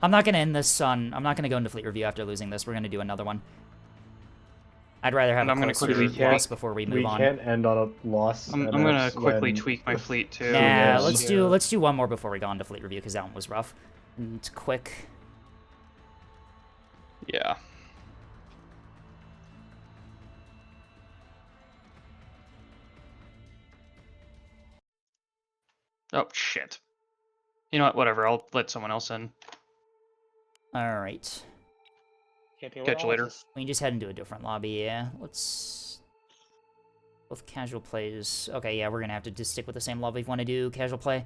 I'm not gonna end this on... I'm not gonna go into fleet review after losing this. We're gonna do another one. I'd rather have And a I'm gonna closer quickly loss before we move on. We can't end on a loss. I'm and gonna that's quickly when- tweak my fleet too. Yeah, let's do one more before we go on to fleet review, because that one was rough. And it's quick. Yeah. Oh, shit. You know what, whatever, I'll let someone else in. Alright. Catch you later. We can just head into a different lobby, yeah. Let's... Both casual plays... Okay, yeah, we're gonna have to just stick with the same lobby if we want to do casual play.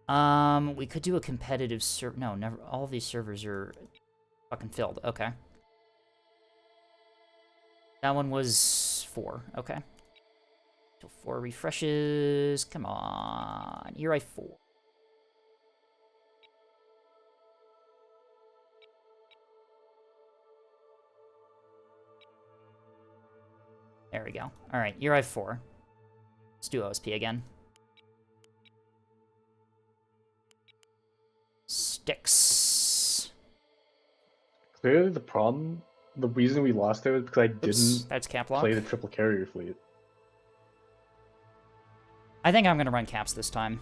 We could do a competitive server... No, never... All of these servers are fucking filled. Okay. That one was 4. Okay. So 4 refreshes. Come on. Uri 4. There we go. Alright, Uri 4. Let's do OSP again. Sticks. Clearly the problem, the reason we lost there was because I Oops, didn't that's cap lock. play the triple carrier fleet. I think I'm gonna run caps this time.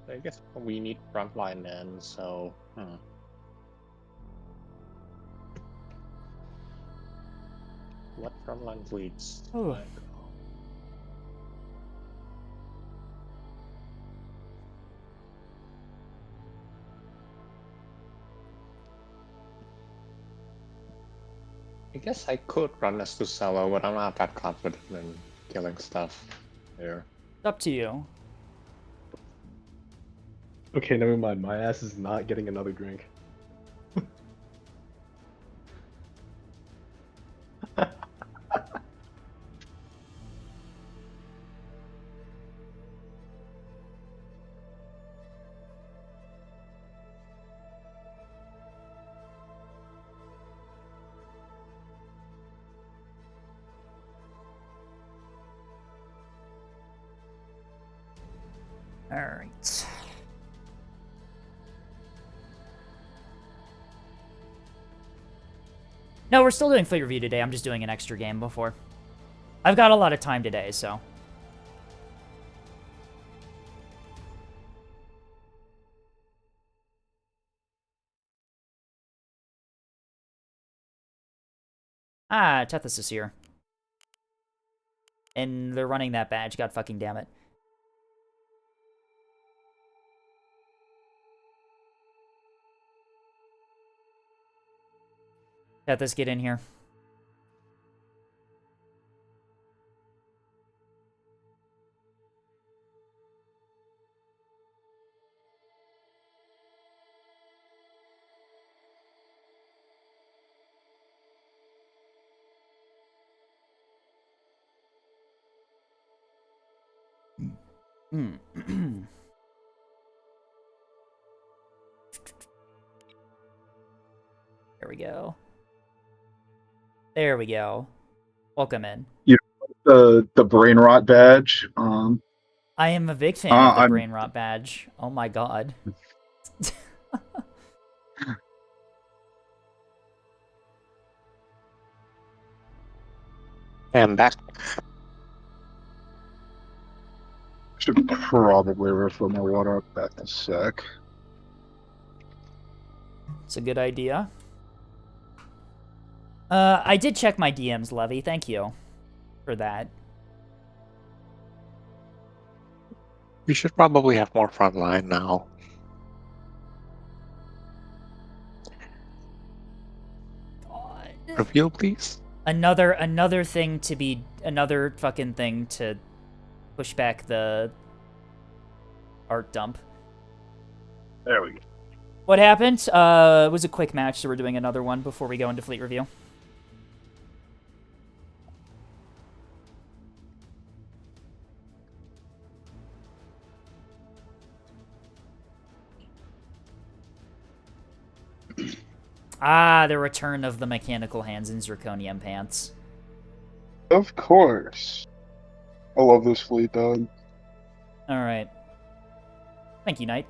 I guess we need frontline men, so. What frontline fleets? Oh. Like, I guess I could run as Tucello, but I'm not that confident in killing stuff here. It's up to you. Okay, never mind. My ass is not getting another drink. All right. No, we're still doing fleet review today. I'm just doing an extra game before. I've got a lot of time today, so. Ah, Tethys is here. And they're running that badge. God fucking damn it. Tethys, get in here. There we go. There we go. Welcome in. You know, the brain rot badge. I am a big fan of the I'm brain rot badge. Oh my god. I'm back. should probably refill my water up back in a sec. It's a good idea. I did check my DMs, Levy. Thank you for that. We should probably have more frontline now. God. Reveal, please. Another thing to be another fucking thing to push back the art dump. There we go. What happened? It was a quick match, so we're doing another one before we go into fleet review. Ah, the return of the mechanical hands in Zirconium pants. Of course. I love this fleet, dog. Alright. Thank you, Knight,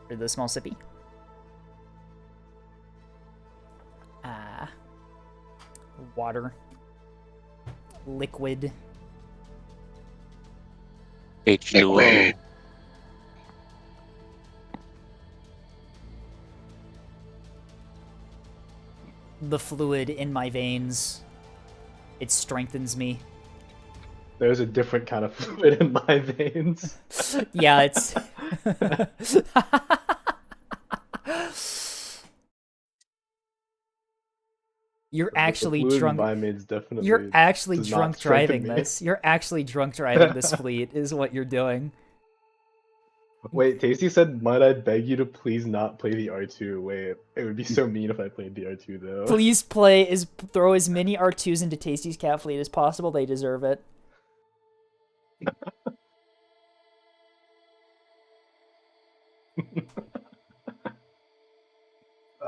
for the small sippy. Ah. Water. Liquid. H2O. The fluid in my veins. It strengthens me. There's a different kind of fluid in my veins. Yeah, it's... You're actually drunk. You're actually drunk driving this. You're actually drunk driving this fleet, is what you're doing. Wait, Tasty said, might I beg you to please not play the R2? Wait, it would be so mean if I played the R2, though. Please throw as many R2s into Tasty's cat fleet as possible. They deserve it.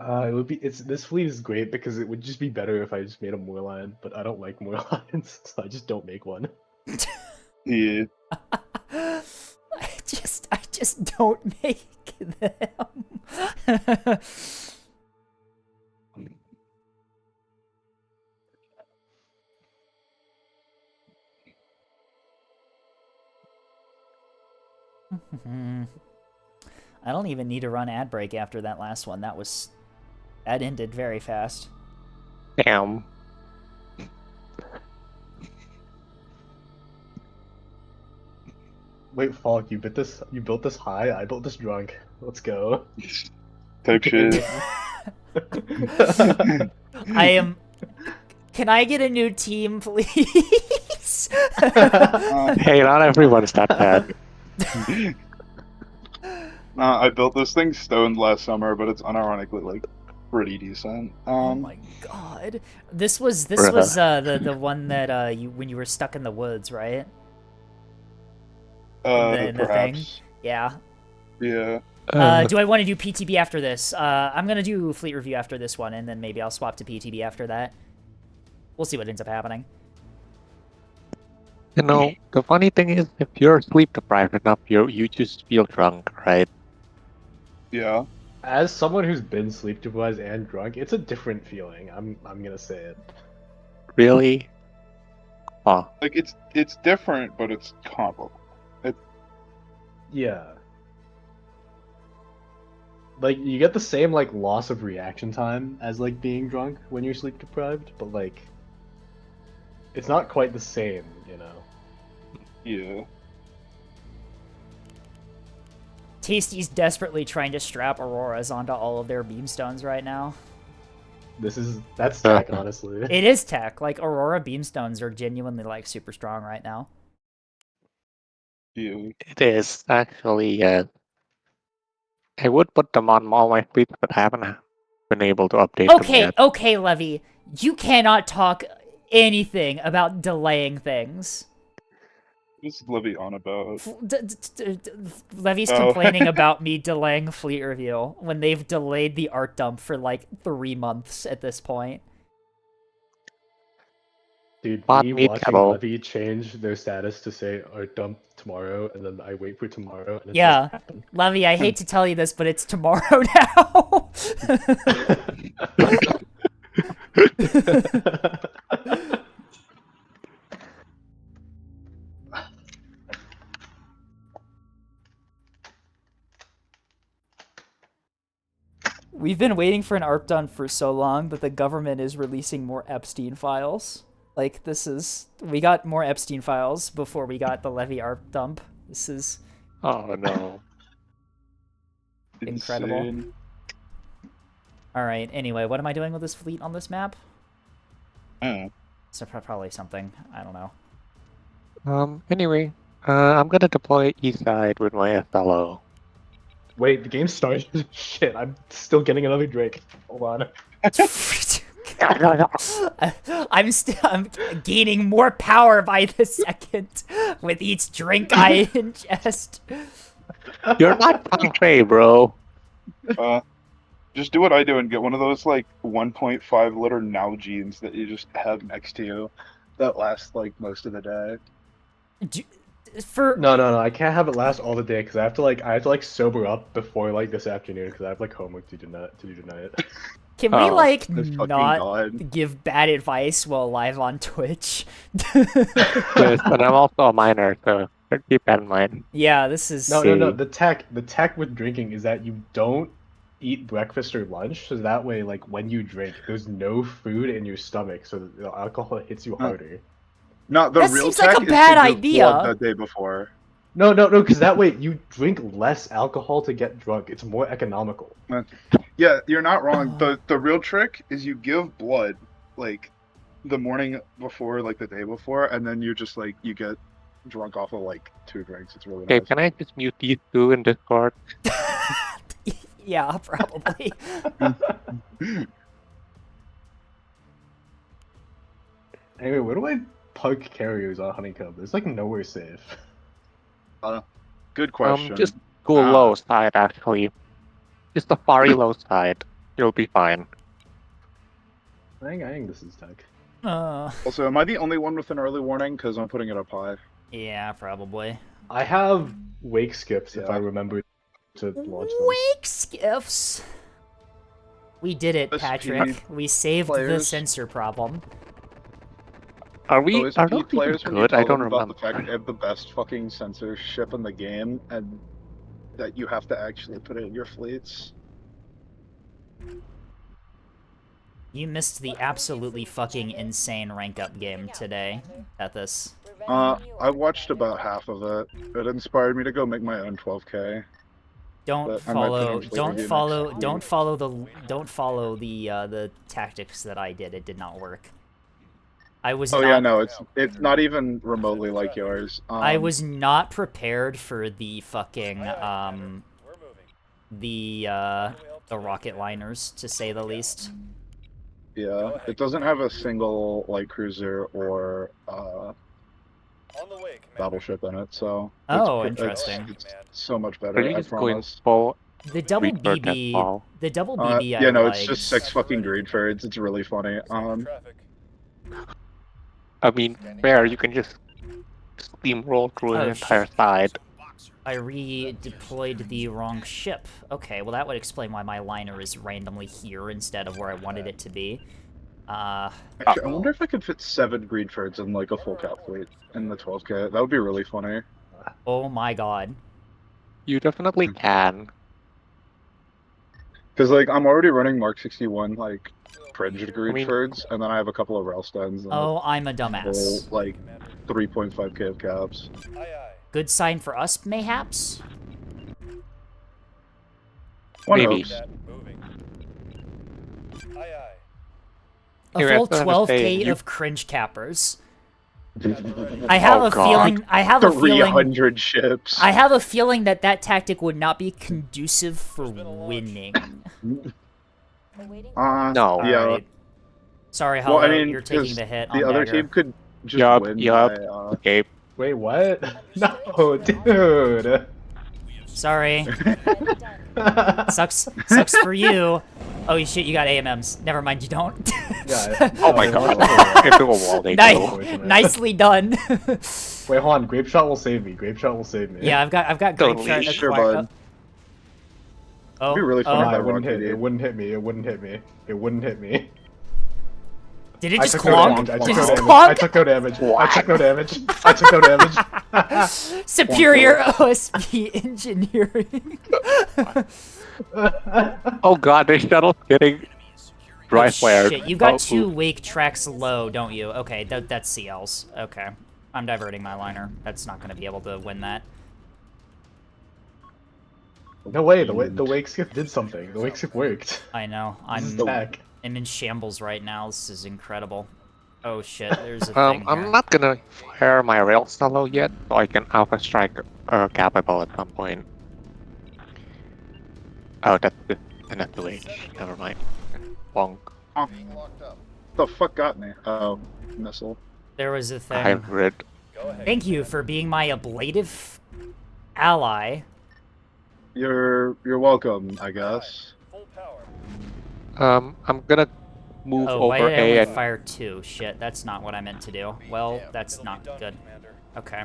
It would be. This fleet is great because it would just be better if I just made a Moorline, but I don't like Moorlines, so I just don't make one. Yeah. I just don't make them. I don't even need to run ad break after that last one. That ended very fast. Damn. Wait, Falk, you built this high, I built this drunk. Let's go. Type shit. I am. Can I get a new team, please? Hey, not everyone's that bad. I built this thing stoned last summer, but it's unironically like pretty decent. Oh my god! This was the one that when you were stuck in the woods, right? The thing. Perhaps. Yeah. Yeah. Do I want to do PTB after this? I'm gonna do fleet review after this one, and then maybe I'll swap to PTB after that. We'll see what ends up happening. You know, the funny thing is, if you're sleep deprived enough, you just feel drunk, right? Yeah. As someone who's been sleep deprived and drunk, it's a different feeling. I'm gonna say it. Really? Huh. Like it's different, but it's comparable. Yeah. Like, you get the same, like, loss of reaction time as, like, being drunk when you're sleep deprived, but, like, it's not quite the same, you know? Yeah. Tasty's desperately trying to strap Auroras onto all of their beamstones right now. That's tech, honestly. It is tech. Like, Aurora beamstones are genuinely, like, super strong right now. Yeah. It is, actually, I would put them on all my fleets, but I haven't been able to update them yet. Okay, Levy. You cannot talk anything about delaying things. What's Levy on about? Levy's complaining about me delaying fleet review when they've delayed the art dump for like 3 months at this point. Dude, Bot me meat watching kettle. Levy change their status to say art dump tomorrow, and then I wait for tomorrow, and it Yeah, doesn't happen. Levy, I hate to tell you this, but it's tomorrow now. We've been waiting for an ARP done for so long that the government is releasing more Epstein files. Like, we got more Epstein files before we got the Levy ARP dump. This is... Oh, no. incredible. Insane. Alright, anyway, what am I doing with this fleet on this map? Oh. So probably something, I don't know. Anyway, I'm gonna deploy east side with my SLO. Wait, the game started? Shit, I'm still getting another drink. Hold on. I'm gaining more power by the second with each drink I ingest. You're not hungry, bro. Just do what I do and get one of those like 1.5 liter Nalgene's that you just have next to you that lasts like most of the day. No, I can't have it last all the day because I have to sober up before like this afternoon because I have like homework to do tonight. Can we like fucking not God. give bad advice while live on Twitch? Yes, but I'm also a minor, so keep that in mind. Yeah, this is No. The tech with drinking is that you don't eat breakfast or lunch, so that way, like when you drink, there's no food in your stomach, so the alcohol hits you harder. No, the That real seems tech like a is bad to give idea. blood the day before. No, because that way you drink less alcohol to get drunk. It's more economical. Yeah, you're not wrong. The real trick is you give blood like the morning before, like the day before, and then you just like you get drunk off of like 2 drinks. It's really Okay, nice. can I just mute these two in Discord? Yeah, probably. Anyway, where do I park carriers on Honeycomb? There's like nowhere safe. Good question. Just go low side, actually. Just the far low side. You'll be fine. I think this is tech. Also, am I the only one with an early warning? Because I'm putting it up high. Yeah, probably. I have wake skips if I remember to launch them. Wake skiffs. We did it, Patrick. We saved the players. sensor problem. Are we? OSP Are those players even when you good? I tell don't them about remember. the fact they have the best fucking censorship in the game, and that you have to actually put in your fleets. You missed the absolutely fucking insane rank up game today, Ethis. I watched about half of it. It inspired me to go make my own 12K. Don't But I might put follow. in fleet Don't review follow. next Don't week. follow the. Don't follow the tactics that I did. It did not work. I was. Oh not, yeah, no, it's not even remotely like yours. I was not prepared for the fucking the rocket liners, to say the least. Yeah, it doesn't have a single light cruiser or On the way, Commander. battleship in it, so. Oh, it's interesting. It's so much better. Are you I just going promise. full The double Reaper BB. Deathfall? The double BB. Yeah, I no, liked. it's just 6 fucking Greedfords. It's really funny. I mean, where you can just steamroll through Oh, an entire side. I redeployed the wrong ship. Okay, well that would explain why my liner is randomly here instead of where I wanted it to be. Actually, I wonder if I could fit 7 Greedfords in like a full cap fleet in the 12K. That would be really funny. Oh my god. You definitely can. Because like I'm already running Mark 61 like fringed mean- Greedfords, and then I have a couple of Railstones. And Oh, I'm a a dumbass. whole, like 3.5K of caps. Good sign for us, mayhaps? One Maybe. hopes. A Here, I full have to say, 12k you- of cringe cappers. I have Oh, a God. feeling. I have a feeling. 300 ships. I have a feeling that that tactic would not be conducive for winning. No. Yeah. Alright. Sorry, Hello, Well, I mean, you're taking 'cause the hit the on other Dagger. team could just Yup, win yup. by, Okay. Wait, what? No, dude. Sorry. Sucks for you. Oh shit, you got AMMs. Never mind, you don't. Yeah, Oh my god. Into a wall, they go. Nicely done. Wait, hold on. Grape Shot will save me. Grape Shot will save me. Yeah, I've got grape Totally. shot Sure, acquired. bud. Oh, It'd be really funny Nah, if I it wouldn't hit. rotated. It wouldn't hit me. It wouldn't hit me. It wouldn't hit me. Did it I just took no clonk? damage. I Did took it no just damage. I clonk? took no damage. I took no damage. I took no damage. Superior OSP engineering. Oh god, the shuttle's getting dry flared. Shit, you got Oh, 2 wake tracks low, don't you? Okay, that's CLs. Okay. I'm diverting my liner. That's not going to be able to win that. No way. The wake skip did something. The wake skip worked. I know. I'm in shambles right now. This is incredible. Oh shit, there's a thing here. I'm not gonna fire my rail solo yet, so I can alpha strike capital at some point. Oh, that's an FUH. Never mind. Bonk. The fuck got me? Oh, missile. There was a thing. Hybrid. Thank you for being my ablative ally. You're welcome, I guess. I'm gonna move Oh, why over did I A only and fire 2? Shit, that's not what I meant to do. Well, that's not good. Okay.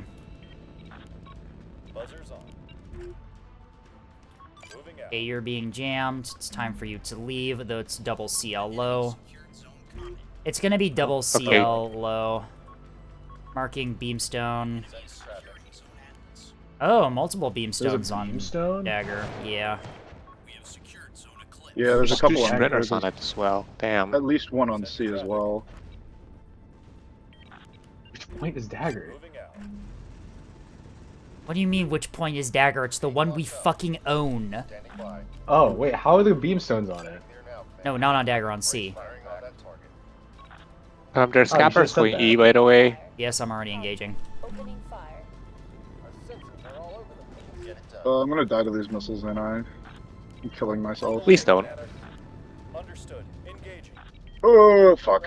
Okay, you're being jammed. It's time for you to leave, though it's double CL low. It's gonna be double CL low. Marking beamstone. Oh, multiple beamstones on beamstone? Dagger. Yeah. Yeah, there's a couple two on sprinters there. on it as well. Damn. At least one on C as well. Which point is Dagger? What do you mean, which point is Dagger? It's the one we fucking own. Oh, wait. How are the beamstones on it? No, not on Dagger, on C. Oh, There's you should've scappers said going that. E, by the way. Yes, I'm already engaging. Opening fire. I'm gonna die to these missiles, and I'm killing myself. Please don't. Understood. Engaging. Oh, fuck.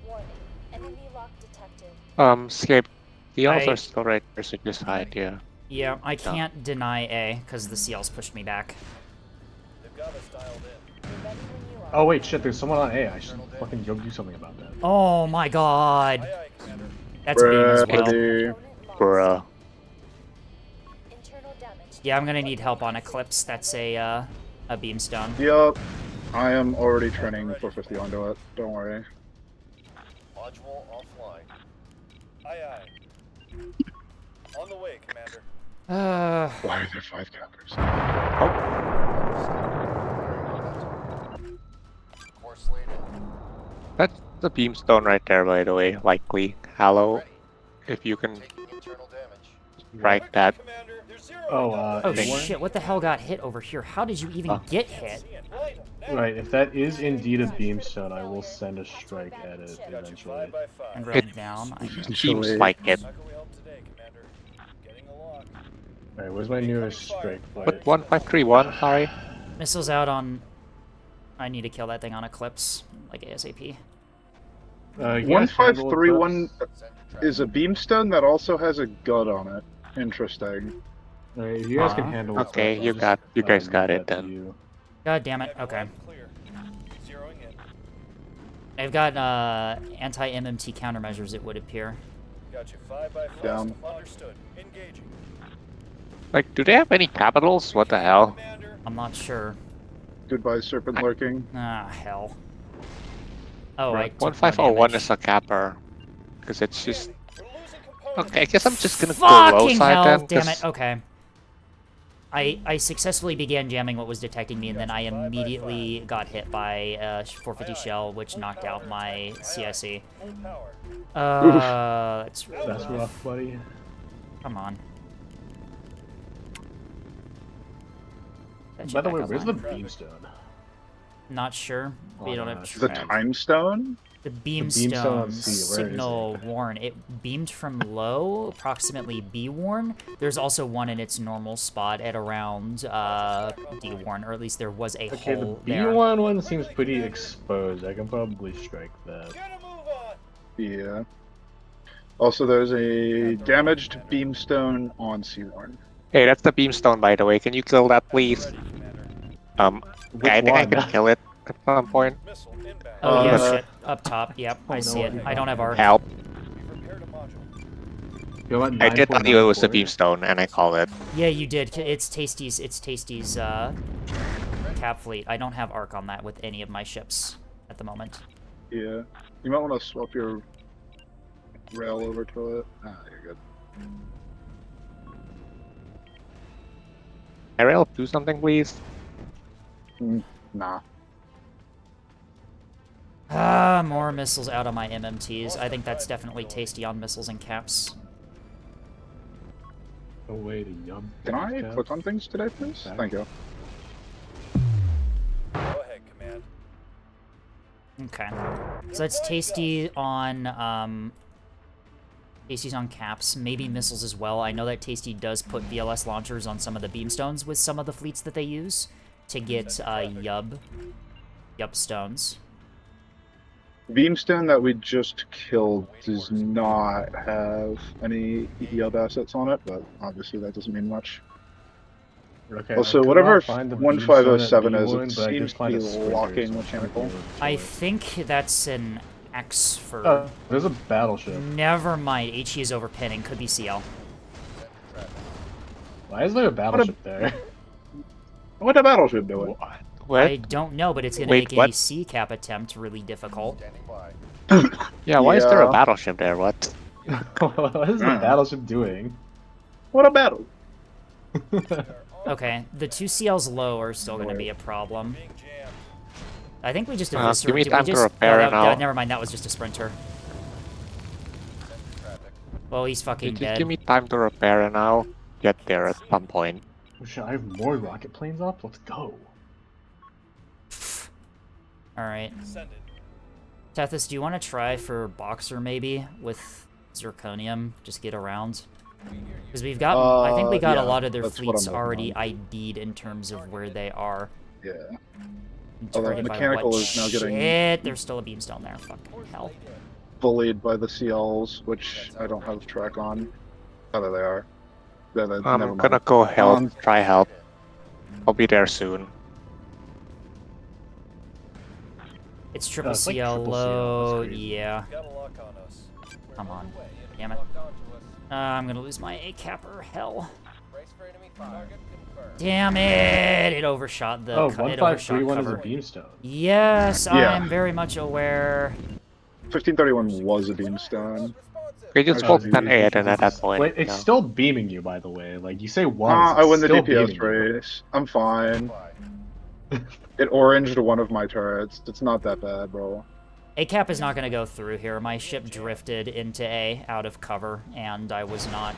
Warning. Enemy lock detected. Escape. The others I- are still right there, so just hide, yeah. Yeah, I can't deny A, because the CLs pushed me back. They've got us dialed in. Be ready when you are. Oh, wait, shit. There's someone on A. I should fucking go do something about that. Oh my god. That's beam as well. Opponent lost. Bruh. Internal damage. Yeah, I'm gonna need help on Eclipse. That's a beamstone. Yup. I am already training 450 onto it. Don't worry. Module offline. Aye, aye. On the way, Commander. Why are there 5 cappers? Course laid in. That's the beamstone right there, by the way. Likely Hallow. If you can Taking internal damage. strike that. Commander, there's 0. Oh A1? shit, what the hell got hit over here? How did you even get hit? Right, if that is indeed a beamstone, I will send a strike at it Got you eventually. 5 by 5. And It run down. seems like it. How can we help today, Commander? Getting a lock. Alright, where's my nearest strike Put point? 1531, sorry. Missiles out on... I need to kill that thing on Eclipse, like ASAP. You guys handle 1531 Eclipse? is a beamstone that also has a gun on it. Interesting. Alright, if you guys can handle Okay, Eclipse, I'll you just, guys got leave it that to then. you. God damn it, okay. Clear. Zeroing in. I've got anti-MMT countermeasures, it would appear. Got you 5 by 5. Down. Understood. Engaging. Like, do they have any capitals? What the hell? Commander. I'm not sure. Goodbye, Serpent Lurking. Ah, hell. Oh, I Right, took more 1501 damage. is a capper. Because it's just... We're losing components. Okay, I guess I'm just gonna go low Fucking side hell, then. damn 'cause- it, okay. I successfully began jamming what was detecting me, and then I immediately got hit by a 450 shell, which knocked out my CIC. Full power. That's That's rough, buddy. Come on. That By shit the way, back where's the online. beamstone? Not sure. We don't have The track. time stone? The beamstone on beamstone C, where is signal warn. It beamed from low, approximately B warn. There's also one in its normal spot at around D warn, or at least there was a Okay, the hole there. B1 one seems pretty exposed. I can probably strike that. Get a move on. Yeah. Also, there's a damaged beamstone on Seaworn. Hey, that's the beamstone, by the way. Can you kill that, please? Yeah, I think I one? can kill it at some point. Missile inbound. Oh yeah, Uh, shit. Up top. Yep, I see it. I don't have arc. Help. We've repaired a module. You're at I did tell you it was a 9.94. beamstone, and I called it. Yeah, you did. It's Tasty's. It's Tasty's cap fleet. I don't have arc on that with any of my ships at the moment. Yeah. You might want to swap your rail over to it. Ah, you're good. Ariel, do something, please. Nah. More missiles out on my MMTs. I think that's definitely Tasty on missiles and caps. No way to yum. Can I click on things today, please? Thank you. Go ahead, Command. Okay. So that's Tasty on, Tasty's on caps, maybe missiles as well. I know that Tasty does put VLS launchers on some of the beamstones with some of the fleets that they use to get, Yub stones. Beamstone that we just killed does not have any EDL assets on it, but obviously that doesn't mean much. Okay, Also, I could whatever not find the beamstone at 1507 is, B1, it but I did seems to find be a sprinter, locking so mechanical. I think that's an Axford. Oh, there's a battleship. Never mind. HE is overpinning. Could be CL. Why is there a battleship there? What a battleship doing? What? I don't know, but it's going to Wait, make what? any C cap attempt really difficult. Yeah, why is there a Yeah. battleship there? What? What is the battleship doing? What a battle! Okay, the 2 CLs low are still going to be a problem. I think we just Give me eviscerated. time to repair it now. Never mind, that was just a sprinter. Well, he's fucking Just dead. give me time to repair and I'll get there at some point. Oh, shit, I have more rocket planes up? Let's go. Alright. Send it. Tethys, do you want to try for Boxer maybe with Zirconium? Just get around. Because we've got, I think we got yeah, a lot of their that's what fleets I'm working already on. ID'd in terms of where they are. Yeah. Divided Although by mechanical what is now getting- Shit, there's still a beamstone there. Fucking hell. Bullied by the CLs, which I don't have track on. Oh, there they are. Never I'm mind. gonna go help, try help. I'll be there soon. It's triple it's like CL triple CL, low, that's crazy. yeah. Got a lock on us. Come on. Damn it. I'm gonna lose my A capper. Hell. Brace for enemy fire. Target confirmed. Damn it! It overshot the Oh, it overshot 1531 is a cover. beamstone. Yes, Yeah. I'm very much aware. 1531 was a beamstone. We just Oh, pulled dude, 10-8 and at that point. Wait, it's yeah. still beaming you, by the way. Like, you say once, I it's win the still DPS beaming you. race. I'm fine. It oranged one of my turrets. It's not that bad, bro. ACAP is not going to go through here. My ship drifted into A out of cover, and I was not...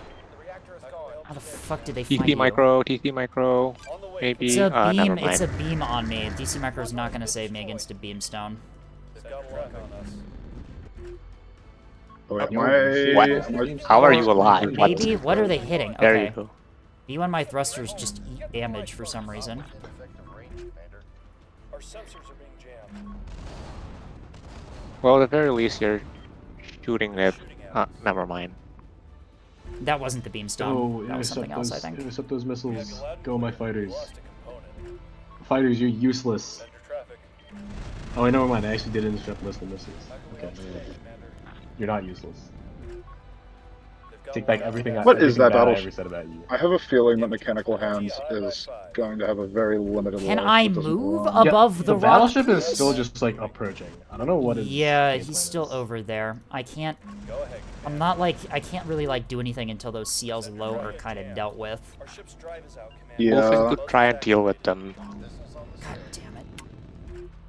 How the fuck did they find TC you? micro, TC micro, maybe. It's a Never beam. mind. It's a beam on me. DC Micro is not going to save me against a beamstone. Oh, wait, What? How are you alive? Maybe. What are they hitting? There Okay. you go. B1 my thrusters just eat damage for some reason. Our sensors are being jammed. Well, at the very least, you're shooting it. Never mind. That wasn't the beamstone. Oh, That was something else, I think. intercept those missiles. Go, my fighters. Fighters, you're useless. Oh, I know, mind. I actually did intercept missile missiles. Okay, you're not useless. Take back everything. What is that bad I battle? ever said about you. I have a feeling that Mechanical Hands is going to have a very limited. Can life. I It doesn't move belong. above the rock, battleship is please? still just like approaching. I don't know what is. Yeah, he's still over there. I can't... I'm not like... I can't really like do anything until those CLs low are kind of dealt with. Our ship's drive is out, Commander. Yeah. Wolfen could try and deal with them. God damn it.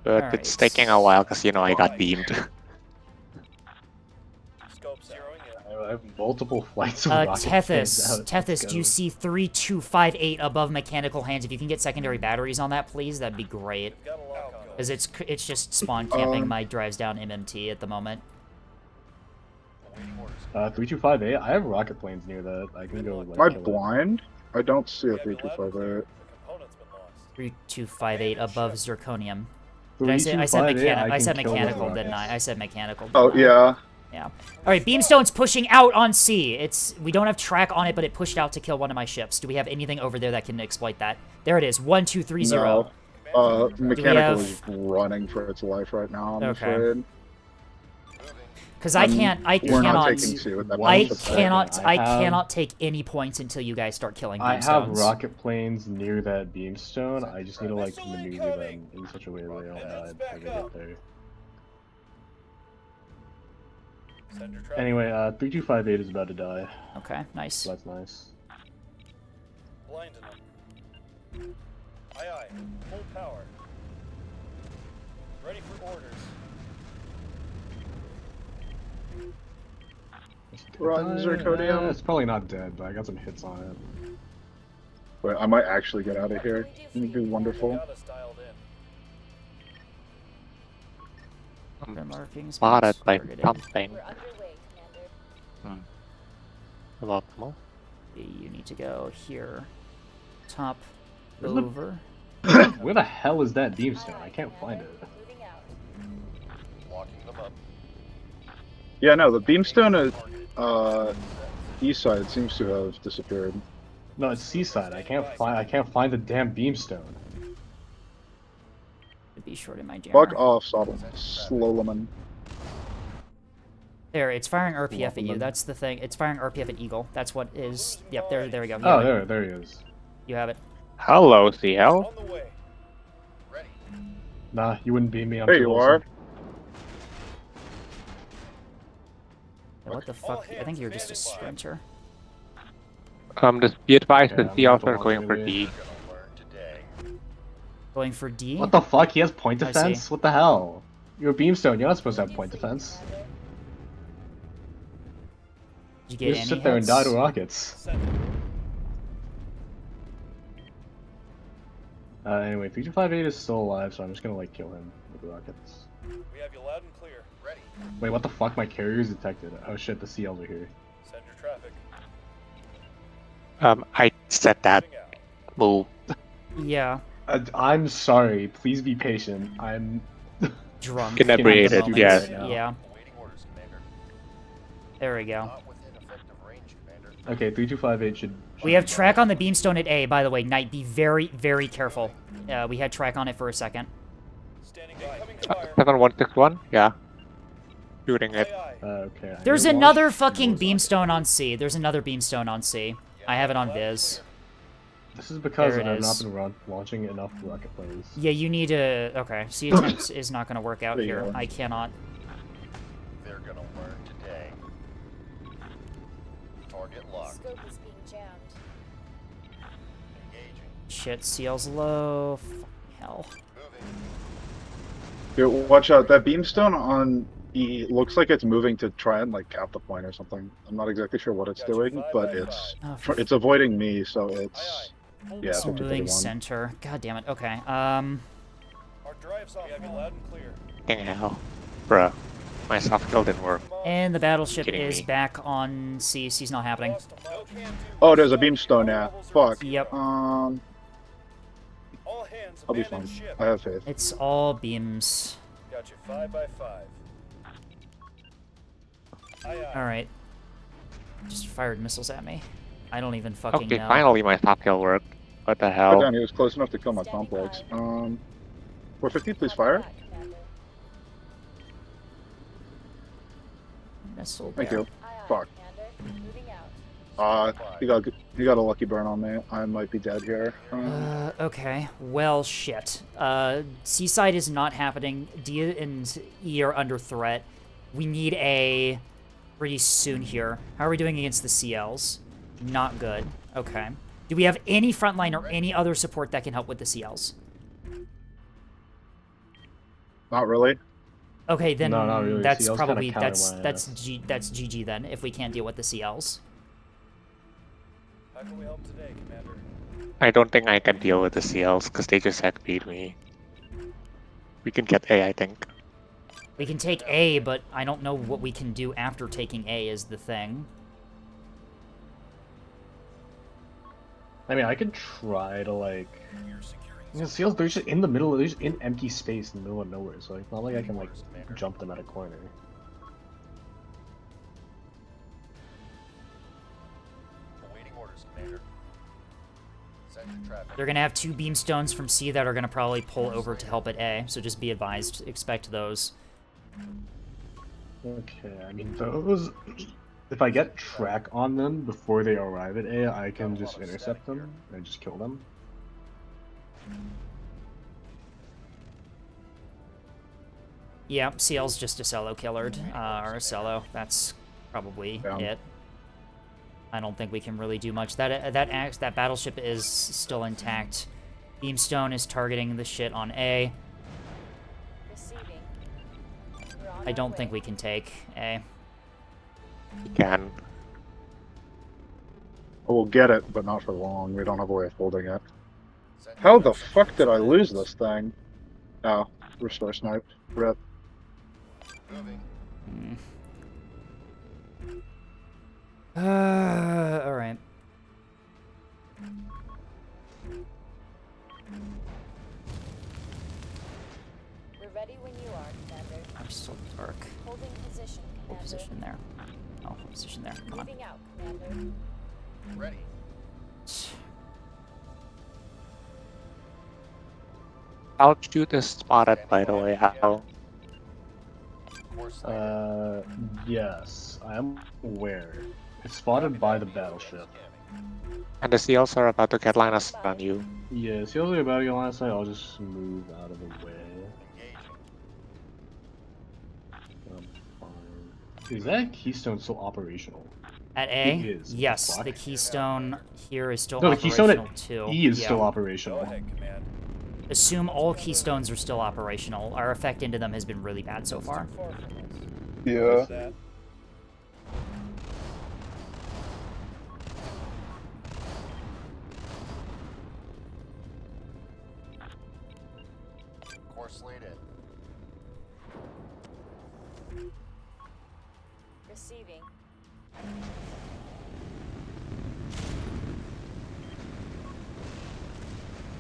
But it's taking a while because, you know, I got beamed. Scope zeroing in. I have multiple flights of rocket planes Tethys. out. Tethys, Let's do go. you see 3258 above mechanical hands? If you can get secondary batteries on that, please, that'd be great. Because it's just spawn camping my drives down MMT at the moment. 3258. I have rocket planes near that. I can go. Like, Am I kill it. blind? I don't see a 3258. 3258 above zirconium. Did I say 3258, I said can kill mechanical, those didn't rockets. I? I said mechanical. Oh didn't I? yeah. Yeah. All right, Beamstone's pushing out on C. We don't have track on it, but it pushed out to kill one of my ships. Do we have anything over there that can exploit that? There it is. 1230. No. Mechanical have- is running for its life right now. I'm Okay. afraid. Because I can't. We're not taking C with that I battleship. cannot. I have- cannot take any points until you guys start killing I have Beamstones. rocket planes near that beamstone. I just need to like maneuver them in such a way that they don't die if I get there. Anyway, 3258 is about to die. Okay, nice. So that's nice. Blinding them. Aye aye. Full power. Ready for orders. Run, Zirconium. It's probably not dead, but I got some hits on it. Wait, I might actually get out of here. It'd be wonderful. The markings Spotted plus by targeted. something. We're underway, Commander. Suboptimal. You need to go here. Top Where's the- over. Where the hell is that beamstone? I can't find it. Moving out. Locking them up. Yeah, no, the beamstone at east side seems to have disappeared. No, it's seaside. I can't find the damn beamstone. Be short in my jammer. Fuck off, Slowleman. There, it's firing RPF at you. That's the thing. It's firing RPF at Eagle. That's what is. Yep, there we go. You Oh, have it. there he is. You have it. Hello, CL. On the way. Nah, you wouldn't beat me. I'm There too you wholesome. Yeah, what the fuck? I think you're just a sprinter. Just be advised Yeah, that I'm CLs gonna are going for launch D. Gonna learn today. Going for D. What the fuck? He has point I see. defense? What the hell? You're a beamstone. You're not supposed to have point defense. Did you You get just any sit there and hits? die to rockets. Anyway, 3258 is still alive, so I'm just gonna like kill him with the rockets. We have you loud and clear. Ready. Wait, what the fuck? My carrier's detected. Oh shit, the CLs are here. Send your traffic. I said that. Move. Yeah. I'm sorry. Please be patient. I'm Drunk. Inebriated, at the moment. yes. Yeah. Awaiting orders, Commander. There we go. Not within effective range, Commander. Okay, 3258 should. We have track on the beamstone at A, by the way. Knight, be very, very careful. We had track on it for a second. Standing by. Incoming fire. 7161? Yeah. Shooting it. Aye aye. Okay. I There's need to another launch fucking those. beamstone on C. There's another beamstone on C. I have it on Viz. This is because There it I've is. not been launching enough rocket planes. Yeah, you need to. Okay, C attempts is not going to work out There you here. go. I cannot. They're gonna learn today. Target locked. Scope is being jammed. Engaging. Shit, seal's low. Fucking hell. Moving. Here, watch out. That beamstone on E looks like it's moving to try and like cap the point or something. I'm not exactly sure what it's doing, but it's avoiding me, so it's yeah. It's moving 50-31. center. God damn it. Okay. Our drive's off. We have you loud and clear. Fucking hell. Bruh. My soft kill didn't work. And the battleship Kidding is me. back on C. C's not happening. Oh, there's a beamstone now. Fuck. Yep. All hands I'll be abandon fine. ship. I have faith. It's all beams. Got you 5 by 5. Aye, aye. Alright. Just fired missiles at me. I don't even fucking Okay, know. finally my soft kill worked. What the Put hell? down. He was close enough to kill my complex. 450, please fire. Missile Thank there. you. Fuck. Commander, moving out. He got a lucky burn on me. I might be dead here. Okay. Well, shit. Seaside is not happening. D and E are under threat. We need A pretty soon here. How are we doing against the CLs? Not good. Okay. Do we have any frontline or any other support that can help with the CLs? Not really. Okay, then No, not really. that's CLs kinda probably counter that's my that's ass. that's GG then if we can't deal with the CLs. How can we help today, Commander? I don't think I can deal with the CLs because they just beat me. We can get A, I think. We can take A, but I don't know what we can do after taking A is the thing. I mean, I could try to like. You know, seals, they're just in the middle. They're just in empty space in the middle of nowhere. So it's not like I can like jump them at a corner. Awaiting orders, Commander. Send to traffic. They're gonna have 2 beamstones from C that are gonna probably pull over to help at A, so just be advised, expect those. Okay, I mean those. If I get track on them before they arrive at A, I can just intercept them and just kill them. Yeah, CL's just a solo killered, or a solo. That's probably it. I don't think we can really do much. That battleship is still intact. Beamstone is targeting the shit on A. Receiving. We're on I our don't way. think we can take A. We can. We'll get it, but not for long. We don't have a way of holding it. How the fuck did I lose this thing? Oh, restore snipe. Rip. Moving. Alright. We're ready when you are, Commander. I'm still dark. Holding position, Hold Commander. position there. Oh, hold position there. Come on. Moving out, Commander. Ready. Altitude is spotted, by the way. Al. Course Yes, I am aware. It's spotted by the battleship. And the CLs are about to get line of sight on you. Yeah, seals are about to get on side. I'll just move out of the way. Is that keystone still operational? At A? It is. Yes, Fuck. the keystone here is still No, the keystone operational at too. E is Yeah. still operational. Assume all keystones are still operational. Our effect into them has been really bad so far. Yeah. Course laid in. Receiving.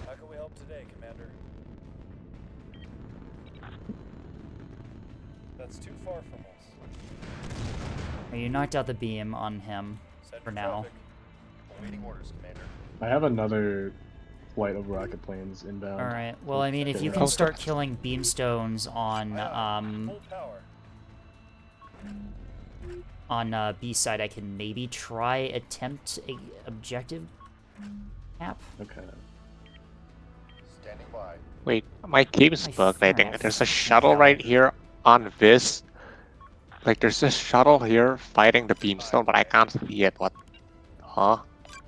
How can we help today, Commander? That's too far from us. You knocked out the beam on him for now. Awaiting orders, Commander. I have another flight of rocket planes inbound. Alright, well, I mean, if you can start killing beamstones on B side, I can maybe try attempt a objective cap. Okay. Standing by. Wait, my game's bugged, I think. There's a shuttle right here on this. Like, there's this shuttle here fighting the beamstone, but I can't see it. What Huh?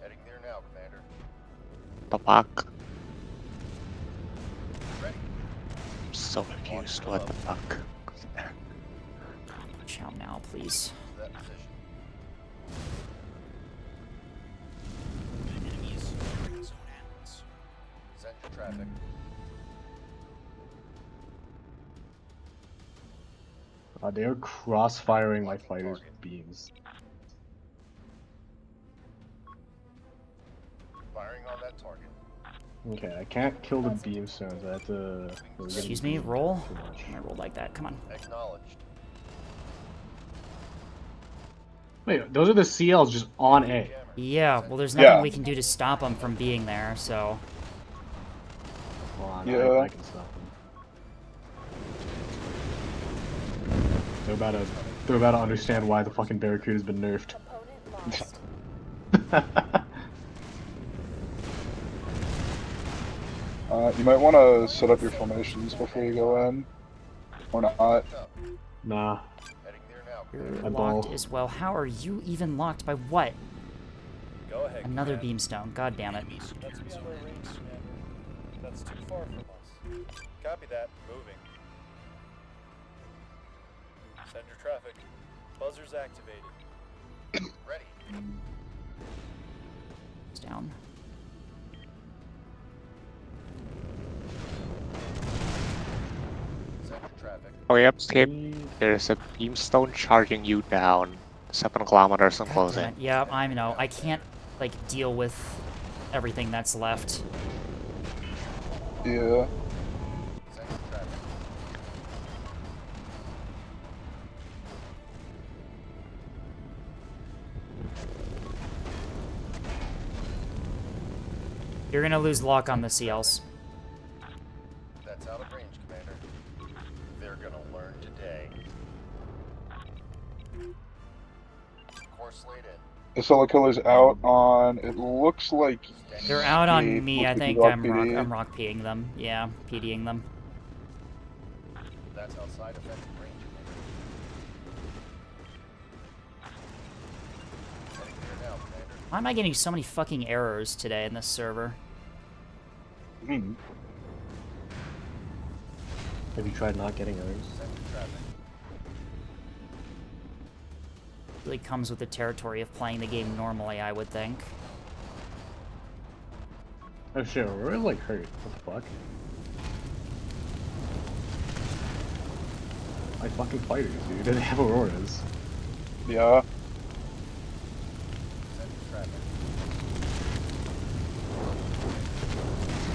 Heading there now, Commander. The fuck? I'm so confused. What the fuck? Chow now, please. To that position. The enemy is securing Zone Atlas. Send your traffic. They're cross-firing my fighters with beams. Firing on that target. Okay, I can't kill the beam stones. I have to. Excuse me, roll? I rolled like that, come on. Acknowledged. Wait, those are the CLs just on A. Yeah, well there's nothing Yeah. we can do to stop them from being there, so... Hold on, Yeah. I can stop them. They're about to understand why the fucking Barracuda has been nerfed. Component lost. You might want to set up your formations before you go in, or not. Nah. Heading there now. You're I locked ball. as well. How are you even locked by what? Go ahead. Another Commander. beamstone, god damn it. That's beyond our range, Commander. That's too far from us. Copy that. Moving. Send your traffic. Buzzers activated. Ready. It's down. Send your traffic. Oh yep, Skip. There's a beamstone charging you down 7 kilometers and closing. Yeah, I know. I can't, like, deal with everything that's left. Yeah. Send your traffic. You're gonna lose lock on the CLs. That's out of range, Commander. They're gonna learn today. Course laid in. The Solar Killer's out on. It looks like. They're out on Skate, me. I looks like think Rock I'm PD. rock PDing them. Yeah, PDing them. That's outside effective range, Commander. Heading there now, Commander. Why am I getting so many fucking errors today in this server? Hmm. Have you tried not getting errors? Send your traffic. Really comes with the territory of playing the game normally, I would think. Oh shit, we're like hurt. What the fuck? My fucking fighters, dude. They have auroras. Yeah. Send your traffic.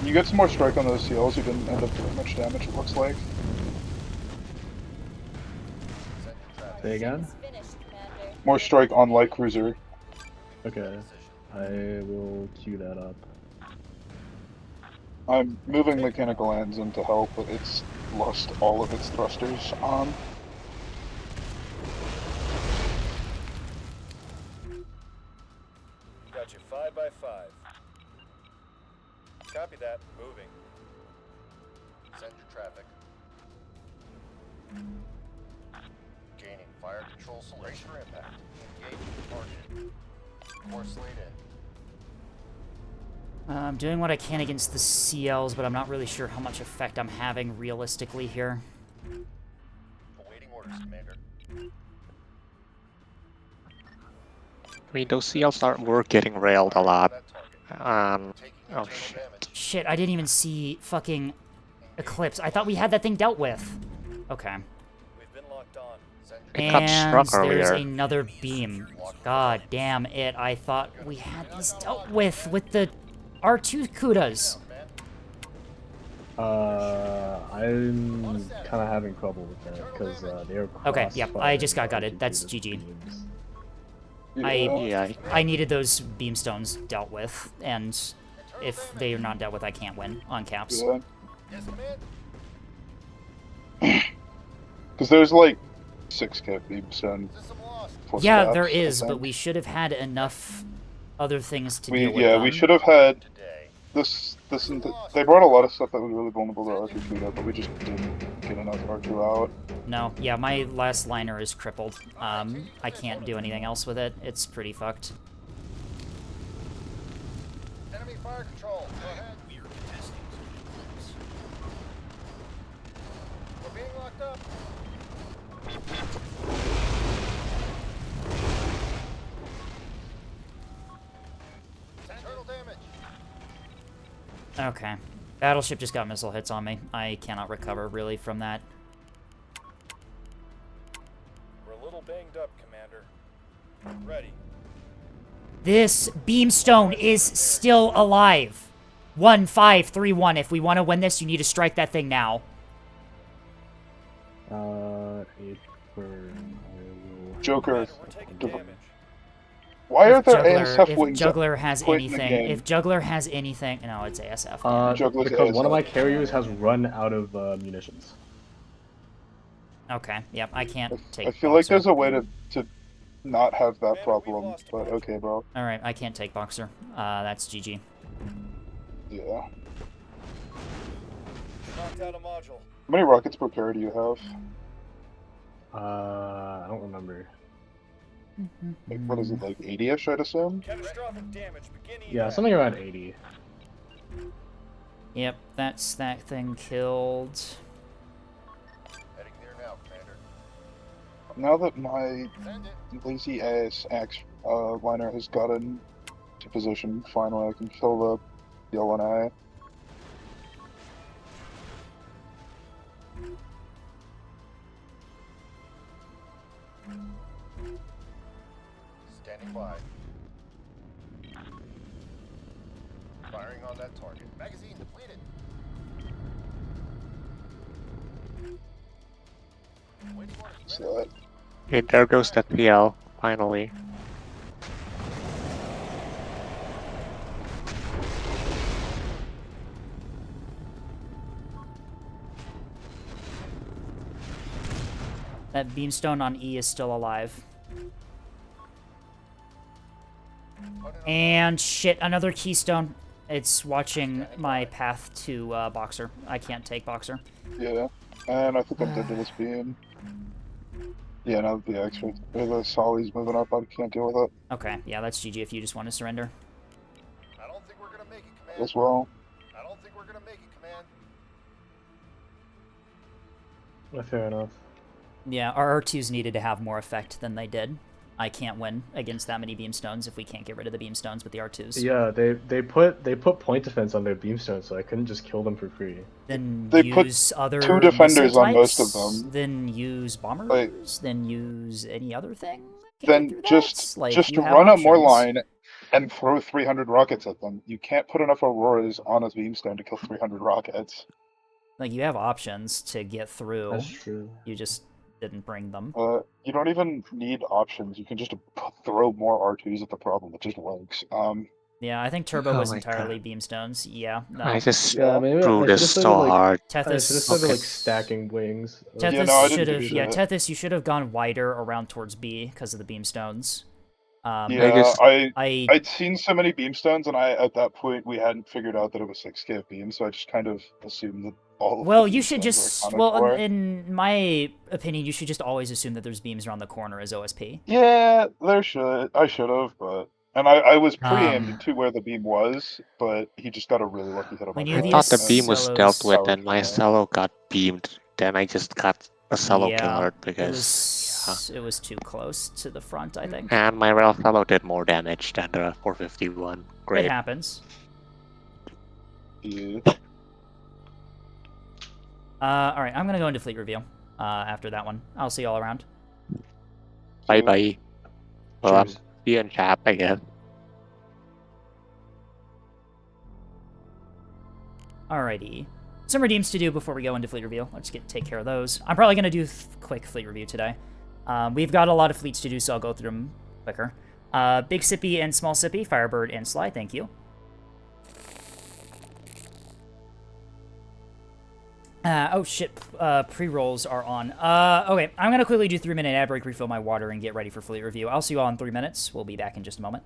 You get some more strike on those seals. You didn't end up doing much damage, it looks like. Send your traffic. Say again? Finished, Commander. More strike on light cruiser. Okay. I will queue that up. I'm moving mechanical ends in to help, but it's lost all of its thrusters on. Got you 5x5. Copy that. Moving. Send your traffic. Gaining fire control selection for impact. Engaging target. Course laid in. I'm doing what I can against the CLs, but I'm not really sure how much effect I'm having realistically here. Awaiting orders, Commander. I mean, those CLs were getting railed a lot. That target. Oh Internal shit. damage. Shit, I didn't even see fucking Eclipse. I thought we had that thing dealt with. Okay. We've been locked on. Send your It got And struck there's earlier. another beam. God damn it. I thought we had these dealt with the R2 Kudas. I'm kind of having trouble with that because they're Okay, yep, I cross-firing just got the gutted. That's Articuno GG. beams. Yeah. I needed those beamstones dealt with, and if they are not dealt with, I can't win on caps. Yeah. Yes, Commander. Because there's like 6 cap beamstone. System lost. plus Yeah, caps, there I is, but think. we should have had enough other things to deal with. Yeah, we them. should have had Today. this and they brought a lot of stuff that was really vulnerable to Articuno, but we just didn't get enough R2 out. No, yeah, my last liner is crippled. I can't do anything else with it. It's pretty fucked. fire control. Go ahead. We are contesting zone influence. We're being locked up. Turtle damage. Okay. Battleship just got missile hits on me. I cannot recover, really, from that. We're a little banged up, Commander. Ready. This beamstone is still alive. 1531. If we want to win this, you need to strike that thing now. 8 for... Joker. We're taking damage. Why are there Juggler, ASF if wings Juggler has quit in the anything, game? if Juggler has anything, no, it's ASF. Juggler's Because one of ASF. my carriers has run out of munitions. Okay, yep, I can't take I feel like Boxer. there's a way to not have that problem, but okay, bro. Alright, I can't take Boxer. That's GG. Yeah. Knocked out a module. How many rockets per pair do you have? I don't remember. Like, what is it, like 80-ish, I'd assume? Catastrophic damage. Begin Yeah, something around 80. Yep, that's that thing killed. Heading there now, Commander. Now that my Send it. lazy ass axe liner has gotten to position, finally I can kill the LNI. Standing by. Firing on that target. Magazine depleted. Waiting orders. So that Okay, there goes that PL, finally. That beamstone on E is still alive. And shit, another keystone. It's watching my path to Boxer. I can't take Boxer. yeah, and I think I'm dead to this beam. Yeah, now that the X-ray, the Solly's moving up, I can't deal with it Okay, yeah, that's GG if you just want to surrender. I don't think we're gonna make it, Command. as well. I don't think we're gonna make it, Command. Fair enough. Yeah, our R2s needed to have more effect than they did. I can't win against that many beamstones if we can't get rid of the beamstones with the R2s. Yeah, they put point defense on their beamstones, so I couldn't just kill them for free. Then They use put other 2 defenders missile on most of types, them. Then use bombers. Like- then use any other thing. that can Then get through just that? Like, just you have run a more options. line and throw 300 rockets at them. You can't put enough Auroras on a beamstone to kill 300 rockets. Like, you have options to get through. That's true. You just didn't bring them. You don't even need options. You can just throw more R2s at the problem. It just works. Yeah, I think Turbo Oh was my entirely beamstones. Yeah, no. I just Yeah, maybe drew I this should've so started, like, hard. I should have Tethys, started like stacking wings. Yeah, Tethys no, I didn't should have. do Yeah, that. Tethys, you should have gone wider around towards B because of the beamstones. Yeah, I I'd seen so many beamstones, and at that point we hadn't figured out that it was 6K of beam, so I just kind of assumed that all. Of well, the you should beamstones were just. accounted Well, for. in my opinion, you should just always assume that there's beams around the corner as OSP. Yeah, I should have, but I was pre-aimed Um, to where the beam was, but he just got a really lucky hit on When my you're I the thought the beam was Cellos- dealt with Power and my killer. cello got beamed. Then I just got a cello yeah, killer it because was too close to the front, I think. and my rail fellow did more damage than the 451. It Great. happens. Yeah. All right, I'm gonna go into fleet review. After that one, I'll see y'all around. Bye bye. Well, I'm Cheers. being chap, I guess. Alrighty. Some redeems to do before we go into fleet review. Let's take care of those. I'm probably going to do quick fleet review today. We've got a lot of fleets to do, so I'll go through them quicker. Big Sippy and Small Sippy, Firebird and Sly, thank you. Oh shit, pre-rolls are on. Okay, I'm going to quickly do 3-minute ad break, refill my water, and get ready for fleet review. I'll see you all in 3 minutes. We'll be back in just a moment.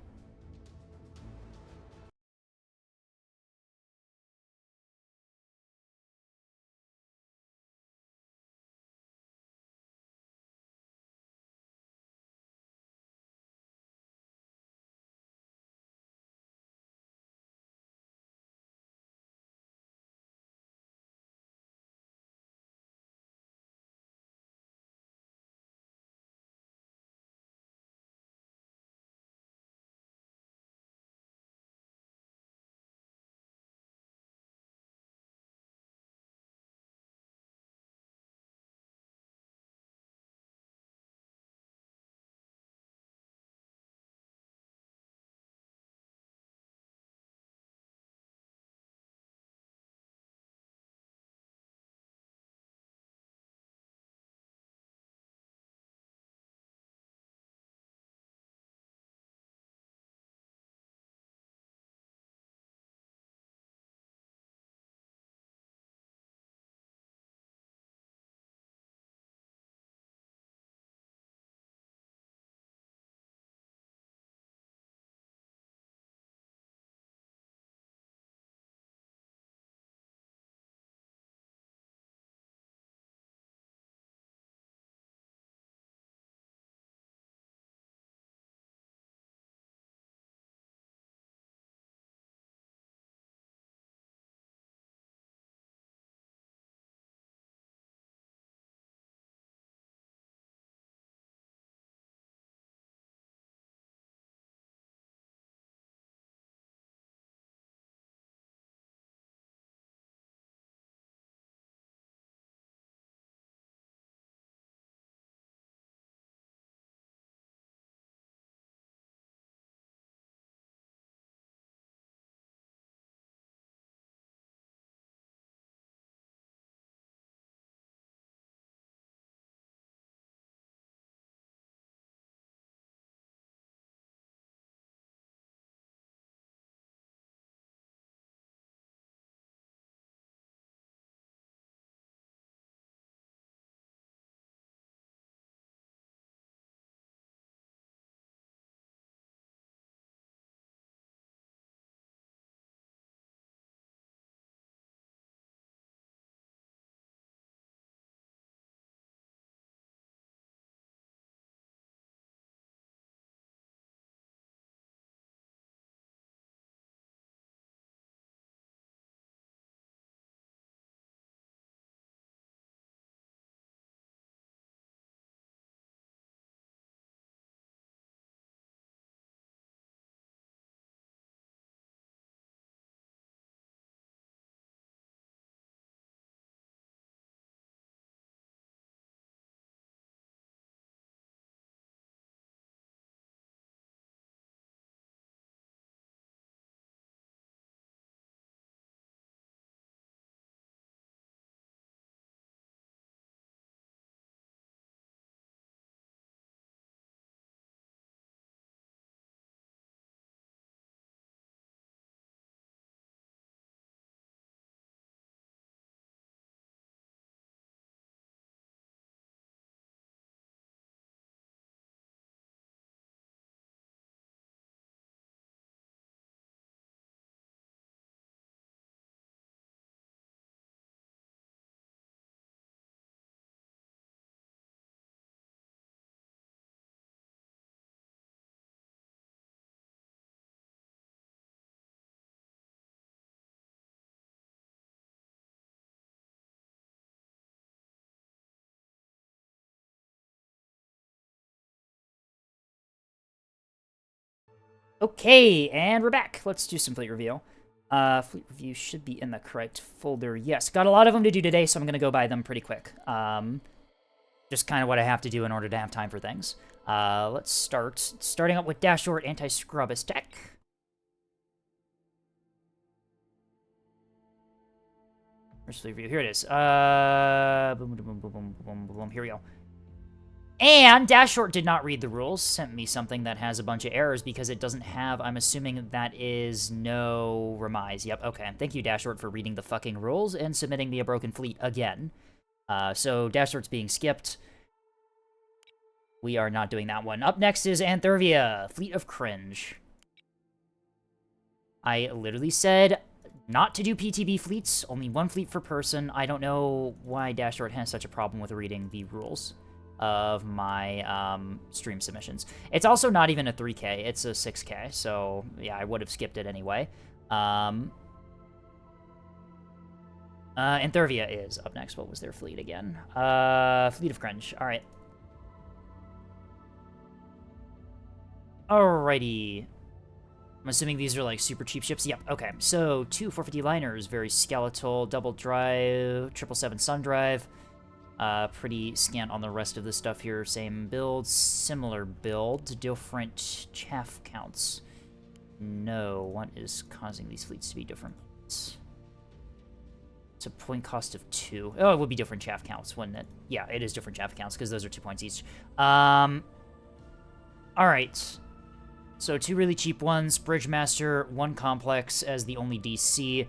Okay, and we're back. Let's do some fleet review. Fleet review should be in the correct folder. Yes, got a lot of them to do today, so I'm going to go by them pretty quick. Just kind of what I have to do in order to have time for things. Let's starting up with Dashort Anti-Scrubbus Tech. Where's fleet review? Here it is. Boom, boom, boom, boom, boom, boom. Here we go. And Dashort did not read the rules, sent me something that has a bunch of errors because it doesn't have, I'm assuming that is no remise. Yep, okay. Thank you, Dashort, for reading the fucking rules and submitting me a broken fleet again. So Dashort's being skipped. We are not doing that one. Up next is Anthervia, Fleet of Cringe. I literally said not to do PTB fleets, only one fleet per person. I don't know why Dashort has such a problem with reading the rules of my stream submissions. It's also not even a 3K, it's a 6K, so yeah, I would have skipped it anyway. Anthervia is up next. What was their fleet again? Fleet of Cringe. Alright. Alrighty. I'm assuming these are like super cheap ships. Yep, okay. So, 2 450 liners, very skeletal, double drive, 777 sun drive. Pretty scant on the rest of the stuff here. Same build, similar build, different chaff counts. No, what is causing these fleets to be different? It's a point cost of 2. Oh, it would be different chaff counts, wouldn't it? Yeah, it is different chaff counts because those are 2 points each. Alright. So 2 really cheap ones, Bridgemaster, 1 complex as the only DC,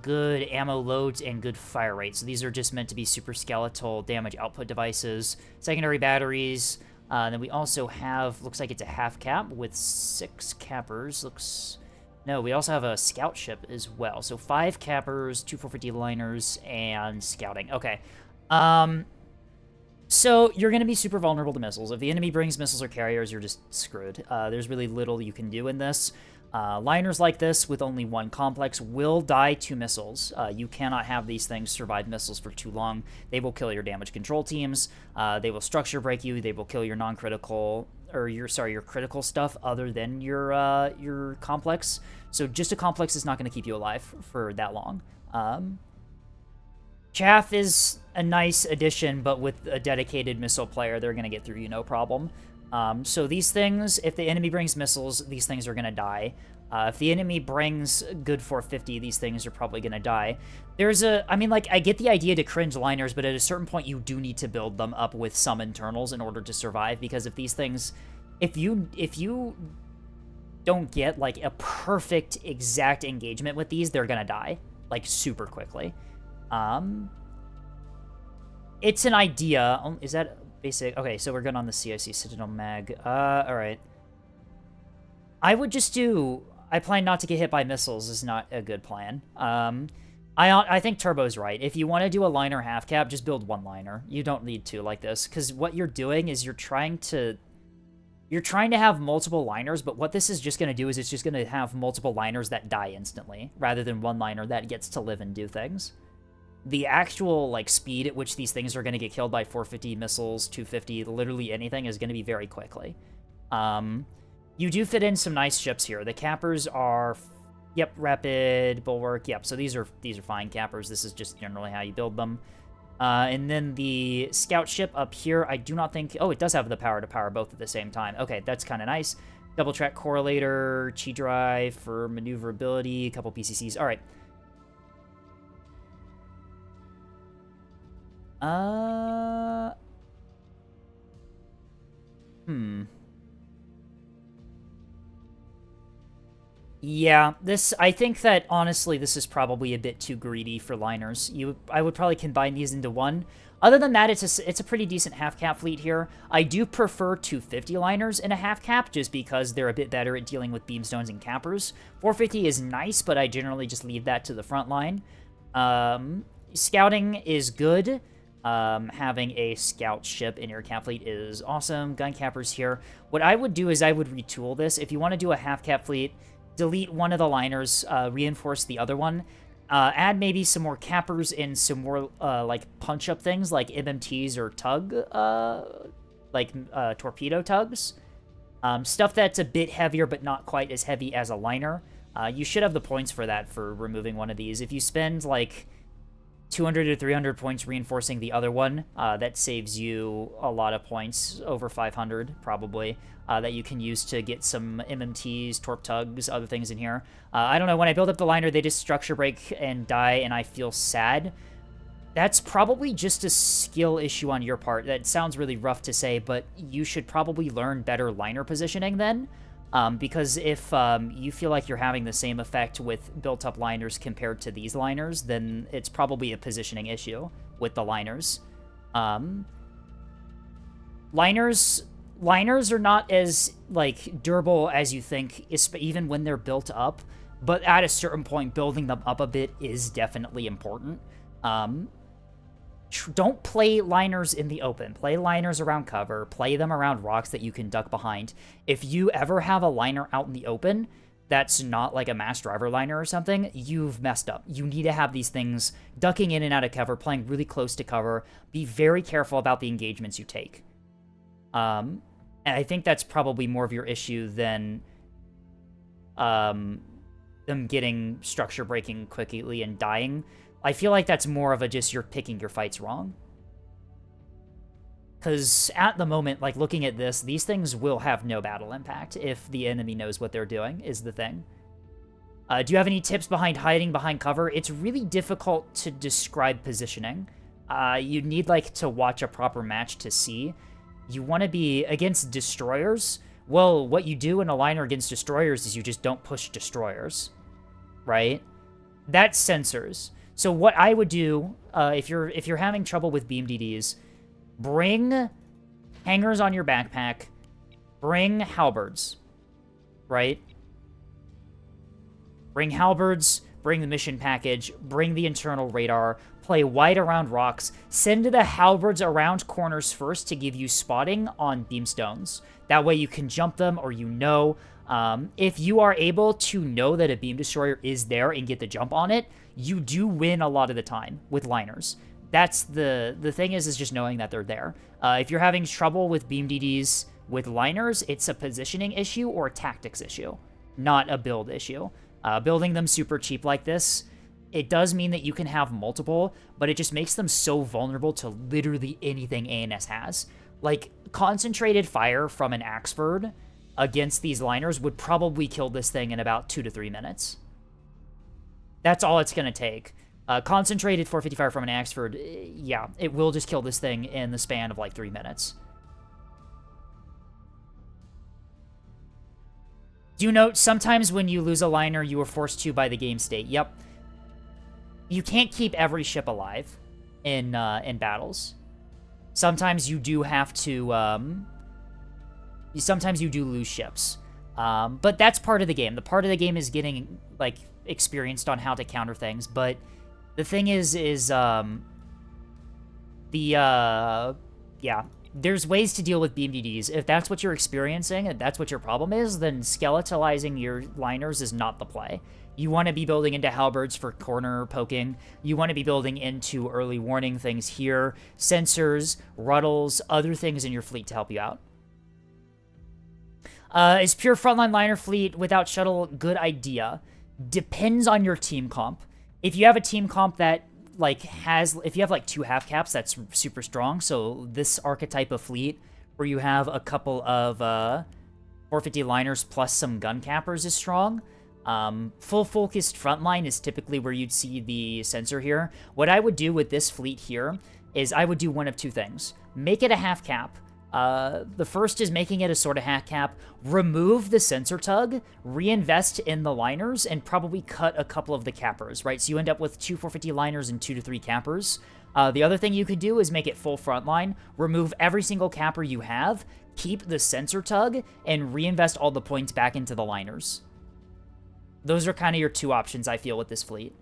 good ammo loads, and good fire rate. So these are just meant to be super skeletal damage output devices. Secondary batteries, then we also have, looks like it's a half cap with 6 cappers. No, we also have a scout ship as well. So 5 cappers, 2 450 liners, and scouting. Okay. So, you're going to be super vulnerable to missiles. If the enemy brings missiles or carriers, you're just screwed. There's really little you can do in this. Liners like this, with only 1 complex, will die to missiles. You cannot have these things survive missiles for too long. They will kill your damage control teams. They will structure break you. They will kill your non-critical, or your critical stuff other than your complex. So, just a complex is not going to keep you alive for that long. Chaff is a nice addition, but with a dedicated missile player, they're going to get through you no problem. So these things, if the enemy brings missiles, these things are going to die. If the enemy brings good 450, these things are probably going to die. I mean, like, I get the idea to cringe liners, but at a certain point, you do need to build them up with some internals in order to survive, because if these things, if you don't get, like, a perfect, exact engagement with these, they're going to die, like, super quickly. It's an idea. Is that basic? Okay, so we're good on the CIC Citadel Mag. Alright. I would just do... I plan not to get hit by missiles is not a good plan. I think Turbo's right. If you want to do a liner half cap, just build 1 liner. You don't need 2 like this, because what you're doing is you're trying to have multiple liners, but what this is just going to do is it's just going to have multiple liners that die instantly, rather than 1 liner that gets to live and do things. The actual, like, speed at which these things are going to get killed by 450 missiles, 250, literally anything, is going to be very quickly. You do fit in some nice ships here. The cappers are, yep, rapid, bulwark, yep, so these are fine cappers. This is just generally how you build them. And then the scout ship up here, I do not think... Oh, it does have the power to power both at the same time. Okay, that's kind of nice. Double track correlator, chi drive for maneuverability, a couple PCCs. All right. Yeah, I think that, honestly, this is probably a bit too greedy for liners. I would probably combine these into 1. Other than that, it's a pretty decent half-cap fleet here. I do prefer 250 liners in a half-cap, just because they're a bit better at dealing with beamstones and cappers. 450 is nice, but I generally just leave that to the front line. Scouting is good. Having a scout ship in your cap fleet is awesome. Gun cappers here. What I would do is I would retool this. If you want to do a half-cap fleet, delete one of the liners, reinforce the other one, add maybe some more cappers and some more, like, punch-up things, like MMTs or tug, torpedo tugs. Stuff that's a bit heavier but not quite as heavy as a liner. You should have the points for that for removing one of these. If you spend like 200 to 300 points reinforcing the other one, that saves you a lot of points, over 500 probably, that you can use to get some MMTs, Torp Tugs, other things in here. I don't know, when I build up the liner, they just structure break and die, and I feel sad. That's probably just a skill issue on your part. That sounds really rough to say, but you should probably learn better liner positioning then. Because if you feel like you're having the same effect with built-up liners compared to these liners, then it's probably a positioning issue with the liners. Liners are not as, like, durable as you think, even when they're built up, but at a certain point, building them up a bit is definitely important. Don't play liners in the open. Play liners around cover. Play them around rocks that you can duck behind. If you ever have a liner out in the open that's not like a mass driver liner or something, you've messed up. You need to have these things ducking in and out of cover, playing really close to cover. Be very careful about the engagements you take. And I think that's probably more of your issue than them getting structure breaking quickly and dying. I feel like that's more of a just you're picking your fights wrong. Because at the moment, like, looking at this, these things will have no battle impact if the enemy knows what they're doing, is the thing. Do you have any tips behind hiding behind cover? It's really difficult to describe positioning. You need, like, to watch a proper match to see. You want to be against destroyers. Well, what you do in a liner against destroyers is you just don't push destroyers, right? That's sensors. So what I would do, if you're having trouble with BMDDs, bring hangers on your backpack, bring halberds, right? Bring halberds, bring the mission package, bring the internal radar, play wide around rocks, send the halberds around corners first to give you spotting on beamstones. That way you can jump them, or you know. If you are able to know that a beam destroyer is there and get the jump on it, you do win a lot of the time with liners. That's the thing is just knowing that they're there. If you're having trouble with BMDDs with liners, it's a positioning issue or a tactics issue, not a build issue. Building them super cheap like this, it does mean that you can have multiple, but it just makes them so vulnerable to literally anything ANS has. Like, concentrated fire from an Axford against these liners would probably kill this thing in about 2 to 3 minutes. That's all it's going to take. Concentrated 450 fire from an Axford, yeah, it will just kill this thing in the span of like 3 minutes. Do note, sometimes when you lose a liner, you are forced to by the game state. Yep. You can't keep every ship alive in battles. Sometimes you do have to, sometimes you do lose ships. But that's part of the game. The part of the game is getting, like, experienced on how to counter things. But the thing is yeah, there's ways to deal with BMDDs. If that's what you're experiencing, and that's what your problem is, then skeletalizing your liners is not the play. You want to be building into halberds for corner poking. You want to be building into early warning things here, sensors, ruddles, other things in your fleet to help you out. Is pure frontline liner fleet without shuttle a good idea? Depends on your team comp. If you have a team comp that, like, if you have, like, 2 half caps, that's super strong. So this archetype of fleet, where you have a couple of 450 liners plus some gun cappers, is strong. Full focused frontline is typically where you'd see the sensor here. What I would do with this fleet here is I would do one of 2 things. Make it a half cap. The first is making it a sort of half cap, remove the sensor tug, reinvest in the liners, and probably cut a couple of the cappers, right? So you end up with 2 450 liners and 2 to 3 cappers. The other thing you could do is make it full frontline, remove every single capper you have, keep the sensor tug, and reinvest all the points back into the liners. Those are kind of your 2 options, I feel, with this fleet.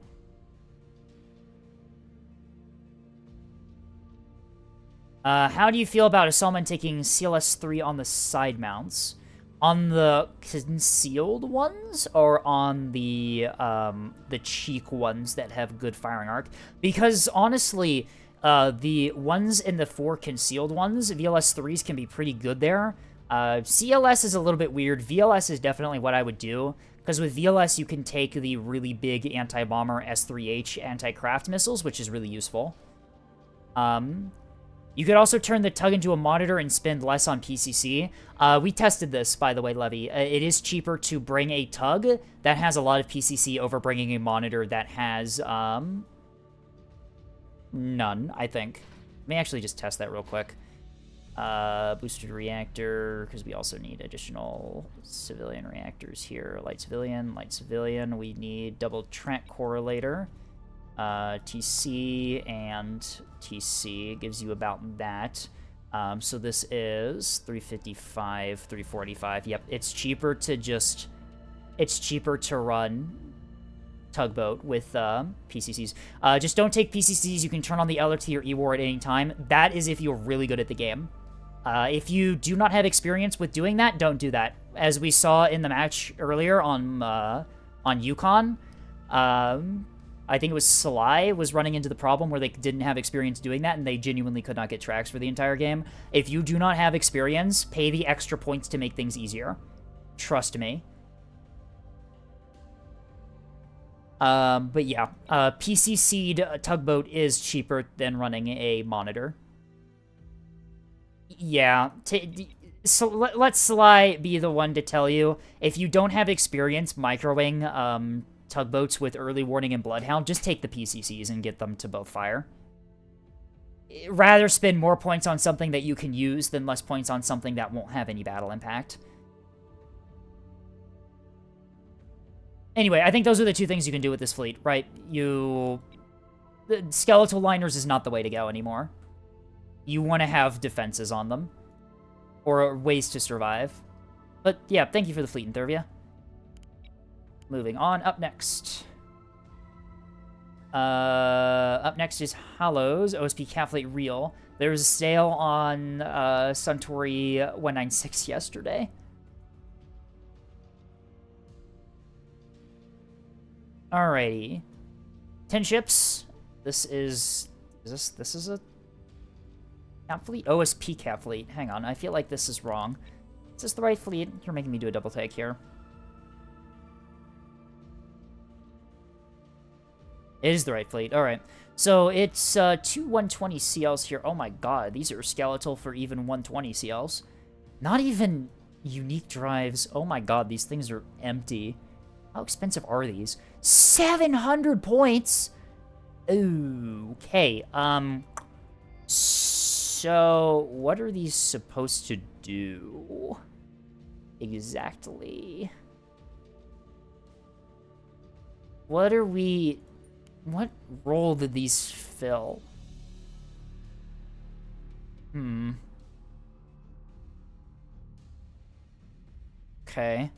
How do you feel about Assaultman taking CLS-3 on the side mounts? On the concealed ones, or on the cheek ones that have good firing arc? Because, honestly, the ones in the 4 concealed ones, VLS-3s can be pretty good there. CLS is a little bit weird. VLS is definitely what I would do, because with VLS you can take the really big anti-bomber S3H anti-craft missiles, which is really useful. You could also turn the Tug into a monitor and spend less on PCC. We tested this, by the way, Levy. It is cheaper to bring a Tug that has a lot of PCC over bringing a monitor that has, none, I think. Let me actually just test that real quick. Boosted reactor, because we also need additional civilian reactors here. Light civilian. We need double track correlator. TC and TC gives you about that. So this is 355, 345. Yep, it's cheaper to run Tugboat with PCCs. Just don't take PCCs. You can turn on the LRT or EWAR at any time. That is if you're really good at the game. If you do not have experience with doing that, don't do that. As we saw in the match earlier on Yukon, I think it was Salai was running into the problem where they didn't have experience doing that, and they genuinely could not get tracks for the entire game. If you do not have experience, pay the extra points to make things easier. Trust me. But yeah, PCC'd Tugboat is cheaper than running a monitor. Yeah, so let Salai be the one to tell you. If you don't have experience microwing Tugboats with Early Warning and Bloodhound, just take the PCCs and get them to both fire. Rather spend more points on something that you can use than less points on something that won't have any battle impact. Anyway, I think those are the two things you can do with this fleet, right? The skeletal liners is not the way to go anymore. You want to have defenses on them. Or ways to survive. But yeah, thank you for the fleet, Intervia. Moving on, up next. Up next is Hallows, OSP Cat Fleet Real. There was a sale on Suntory 196 yesterday. Alrighty. 10 ships. This is a Cat Fleet? OSP Cat Fleet. Hang on, I feel like this is wrong. Is this the right fleet? You're making me do a double take here. It is the right fleet. Alright. So it's 2 120 CLs here. Oh my god, these are skeletal for even 120 CLs. Not even unique drives. Oh my god, these things are empty. How expensive are these? 700 points? Okay, so what are these supposed to do? Exactly. What role did these fill? Okay.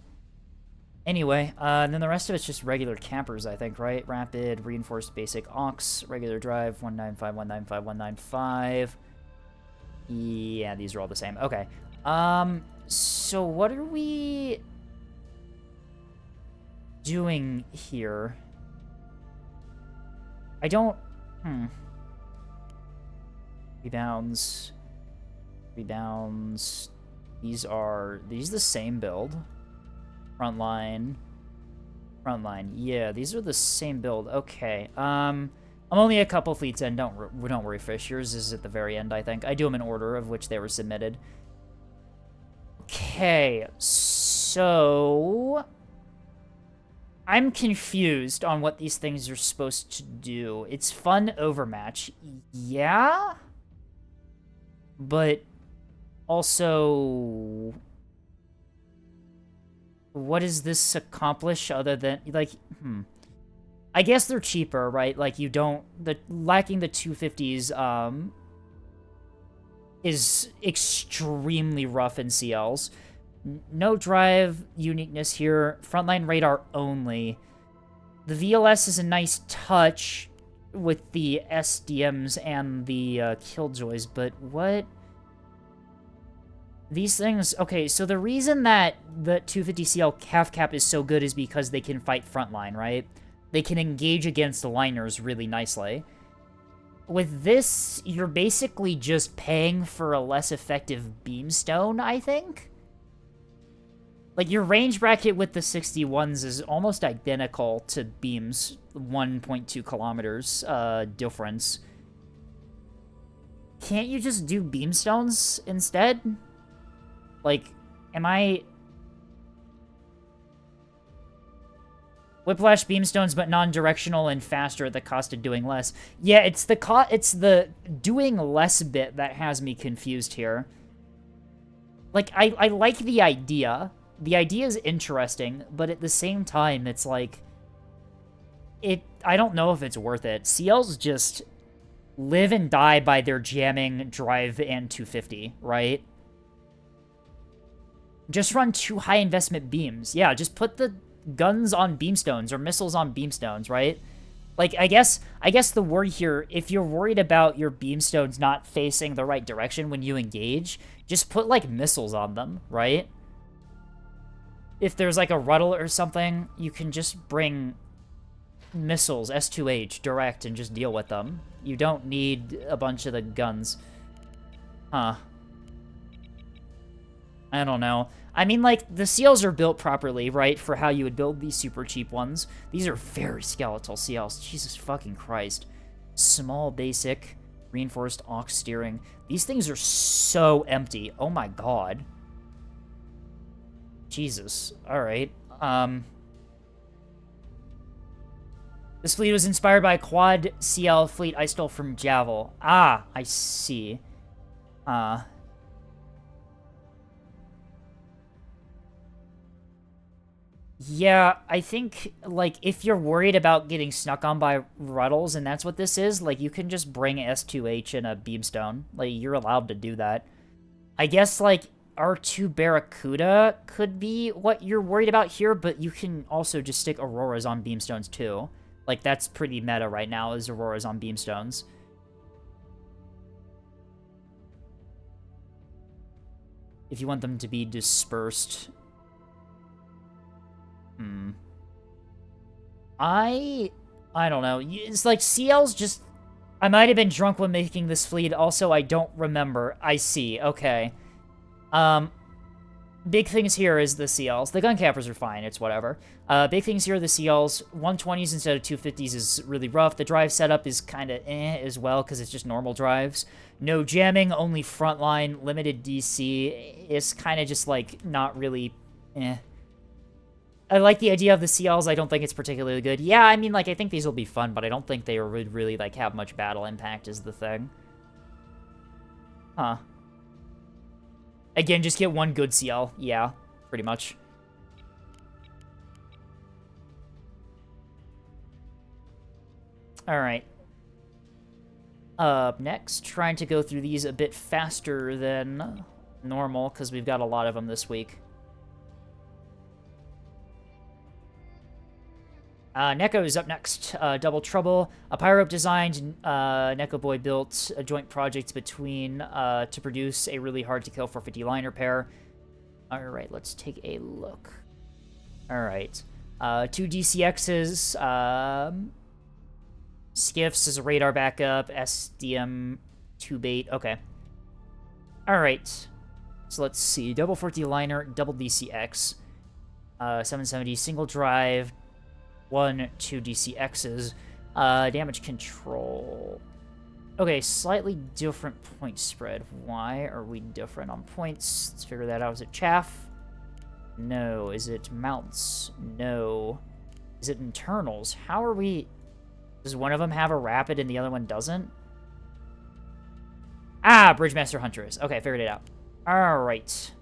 Anyway, then the rest of it's just regular campers, I think, right? Rapid, reinforced basic aux, regular drive, 195, 195, 195. Yeah, these are all the same. Okay. So what are we doing here? I don't... Rebounds. These the same build? Frontline. Yeah, these are the same build. Okay. I'm only a couple fleets in. Don't worry, Fish. Yours is at the very end, I think. I do them in order of which they were submitted. Okay, so... I'm confused on what these things are supposed to do. It's fun overmatch. Yeah? But also... what does this accomplish other than, like, I guess they're cheaper, right? Like, you don't, lacking the 250s, is extremely rough in CLs. No drive uniqueness here. Frontline radar only. The VLS is a nice touch with the SDMs and the Killjoys, but what? These things... okay, so the reason that the 250CL half cap is so good is because they can fight frontline, right? They can engage against the liners really nicely. With this, you're basically just paying for a less effective beamstone, I think? Like, your range bracket with the 61s is almost identical to Beam's 1.2 kilometers difference. Can't you just do Beamstones instead? Like, am I... Whiplash Beamstones, but non-directional and faster at the cost of doing less. Yeah, it's the doing less bit that has me confused here. Like, I like the idea. The idea is interesting, but at the same time, it's like... I don't know if it's worth it. CLs just live and die by their jamming, drive, and 250, right? Just run 2 high investment beams. Yeah, just put the guns on beamstones or missiles on beamstones, right? Like, I guess the worry here, if you're worried about your beamstones not facing the right direction when you engage, just put, like, missiles on them, right? If there's, like, a Ruddle or something, you can just bring missiles, S2H, direct, and just deal with them. You don't need a bunch of the guns. Huh. I don't know. I mean, like, the CLs are built properly, right, for how you would build these super cheap ones. These are very skeletal CLs. Jesus fucking Christ. Small, basic, reinforced aux steering. These things are so empty. Oh my god. Jesus. Alright. This fleet was inspired by a quad CL fleet I stole from Javel. Ah, I see. Yeah, I think, like, if you're worried about getting snuck on by Ruddles, and that's what this is, like, you can just bring S2H and a Beamstone. Like, you're allowed to do that. I guess, like, R2 Barracuda could be what you're worried about here, but you can also just stick Auroras on Beamstones, too. Like, that's pretty meta right now, is Auroras on Beamstones. If you want them to be dispersed... I don't know. It's like CL's just... I might have been drunk when making this fleet. Also, I don't remember. I see. Okay. Big things here is the CLs. The gun cappers are fine. It's whatever. Big things here are the CLs. 120s instead of 250s is really rough. The drive setup is kind of as well because it's just normal drives. No jamming, only frontline. Limited DC. It's kind of just like not really I like the idea of the CLs. I don't think it's particularly good. Yeah, I mean, like, I think these will be fun, but I don't think they would really, like, have much battle impact is the thing. Huh. Again, just get one good CL. Yeah, pretty much. Alright. Up next, trying to go through these a bit faster than normal, because we've got a lot of them this week. Neko is up next. Double Trouble. A Pyrope designed, Neko Boy built a joint project between to produce a really hard-to-kill 450 liner pair. Alright, let's take a look. Alright. 2 DCXs, Skiffs as a radar backup, SDM 2 bait. Okay. Alright. So let's see. Double 450 liner, double DCX. 770 single drive. 1, 2 DCXs. Damage control. Okay, slightly different point spread. Why are we different on points? Let's figure that out. Is it chaff? No. Is it mounts? No. Is it internals? How are we... Does one of them have a rapid and the other one doesn't? Ah, Bridgemaster Huntress. Okay, figured it out. Alright.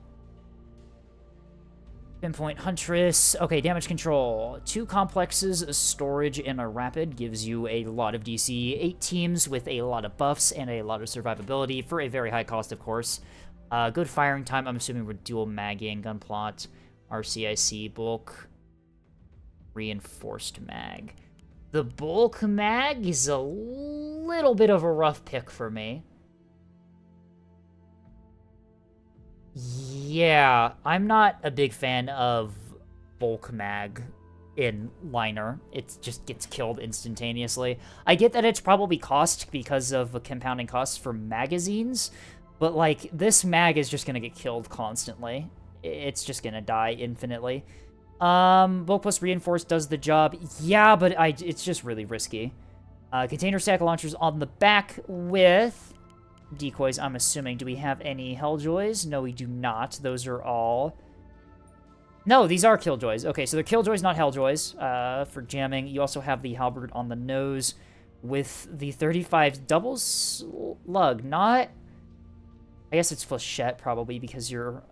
Pinpoint Huntress. Okay, damage control. 2 complexes, a storage, and a rapid gives you a lot of DC. 8 teams with a lot of buffs and a lot of survivability for a very high cost, of course. Good firing time. I'm assuming we're dual magging, gun plot, RCIC, bulk, reinforced mag. The bulk mag is a little bit of a rough pick for me. Yeah, I'm not a big fan of bulk mag in liner. It just gets killed instantaneously. I get that it's probably cost because of compounding costs for magazines, but like this mag is just gonna get killed constantly. it's just gonna die infinitely. Bulk plus reinforced does the job. Yeah, but it's just really risky. Container stack launchers on the back with decoys, I'm assuming. Do we have any Helljoys? No, we do not. Those are all... No, these are Killjoys. Okay, so they're Killjoys, not Helljoys, for jamming. You also have the Halberd on the nose with the 35 double slug, not... I guess it's Flechette, probably, because you're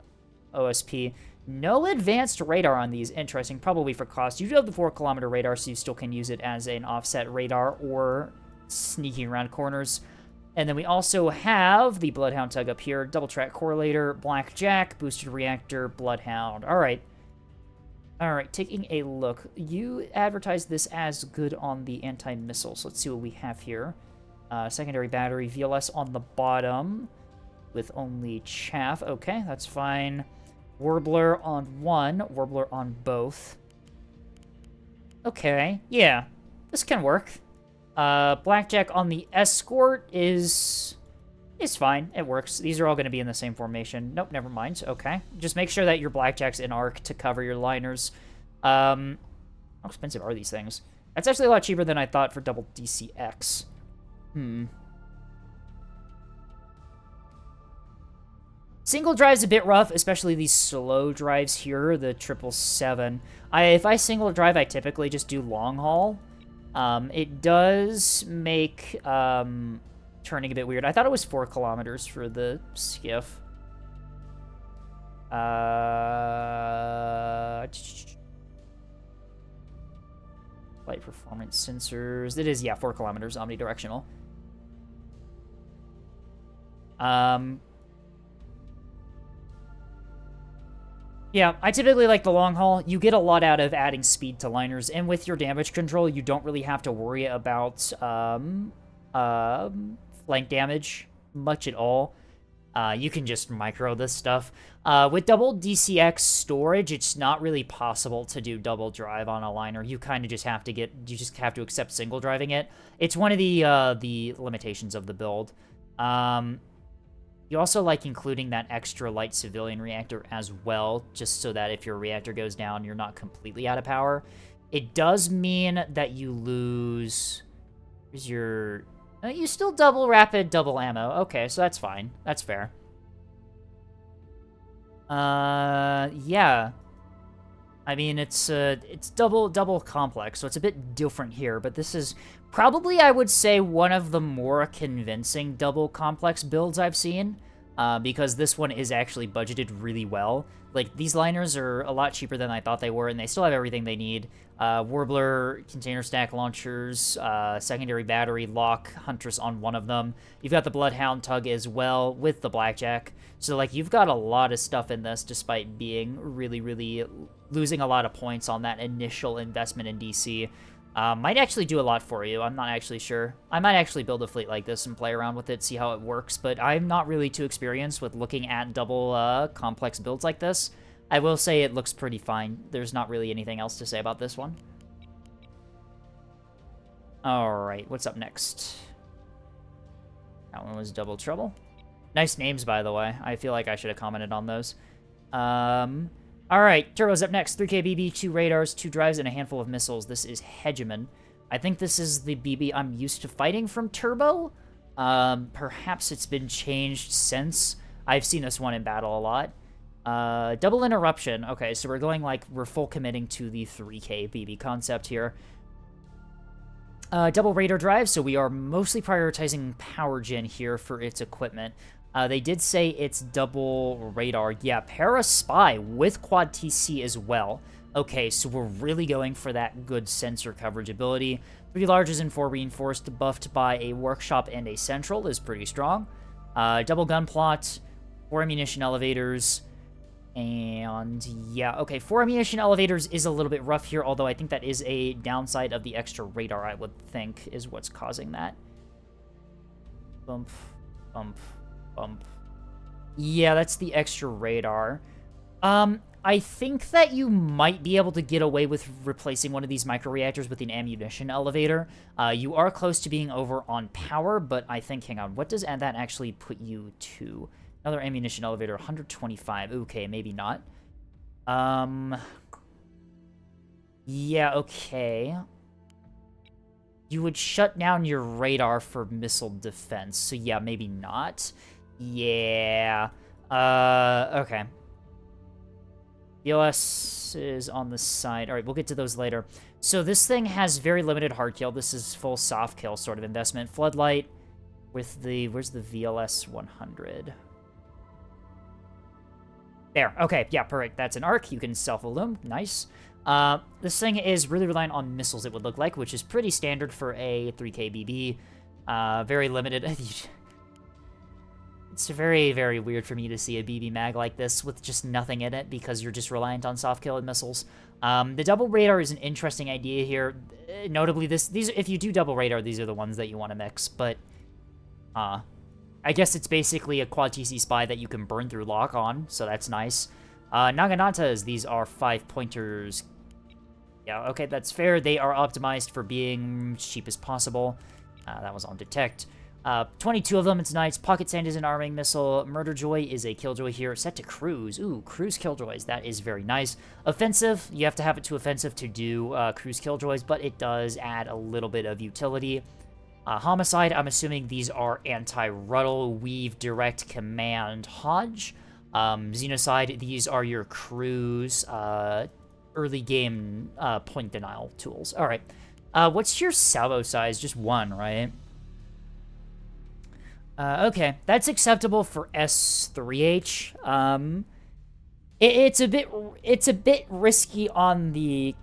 OSP. No advanced radar on these. Interesting, probably for cost. You do have the 4-kilometer radar, so you still can use it as an offset radar or sneaking around corners. And then we also have the Bloodhound Tug up here, double track correlator, Blackjack, boosted reactor, Bloodhound. All right. All right, taking a look. You advertised this as good on the anti-missiles. Let's see what we have here. Secondary battery, VLS on the bottom with only chaff. Okay, that's fine. Warbler on one, Warbler on both. Okay, yeah, this can work. Blackjack on the escort is fine. It works. These are all going to be in the same formation. Nope, never mind. Okay, just make sure that your Blackjack's in arc to cover your liners. How expensive are these things? That's actually a lot cheaper than I thought for double DCX. Single drive's a bit rough, especially these slow drives here, the 777. If I single drive, I typically just do long haul. It does make turning a bit weird. I thought it was 4 kilometers for the skiff. Flight performance sensors. It is, yeah, 4 kilometers omnidirectional. Yeah, I typically like the long haul. You get a lot out of adding speed to liners, and with your damage control, you don't really have to worry about flank damage much at all. You can just micro this stuff. With double DCX storage, it's not really possible to do double drive on a liner. You kind of just have to accept single driving it. It's one of the limitations of the build. You also like including that extra light civilian reactor as well, just so that if your reactor goes down, you're not completely out of power. It does mean that you lose... Here's your... you still double rapid, double ammo. Okay, so that's fine. That's fair. Yeah. I mean, it's double complex, so it's a bit different here, but this is probably, I would say, one of the more convincing double complex builds I've seen, because this one is actually budgeted really well. Like, these liners are a lot cheaper than I thought they were, and they still have everything they need. Warbler, container stack launchers, secondary battery, lock, Huntress on one of them. You've got the Bloodhound Tug as well, with the Blackjack. So, like, you've got a lot of stuff in this, despite being really, really losing a lot of points on that initial investment in DC. Might actually do a lot for you. I'm not actually sure. I might actually build a fleet like this and play around with it, see how it works, but I'm not really too experienced with looking at double complex builds like this. I will say it looks pretty fine. There's not really anything else to say about this one. Alright, what's up next? That one was Double Trouble. Nice names, by the way. I feel like I should have commented on those. Alright, Turbo's up next. 3K BB, 2 radars, 2 drives, and a handful of missiles. This is Hegemon. I think this is the BB I'm used to fighting from Turbo. Perhaps it's been changed since. I've seen this one in battle a lot. Double Interruption. Okay, so we're going like, we're full committing to the 3K BB concept here. Double radar drive, so we are mostly prioritizing power gen here for its equipment. They did say it's double radar. Yeah, Para Spy with quad TC as well. Okay, so we're really going for that good sensor coverage ability. 3 larges and 4 reinforced, buffed by a workshop and a central is pretty strong. Double gun plot, 4 ammunition elevators, and yeah, okay, 4 ammunition elevators is a little bit rough here, although I think that is a downside of the extra radar, I would think, is what's causing that. Bump, bump. Bump. Yeah, that's the extra radar. I think that you might be able to get away with replacing one of these microreactors with an ammunition elevator. You are close to being over on power, but I think, hang on, what does that actually put you to? Another ammunition elevator, 125. Okay, maybe not. Yeah, okay. You would shut down your radar for missile defense, so yeah, maybe not. Yeah. Okay. VLS is on the side. Alright, we'll get to those later. So this thing has very limited hard kill. This is full soft kill sort of investment. Floodlight with the... Where's the VLS 100? There. Okay, yeah, perfect. That's an arc. You can self-illume. Nice. This thing is really reliant on missiles, it would look like, which is pretty standard for a 3K BB. Very limited. It's very, very weird for me to see a BB mag like this with just nothing in it because you're just reliant on soft kill and missiles. The double radar is an interesting idea here. Notably, these if you do double radar, these are the ones that you want to mix, but I guess it's basically a quad TC spy that you can burn through lock on, so that's nice. Naganatas, these are 5-pointers. Yeah, okay, that's fair. They are optimized for being cheap as possible. That was on detect. 22 of them, it's nice. Pocket Sand is an arming missile. Murder Joy is a killjoy here. Set to cruise. Ooh, cruise killjoys. That is very nice. Offensive, you have to have it to offensive to do cruise killjoys, but it does add a little bit of utility. Homicide, I'm assuming these are anti-Ruddle, Weave, Direct, Command, Hodge. Xenocide, these are your cruise, early game point denial tools. Alright. What's your salvo size? Just 1, right? Okay, that's acceptable for S3H. It's a bit risky on the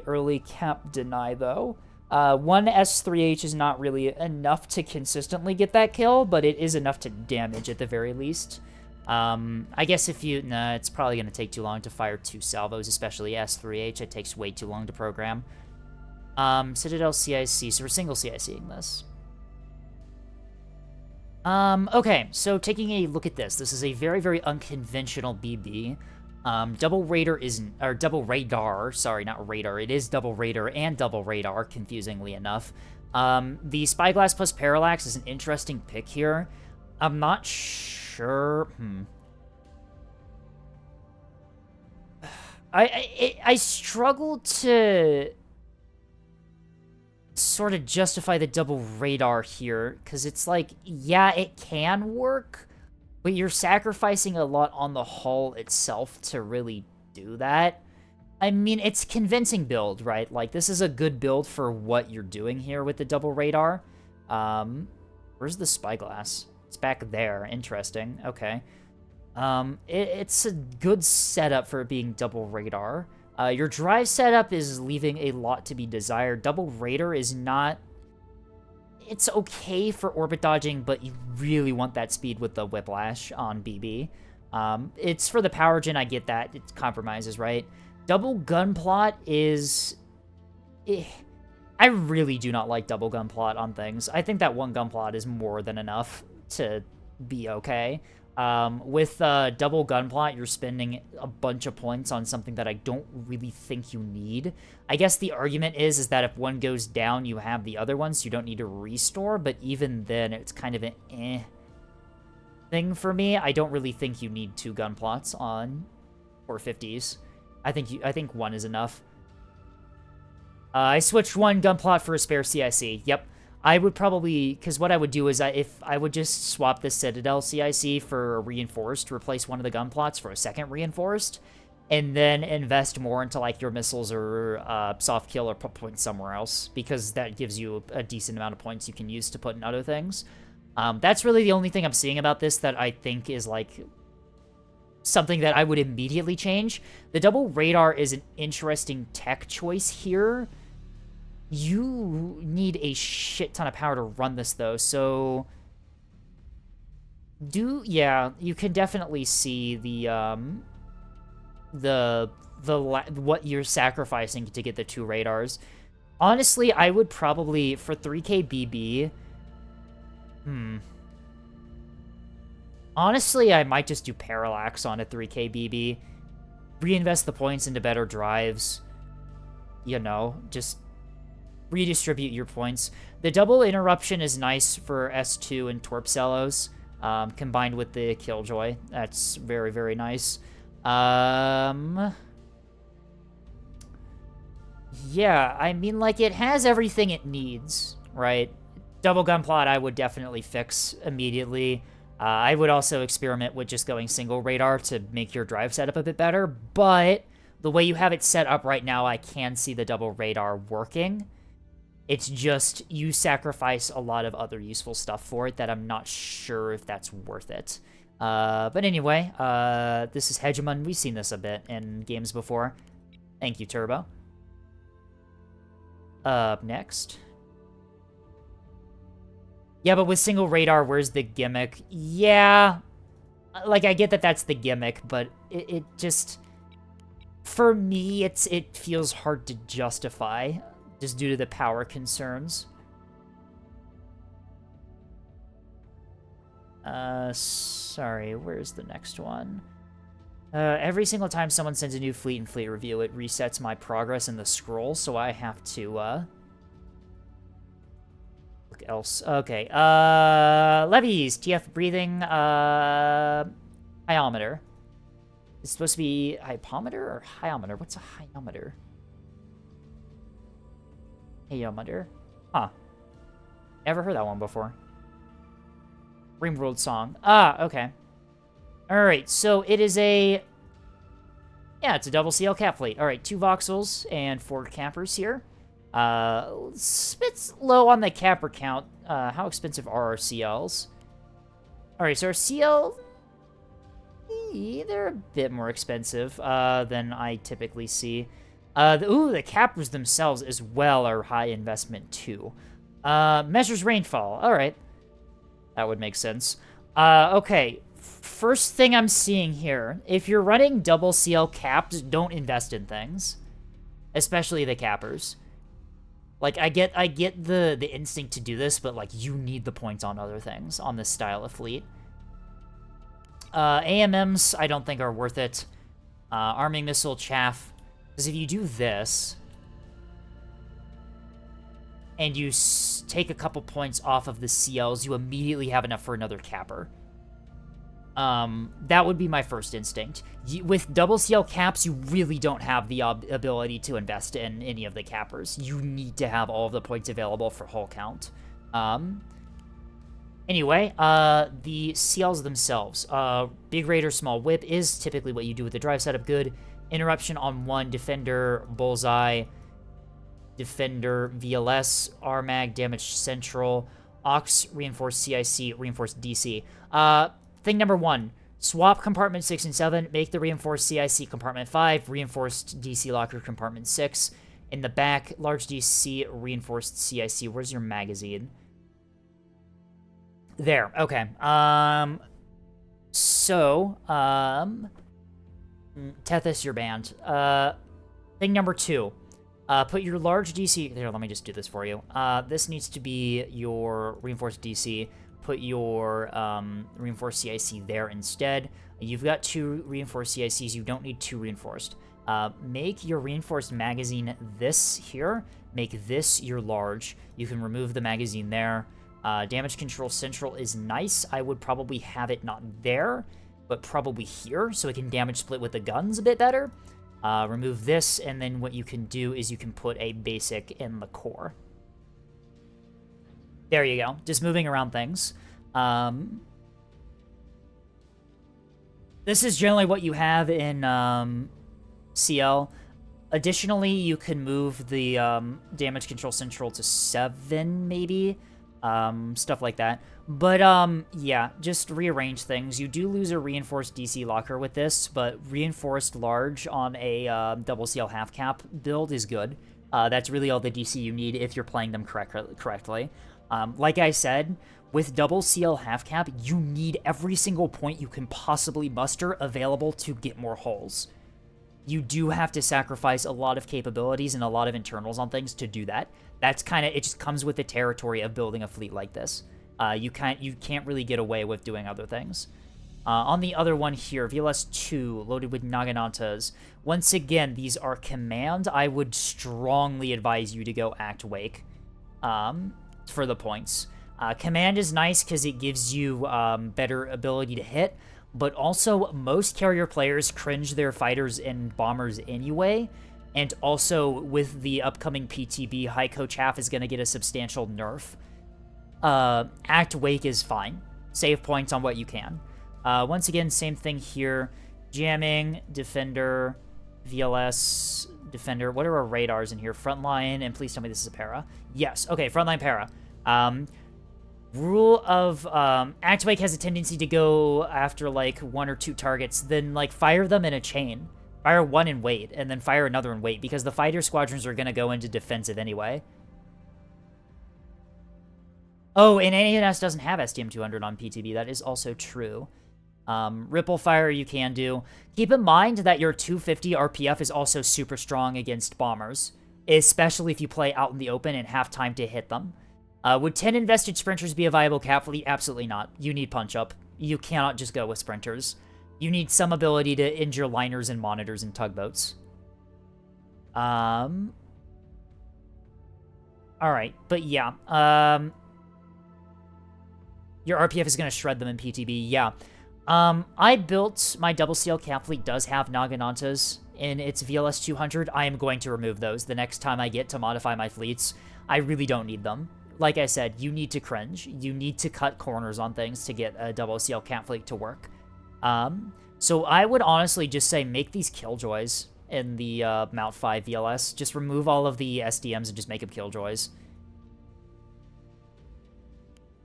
early cap deny though. 1 S3H is not really enough to consistently get that kill, but it is enough to damage at the very least. I guess if you... Nah, it's probably going to take too long to fire 2 salvos, especially S3H. It takes way too long to program. Citadel CIC, so we're single CICing this. Okay, so taking a look at this. This is a very, very unconventional BB. Double radar, sorry, not radar. It is double radar and double radar, confusingly enough. The Spyglass plus Parallax is an interesting pick here. I'm not sure. I struggle to sort of justify the double radar here, because it's like, yeah, it can work, but you're sacrificing a lot on the hull itself to really do that. I mean, it's convincing build, right? Like, this is a good build for what you're doing here with the double radar. Where's the Spyglass? It's back there. Interesting. Okay. It's a good setup for it being double radar. Your drive setup is leaving a lot to be desired. Double radar is not... It's okay for orbit dodging, but you really want that speed with the Whiplash on BB. It's for the power gen, I get that. It compromises, right? Double gun plot is... I really do not like double gun plot on things. I think that 1 gun plot is more than enough to be okay. With double gun plot, you're spending a bunch of points on something that I don't really think you need. I guess the argument is that if one goes down, you have the other one, so you don't need to restore, but even then, it's kind of an thing for me. I don't really think you need 2 gun plots on 450s. I think 1 is enough. I switched 1 gun plot for a spare CIC. Yep. I would probably, because what I would do is if I would just swap the Citadel CIC for a reinforced, replace one of the gun plots for a second reinforced, and then invest more into like your missiles or soft kill or put points somewhere else, because that gives you a decent amount of points you can use to put in other things. That's really the only thing I'm seeing about this that I think is like something that I would immediately change. The double radar is an interesting tech choice here. You need a shit ton of power to run this, though, so... Yeah, you can definitely see what you're sacrificing to get the 2 radars. Honestly, I would probably, for 3K BB... Honestly, I might just do Parallax on a 3K BB. Reinvest the points into better drives. You know, just... redistribute your points. The double interruption is nice for S2 and Torp Cellos, combined with the Killjoy. That's very, very nice. Yeah, I mean, like, it has everything it needs, right? Double gun plot I would definitely fix immediately. I would also experiment with just going single radar to make your drive setup a bit better, but the way you have it set up right now, I can see the double radar working. It's just you sacrifice a lot of other useful stuff for it that I'm not sure if that's worth it. But anyway, this is Hegemon. We've seen this a bit in games before. Thank you, Turbo. Up next. Yeah, but with single radar, where's the gimmick? Yeah, like, I get that that's the gimmick, but it just... For me, it feels hard to justify, just due to the power concerns. Sorry, where's the next one? Every single time someone sends a new fleet and fleet review, it resets my progress in the scroll, so I have to, look else. Okay, levies, TF breathing, hyometer. It's supposed to be hypometer or hyometer? What's a hyometer? Hyometer? Huh. Never heard that one before. Rimworld song. Ah, okay. Alright, so it is a... Yeah, it's a double CL cap fleet. Alright, 2 voxels and 4 campers here. It's low on the capper count. How expensive are our CLs? Alright, so our CL... They're a bit more expensive than I typically see. The cappers themselves as well are high investment too. Measures rainfall. Alright. That would make sense. Okay. First thing I'm seeing here. If you're running double CL caps, don't invest in things. Especially the cappers. Like, I get the instinct to do this, but, like, you need the points on other things, on this style of fleet. AMMs, I don't think are worth it. Arming missile, chaff. Because if you do this, and you take a couple points off of the CLs, you immediately have enough for another capper. That would be my first instinct. With double CL caps, you really don't have the ability to invest in any of the cappers. You need to have all of the points available for hull count. Anyway, the CLs themselves. Big Raider, Small Whip is typically what you do with the drive setup. Good. Interruption on 1, Defender, Bullseye, Defender, VLS, RMAG, Damage Central, Ox, Reinforced CIC, Reinforced DC. Thing number 1, swap Compartment 6 and 7, make the Reinforced CIC Compartment 5, Reinforced DC Locker Compartment 6. In the back, Large DC, Reinforced CIC. Where's your magazine? There, okay. Tethys, you're banned. Thing number 2. Put your large DC... Here, let me just do this for you. This needs to be your Reinforced DC. Put your Reinforced CIC there instead. You've got 2 Reinforced CICs. You don't need 2 Reinforced. Make your Reinforced magazine this here. Make this your large. You can remove the magazine there. Damage Control Central is nice. I would probably have it not there, but probably here, so it can damage split with the guns a bit better. Remove this, and then what you can do is you can put a basic in the core. There you go. Just moving around things. This is generally what you have in CL. Additionally, you can move the Damage Control Central to 7, maybe. Stuff like that. But, yeah, just rearrange things. You do lose a Reinforced DC Locker with this, but Reinforced Large on a double CL half cap build is good. That's really all the DC you need if you're playing them correctly. Like I said, with double CL half cap, you need every single point you can possibly muster available to get more hulls. You do have to sacrifice a lot of capabilities and a lot of internals on things to do that. That's kind of, it just comes with the territory of building a fleet like this. You can't really get away with doing other things. On the other one here, VLS 2, loaded with Naganatas. Once again, these are command. I would strongly advise you to go Act Wake for the points. Command is nice because it gives you better ability to hit, but also most carrier players cringe their fighters and bombers anyway, and also with the upcoming PTB, High Coach Half is going to get a substantial nerf. Act Wake is fine. Save points on what you can. Once again, same thing here. Jamming, Defender, VLS, Defender. What are our radars in here? Frontline, and please tell me this is a para. Yes, okay, Frontline para. Rule of Act Wake has a tendency to go after like 1 or 2 targets, then like fire them in a chain. Fire one and wait, and then fire another and wait, because the fighter squadrons are going to go into defensive anyway. Oh, and ANS doesn't have STM-200 on PTB. That is also true. Ripple fire you can do. Keep in mind that your 250 RPF is also super strong against bombers, especially if you play out in the open and have time to hit them. Would 10 invested sprinters be a viable cap fleet? Absolutely not. You need punch-up. You cannot just go with sprinters. You need some ability to injure liners and monitors and tugboats. Alright, but yeah. Your RPF is going to shred them in PTB, yeah. I built... My double CL cap fleet does have Naginantas in its VLS 200. I am going to remove those the next time I get to modify my fleets. I really don't need them. Like I said, you need to cringe. You need to cut corners on things to get a double CL cap fleet to work. So I would honestly just say make these Killjoys in the Mount 5 VLS. Just remove all of the SDMs and just make them Killjoys.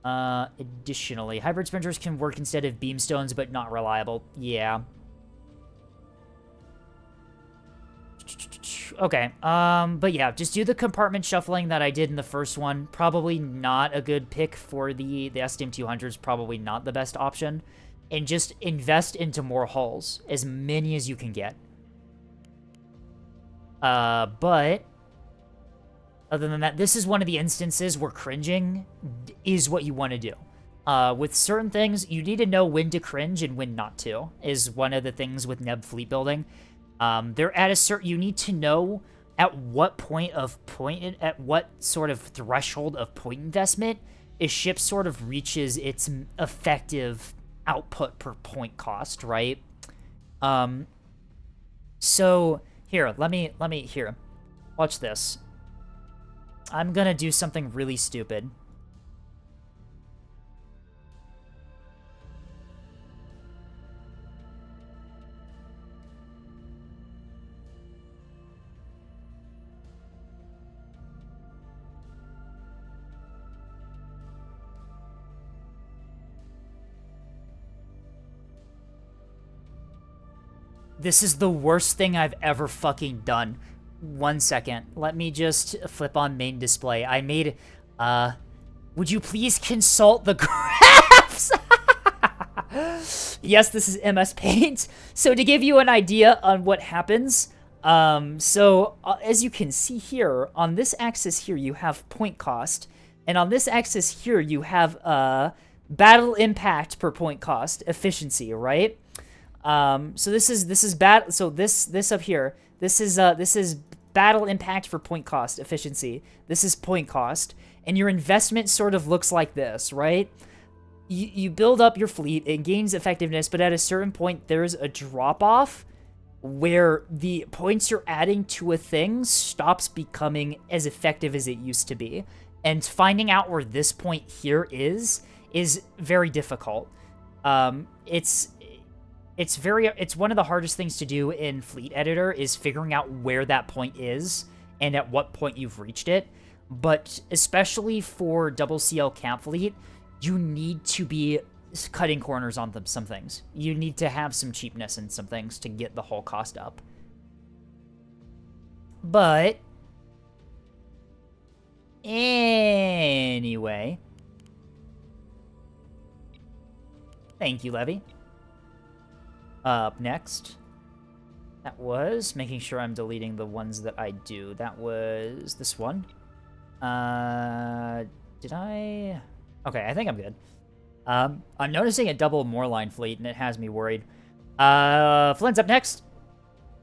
Additionally, hybrid sprinters can work instead of beamstones, but not reliable. Yeah. Okay, but yeah, just do the compartment shuffling that I did in the first one. Probably not a good pick for the STM-200s, probably not the best option. And just invest into more hulls, as many as you can get. But other than that, this is one of the instances where cringing is what you want to do. With certain things, you need to know when to cringe and when not to, is one of the things with Neb fleet building. They're at a certain... You need to know at what at what sort of threshold of point investment a ship sort of reaches its effective output per point cost, right? So here, let me here. Watch this. I'm gonna do something really stupid. This is the worst thing I've ever fucking done. 1 second. Let me just flip on main display. I made, would you please consult the graphs? Yes, this is MS Paint. So to give you an idea on what happens, as you can see here, on this axis here, you have point cost. And on this axis here, you have, battle impact per point cost, efficiency, right? So this is bad. So this up here, this is battle impact for point cost efficiency. This is point cost, and your investment sort of looks like this, right? You build up your fleet, it gains effectiveness, but at a certain point there's a drop off where the points you're adding to a thing stops becoming as effective as it used to be, and finding out where this point here is very difficult. It's one of the hardest things to do in Fleet Editor is figuring out where that point is and at what point you've reached it. But especially for double CL Camp Fleet, you need to be cutting corners on some things. You need to have some cheapness in some things to get the whole cost up. But anyway, thank you, Levy. Up next, that was making sure I'm deleting the ones that I do. That was this one. Did I? Okay, I think I'm good. I'm noticing a double Moorline fleet, and it has me worried. Flint's up next.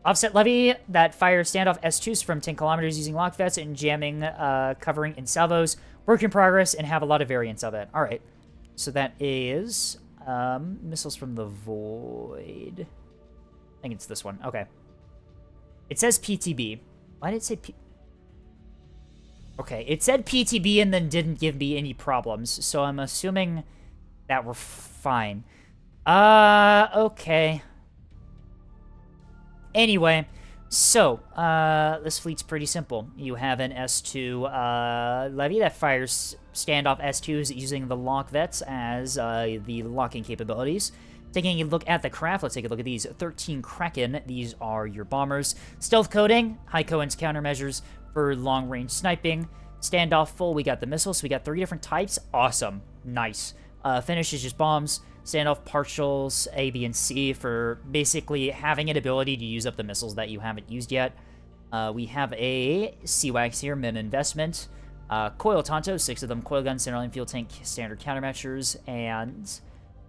Offset Levy that fires standoff S2s from 10 kilometers using lock vests and jamming, covering in salvos. Work in progress and have a lot of variants of it. All right, so that is Missiles from the Void. I think it's this one. Okay. It says PTB. Why did it say P... Okay, it said PTB and then didn't give me any problems, so I'm assuming that we're fine. Okay. Anyway, so, this fleet's pretty simple. You have an S2 levy that fires standoff S2s using the lock vets as the locking capabilities. Taking a look at the craft, let's take a look at these 13 Kraken. These are your bombers. Stealth coating, high cohen's countermeasures for long-range sniping. Standoff full, we got the missiles, so we got 3 different types. Awesome. Nice. Finish is just bombs. Standoff partials, A, B, and C for basically having an ability to use up the missiles that you haven't used yet. We have a CWAX here, min investment. Coil Tonto, 6 of them. Coil gun, centerline fuel tank, standard countermeasures, and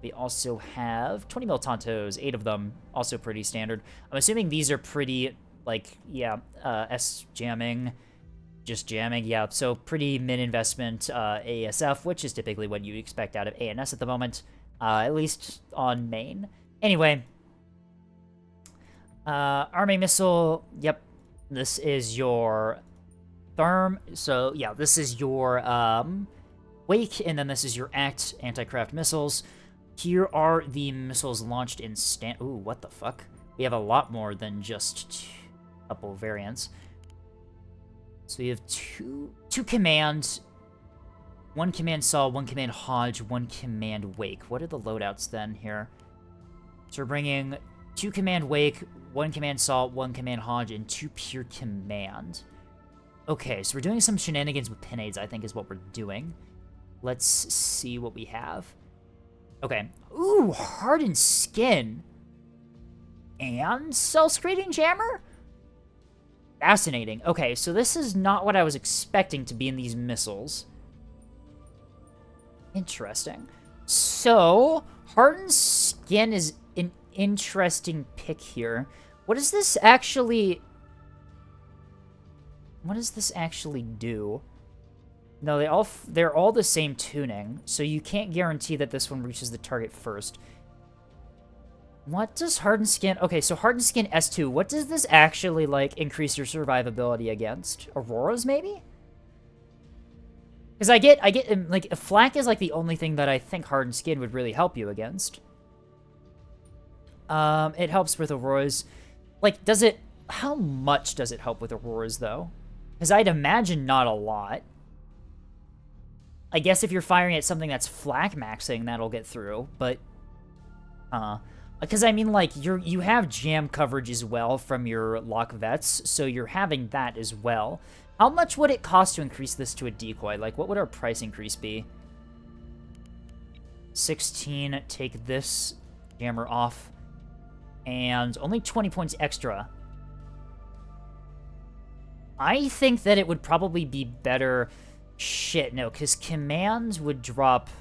we also have 20 mil Tontos, 8 of them, also pretty standard. I'm assuming these are pretty, like, yeah, S jamming, just jamming, yeah, so pretty min-investment ASF, which is typically what you expect out of ANS at the moment, at least on main. Anyway, arming missile, yep, this is your therm, so yeah, this is your wake, and then this is your act anti-craft missiles. Here are the missiles launched in ooh, what the fuck? We have a lot more than just a couple variants. So we have two commands, 1 command Saw, 1 command Hodge, 1 command Wake. What are the loadouts then here? So we're bringing 2 command Wake, 1 command Saw, 1 command Hodge, and 2 pure command. Okay, so we're doing some shenanigans with pinades, I think is what we're doing. Let's see what we have. Okay. Ooh, hardened skin. And self-screening jammer? Fascinating. Okay, so this is not what I was expecting to be in these missiles. Interesting. So, hardened skin is an interesting pick here. What does this actually... What does this actually do? No, they're all the same tuning, so you can't guarantee that this one reaches the target first. What does Hardened Skin... Okay, so Hardened Skin S2, what does this actually, like, increase your survivability against? Auroras, maybe? Because I get, like, Flak is, like, the only thing that I think Hardened Skin would really help you against. It helps with Auroras. Like, does it... How much does it help with Auroras, though? Because I'd imagine not a lot. I guess if you're firing at something that's flak maxing, that'll get through, but... Because, I mean, like, you have jam coverage as well from your lock vets, so you're having that as well. How much would it cost to increase this to a decoy? Like, what would our price increase be? 16, take this jammer off, and only 20 points extra. I think that it would probably be better... Shit, no, because command would drop...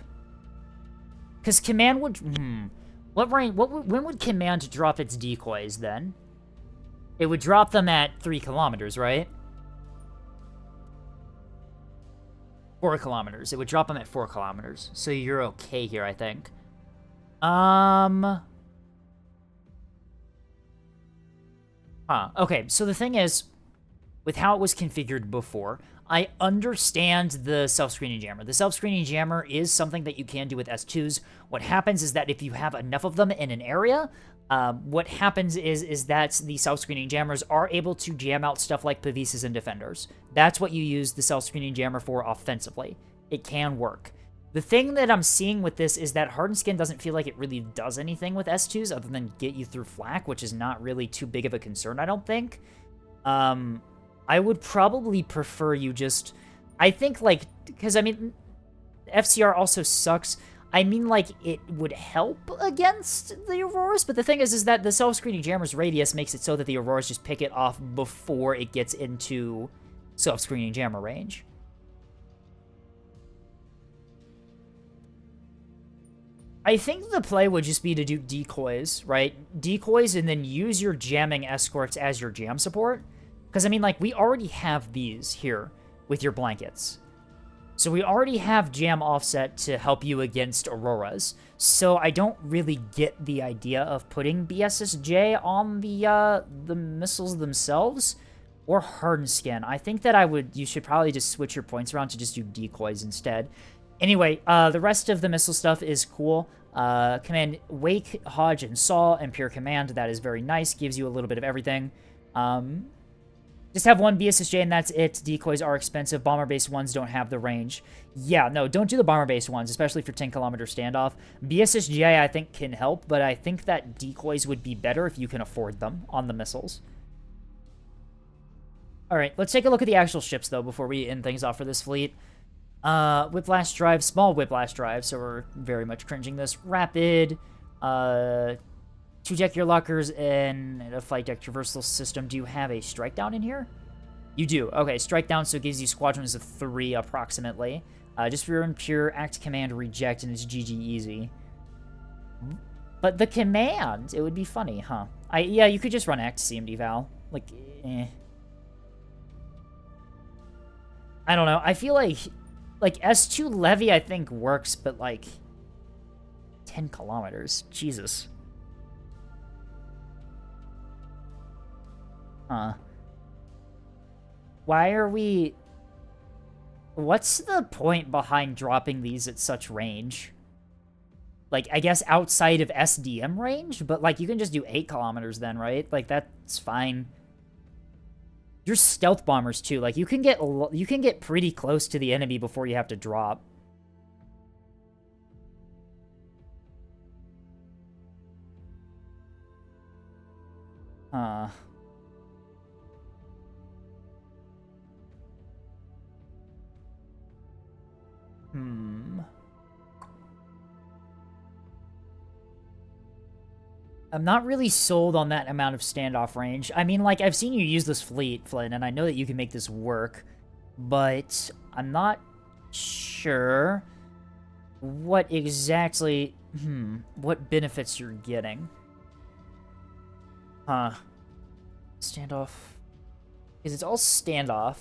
Because command would... when would command drop its decoys, then? It would drop them at 3 kilometers, right? 4 kilometers. It would drop them at 4 kilometers. So you're okay here, I think. Okay, so the thing is, with how it was configured before... I understand the self-screening jammer. The self-screening jammer is something that you can do with S2s. What happens is that if you have enough of them in an area, what happens is that the self-screening jammers are able to jam out stuff like Pavises and Defenders. That's what you use the self-screening jammer for offensively. It can work. The thing that I'm seeing with this is that Hardened Skin doesn't feel like it really does anything with S2s other than get you through flak, which is not really too big of a concern, I don't think. I would probably prefer you just... I think, like... Because, I mean, FCR also sucks. I mean, like, it would help against the Auroras, but the thing is that the self-screening jammer's radius makes it so that the Auroras just pick it off before it gets into self-screening jammer range. I think the play would just be to do decoys, right? Decoys and then use your jamming escorts as your jam support. Because, I mean, like, we already have these here with your blankets. So we already have jam offset to help you against Auroras. So I don't really get the idea of putting BSSJ on the missiles themselves or hardened skin. I think that you should probably just switch your points around to just do decoys instead. Anyway, the rest of the missile stuff is cool. Command Wake, Hodge, and Saw, and Pure Command. That is very nice. Gives you a little bit of everything. Just have one BSSJ and that's it. Decoys are expensive. Bomber-based ones don't have the range. Yeah, no, don't do the bomber-based ones, especially for 10-kilometer standoff. BSSJ, I think, can help, but I think that decoys would be better if you can afford them on the missiles. Alright, let's take a look at the actual ships, though, before we end things off for this fleet. Whiplash drive, small whiplash drive, so we're very much cringing this. Rapid, 2-deck your lockers, and a flight deck traversal system. Do you have a strike down in here? You do. Okay, strike down, so it gives you squadrons of 3, approximately. Just for your own pure, act command, reject, and it's GG easy. But the command, it would be funny, huh? Yeah, you could just run act CMD Val. Like, eh. I don't know. I feel like S2 Levy, I think, works, but, like, 10 kilometers. Jesus. Huh. Why are we... What's the point behind dropping these at such range? Like, I guess outside of SDM range? But, like, you can just do 8 kilometers then, right? Like, that's fine. You're stealth bombers, too. Like, you can get pretty close to the enemy before you have to drop. Huh. I'm not really sold on that amount of standoff range. I mean, like, I've seen you use this fleet, Flynn, and I know that you can make this work, but I'm not sure what exactly, what benefits you're getting. Huh. Standoff. Because it's all standoff.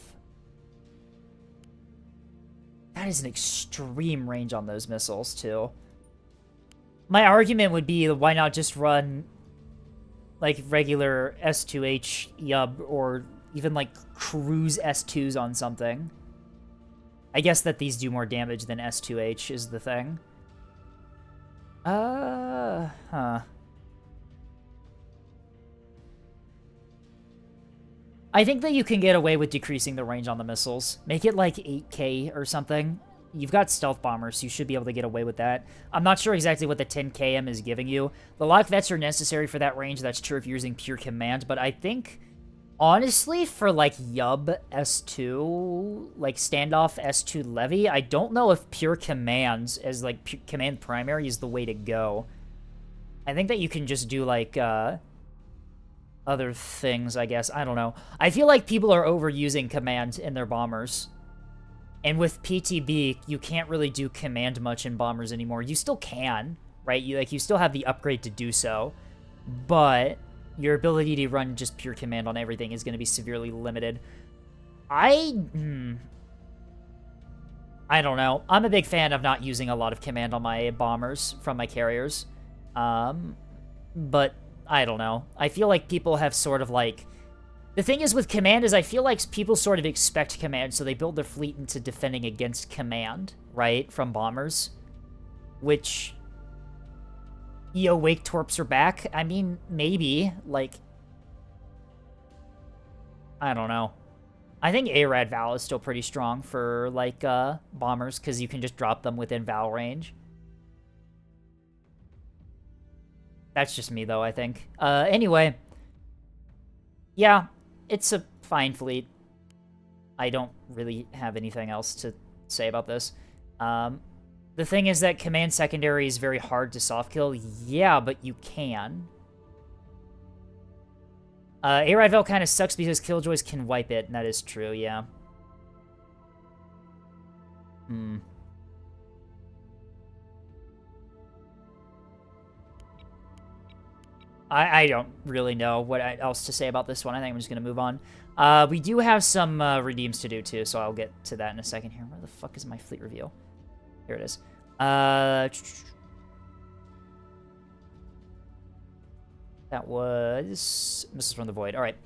That is an extreme range on those missiles, too. My argument would be, why not just run, like, regular S2H Yub, or even, like, cruise S2s on something. I guess that these do more damage than S2H is the thing. Huh. I think that you can get away with decreasing the range on the missiles. Make it like 8k or something. You've got stealth bombers, so you should be able to get away with that. I'm not sure exactly what the 10 km is giving you. The lock vets are necessary for that range. That's true if you're using pure command, but I think, honestly, for like Yub S2, like standoff S2 Levy, I don't know if pure commands as like command primary is the way to go. I think that you can just do like other things, I guess. I don't know. I feel like people are overusing command in their bombers. And with PTB, you can't really do command much in bombers anymore. You still can, right? You still have the upgrade to do so. But your ability to run just pure command on everything is going to be severely limited. I don't know. I'm a big fan of not using a lot of command on my bombers from my carriers. But I don't know. I feel like people have sort of like... The thing is with command is I feel like people sort of expect command, so they build their fleet into defending against command, right? From bombers. Which... Yo, Wake Torps are back? I mean, maybe. Like... I don't know. I think ARAD Val is still pretty strong for, like, bombers, because you can just drop them within Val range. That's just me, though, I think. Anyway. Yeah, it's a fine fleet. I don't really have anything else to say about this. The thing is that command secondary is very hard to soft kill. Yeah, but you can. ARAD Val kind of sucks because Killjoys can wipe it, and that is true, yeah. I don't really know what else to say about this one. I think I'm just going to move on. We do have some redeems to do, too, so I'll get to that in a second here. Where the fuck is my fleet review? Here it is. That was Missiles from the Void. All right.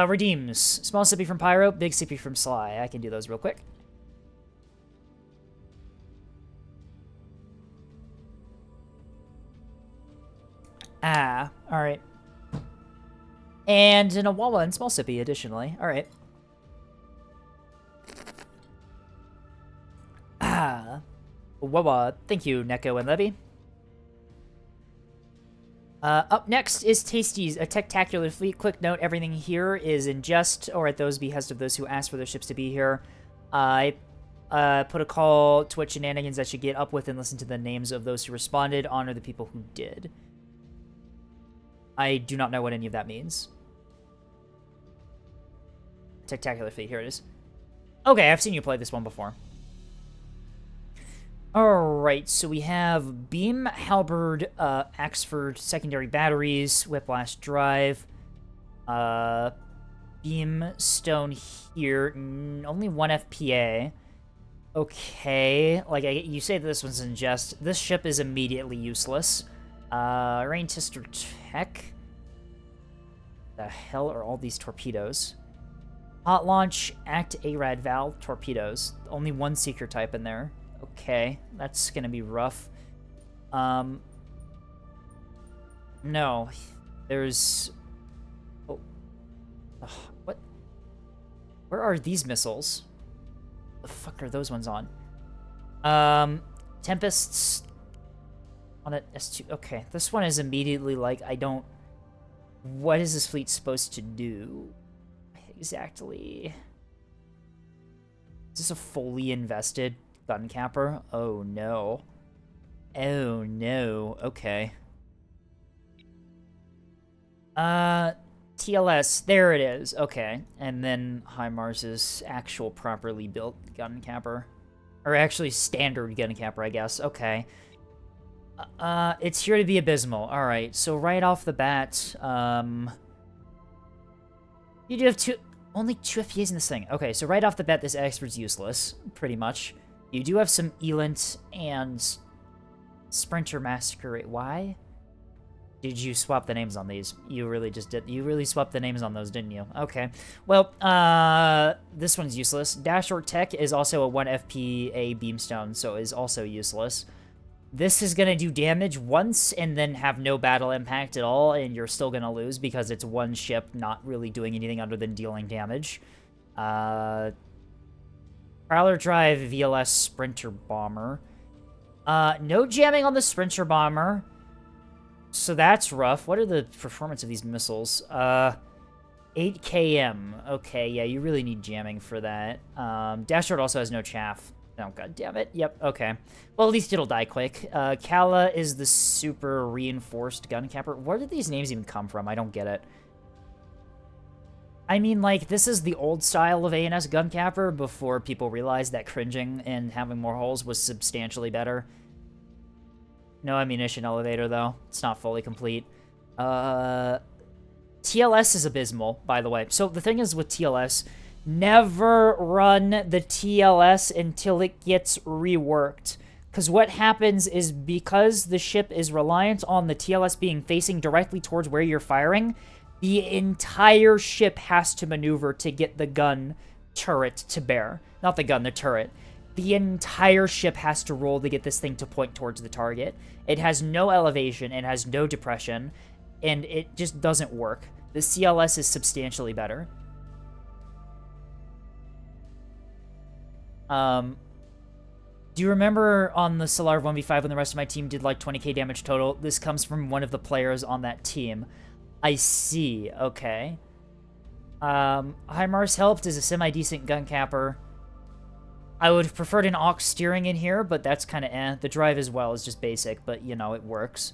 Redeems. Small sippy from Pyro, big sippy from Sly. I can do those real quick. All right. And an Awawa and Small Sippy, additionally. All right. Awawa. Thank you, Neko and Levy. Up next is Tasty's, a Tech-tacular fleet. Quick note, everything here is in jest or at those behest of those who asked for their ships to be here. I put a call to what shenanigans I should get up with and listen to the names of those who responded. Honor the people who did. I do not know what any of that means. Tech-tacular fleet, here it is. Okay, I've seen you play this one before. Alright, so we have Beam, Halberd, Axford, secondary batteries, Whiplash drive, Beam, Stone here, only 1 FPA. Okay, like, you say that this one's in jest. This ship is immediately useless. Rain Tister Tech. The hell are all these torpedoes? Hot Launch, Act ARAD Valve, torpedoes. Only 1 Seeker type in there. Okay, that's gonna be rough. No. There's... Oh. Ugh, what? Where are these missiles? The fuck are those ones on? Tempests... On a S2... Okay, this one is immediately like, I don't... What is this fleet supposed to do? Exactly. Is this a fully invested gun capper? Oh no. Oh no. Okay. TLS. There it is. Okay. And then HIMARS's actual properly built gun capper. Or actually standard gun capper, I guess. Okay. It's here to be abysmal. Alright, so right off the bat, you do have only 2 FPAs in this thing. Okay, so right off the bat, this Axford's useless, pretty much. You do have some Elant and Sprinter Massacre. Why did you swap the names on these? You really just did. You really swapped the names on those, didn't you? Okay. Well, this one's useless. Dashort Tech is also a 1 FPA Beamstone, so is also useless. This is going to do damage once and then have no battle impact at all, and you're still going to lose because it's 1 ship not really doing anything other than dealing damage. Prowler Drive VLS Sprinter Bomber. No jamming on the Sprinter Bomber, so that's rough. What are the performance of these missiles? 8 km. Okay, yeah, you really need jamming for that. Dashort also has no chaff. Oh, god damn it. Yep, okay. Well, at least it'll die quick. Kala is the super reinforced gun capper. Where did these names even come from? I don't get it. I mean, like, this is the old style of ANS gun capper before people realized that cringing and having more holes was substantially better. No ammunition elevator, though. It's not fully complete. TLS is abysmal, by the way. So the thing is with TLS... Never run the TLS until it gets reworked. Because what happens is because the ship is reliant on the TLS being facing directly towards where you're firing, the entire ship has to maneuver to get the gun turret to bear. Not the gun, the turret. The entire ship has to roll to get this thing to point towards the target. It has no elevation, it has no depression, and it just doesn't work. The CLS is substantially better. Do you remember on the Solar 1v5 when the rest of my team did like 20k damage total? This comes from one of the players on that team. I see, okay. HIMARS helped as a semi-decent gun capper. I would have preferred an aux steering in here, but that's kind of eh. The drive as well is just basic, but you know, it works.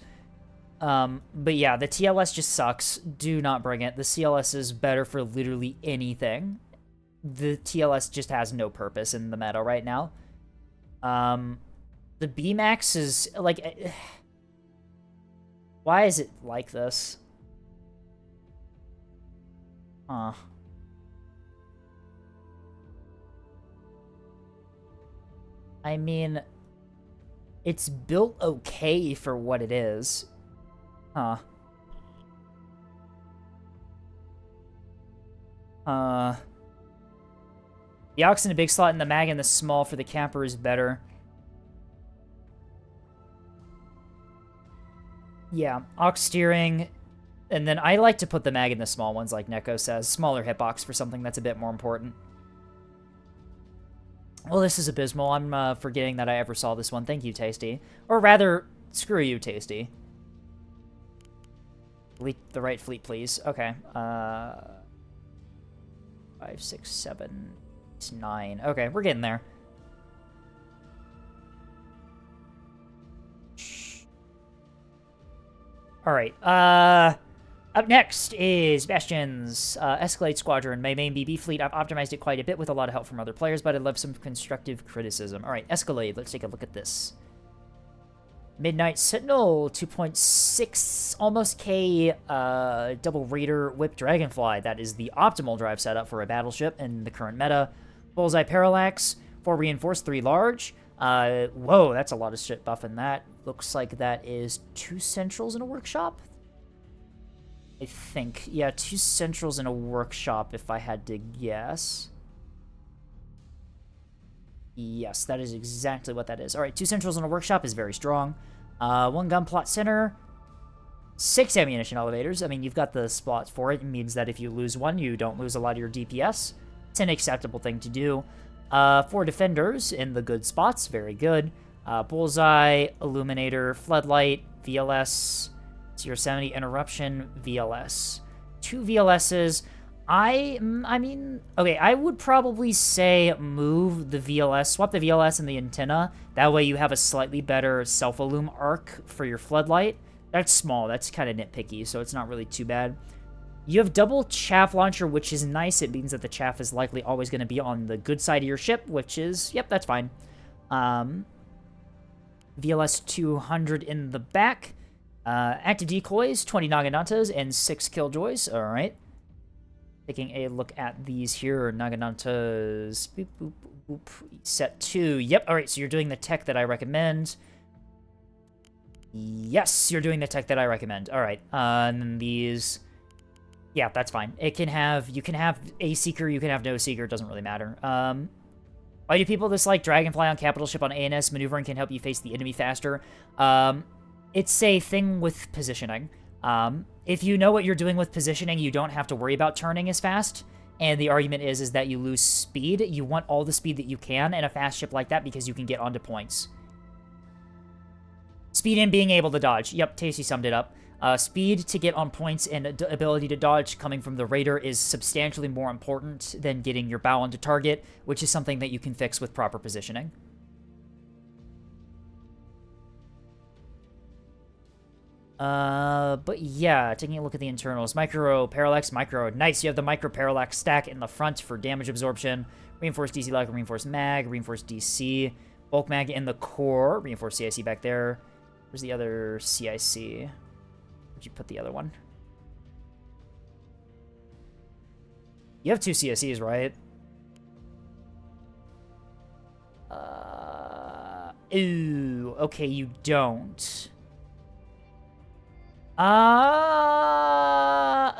But yeah, the TLS just sucks. Do not bring it. The CLS is better for literally anything. The TLS just has no purpose in the meta right now. The BMAX is, like... Why is it like this? Huh. I mean, it's built okay for what it is. Huh. The aux in the big slot and the mag in the small for the camper is better. Yeah, aux steering, and then I like to put the mag in the small ones, like Neko says. Smaller hitbox for something that's a bit more important. Well, this is abysmal. I'm forgetting that I ever saw this one. Thank you, Tasty. Or rather, screw you, Tasty. Delete the right fleet, please. Okay. 5, 6, 7, 8, 9. Okay, we're getting there. Alright, up next is Bastion's Escalade Squadron, my main BB fleet. I've optimized it quite a bit with a lot of help from other players, but I'd love some constructive criticism. Alright, Escalade, let's take a look at this. Midnight Sentinel, 2.6, almost K, double Raider Whip Dragonfly. That is the optimal drive setup for a battleship in the current meta. Bullseye Parallax, 4 reinforced, 3 large. Whoa, that's a lot of shit buff in that. Looks like that is 2 centrals in a workshop. I think. Yeah, 2 centrals in a workshop, if I had to guess. Yes, that is exactly what that is. Alright, 2 centrals in a workshop is very strong. 1 gun plot center. 6 ammunition elevators. I mean, you've got the spots for it. It means that if you lose one, you don't lose a lot of your DPS. It's an acceptable thing to do. 4 defenders in the good spots. Very good. Bullseye, Illuminator, Floodlight, VLS, 070, Interruption, VLS. 2 VLSs. I mean, okay, I would probably say move the VLS, swap the VLS and the antenna. That way you have a slightly better self-illum arc for your Floodlight. That's small. That's kind of nitpicky, so it's not really too bad. You have double chaff launcher, which is nice. It means that the chaff is likely always going to be on the good side of your ship, which is, yep, that's fine. VLS 200 in the back. Active decoys, 20 Naginantas, and 6 Killjoys. All right. Taking a look at these here. Naginantas. Boop, boop, boop. Set 2. Yep. All right, so you're doing the tech that I recommend. Yes, you're doing the tech that I recommend. All right. And then these... Yeah, that's fine. It can have... You can have a Seeker, you can have no Seeker. It doesn't really matter. Why do people dislike Dragonfly on Capital Ship on ANS? Maneuvering can help you face the enemy faster. It's a thing with positioning. If you know what you're doing with positioning, you don't have to worry about turning as fast. And the argument is that you lose speed. You want all the speed that you can in a fast ship like that because you can get onto points. Speed and being able to dodge. Yep, Tasty summed it up. Speed to get on points and ability to dodge coming from the Raider is substantially more important than getting your bow onto target, which is something that you can fix with proper positioning. But yeah, taking a look at the internals. Micro Parallax, Micro. Nice, you have the Micro Parallax stack in the front for damage absorption. Reinforced DC Lock, Reinforced Mag, Reinforced DC. Bulk Mag in the core. Reinforced CIC back there. Where's the other CIC? Where'd you put the other one? You have 2 CICs, right? Ooh, okay, you don't.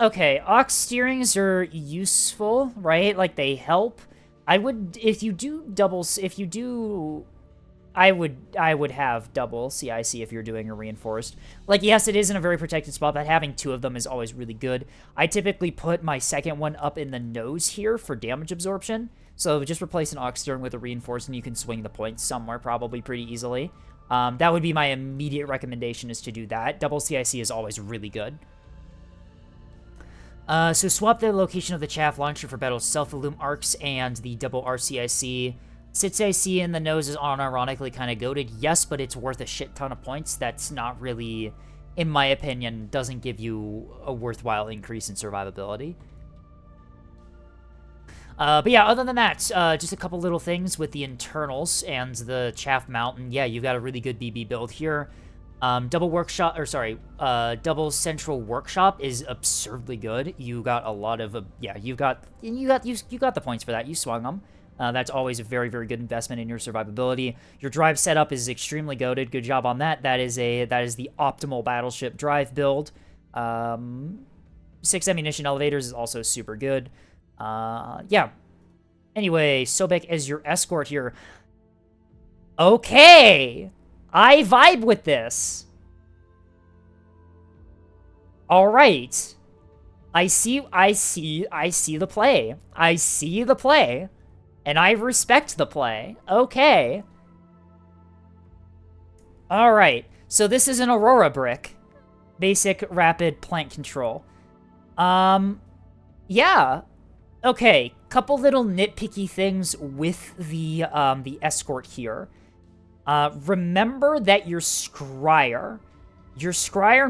Okay, aux steerings are useful, right? Like, they help. I would, if you do doubles, if you do... I would have double CIC if you're doing a reinforced. Like, yes, it is in a very protected spot, but having 2 of them is always really good. I typically put my second one up in the nose here for damage absorption. So just replace an aux steering with a reinforced and you can swing the points somewhere probably pretty easily. That would be my immediate recommendation, is to do that. Double CIC is always really good. So swap the location of the chaff launcher for better self-illum arcs and the double RCIC. CIC in the nose is unironically kind of goated, yes, but it's worth a shit ton of points. That's not really, in my opinion, doesn't give you a worthwhile increase in survivability. But yeah, other than that, just a couple little things with the internals and the chaff mountain. Yeah, you've got a really good BB build here. Double Central Workshop is absurdly good. You got a lot of, you got the points for that. You swung them. That's always a very, very good investment in your survivability. Your drive setup is extremely goated. Good job on that. That is the optimal battleship drive build. 6 ammunition elevators is also super good. Yeah. Anyway, Sobek as your escort here. Okay! I vibe with this. Alright. I see the play. I see the play. And I respect the play. Okay. Alright. So this is an Aurora brick. Basic rapid plant control. Yeah. Okay, couple little nitpicky things with the escort here. Remember that your Scryer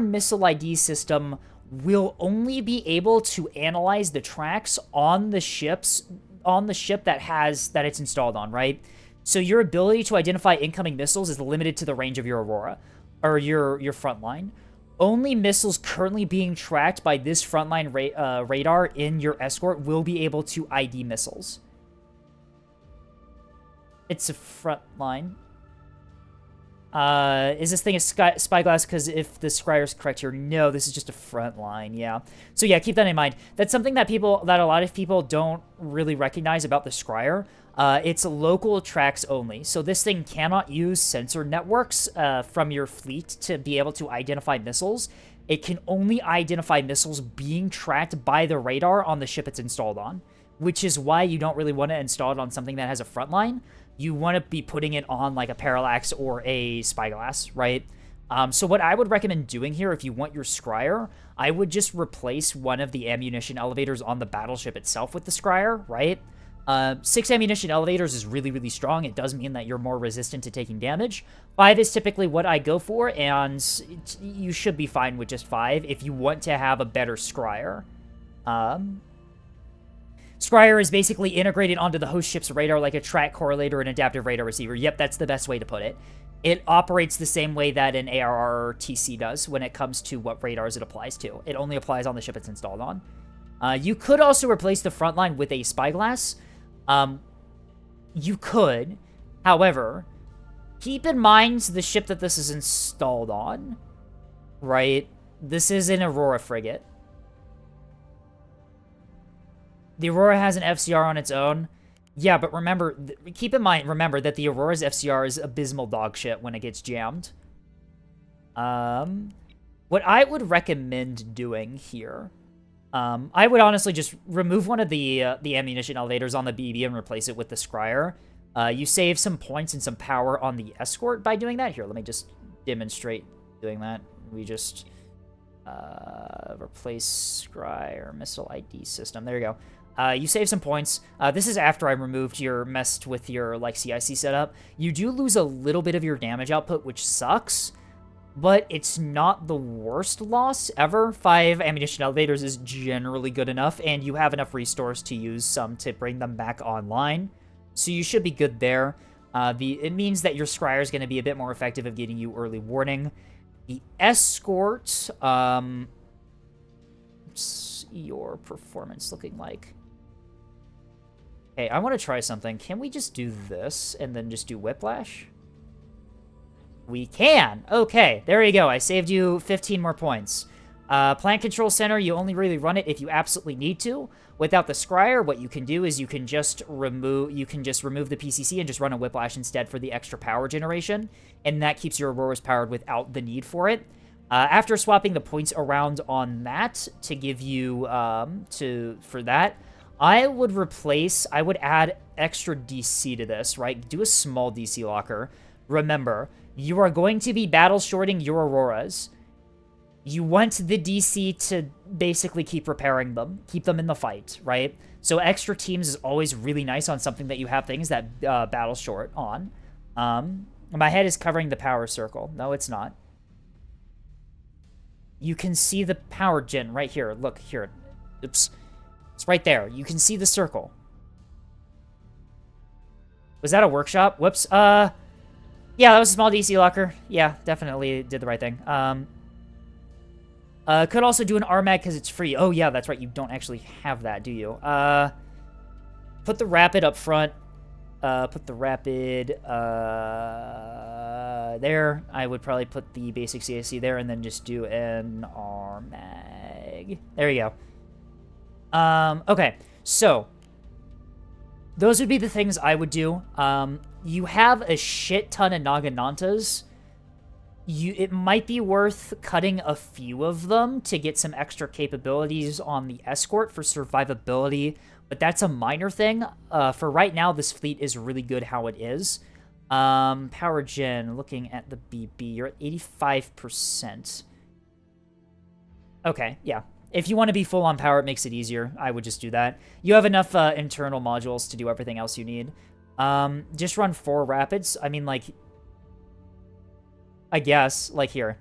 missile ID system will only be able to analyze the tracks on the ship that it's installed on, right? So your ability to identify incoming missiles is limited to the range of your Aurora, or your front line. Only missiles currently being tracked by this frontline radar in your escort will be able to ID missiles. It's a frontline. Is this thing a spyglass? Because if the Scryer is correct here, no, this is just a frontline, yeah. So yeah, keep that in mind. That's something that a lot of people don't really recognize about the Scryer. It's local tracks only. So this thing cannot use sensor networks from your fleet to be able to identify missiles. It can only identify missiles being tracked by the radar on the ship it's installed on, which is why you don't really want to install it on something that has a front line. You want to be putting it on like a Parallax or a Spyglass, right? So what I would recommend doing here, if you want your Scryer, I would just replace one of the ammunition elevators on the battleship itself with the Scryer, right? 6 ammunition elevators is really, really strong. It does mean that you're more resistant to taking damage. 5 is typically what I go for, and you should be fine with just 5 if you want to have a better Scryer. Scryer is basically integrated onto the host ship's radar like a track correlator and adaptive radar receiver. Yep, that's the best way to put it. It operates the same way that an ARRTC does when it comes to what radars it applies to. It only applies on the ship it's installed on. You could also replace the front line with a Spyglass. You could. However, keep in mind the ship that this is installed on, right? This is an Aurora frigate. The Aurora has an FCR on its own. Yeah, but remember, remember that the Aurora's FCR is abysmal dog shit when it gets jammed. What I would recommend doing here, I would honestly just remove one of the ammunition elevators on the BB and replace it with the Scryer. You save some points and some power on the escort by doing that. Here, let me just demonstrate doing that. We just replace Scryer missile ID system. There you go. You save some points. This is after I messed with your like CIC setup. You do lose a little bit of your damage output, which sucks, but it's not the worst loss ever. 5 ammunition elevators is generally good enough, and you have enough restores to use some to bring them back online. So you should be good there. It means that your Scryer is going to be a bit more effective of getting you early warning. The escort, what's your performance looking like? Hey, I want to try something. Can we just do this and then just do Whiplash? We can. Okay, there you go. I saved you 15 more points. Plant Control Center, you only really run it if you absolutely need to. Without the Scryer, what you can do is you can just remove the PCC and just run a Whiplash instead for the extra power generation, and that keeps your Auroras powered without the need for it. After swapping the points around on that to give you for that, I would add extra DC to this, right? Do a small DC locker. Remember, you are going to be battle shorting your Auroras. You want the DC to basically keep repairing them, keep them in the fight, right? So extra teams is always really nice on something that you have things that battle short on. My head is covering the power circle. No, it's not. You can see the power gen right here. Look here. Oops. It's right there. You can see the circle. Was that a workshop? Whoops. Yeah, that was a small DC locker. Yeah, definitely did the right thing. Could also do an RMAG because it's free. Oh, yeah, that's right. You don't actually have that, do you? Put the Rapid up front. Put the Rapid there. I would probably put the basic CSC there and then just do an RMAG. There you go. Okay, so those would be the things I would do. You have a shit ton of Naginantas. It might be worth cutting a few of them to get some extra capabilities on the escort for survivability, but that's a minor thing. For right now, this fleet is really good how it is. Power gen, looking at the BB, you're at 85%. Okay, yeah. If you want to be full on power, it makes it easier. I would just do that. You have enough internal modules to do everything else you need. Just run 4 rapids. I mean, like, I guess, like here.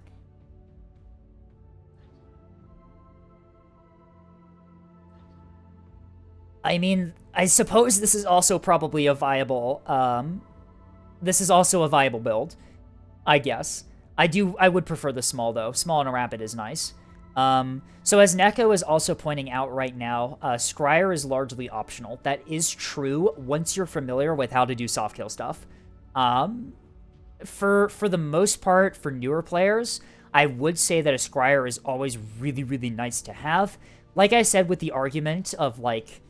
I mean, I suppose this is also probably a viable, this is also a viable build, I guess. I would prefer the small, though. Small and a rapid is nice. So as Neko is also pointing out right now, Scryer is largely optional. That is true once you're familiar with how to do soft kill stuff. For the most part, for newer players, I would say that a Scryer is always really, really nice to have. Like I said with the argument of, like,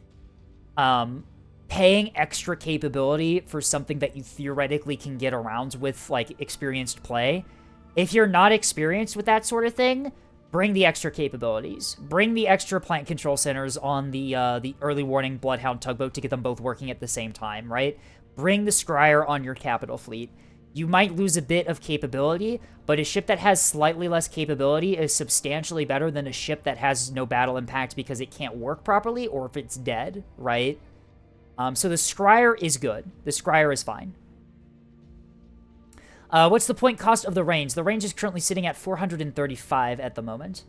paying extra capability for something that you theoretically can get around with, like, experienced play. If you're not experienced with that sort of thing, bring the extra capabilities. Bring the extra plant control centers on the early warning Bloodhound tugboat to get them both working at the same time, right? Bring the Scryer on your capital fleet. You might lose a bit of capability, but a ship that has slightly less capability is substantially better than a ship that has no battle impact because it can't work properly or if it's dead, right? So the Scryer is good. The Scryer is fine. What's the point cost of the range? The range is currently sitting at 435 at the moment,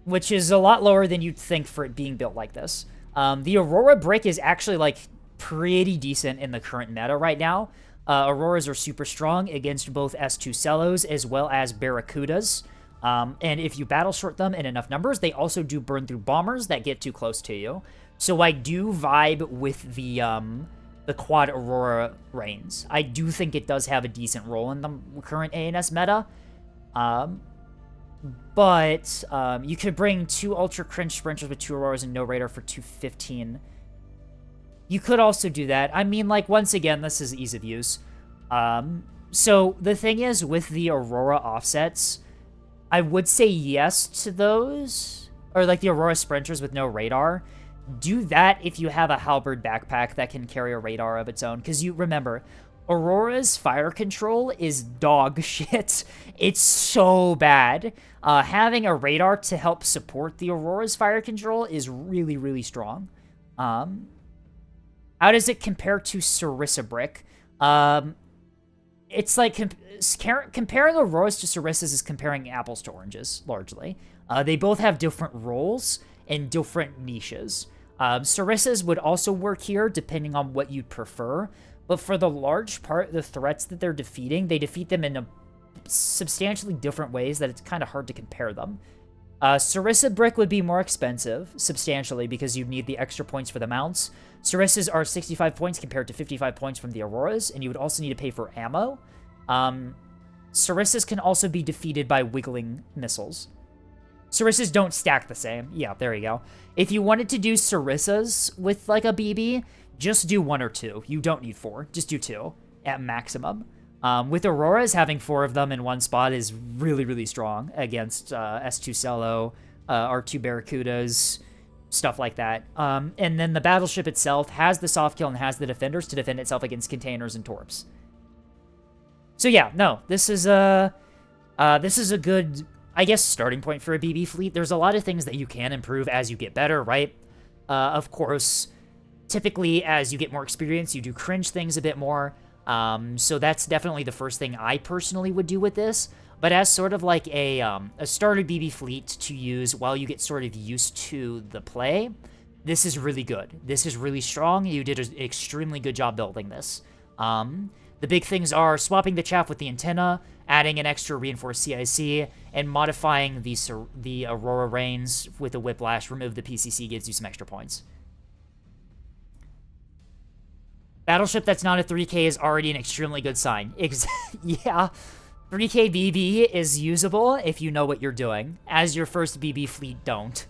which is a lot lower than you'd think for it being built like this. The Aurora brick is actually, like, pretty decent in the current meta right now. Auroras are super strong against both S2 Cellos as well as Barracudas. And if you battle short them in enough numbers, they also do burn through bombers that get too close to you. So I do vibe with the quad Aurora reigns. I do think it does have a decent role in the current ANS meta. But you could bring 2 Ultra Cringe Sprinters with 2 Auroras and no radar for 215. You could also do that. I mean, like, once again, this is ease of use. So the thing is, with the Aurora offsets, I would say yes to those. Or, like, the Aurora Sprinters with no radar. Do that if you have a Halberd backpack that can carry a radar of its own. Because you remember, Aurora's fire control is dog shit. It's so bad. Having a radar to help support the Aurora's fire control is really, really strong. How does it compare to Sarissa Brick? It's like comparing Auroras to Sarissas is comparing apples to oranges, largely. They both have different roles and different niches. Sarissas would also work here, depending on what you'd prefer. But for the large part, the threats that they're defeating, they defeat them in substantially different ways that it's kind of hard to compare them. Sarissa Brick would be more expensive, substantially, because you'd need the extra points for the mounts. Sarissas are 65 points compared to 55 points from the Auroras, and you would also need to pay for ammo. Sarissas can also be defeated by wiggling missiles. Sarissas don't stack the same. Yeah, there you go. If you wanted to do Sarissas with, like, a BB, just do 1 or 2. You don't need 4. Just do 2 at maximum. With Auroras, having 4 of them in one spot is really, really strong against S2 Cello, R2 Barracudas, stuff like that. And then the battleship itself has the soft kill and has the defenders to defend itself against containers and torps. So yeah, no, this is a good, I guess, starting point for a BB fleet. There's a lot of things that you can improve as you get better, right? Of course, typically as you get more experience, you do cringe things a bit more. So that's definitely the first thing I personally would do with this. But as sort of like a starter BB fleet to use while you get sort of used to the play, this is really good. This is really strong. You did an extremely good job building this. The The big things are swapping the chaff with the antenna, adding an extra reinforced CIC, and modifying the Aurora Rains with the Whiplash. Remove the PCC, gives you some extra points. Battleship that's not a 3K is already an extremely good sign. Yeah, 3K BB is usable if you know what you're doing, as your first BB fleet don't.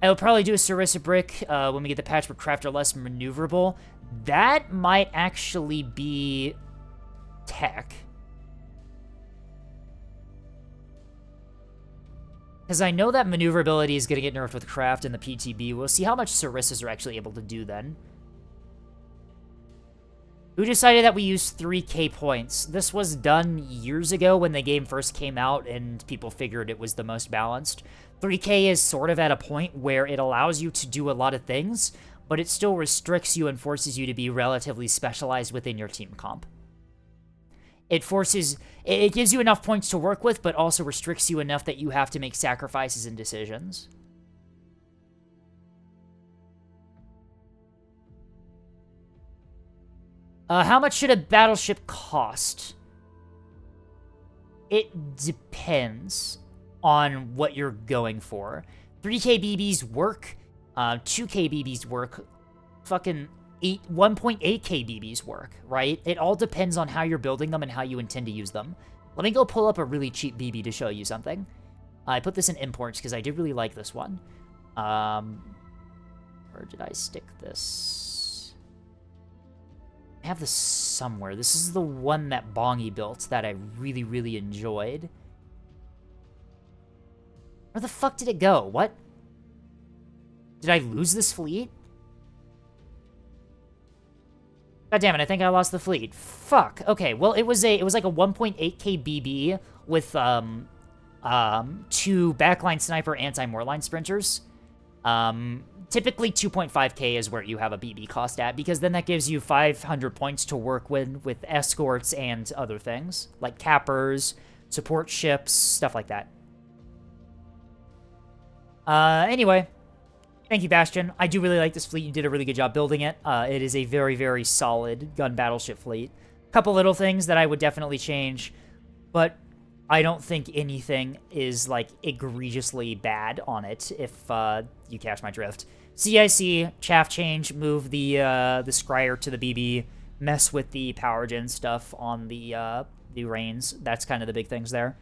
I'll probably do a Sarissa Brick when we get the patch, but craft are less maneuverable. That might actually be tech. Because I know that maneuverability is going to get nerfed with craft and the PTB. We'll see how much Sarissas are actually able to do then. Who decided that we use 3K points? This was done years ago when the game first came out and people figured it was the most balanced. 3K is sort of at a point where it allows you to do a lot of things, but it still restricts you and forces you to be relatively specialized within your team comp. It gives you enough points to work with, but also restricts you enough that you have to make sacrifices and decisions. How much should a battleship cost? It depends on what you're going for. 3K BBs work, 2K BBs work, fucking 1.8K BBs work, right? It all depends on how you're building them and how you intend to use them. Let me go pull up a really cheap BB to show you something. I put this in imports because I did really like this one. Where did I stick this? I have this somewhere. This is the one that Bongi built that I really, really enjoyed. Where the fuck did it go? What? Did I lose this fleet? God damn it, I think I lost the fleet. Fuck. Okay, well, it was like a 1.8K BB with 2 backline sniper anti-moorline sprinters. Typically 2.5K is where you have a BB cost at, because then that gives you 500 points to work with escorts and other things, like cappers, support ships, stuff like that. Anyway, thank you, Bastion. I do really like this fleet. You did a really good job building it. It is a very, very solid gun battleship fleet. Couple little things that I would definitely change, but I don't think anything is, like, egregiously bad on it, if you catch my drift. CIC, chaff change, move the Scryer to the BB, mess with the power gen stuff on the Reigns. That's kind of the big things there.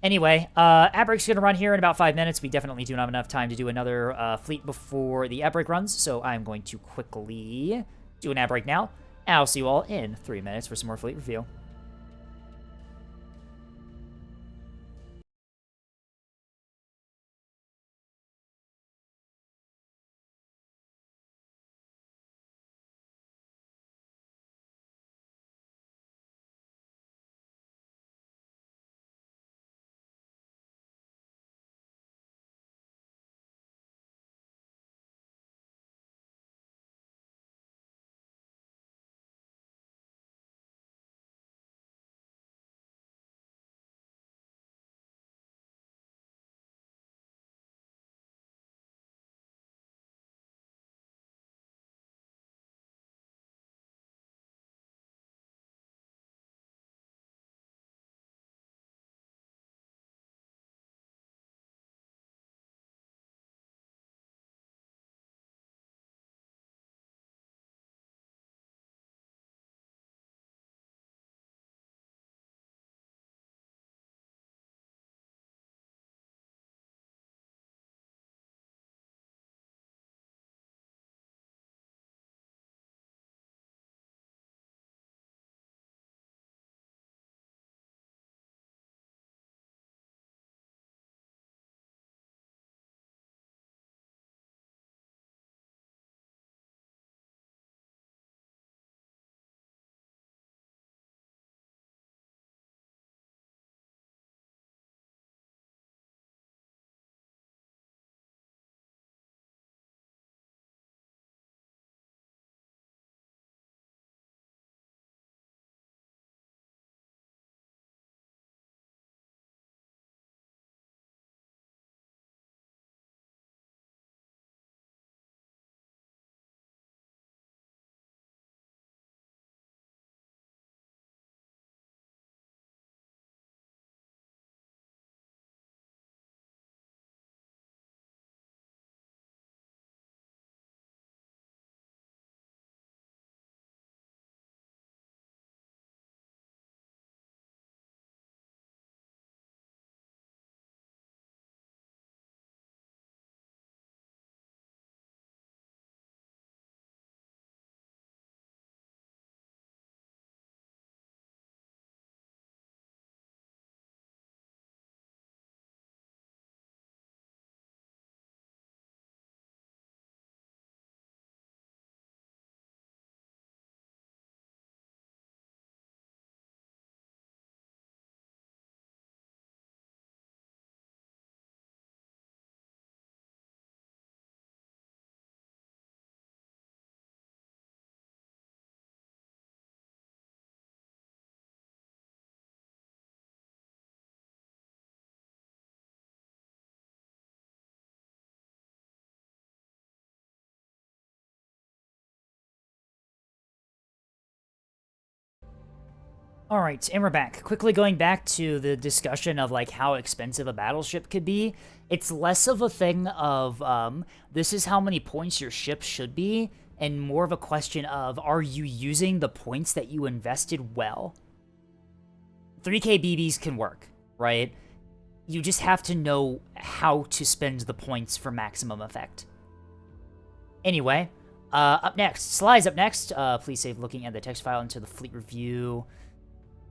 Anyway, ad break's going to run here in about 5 minutes. We definitely do not have enough time to do another fleet before the ad break runs, so I'm going to quickly do an ad break now. And I'll see you all in 3 minutes for some more fleet review. All right, and we're back. Quickly going back to the discussion of like how expensive a battleship could be. It's less of a thing of this is how many points your ship should be, and more of a question of are you using the points that you invested well? 3K BBs can work, right? You just have to know how to spend the points for maximum effect. Anyway, up next, Sly's up next. Please save looking at the text file into the fleet review.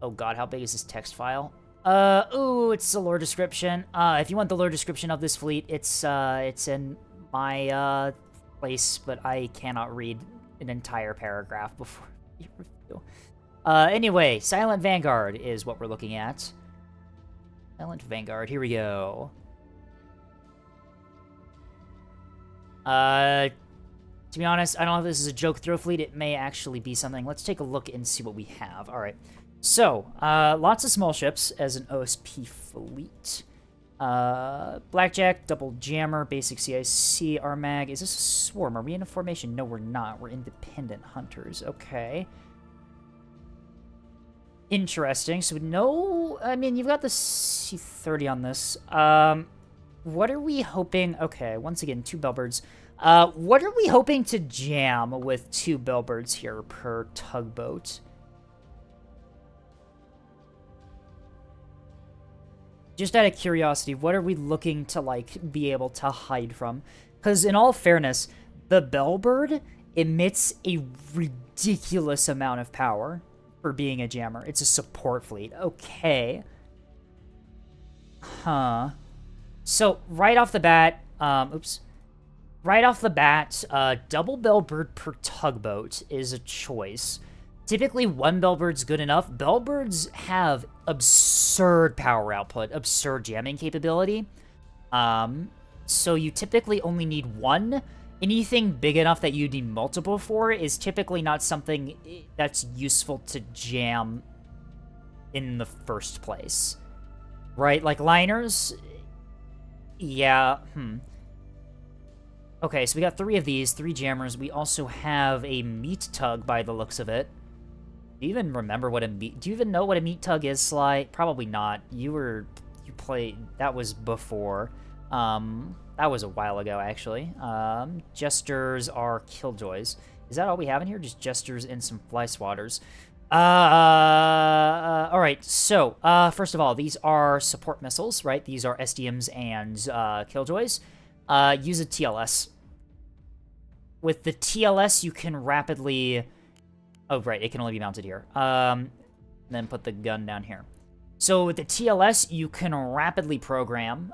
Oh god, how big is this text file? Ooh, it's a lore description. If you want the lore description of this fleet, it's in my, place, but I cannot read an entire paragraph before you review. Anyway, Silent Vanguard is what we're looking at. Silent Vanguard, here we go. To be honest, I don't know if this is a joke throw fleet. It may actually be something. Let's take a look and see what we have. All right. So, lots of small ships as an OSP fleet. Blackjack, double jammer, basic CIC, Armag. Is this a swarm? Are we in a formation? No, we're not. We're independent hunters. Okay. Interesting. So, no... I mean, you've got the C-30 on this. What are we hoping... Okay, once again, 2 Bellbirds. What are we hoping to jam with 2 Bellbirds here per tugboat? Just out of curiosity, what are we looking to, like, be able to hide from? Because, in all fairness, the Bellbird emits a ridiculous amount of power for being a jammer. It's a support fleet. Okay. Huh. So, right off the bat, oops. Right off the bat, double Bellbird per tugboat is a choice. Typically, 1 Bellbird's good enough. Bellbirds have absurd power output, absurd jamming capability. So you typically only need 1. Anything big enough that you need multiple for is typically not something that's useful to jam in the first place. Right? Like liners? Yeah, Okay, so we got 3 of these, 3 jammers. We also have a meat tug by the looks of it. Do you even remember what a meat... Do you even know what a meat tug is, Sly? Probably not. You played... That was before. That was a while ago, actually. Jesters are killjoys. Is that all we have in here? Just jesters and some fly swatters. Alright, so, first of all, these are support missiles, right? These are SDMs and, killjoys. Use a TLS. With the TLS, you can rapidly... Oh, right, it can only be mounted here. Then put the gun down here. So with the TLS, you can rapidly program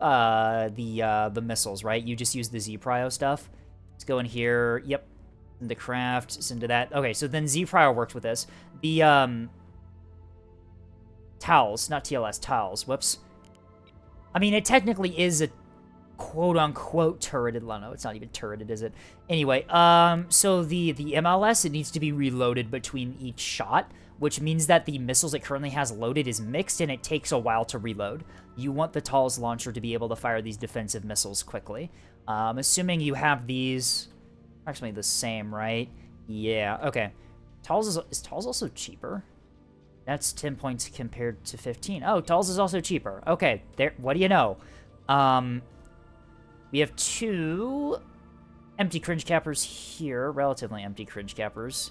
the missiles, right? You just use the Z-Prio stuff. Let's go in here. Yep. Into craft. It's into that. Okay, so then Z-Prio works with this. The towels, not TLS, towels. Whoops. I mean, it technically is a quote-unquote turreted... No, it's not even turreted, is it? Anyway, so the MLS, it needs to be reloaded between each shot, which means that the missiles it currently has loaded is mixed, and it takes a while to reload. You want the TALS launcher to be able to fire these defensive missiles quickly. Assuming you have these... Actually, the same, right? Yeah, okay. TALS is TALS also cheaper? That's 10 points compared to 15. Oh, TALS is also cheaper. Okay, there. What do you know? We have 2 empty cringe cappers here, relatively empty cringe cappers.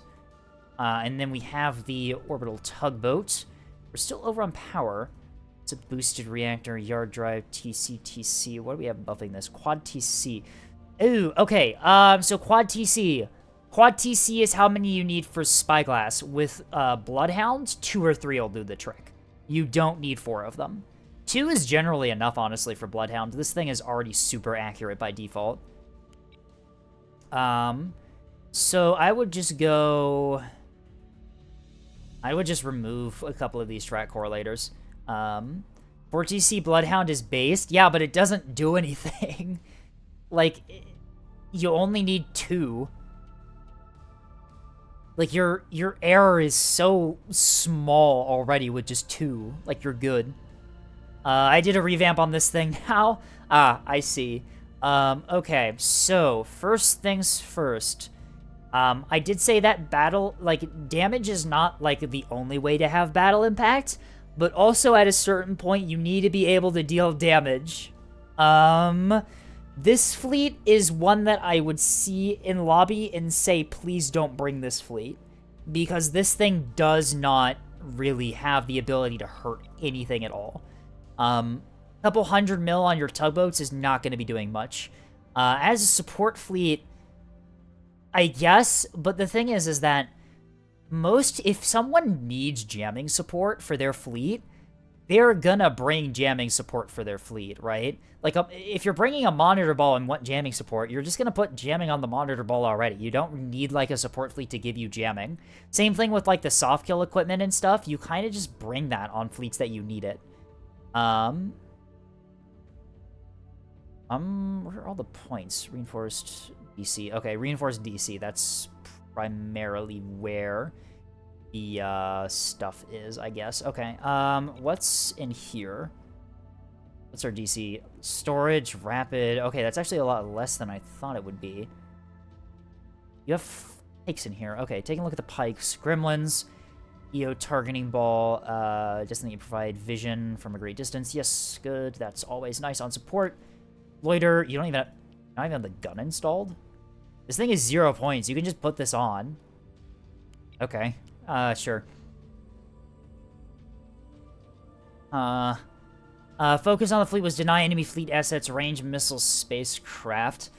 And then we have the orbital tugboat. We're still over on power. It's a boosted reactor, yard drive, TC. What do we have buffing this? Quad TC. Ooh, okay. So quad TC. Quad TC is how many you need for Spyglass. With Bloodhound, 2 or 3 will do the trick. You don't need 4 of them. 2 is generally enough, honestly, for Bloodhound. This thing is already super accurate by default. So I would just go... I would just remove a couple of these track correlators. 4TC Bloodhound is based. Yeah, but it doesn't do anything. Like, you only need 2. Like, your error is so small already with just 2. Like, you're good. I did a revamp on this thing now. Ah, I see. Okay, so, first things first. I did say that battle, like, damage is not, like, the only way to have battle impact, but also at a certain point you need to be able to deal damage. This fleet is one that I would see in lobby and say, please don't bring this fleet. Because this thing does not really have the ability to hurt anything at all. A couple 100 mil on your tugboats is not going to be doing much. As a support fleet, I guess, but the thing is that if someone needs jamming support for their fleet, they're gonna bring jamming support for their fleet, right? Like, if you're bringing a monitor ball and want jamming support, you're just gonna put jamming on the monitor ball already. You don't need, like, a support fleet to give you jamming. Same thing with, like, the soft kill equipment and stuff. You kind of just bring that on fleets that you need it. Where are all the points? Reinforced DC. Okay, reinforced DC. That's primarily where the stuff is, I guess. Okay, what's in here? What's our DC? Storage, rapid. Okay, that's actually a lot less than I thought it would be. You have pikes in here. Okay, taking a look at the pikes. Gremlins, EO targeting ball, just think you provide vision from a great distance. Yes, good. That's always nice on support. Loiter, you don't even have the gun installed? This thing is 0 points. You can just put this on. Okay. Sure. Focus on the fleet was deny enemy fleet assets, range missiles, spacecraft.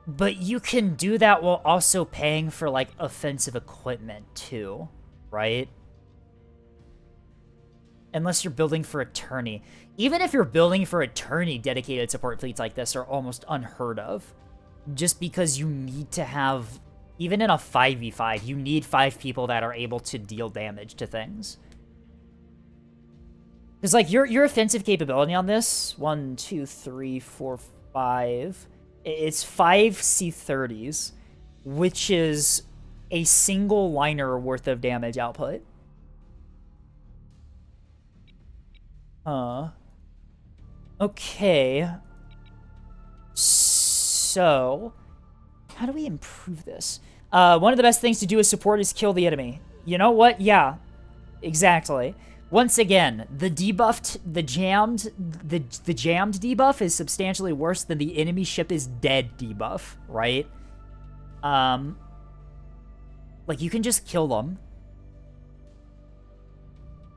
But you can do that while also paying for, like, offensive equipment, too. Right? Unless you're building for a tourney. Even if you're building for a tourney, dedicated support fleets like this are almost unheard of. Just because you need to have... Even in a 5v5, you need 5 people that are able to deal damage to things. Because, like, your offensive capability on this... 1, 2, 3, 4, 5... It's 5 C-30s, which is a single liner worth of damage output. Okay. So, how do we improve this? One of the best things to do as support is kill the enemy. You know what? Yeah, exactly. Once again, the debuffed, the jammed debuff is substantially worse than the enemy ship is dead debuff, right? Like, you can just kill them.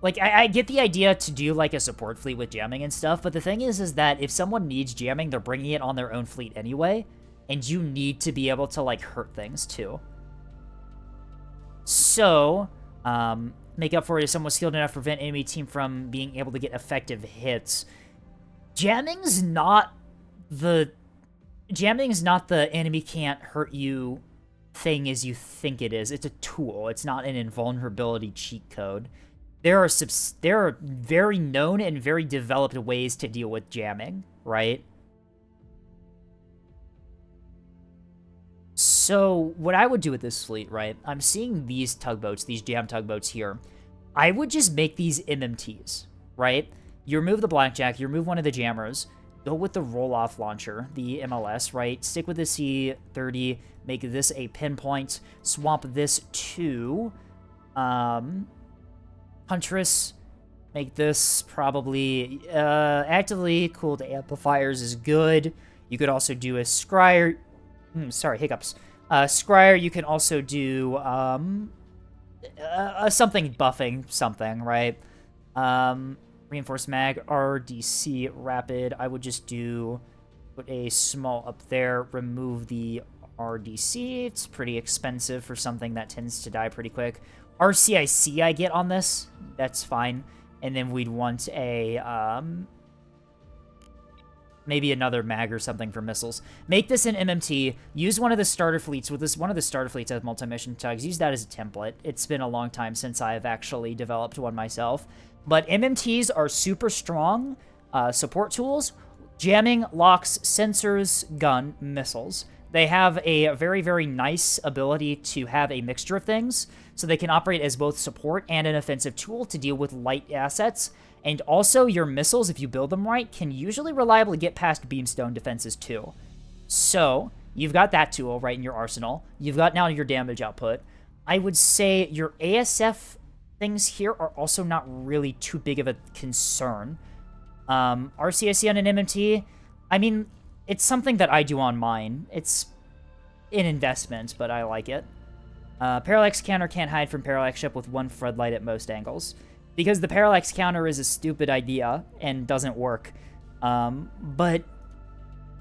Like, I get the idea to do, like, a support fleet with jamming and stuff, but the thing is that if someone needs jamming, they're bringing it on their own fleet anyway, and you need to be able to, like, hurt things, too. So, make up for it if someone was skilled enough to prevent enemy team from being able to get effective hits. Jamming's not the enemy can't hurt you thing as you think it is. It's a tool. It's not an invulnerability cheat code. There are very known and very developed ways to deal with jamming, right? So, what I would do with this fleet, right? I'm seeing these tugboats, these jam tugboats here. I would just make these MMTs, right? You remove the blackjack, you remove one of the jammers, go with the roll-off launcher, the MLS, right? Stick with the C-30, make this a pinpoint, swap this to Huntress, make this probably actively cooled amplifiers is good. You could also do a Scryer. Sorry, hiccups. Scryer, you can also do something buffing something, right? Reinforced mag, RDC, rapid. I would just put a small up there, remove the RDC. It's pretty expensive for something that tends to die pretty quick. RCIC I get on this. That's fine. And then we'd want a, maybe another mag or something for missiles. Make this an MMT. Use one of the starter fleets. With this, one of the starter fleets has multi-mission tugs. Use that as a template. It's been a long time since I've actually developed one myself. But MMTs are super strong support tools. Jamming, locks, sensors, gun, missiles. They have a very, very nice ability to have a mixture of things, so they can operate as both support and an offensive tool to deal with light assets. And also, your missiles, if you build them right, can usually reliably get past beamstone defenses too. So, You've got that tool right in your arsenal. You've got now your damage output. I would say your ASF things here are also not really too big of a concern. RCIC on an MMT, I mean, it's something that I do on mine. It's an investment, but I like it. Parallax counter can't hide from parallax ship with one floodlight at most angles. Because the parallax counter is a stupid idea and doesn't work. But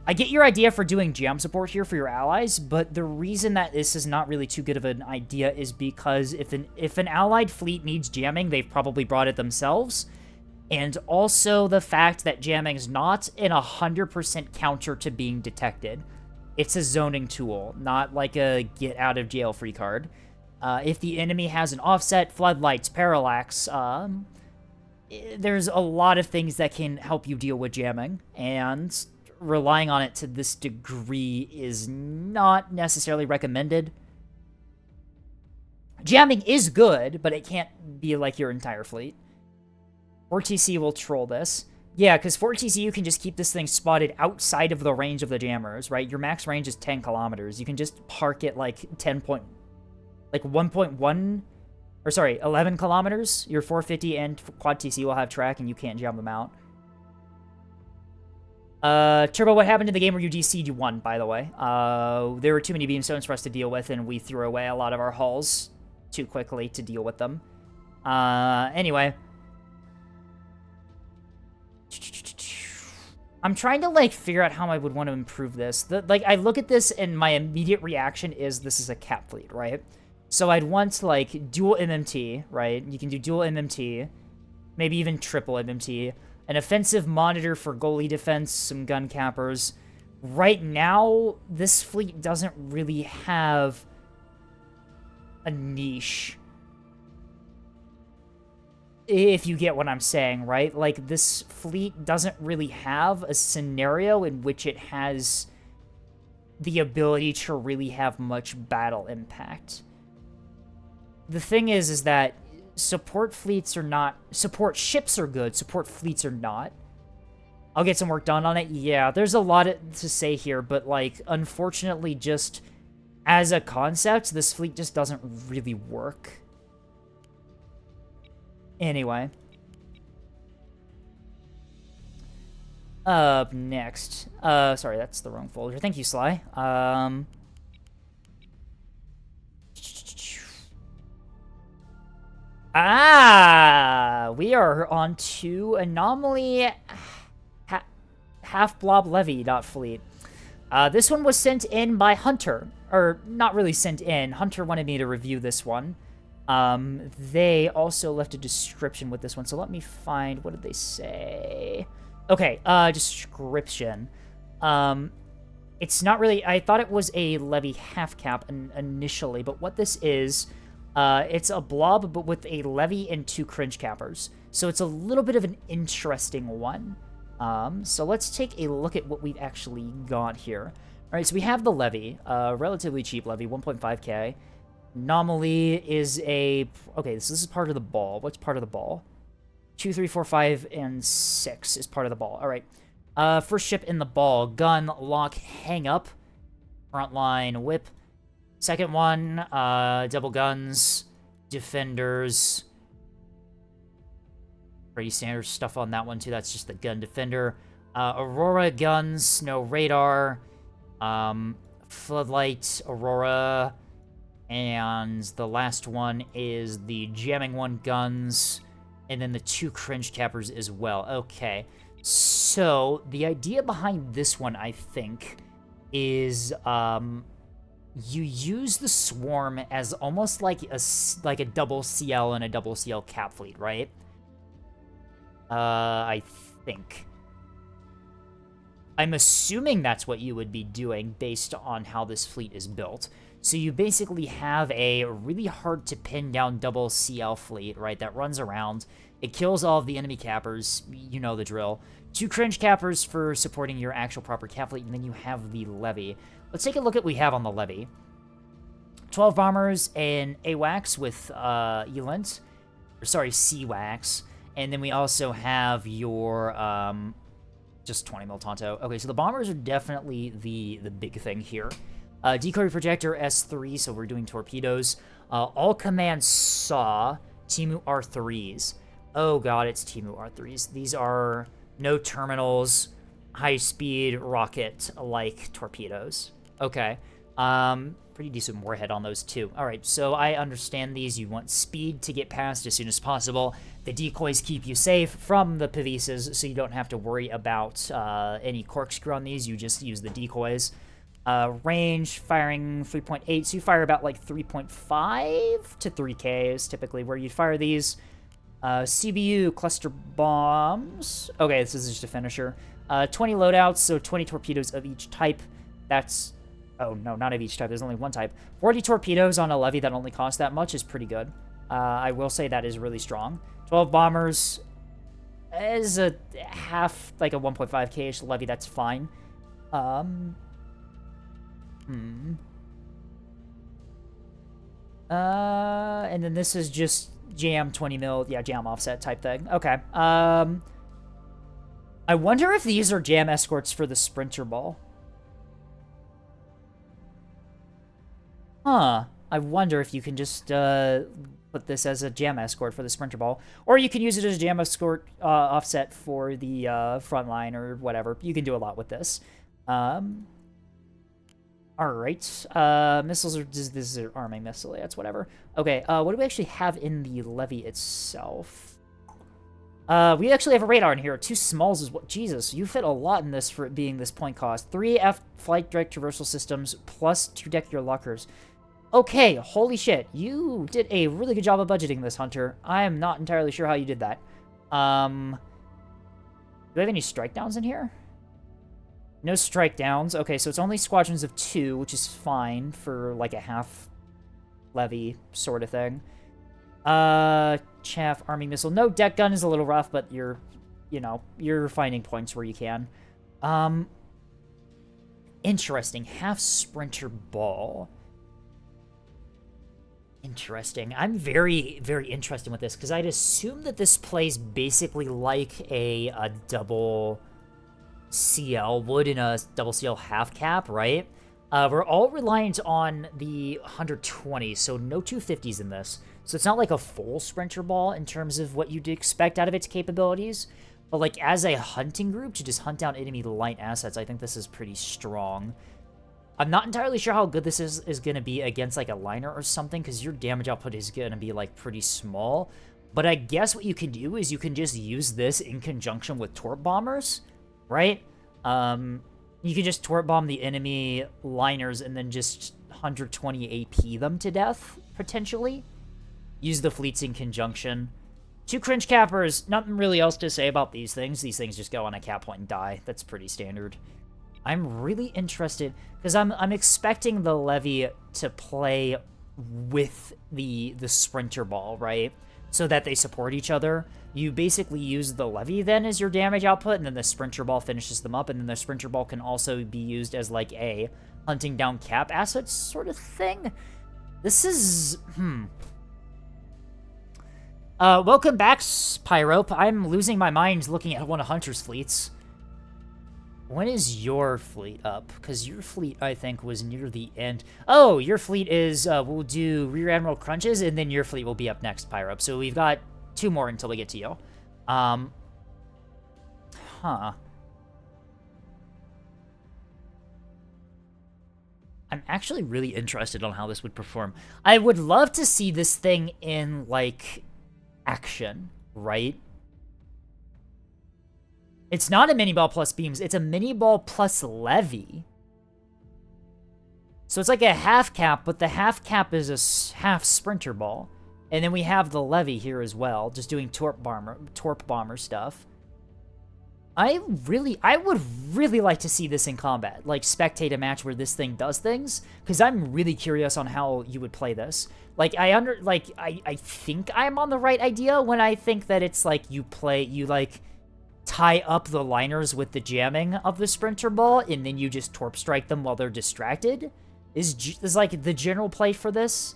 I get your idea for doing jam support here for your allies, but the reason that this is not really too good of an idea is because if an allied fleet needs jamming, they've probably brought it themselves. And also the fact that jamming is not in 100% counter to being detected. It's a zoning tool, not like a get out of jail free card. If the enemy has an offset, floodlights, parallax, there's a lot of things that can help you deal with jamming, and relying on it to this degree is not necessarily recommended. Jamming is good, but it can't be like your entire fleet. 4TC will troll this. Yeah, because 4TC, you can just keep this thing spotted outside of the range of the jammers, right? Your max range is 10 kilometers. You can just park it like 1.1, or sorry, 11 kilometers. Your 450 and Quad TC will have track, and you can't jam them out. Turbo, what happened in the game where you DC'd? You won, by the way. There were too many beamstones for us to deal with, and we threw away a lot of our hulls too quickly to deal with them. Anyway. I'm trying to, like, figure out how I would want to improve this. I look at this, and my immediate reaction is this is a cap fleet, right? So I'd want, like, dual MMT, right? You can do dual MMT, maybe even triple MMT, an offensive monitor for goalie defense, some gun cappers. Right now, this fleet doesn't really have a niche. If you get what I'm saying, right? Like, this fleet doesn't really have a scenario in which it has the ability to really have much battle impact. The thing is that support fleets are not... Support ships are good, support fleets are not. I'll get some work done on it. Yeah, there's a lot to say here, but, like, unfortunately, just as a concept, this fleet just doesn't really work. Anyway. Up next. Sorry, that's the wrong folder. Thank you, Sly. We are on to Anomaly Half-Blob-Levy.Fleet. This one was sent in by Hunter. Or, not really sent in. Hunter wanted me to review this one. They also left a description with this one, so let me find, what did they say? Okay, description. It's not really, I thought it was a Levy half cap initially, but what this is, it's a blob, but with a Levy and 2 cringe cappers. So it's a little bit of an interesting one. So let's take a look at what we've actually got here. Alright, so we have the Levy, relatively cheap Levy, 1.5k. Anomaly is a... Okay, so this is part of the ball. What's part of the ball? 2, 3, 4, 5, and 6 is part of the ball. Alright. First ship in the ball. Gun, lock, hang up. Frontline, whip. Second one, double guns. Defenders. Pretty standard stuff on that one, too. That's just the gun defender. Aurora guns, no radar. Floodlight, Aurora... And the last one is the jamming one, guns, and then the 2 cringe cappers as well. Okay, so the idea behind this one, I think, is you use the swarm as almost like a double CL and a double CL cap fleet, right? I think. I'm assuming that's what you would be doing based on how this fleet is built. So you basically have a really hard to pin down double CL fleet, right, that runs around. It kills all of the enemy cappers, you know the drill. 2 cringe cappers for supporting your actual proper cap fleet, and then you have the Levy. Let's take a look at what we have on the Levy. 12 bombers and AWACS with Elent, or sorry, CWACS. And then we also have your just 20 mil Tonto. Okay, so the bombers are definitely the big thing here. Decoy projector S3, so we're doing torpedoes. All commands saw Timu R3s. Oh god, it's Timu R3s. These are no terminals, high-speed rocket-like torpedoes. Okay. Pretty decent warhead on those too. Alright, so I understand these. You want speed to get past as soon as possible. The decoys keep you safe from the Pavises, so you don't have to worry about any corkscrew on these. You just use the decoys. Range, firing 3.8, so you fire about like 3.5 to 3K is typically where you'd fire these. CBU, cluster bombs. Okay, this is just a finisher. 20 loadouts, so 20 torpedoes of each type. That's... Oh, no, not of each type. There's only one type. 40 torpedoes on a levy that only costs that much is pretty good. I will say that is really strong. 12 bombers is a half, like a 1.5K-ish levy. That's fine. And then this is just jam 20 mil. Yeah, jam offset type thing. Okay. I wonder if these are jam escorts for the Sprinter Ball. Huh. I wonder if you can just put this as a jam escort for the Sprinter Ball. Or you can use it as a jam escort offset for the front line or whatever. You can do a lot with this. Alright. Missiles are... This is an arming missile. Yeah, it's whatever. Okay, what do we actually have in the levy itself? We actually have a radar in here. 2 smalls is what... Jesus, you fit a lot in this for it being this point cost. 3 F flight direct traversal systems plus 2 decular lockers. Okay, holy shit. You did a really good job of budgeting this, Hunter. I am not entirely sure how you did that. Do we have any strike downs in here? No strike downs. Okay, so it's only squadrons of 2, which is fine for like a half levy sort of thing. Chaff, arming missile. No, deck gun is a little rough, but you're finding points where you can. Interesting. Half Sprinter Ball. Interesting. I'm very, very interested with this, because I'd assume that this plays basically like a double CL would in a double CL half cap, right? We're all reliant on the 120, so no 250s in this. So it's not like a full Sprinter Ball in terms of what you'd expect out of its capabilities. But like as a hunting group to just hunt down enemy light assets, I think this is pretty strong. I'm not entirely sure how good this is going to be against like a liner or something, because your damage output is going to be like pretty small. But I guess what you can do is you can just use this in conjunction with torp bombers, right? You can just torp bomb the enemy liners and then just 120 AP them to death, potentially. Use the fleets in conjunction. 2 cringe cappers, nothing really else to say about these things. These things just go on a cap point and die. That's pretty standard. I'm really interested, because I'm expecting the levy to play with the Sprinter Ball, right? So that they support each other. You basically use the levy then as your damage output, and then the Sprinter Ball finishes them up, and then the Sprinter Ball can also be used as like a hunting down cap assets sort of thing. This is... welcome back, Pyrope. I'm losing my mind looking at one of Hunter's fleets. When is your fleet up? Because your fleet, I think, was near the end. Oh, your fleet is, we'll do Rear Admiral Crunches, and then your fleet will be up next, Pyrope. So we've got 2 more until we get to you. I'm actually really interested on how this would perform. I would love to see this thing in, like, action, right? It's not a mini-ball plus beams, it's a mini-ball plus levy. So it's like a half cap, but the half cap is a half Sprinter Ball. And then we have the levy here as well, just doing torp bomber stuff. I would really like to see this in combat, like spectate a match where this thing does things, because I'm really curious on how you would play this. Like I think I'm on the right idea when I think that it's like you tie up the liners with the jamming of the Sprinter Ball, and then you just torp strike them while they're distracted. Is like the general play for this.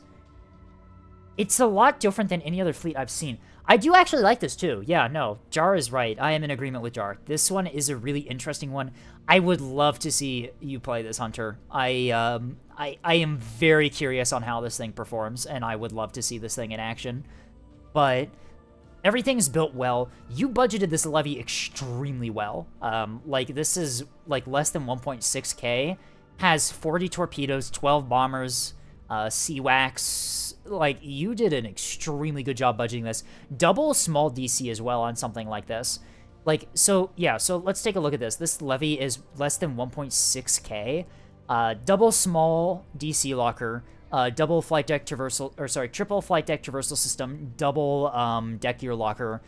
It's a lot different than any other fleet I've seen. I do actually like this too. Yeah, no, Jar is right. I am in agreement with Jar. This one is a really interesting one. I would love to see you play this, Hunter. I am very curious on how this thing performs, and I would love to see this thing in action. But everything's built well. You budgeted this levy extremely well. Like, this is, like, less than 1.6k. Has 40 torpedoes, 12 bombers, CWAX. Like, you did an extremely good job budgeting this. Double small DC as well on something like this. Like, so, yeah, so let's take a look at this. This levy is less than 1.6k. Double small DC locker, double flight deck traversal, or sorry, triple flight deck traversal system, double deck gear locker,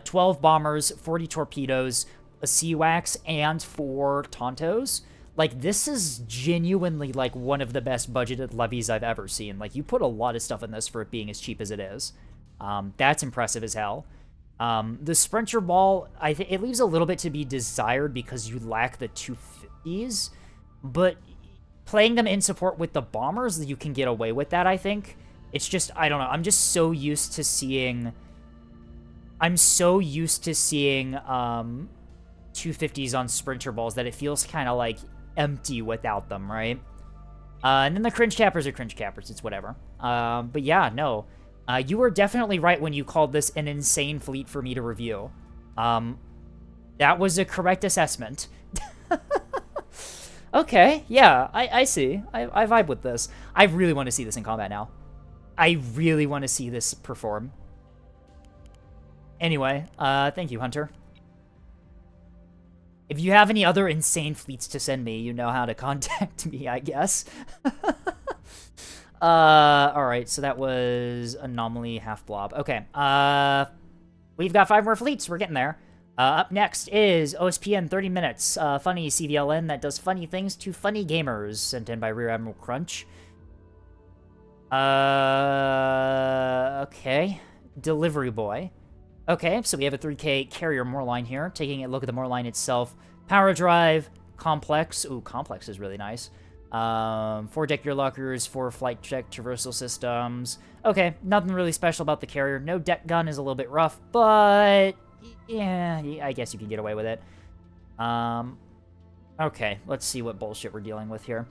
12 bombers, 40 torpedoes, a CWAX, and 4 Tontos. Like, this is genuinely, like, one of the best budgeted levies I've ever seen. Like, you put a lot of stuff in this for it being as cheap as it is. That's impressive as hell. The Sprinter Ball, it leaves a little bit to be desired because you lack the 250s, but playing them in support with the bombers, you can get away with that, I think. It's just, I don't know, I'm just so used to seeing... 250s on Sprinter Balls that it feels kind of, like, empty without them, right? And then the Cringe Cappers are Cringe Cappers, it's whatever. But yeah, no. You were definitely right when you called this an insane fleet for me to review. That was a correct assessment. Okay, yeah, I see. I vibe with this. I really want to see this in combat now. I really want to see this perform. Anyway, thank you, Hunter. If you have any other insane fleets to send me, you know how to contact me, I guess. Alright, so that was Anomaly, Half Blob. Okay, we've got 5 more fleets. We're getting there. Up next is OSPN 30 Minutes, funny CVLN that does funny things to funny gamers, sent in by Rear Admiral Crunch. Okay. Delivery Boy. Okay, so we have a 3K carrier Moorline here. Taking a look at the Moorline itself. Power Drive, Complex. Ooh, Complex is really nice. 4 deck gear lockers, 4 flight deck traversal systems. Okay, nothing really special about the carrier. No deck gun is a little bit rough, but yeah, I guess you can get away with it. Okay, let's see what bullshit we're dealing with here.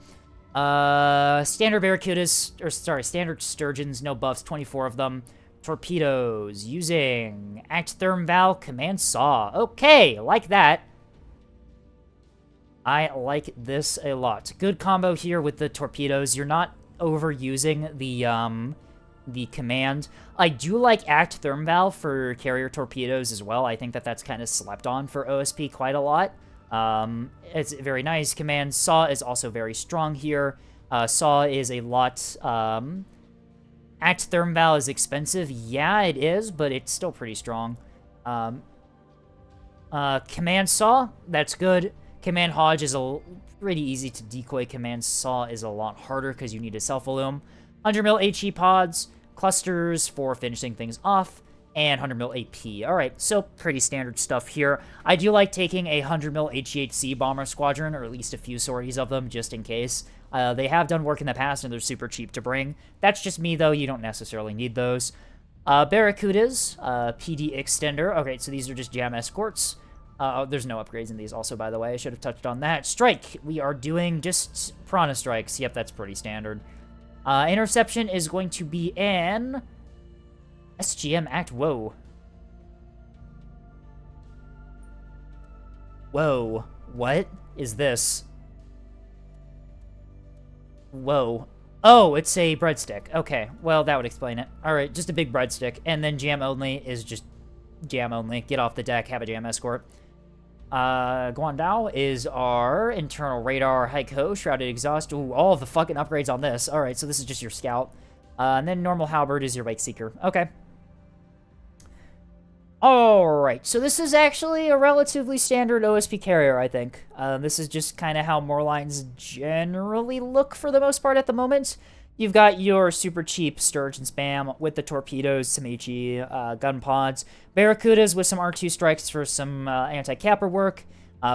Standard Barracudas, or sorry, standard Sturgeons, no buffs, 24 of them. Torpedoes, using Act Therm Val, Command Saw. Okay, like that. I like this a lot. Good combo here with the torpedoes. You're not overusing the command. I do like Act Therm Val for carrier torpedoes as well. I think that that's kind of slept on for OSP quite a lot. It's very nice. Command Saw is also very strong here. Saw is a lot... Act Therm Val is expensive. Yeah, it is, but it's still pretty strong. Command Saw, that's good. Command Hodge is pretty easy to decoy. Command Saw is a lot harder because you need a self-illume. 100 mil HE pods, clusters for finishing things off, and 100 mil AP. Alright, so pretty standard stuff here. I do like taking a 100 mil HEHC bomber squadron, or at least a few sorties of them, just in case. They have done work in the past, and they're super cheap to bring. That's just me, though. You don't necessarily need those. Barracudas, PD Extender. Okay, so these are just jam escorts. There's no upgrades in these also, by the way. I should have touched on that. Strike. We are doing just Piranha Strikes. Yep, that's pretty standard. Interception is going to be an SGM Act. Whoa. Whoa. What is this? Whoa. Oh, it's a breadstick. Okay, well, that would explain it. Alright, just a big breadstick. And then jam only is just jam only. Get off the deck, have a jam escort. Guandao is our internal radar, Heiko, shrouded exhaust. Ooh, all of the fucking upgrades on this. Alright, so this is just your scout. And then normal halberd is your wake seeker. Okay. Alright, so this is actually a relatively standard OSP carrier, I think. This is just kind of how Moorlines generally look for the most part at the moment. You've got your super cheap Sturgeon spam with the torpedoes, some HE, gun pods, Barracudas with some R2 strikes for some anti-capper work,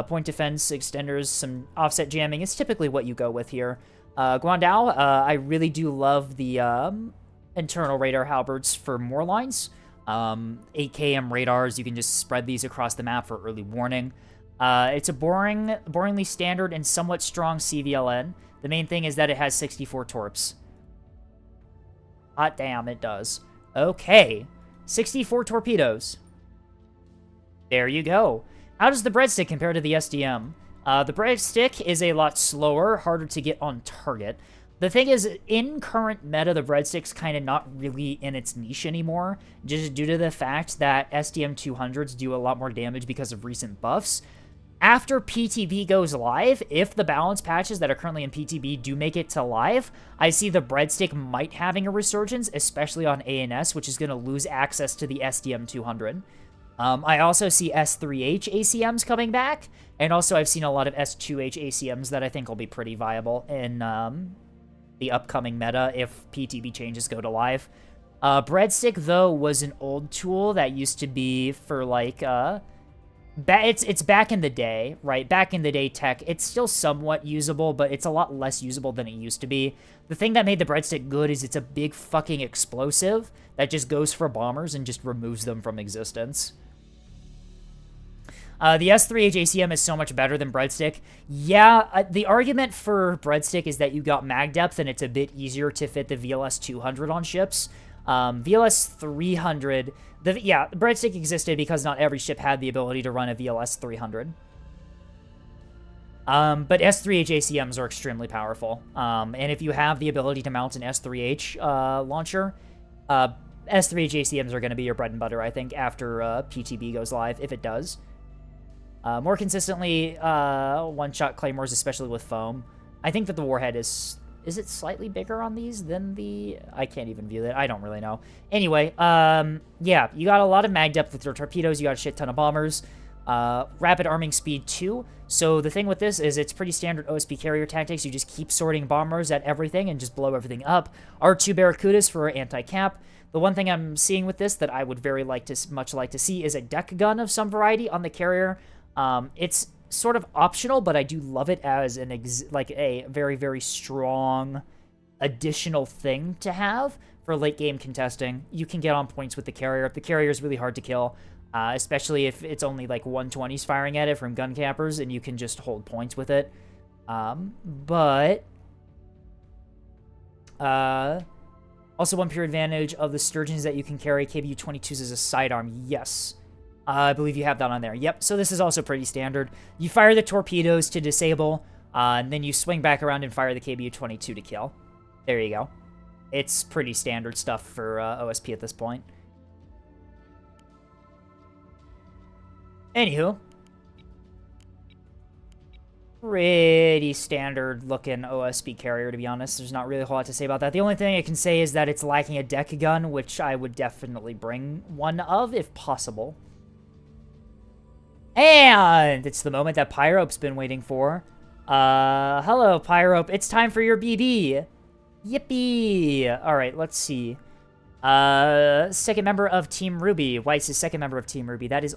point defense, extenders, some offset jamming. It's typically what you go with here. Guandao, I really do love the internal radar halberds for more lines. 8 km radars, you can just spread these across the map for early warning. It's a boringly standard and somewhat strong CVLN. The main thing is that it has 64 torps. Hot damn, it does. Okay, 64 torpedoes. There you go. How does the breadstick compare to the SDM? The breadstick is a lot slower, harder to get on target. The thing is, in current meta, the breadstick's kind of not really in its niche anymore, just due to the fact that SDM 200s do a lot more damage because of recent buffs. After PTB goes live, if the balance patches that are currently in PTB do make it to live, I see the breadstick might having a resurgence, especially on ANS, which is going to lose access to the SDM 200. I also see S3H ACMs coming back, and also I've seen a lot of S2H ACMs that I think will be pretty viable in the upcoming meta if PTB changes go to live. Breadstick, though, was an old tool that used to be for, like, it's back in the day, right? Back in the day tech. It's still somewhat usable, but it's a lot less usable than it used to be. The thing that made the breadstick good is it's a big fucking explosive that just goes for bombers and just removes them from existence. The S3H ACM is so much better than breadstick. Yeah, the argument for breadstick is that you got mag depth and it's a bit easier to fit the VLS 200 on ships. VLS 300... breadstick existed because not every ship had the ability to run a VLS 300. But S3H ACMs are extremely powerful. And if you have the ability to mount an S3H launcher, S3H ACMs are going to be your bread and butter, I think, after PTB goes live, if it does. More consistently, one-shot claymores, especially with foam. I think that the warhead is it slightly bigger on these than the... I can't even view that. I don't really know. Anyway, yeah, you got a lot of mag depth with your torpedoes. You got a shit ton of bombers. Rapid arming speed 2. So the thing with this is it's pretty standard OSP carrier tactics. You just keep sorting bombers at everything and just blow everything up. R2 Barracudas for anti-cap. The one thing I'm seeing with this that I would very much like to see is a deck gun of some variety on the carrier. It's sort of optional, but I do love it as a very, very strong additional thing to have for late game contesting. You can get on points with the carrier. The carrier is really hard to kill, especially if it's only like 120s firing at it from gun cappers, and you can just hold points with it. But also one pure advantage of the Sturgeon is that you can carry KBU-22s as a sidearm. Yes. I believe you have that on there. Yep, so this is also pretty standard. You fire the torpedoes to disable, and then you swing back around and fire the KBU-22 to kill. There you go. It's pretty standard stuff for OSP at this point. Anywho. Pretty standard looking OSP carrier, to be honest. There's not really a whole lot to say about that. The only thing I can say is that it's lacking a deck gun, which I would definitely bring one of, if possible. And it's the moment that Pyrope's been waiting for. Hello, Pyrope. It's time for your BB. Yippee. All right, let's see. Second member of Team Ruby. Weiss is second member of Team Ruby. That is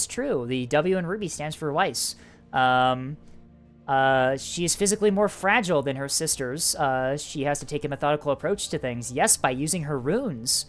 true. The W in Ruby stands for Weiss. She is physically more fragile than her sisters. She has to take a methodical approach to things. Yes, by using her runes.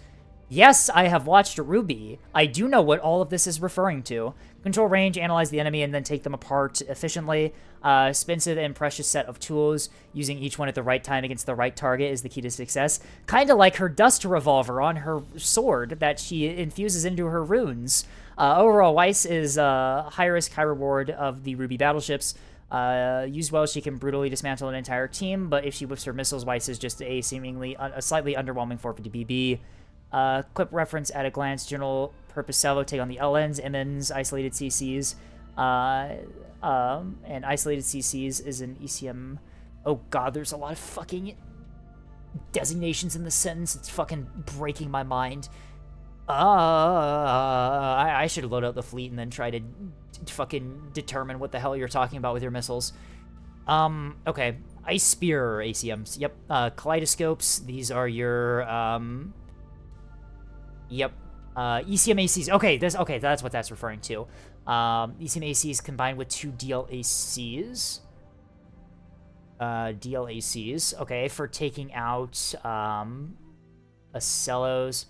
Yes, I have watched Ruby. I do know what all of this is referring to. Control range, analyze the enemy, and then take them apart efficiently. Expensive and precious set of tools. Using each one at the right time against the right target is the key to success. Kind of like her dust revolver on her sword that she infuses into her runes. Overall, Weiss is high risk, high reward of the Ruby battleships. Used well, she can brutally dismantle an entire team, but if she whips her missiles, Weiss is just a slightly underwhelming 450 BB. Clip reference at a glance, general purpose salvo, take on the LNs, MNs, isolated CCs, and isolated CCs is an ECM. Oh god, there's a lot of fucking designations in the sentence. It's fucking breaking my mind. I should load out the fleet and then try to fucking determine what the hell you're talking about with your missiles. Okay. Ice Spear ACMs. Yep. Kaleidoscopes. These are your, yep. ECM ACs. Okay, that's what that's referring to. ECM ACs combined with 2 DLACs. DLACs. Okay, for taking out, Acellos.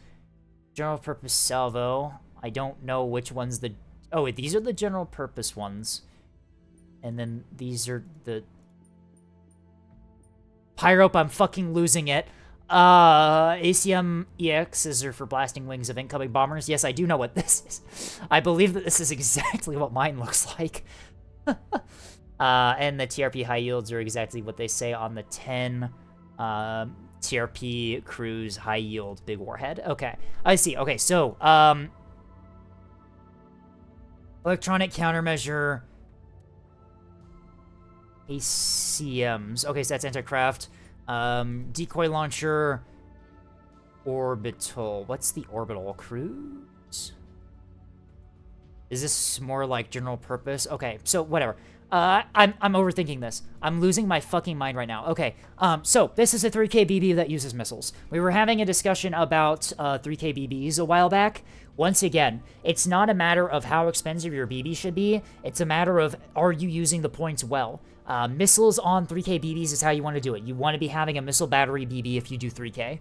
General purpose salvo. I don't know which one's the... Oh, wait, these are the general purpose ones. And then these are the... Pyrope, I'm fucking losing it. ACM EX are for blasting wings of incoming bombers. Yes, I do know what this is. I believe that this is exactly what mine looks like. And the TRP high yields are exactly what they say on the 10 TRP cruise high yield big warhead. Okay, I see. Okay, so electronic countermeasure ACMs. Okay, so that's anti-craft. Decoy launcher, orbital. What's the orbital? Cruise? Is this more like general purpose? Okay, so whatever. I'm overthinking this. I'm losing my fucking mind right now. Okay, so this is a 3K BB that uses missiles. We were having a discussion about 3K BBs a while back. Once again, it's not a matter of how expensive your BB should be. It's a matter of, are you using the points well? Missiles on 3K BBs is how you want to do it. You want to be having a missile battery BB if you do 3K.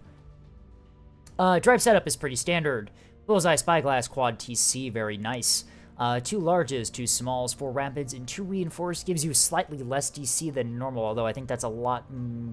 Drive setup is pretty standard. Bullseye, Spyglass, Quad TC, very nice. 2 larges, 2 smalls, 4 rapids, and 2 reinforced gives you slightly less DC than normal, although I think that's a lot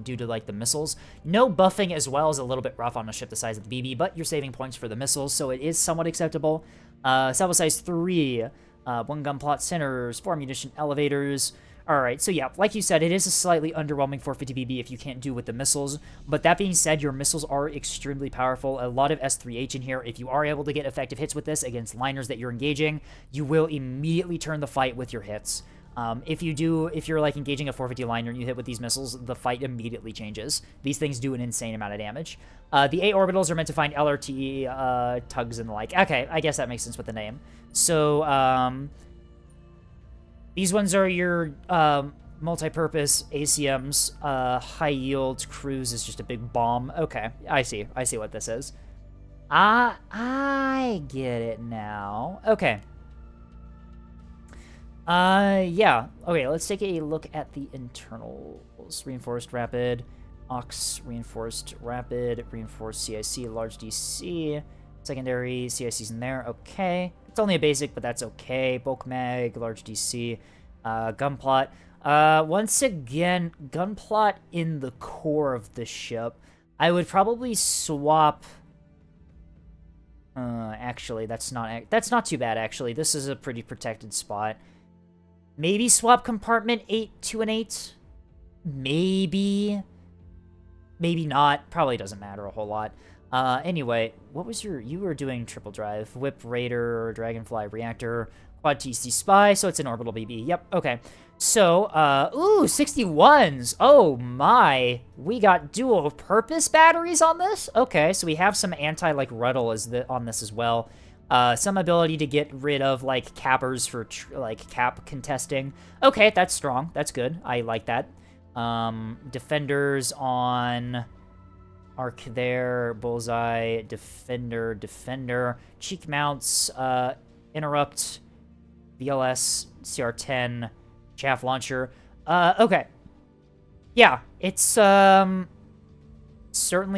due to, like, the missiles. No buffing as well is a little bit rough on a ship the size of the BB, but you're saving points for the missiles, so it is somewhat acceptable. Salvo size 3, 1 gun plot centers, 4 munition elevators. Alright, so yeah, like you said, it is a slightly underwhelming 450 BB if you can't do with the missiles, but that being said, your missiles are extremely powerful. A lot of S3H in here. If you are able to get effective hits with this against liners that you're engaging, you will immediately turn the fight with your hits. If you're like engaging a 450 liner and you hit with these missiles, the fight immediately changes. These things do an insane amount of damage. The A orbitals are meant to find LRT tugs and the like. Okay, I guess that makes sense with the name. So, these ones are your multi-purpose ACMs. High-yield cruise is just a big bomb. Okay, I see. I see what this is. I get it now. Okay. Yeah. Okay, let's take a look at the internals. Reinforced rapid, Ox, reinforced rapid, reinforced CIC, large DC, secondary CIC's in there. Okay. It's only a basic, but that's okay. Bulk mag, large DC, gunplot. Once again, gunplot in the core of the ship. I would probably swap... actually, that's not too bad, actually. This is a pretty protected spot. Maybe swap compartment 8 to an 8? Maybe. Maybe not. Probably doesn't matter a whole lot. Anyway, what was you were doing triple drive. Whip, Raider, Dragonfly, Reactor, Quad TC Spy, so it's an orbital BB. Yep, okay. So, ooh, 61s. Oh my. We got dual purpose batteries on this? Okay, so we have some like, Ruddle on this as well. Some ability to get rid of, like, cappers for, like, cap contesting. Okay, that's strong. That's good. I like that. Defenders on... Arc there, Bullseye, Defender, Cheek Mounts, Interrupt, VLS, CR-10, Chaff Launcher. Okay. Yeah, it's, certainly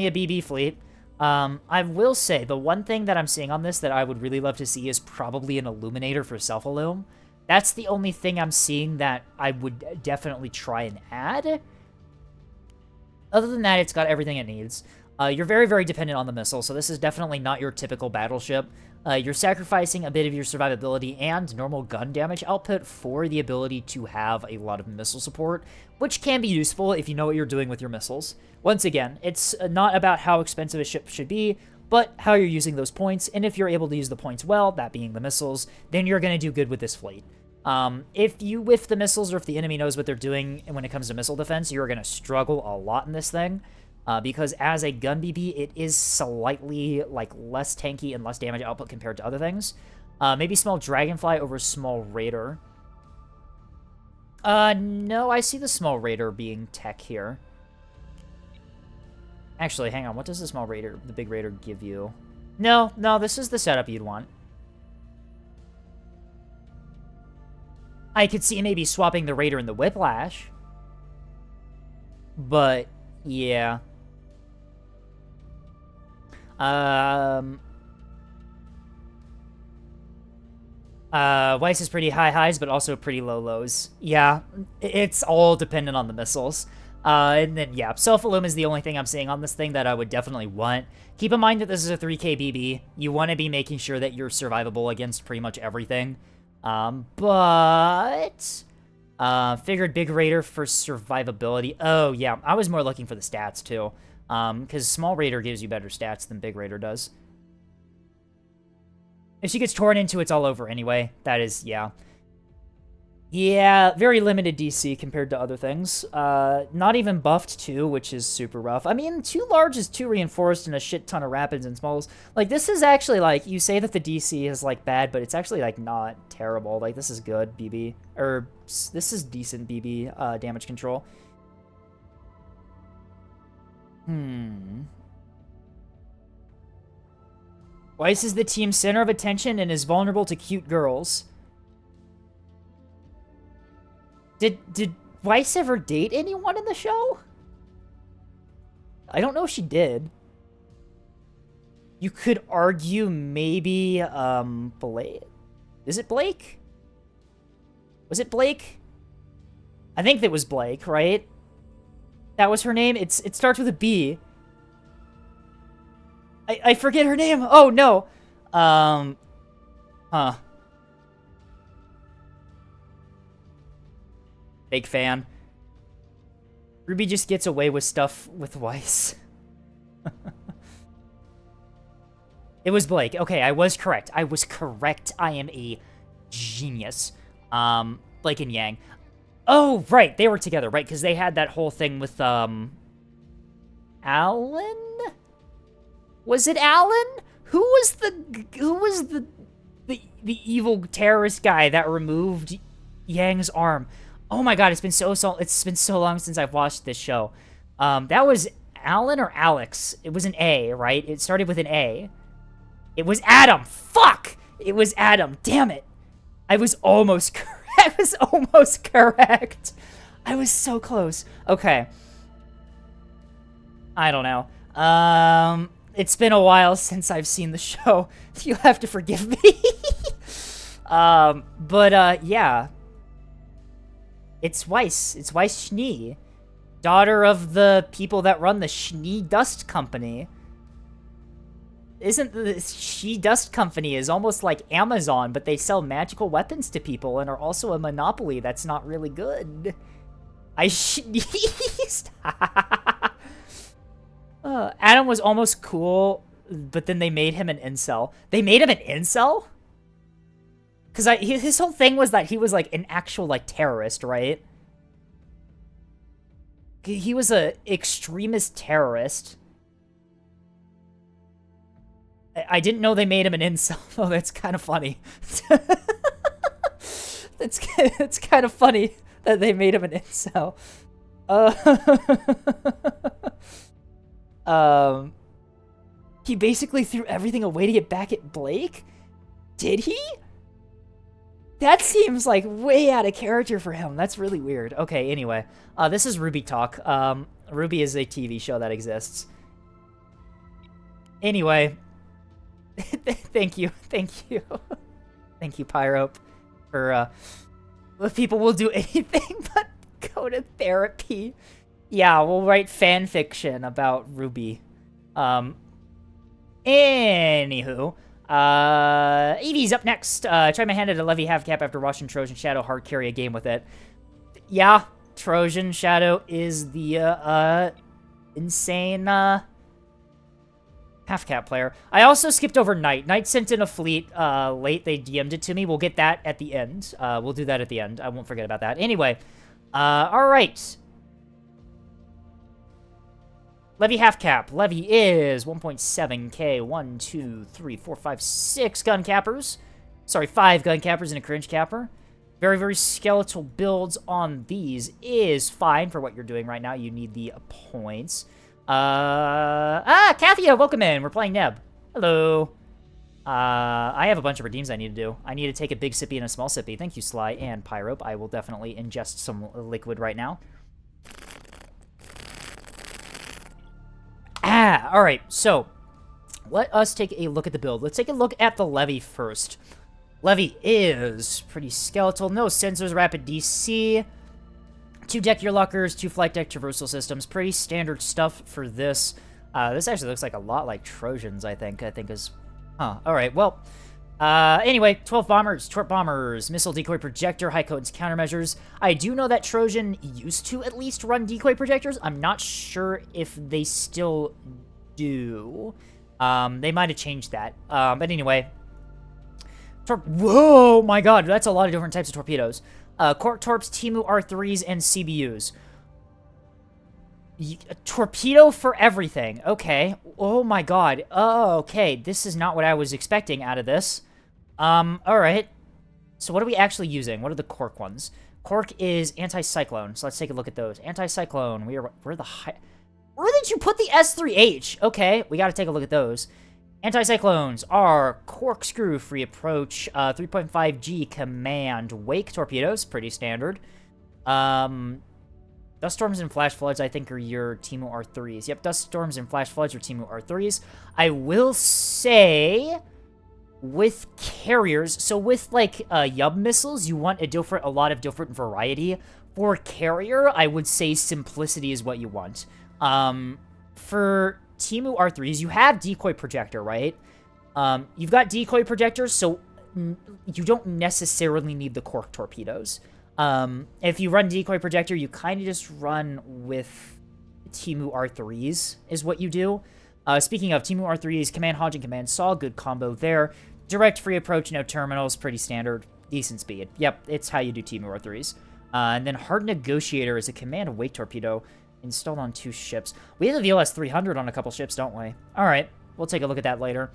a BB fleet. I will say, the one thing that I'm seeing on this that I would really love to see is probably an Illuminator for Self-Illume. That's the only thing I'm seeing that I would definitely try and add. Other than that, it's got everything it needs. You're very, very dependent on the missile, so this is definitely not your typical battleship. You're sacrificing a bit of your survivability and normal gun damage output for the ability to have a lot of missile support, which can be useful if you know what you're doing with your missiles. Once again, it's not about how expensive a ship should be, but how you're using those points, and if you're able to use the points well, that being the missiles, then you're going to do good with this fleet. If you whiff the missiles or if the enemy knows what they're doing when it comes to missile defense, you're going to struggle a lot in this thing. Because as a gun BB, it is slightly, like, less tanky and less damage output compared to other things. Maybe small Dragonfly over small Raider. No, I see the small Raider being tech here. Actually, hang on. What does the small Raider, the big Raider, give you? No, this is the setup you'd want. I could see maybe swapping the Raider and the Whiplash. But, yeah. Weiss is pretty high highs, but also pretty low lows. Yeah, it's all dependent on the missiles. And then, yeah, self-illum is the only thing I'm seeing on this thing that I would definitely want. Keep in mind that this is a 3k BB. You want to be making sure that you're survivable against pretty much everything. Figured Big Raider for survivability. Oh, yeah, I was more looking for the stats, too. Because Small Raider gives you better stats than Big Raider does. If she gets torn into, it's all over anyway. That is, yeah. Yeah, very limited DC compared to other things. Not even buffed too, which is super rough. I mean, 2 large is 2 reinforced and a shit ton of rapids and smalls. Like, this is actually, like, you say that the DC is, like, bad, but it's actually, like, not terrible. Like, this is good BB. Or, this is decent BB damage control. Weiss is the team's center of attention and is vulnerable to cute girls. Did Weiss ever date anyone in the show? I don't know if she did. You could argue maybe, Blake? Is it Blake? Was it Blake? I think that was Blake, right? That was her name? It starts with a B. I forget her name. Oh, no. Huh. Big fan. Ruby just gets away with stuff with Weiss. It was Blake. Okay, I was correct. I was correct. I am a genius. Blake and Yang. Oh, right. They were together, right? Because they had that whole thing with, Alan? Was it Alan? Who was the evil terrorist guy that removed Yang's arm? Oh my god, it's been so long since I've watched this show. That was Alan or Alex? It was an A, right? It started with an A. It was Adam. Fuck! It was Adam. Damn it. I was almost correct. I was almost correct. I was so close. Okay. I don't know. It's been a while since I've seen the show. You'll have to forgive me. Yeah. It's Weiss. It's Weiss Schnee. Daughter of the people that run the Schnee Dust Company. Isn't the Schnee Dust Company is almost like Amazon, but they sell magical weapons to people and are also a monopoly that's not really good. I sneezed. Adam was almost cool, but then they made him an incel. They made him an incel? Because his whole thing was that he was, like, an actual, like, terrorist, right? He was a extremist terrorist. I didn't know they made him an incel. Oh, that's kind of funny. It's kind of funny that they made him an incel. He basically threw everything away to get back at Blake? Did he? That seems like way out of character for him. That's really weird. Okay, anyway. This is Ruby Talk. Ruby is a TV show that exists. Anyway. Thank you. Thank you. Thank you, Pyrope, for, people will do anything but go to therapy. Yeah, we'll write fan fiction about Ruby. Anywho. Eevee's up next. Try my hand at a Levy half cap after watching Trojan Shadow hard carry a game with it. Yeah, Trojan Shadow is the, insane, half cap player. I also skipped over Knight. Knight sent in a fleet, late. They DM'd it to me. We'll get that at the end. We'll do that at the end. I won't forget about that. Anyway, alright. Levy half cap. Levy is 1.7k. 1, 2, 3, 4, 5, 6 gun cappers. Sorry, 5 gun cappers and a cringe capper. Very, very skeletal builds on these is fine for what you're doing right now. You need the points. Kathia, welcome in. We're playing Neb. Hello. I have a bunch of redeems I need to do. I need to take a big sippy and a small sippy. Thank you, Sly and Pyrope. I will definitely ingest some liquid right now. Alright, so let us take a look at the build. Let's take a look at the Levy first. Levy is pretty skeletal. No sensors, rapid DC. 2 deck gear lockers, 2 flight deck traversal systems. Pretty standard stuff for this. This actually looks like a lot like Trojans, I think is... Huh. Alright, well... anyway, 12 bombers, torp bombers, missile decoy projector, high potence countermeasures. I do know that Trojan used to at least run decoy projectors. I'm not sure if they still do. They might have changed that. But anyway... Whoa, my god, that's a lot of different types of torpedoes. Cork Torps, Timu R3s, and CBUs. A torpedo for everything. Okay. Oh my god. Oh, okay. This is not what I was expecting out of this. Alright. So what are we actually using? What are the Cork ones? Cork is anti-cyclone, so let's take a look at those. Anti-cyclone, we're the high... Where did you put the S3H? Okay, we gotta take a look at those. Anti-cyclones are corkscrew free approach, 3.5G command wake torpedoes, pretty standard. Dust storms and flash floods, I think, are your Timu R3s. Yep, dust storms and flash floods are Timu R3s. I will say, with carriers, so with like Yub missiles, you want a lot of different variety. For carrier, I would say simplicity is what you want. For Timu R3s, you have decoy projector, right? You've got decoy projectors, so you don't necessarily need the cork torpedoes. If you run decoy projector, you kind of just run with Timu R3s, is what you do. Speaking of Timu R3s, command Hodge and command Saw, good combo there. Direct free approach, no terminals, pretty standard, decent speed. Yep, it's how you do Timu R3s. And then Hard Negotiator is a command wake torpedo installed on 2 ships. We have the VLS 300 on a couple ships, don't we? Alright, we'll take a look at that later.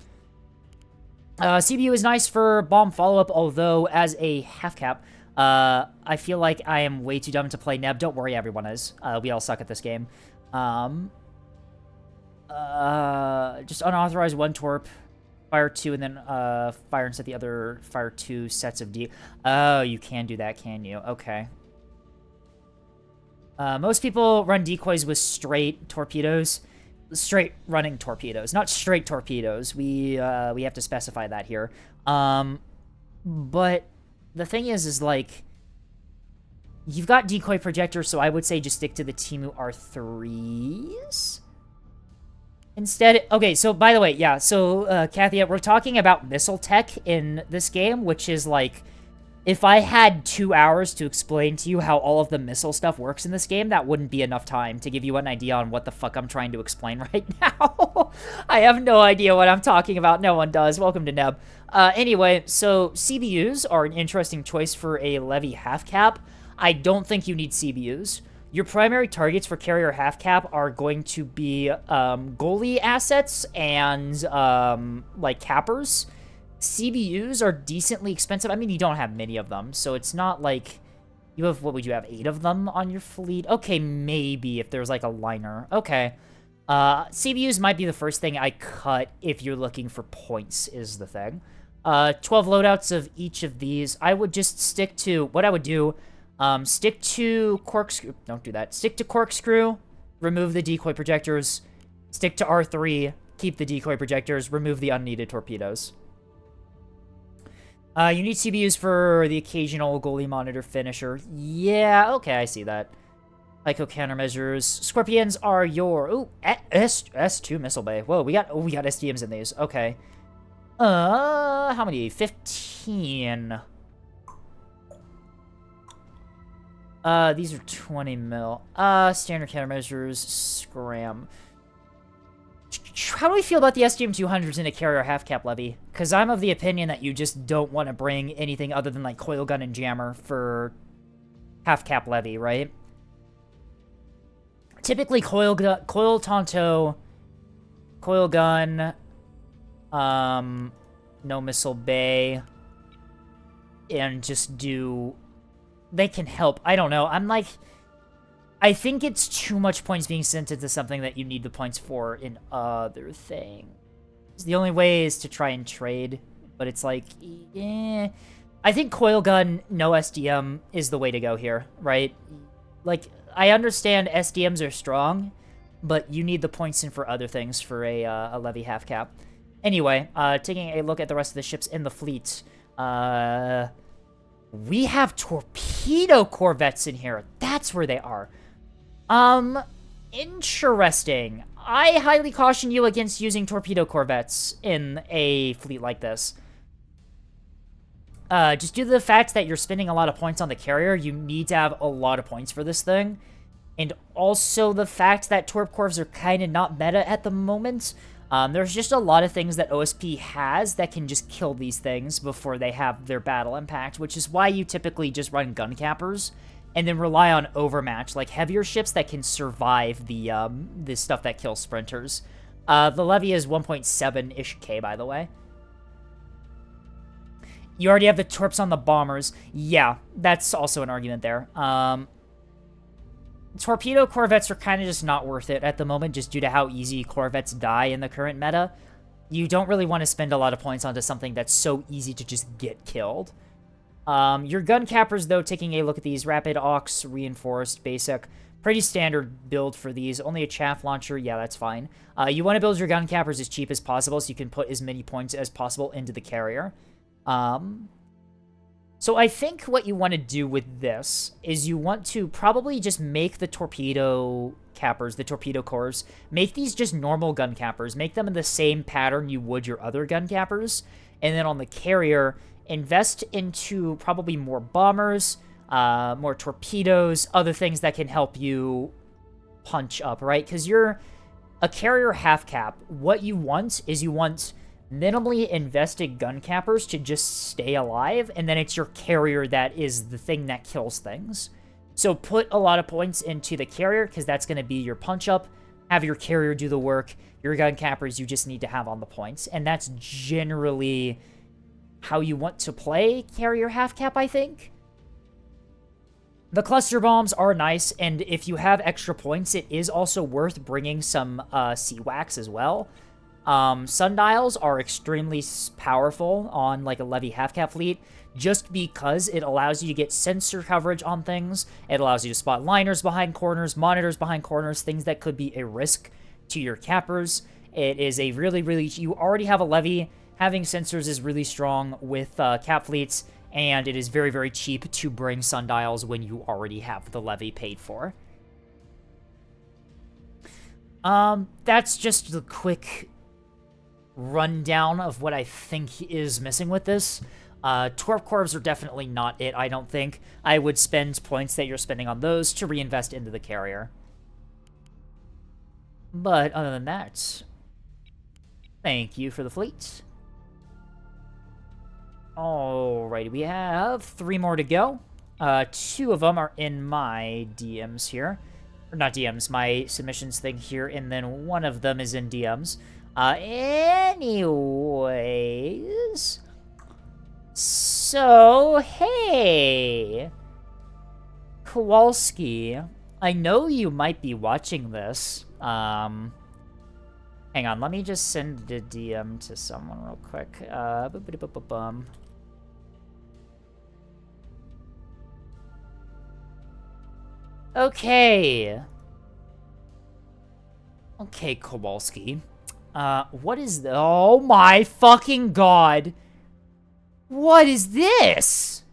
CBU is nice for bomb follow-up, although as a half cap, I feel like I am way too dumb to play Neb. Don't worry, everyone is. We all suck at this game. Just unauthorized 1 torp, fire 2, and then fire and set the other fire 2 sets of D. Oh, you can do that, can you? Okay. Most people run decoys with straight torpedoes. Straight running torpedoes, not straight torpedoes. We have to specify that here. But the thing is like, you've got decoy projectors, so I would say just stick to the Timu R3s. Instead, okay, so by the way, yeah, so Kathy, we're talking about missile tech in this game, which is like, if I had 2 hours to explain to you how all of the missile stuff works in this game, that wouldn't be enough time to give you an idea on what the fuck I'm trying to explain right now. I have no idea what I'm talking about. No one does. Welcome to Neb. Anyway, so CBUs are an interesting choice for a Levy half cap. I don't think you need CBUs. Your primary targets for carrier half cap are going to be goalie assets and like cappers. CBUs are decently expensive. I mean, you don't have many of them, so it's not like you have, what would you have, 8 of them on your fleet? Okay, maybe if there's like a liner. Okay. CBUs might be the first thing I cut if you're looking for points, is the thing. 12 loadouts of each of these. I would just stick to, what I would do, stick to corkscrew. Don't do that. Stick to corkscrew, remove the decoy projectors. Stick to R3, keep the decoy projectors, remove the unneeded torpedoes. You need CBUs for the occasional goalie monitor finisher. Yeah, okay, I see that. Ico countermeasures. Scorpions are your... Ooh, S2 missile bay. Whoa, we got SDMs in these. Okay. How many? 15. These are 20 mil. Standard countermeasures. Scram. How do we feel about the SDM-200s in a carrier half-cap levy? Because I'm of the opinion that you just don't want to bring anything other than, like, coil gun and jammer for half-cap levy, right? Typically, coil tonto, coil gun, no missile bay, and just do... They can help. I don't know. I'm like... I think it's too much points being sent into something that you need the points for in other things. The only way is to try and trade, but it's like, yeah. I think coil gun, no SDM is the way to go here, right? Like, I understand SDMs are strong, but you need the points in for other things for a levy half cap. Anyway, taking a look at the rest of the ships in the fleet. We have torpedo corvettes in here. That's where they are. Interesting. I highly caution you against using torpedo corvettes in a fleet like this. Just due to the fact that you're spending a lot of points on the carrier, you need to have a lot of points for this thing. And also the fact that Torp Corvs are kind of not meta at the moment. There's just a lot of things that OSP has that can just kill these things before they have their battle impact, which is why you typically just run gun cappers and then rely on overmatch, like heavier ships that can survive the stuff that kills sprinters. The levy is 1.7-ish K, by the way. You already have the torps on the bombers. Yeah, that's also an argument there. Torpedo corvettes are kind of just not worth it at the moment, just due to how easy corvettes die in the current meta. You don't really want to spend a lot of points onto something that's so easy to just get killed. Your gun cappers, though, taking a look at these, rapid, aux, reinforced, basic, pretty standard build for these. Only a chaff launcher, yeah, that's fine. You want to build your gun cappers as cheap as possible so you can put as many points as possible into the carrier. So I think what you want to do with this is you want to probably just make the torpedo cappers, the torpedo cores, make these just normal gun cappers, make them in the same pattern you would your other gun cappers, and then on the carrier, invest into probably more bombers, more torpedoes, other things that can help you punch up, right? Because you're a carrier half cap. What you want is you want minimally invested gun cappers to just stay alive, and then it's your carrier that is the thing that kills things. So put a lot of points into the carrier, because that's going to be your punch-up. Have your carrier do the work. Your gun cappers you just need to have on the points. And that's generally how you want to play carrier half-cap, I think. The cluster bombs are nice, and if you have extra points, it is also worth bringing some CWACs as well. Sundials are extremely powerful on like a levy half-cap fleet, just because it allows you to get sensor coverage on things. It allows you to spot liners behind corners, monitors behind corners, things that could be a risk to your cappers. It is a really, you already have a levy. Having sensors is really strong with cap fleets, and it is very cheap to bring sundials when you already have the levy paid for. That's just the quick rundown of what I think is missing with this. Torp Corvs are definitely not it, I don't think. I would spend points that you're spending on those to reinvest into the carrier. But other than that, thank you for the fleet. Alrighty, we have 3 more to go. 2 of them are in my DMs here. Or not DMs, my submissions thing here, and then 1 of them is in DMs. Anyways, so, hey, Kowalski, I know you might be watching this. Hang on, let me just send a DM to someone real quick. Okay. Okay, Kowalski. What is the— oh my fucking god! What is this?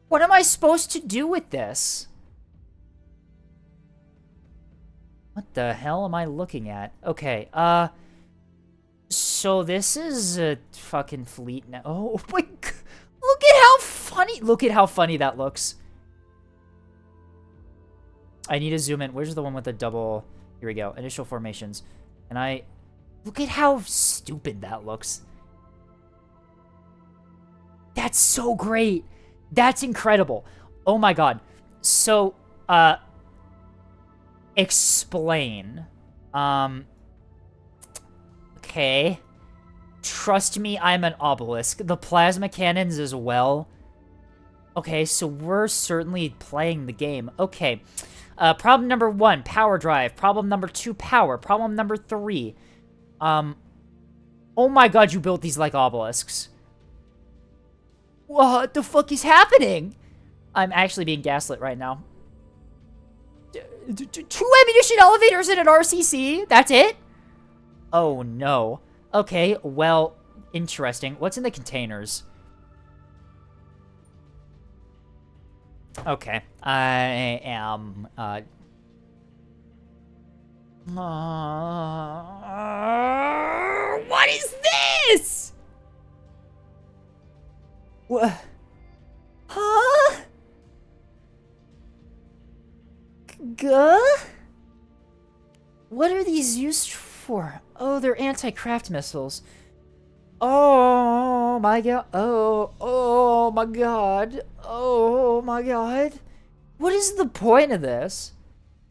What am I supposed to do with this? What the hell am I looking at? Okay, so this is a fucking fleet now. Oh my god, look at how funny that looks. I need to zoom in. Where's the one with the double? Here we go. Initial formations. And look at how stupid that looks. That's so great. That's incredible. Oh my god. So, explain. Okay. Trust me, I'm an obelisk. The plasma cannons as well. Okay, so we're certainly playing the game. Okay. Problem number 1, power drive. Problem number 2, power. Problem number 3. Oh my god, you built these like obelisks. What the fuck is happening? I'm actually being gaslit right now. 2 ammunition elevators in an RCC? That's it? Oh no. Okay, well, interesting. What's in the containers? Okay, I am, what is this? What? Huh? What are these used for? Oh, they're anti-craft missiles. Oh my god. Oh my god. Oh my god. What is the point of this?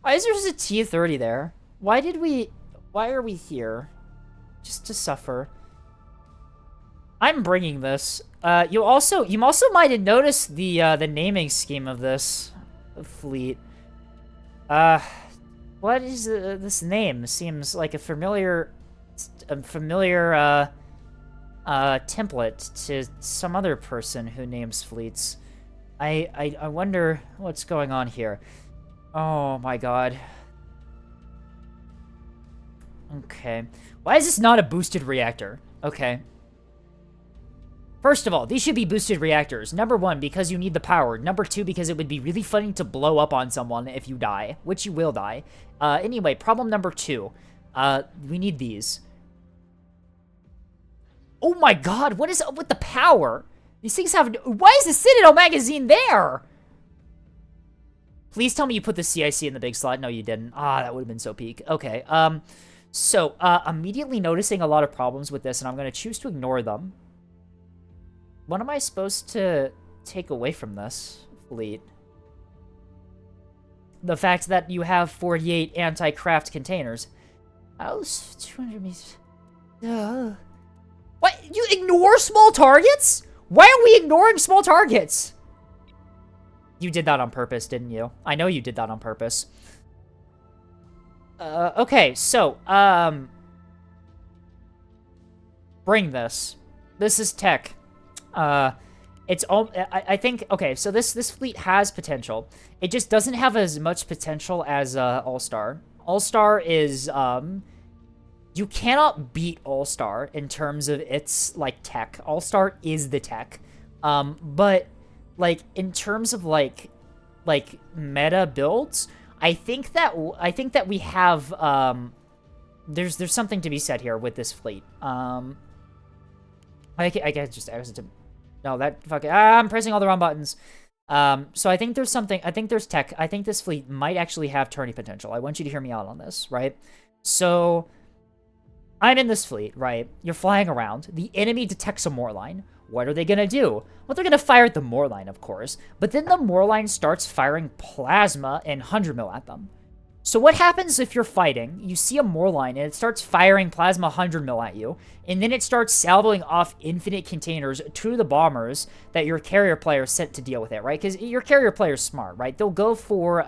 Why is there just a T-30 there? Why are we here? Just to suffer. I'm bringing this. You also might have noticed the naming scheme of this fleet. What is this name? Seems like a familiar template to some other person who names fleets. I wonder what's going on here. Oh my god. Okay. Why is this not a boosted reactor? Okay. First of all, these should be boosted reactors. Number 1, because you need the power. Number 2, because it would be really funny to blow up on someone if you die, which you will die. Anyway, problem number 2. We need these. Oh my god, what is up with the power? These things have... Why is the Citadel magazine there? Please tell me you put the CIC in the big slot. No, you didn't. Ah, that would have been so peak. Okay, so, immediately noticing a lot of problems with this, and I'm going to choose to ignore them. What am I supposed to take away from this fleet? The fact that you have 48 anti-craft containers. Oh, 200 meters. What? You ignore small targets? Why are we ignoring small targets? You did that on purpose, didn't you? I know you did that on purpose. Okay, so, bring this. This is tech. It's all, I think, okay, so this fleet has potential. It just doesn't have as much potential as, All-Star. All-Star is, you cannot beat All-Star in terms of its, like, tech. All-Star is the tech. But, like, in terms of, like, meta builds, I think that we have, there's something to be said here with this fleet. I was just, no, that fucking, I'm pressing all the wrong buttons. So I think there's something, I think there's tech. I think this fleet might actually have tourney potential. I want you to hear me out on this, right? So, I'm in this fleet, right? You're flying around. The enemy detects a Moorline. What are they gonna do? Well, they're gonna fire at the Moorline, of course. But then the Moorline starts firing plasma and 100 mil at them. So what happens if you're fighting, you see a Moorline, and it starts firing plasma 100 mil at you, and then it starts salvoing off infinite containers to the bombers that your carrier player sent to deal with it, right? Because your carrier player's smart, right? They'll go for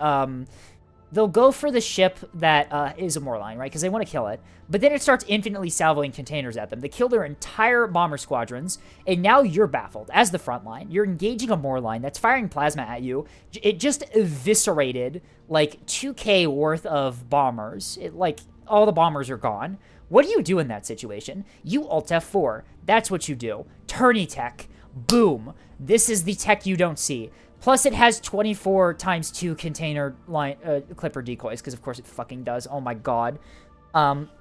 the ship that is a Moorline, right? Because they want to kill it. But then it starts infinitely salvoing containers at them. They kill their entire bomber squadrons, and now you're baffled as the front line. You're engaging a Moorline that's firing plasma at you. It just eviscerated, like, 2k worth of bombers. Like, all the bombers are gone. What do you do in that situation? You Alt F4. That's what you do. Tourney tech. Boom. This is the tech you don't see. Plus, it has 24 times 2 container line clipper decoys, because of course it fucking does. Oh my god.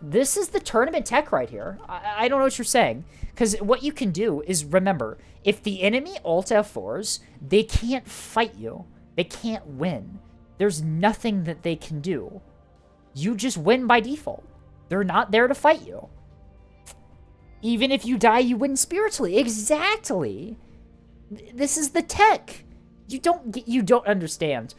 This is the tournament tech right here. I don't know what you're saying. Because what you can do is, remember, if the enemy Alt F4s, they can't fight you. They can't win. There's nothing that they can do. You just win by default. They're not there to fight you. Even if you die, you win spiritually. Exactly. This is the tech. You don't understand.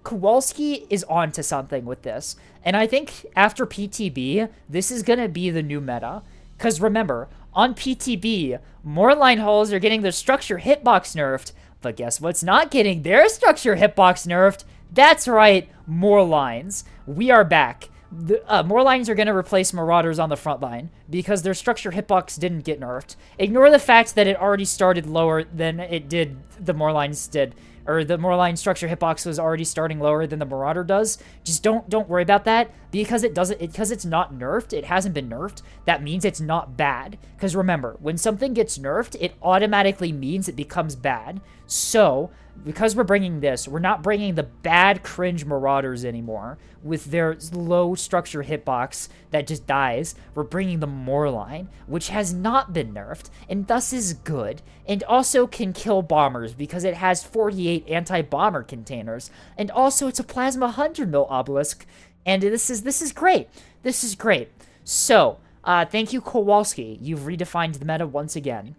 Kowalski is onto something with this. And I think after PTB, this is going to be the new meta. Because remember, on PTB, Moorline hulls are getting their structure hitbox nerfed. But guess what's not getting their structure hitbox nerfed? That's right, Moorlines. We are back. The Moorlines are going to replace Marauders on the front line because their structure hitbox didn't get nerfed. Ignore the fact that it already started lower than it did the Moorlines did, or the Moorline structure hitbox was already starting lower than the Marauder does. Just don't worry about that. because because it's not nerfed, it hasn't been nerfed, that means it's not bad. Because remember, when something gets nerfed, it automatically means it becomes bad. So, because we're bringing this, we're not bringing the bad cringe Marauders anymore with their low structure hitbox that just dies. We're bringing the Moorline, which has not been nerfed and thus is good, and also can kill bombers because it has 48 anti-bomber containers, and also it's a plasma 100 mil obelisk, and this is great. This is great. So, thank you, Kowalski. You've redefined the meta once again.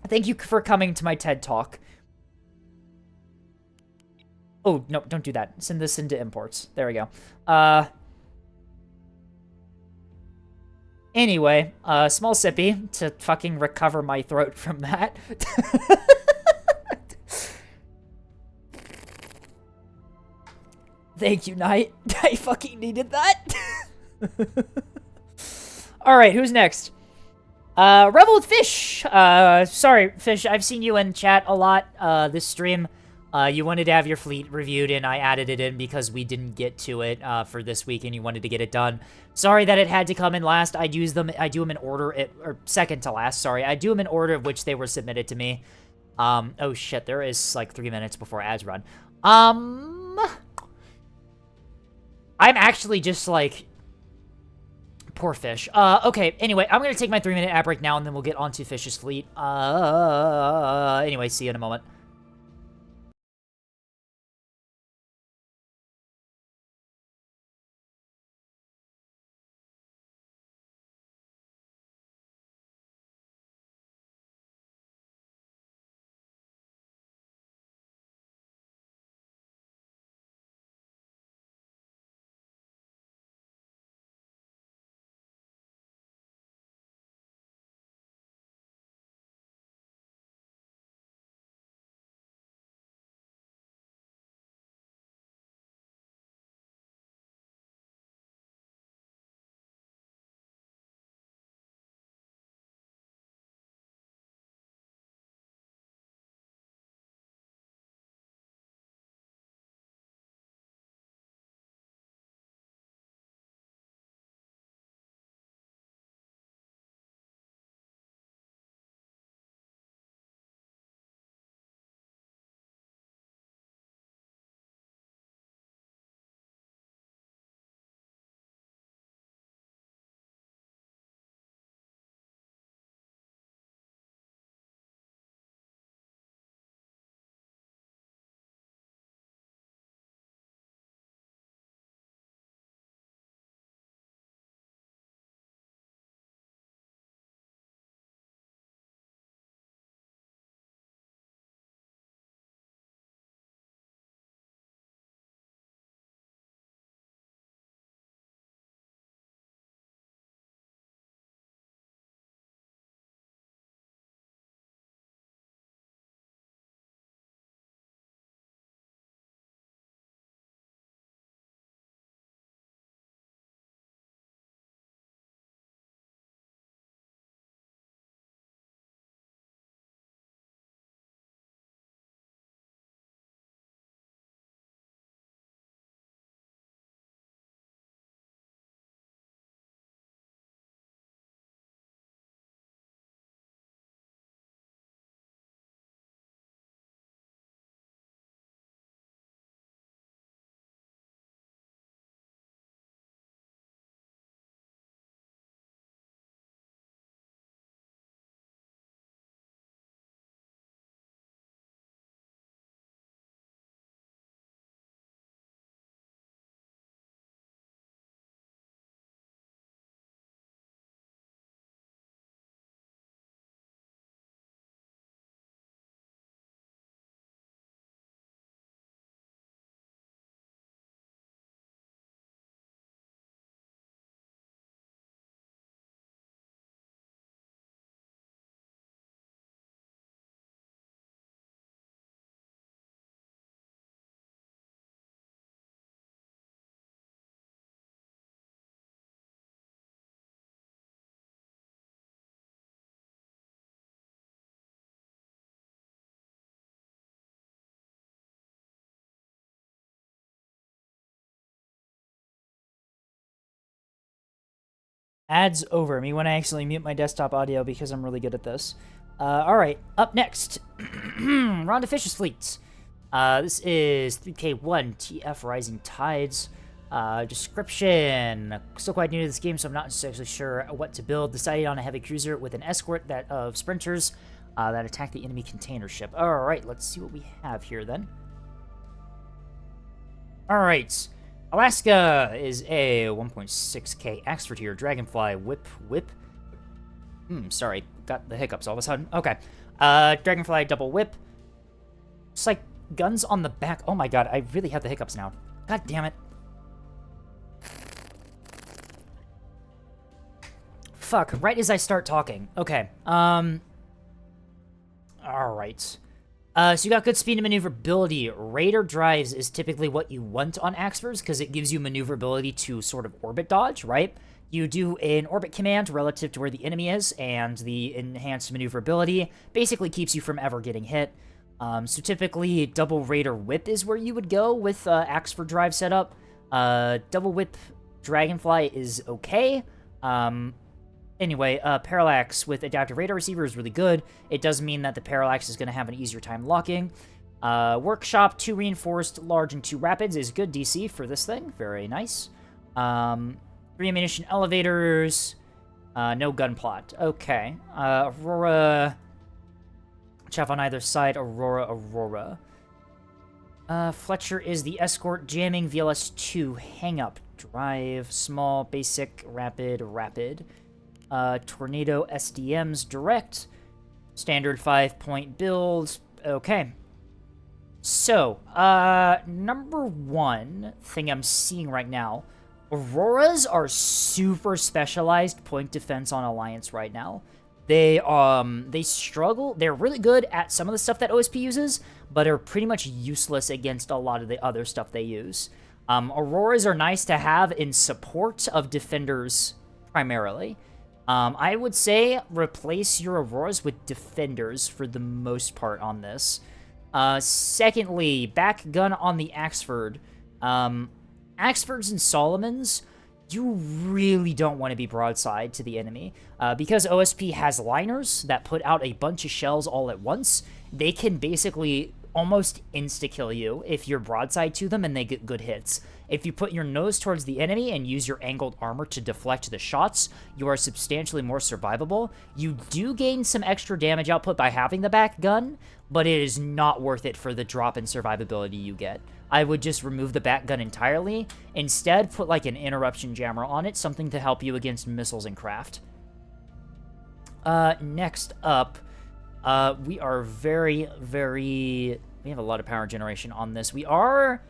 Thank you for coming to my TED Talk. Oh, no, don't do that. Send this into imports. There we go. Anyway, small sippy to fucking recover my throat from that. Thank you, Knight. I fucking needed that. Alright, who's next? Reveled Fish. Sorry, Fish, I've seen you in chat a lot, this stream. You wanted to have your fleet reviewed, and I added it in because we didn't get to it, for this week, and you wanted to get it done. Sorry that it had to come in last. I do them in order, or second to last, sorry. I do them in order of which they were submitted to me. Oh shit, there is, like, 3 minutes before ads run. I'm actually just, like... Poor Fish. Okay, anyway, I'm gonna take my 3-minute ad break now, and then we'll get onto Fish's fleet. Anyway, see you in a moment. Ads over me when I accidentally mute my desktop audio because I'm really good at this. Alright, up next. Ronda Fisher's Fleet. This is 3K1 TF Rising Tides. Description. Still quite new to this game, so I'm not actually sure what to build. Decided on a heavy cruiser with an escort of sprinters that attack the enemy container ship. Alright, let's see what we have here then. Alright. Alaska is a 1.6K Axford here. Dragonfly whip. Sorry. Got the hiccups all of a sudden. Okay. Dragonfly double whip. It's like guns on the back. Oh my god, I really have the hiccups now. God damn it. Fuck, right as I start talking. Okay. Alright. So you got good speed and maneuverability. Radar drives is typically what you want on Axfords because it gives you maneuverability to sort of orbit dodge, right? You do an orbit command relative to where the enemy is, and the enhanced maneuverability basically keeps you from ever getting hit. So typically, double radar whip is where you would go with Axford drive setup. Double whip Dragonfly is okay. Anyway, Parallax with adaptive radar receiver is really good. It does mean that the Parallax is going to have an easier time locking. Workshop, 2 reinforced, large, and 2 rapids is good DC for this thing. Very nice. 3 ammunition elevators. No gun plot. Okay. Aurora. Chaff on either side. Aurora. Fletcher is the escort, jamming, VLS-2, hang up, drive, small, basic, rapid. Tornado SDMs direct. Standard 5-point build. Okay. So, number one thing I'm seeing right now, Auroras are super specialized point defense on Alliance right now. They struggle. They're really good at some of the stuff that OSP uses, but are pretty much useless against a lot of the other stuff they use. Auroras are nice to have in support of defenders primarily. I would say replace your Auroras with defenders for the most part on this. Secondly, back gun on the Axford. Axfords and Solomons, you really don't want to be broadside to the enemy. Because OSP has liners that put out a bunch of shells all at once, they can basically almost insta-kill you if you're broadside to them and they get good hits. If you put your nose towards the enemy and use your angled armor to deflect the shots, you are substantially more survivable. You do gain some extra damage output by having the back gun, but it is not worth it for the drop in survivability you get. I would just remove the back gun entirely. Instead, put like an interruption jammer on it, something to help you against missiles and craft. Next up, we are we have a lot of power generation on this. We are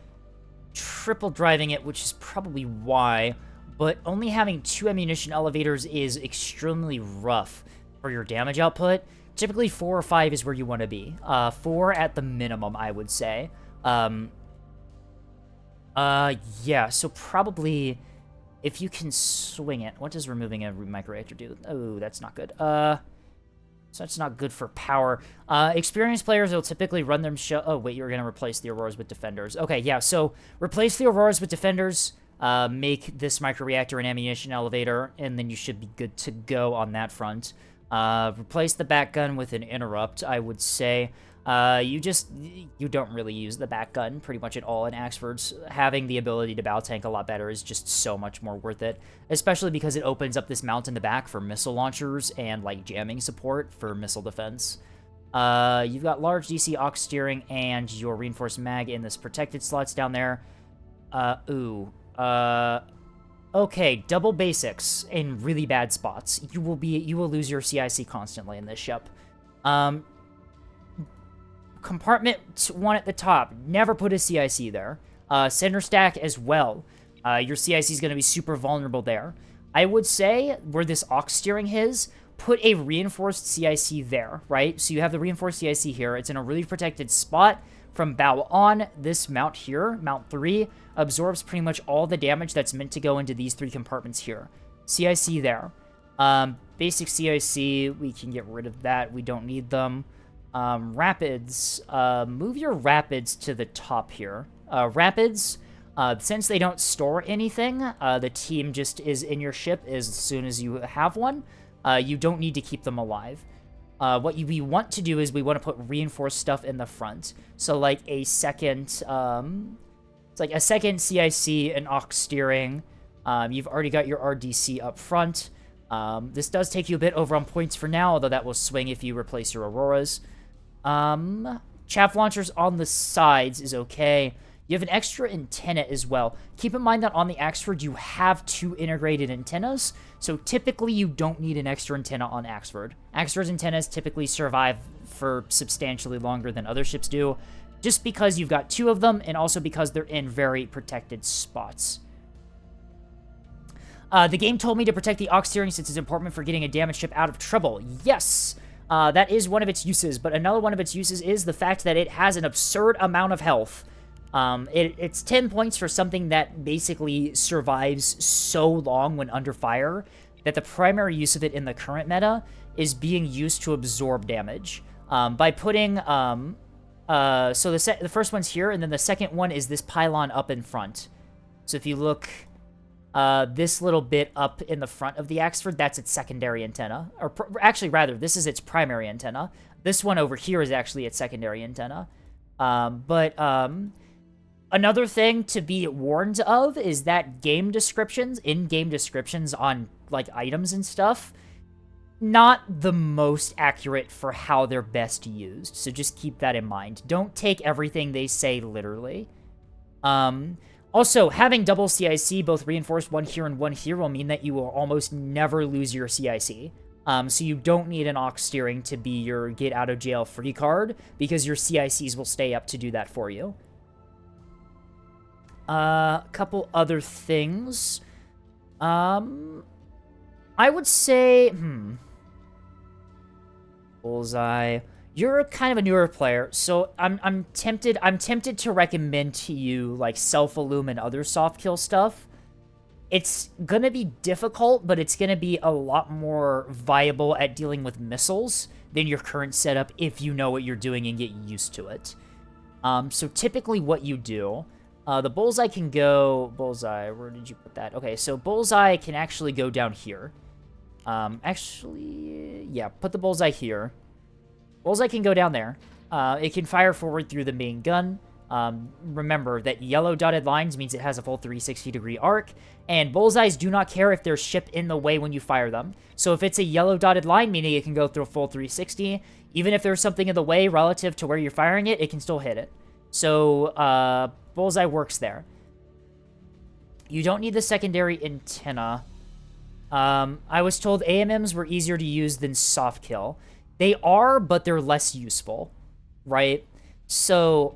triple driving it, which is probably why, but only having 2 ammunition elevators is extremely rough for your damage output. Typically 4 or 5 is where you want to be. 4 at the minimum, I would say. Yeah, so probably if you can swing it. What does removing a microreactor do? Oh, that's not good. So that's not good for power. Experienced players will typically run them oh, wait, you're going to replace the Auroras with defenders. Okay, yeah, so replace the Auroras with defenders, make this microreactor an ammunition elevator, and then you should be good to go on that front. Replace the back gun with an interrupt, I would say. You don't really use the back gun pretty much at all in Axfords. Having the ability to bow tank a lot better is just so much more worth it, especially because it opens up this mount in the back for missile launchers and like jamming support for missile defense. You've got large DC aux steering and your reinforced mag in this protected slots down there. Okay, double basics in really bad spots. You will lose your CIC constantly in this ship. Compartment 1 at the top, never put a CIC there. Center stack as well. Your CIC is going to be super vulnerable there. I would say, where this aux steering is, put a reinforced CIC there, right? So you have the reinforced CIC here. It's in a really protected spot. From bow on, this mount here, mount 3, absorbs pretty much all the damage that's meant to go into these 3 compartments here. CIC there. Basic CIC, we can get rid of that. We don't need them. Rapids, move your rapids to the top here. Rapids, Since they don't store anything, the team just is in your ship as soon as you have one. You don't need to keep them alive. What we want to do is we want to put reinforced stuff in the front. So like a second, it's like a second CIC, an aux steering. You've already got your RDC up front. This does take you a bit over on points for now, although that will swing if you replace your Auroras. Chaff launchers on the sides is okay. You have an extra antenna as well. Keep in mind that on the Axford, you have 2 integrated antennas, so typically you don't need an extra antenna on Axford. Axford's antennas typically survive for substantially longer than other ships do, just because you've got 2 of them, and also because they're in very protected spots. The game told me to protect the aux steering since it's important for getting a damaged ship out of trouble. Yes! That is one of its uses, but another one of its uses is the fact that it has an absurd amount of health. It's 10 points for something that basically survives so long when under fire that the primary use of it in the current meta is being used to absorb damage. By putting, so the first one's here, and then the second one is this pylon up in front. So if you look, this little bit up in the front of the Axford, that's its secondary antenna. Or actually, rather, this is its primary antenna. This one over here is actually its secondary antenna. Another thing to be warned of is that game descriptions, in-game descriptions on, like, items and stuff, not the most accurate for how they're best used. So just keep that in mind. Don't take everything they say literally. Also, having double CIC, both reinforced one here and one here, will mean that you will almost never lose your CIC. So you don't need an aux steering to be your get-out-of-jail-free card, because your CICs will stay up to do that for you. A couple other things. I would say, Bullseye. You're kind of a newer player, so I'm tempted to recommend to you like Self-Illum and other soft kill stuff. It's gonna be difficult, but it's gonna be a lot more viable at dealing with missiles than your current setup if you know what you're doing and get used to it. So typically what you do, the Bullseye can go... Bullseye, where did you put that? Okay, so Bullseye can actually go down here. Actually, yeah, put the Bullseye here. Bullseye can go down there. It can fire forward through the main gun. Remember that yellow dotted lines means it has a full 360-degree arc, and Bullseyes do not care if there's ship in the way when you fire them. So if it's a yellow dotted line, meaning it can go through a full 360, even if there's something in the way relative to where you're firing it, it can still hit it. So, Bullseye works there. You don't need the secondary antenna. I was told AMMs were easier to use than soft kill. They are, but they're less useful, right? So,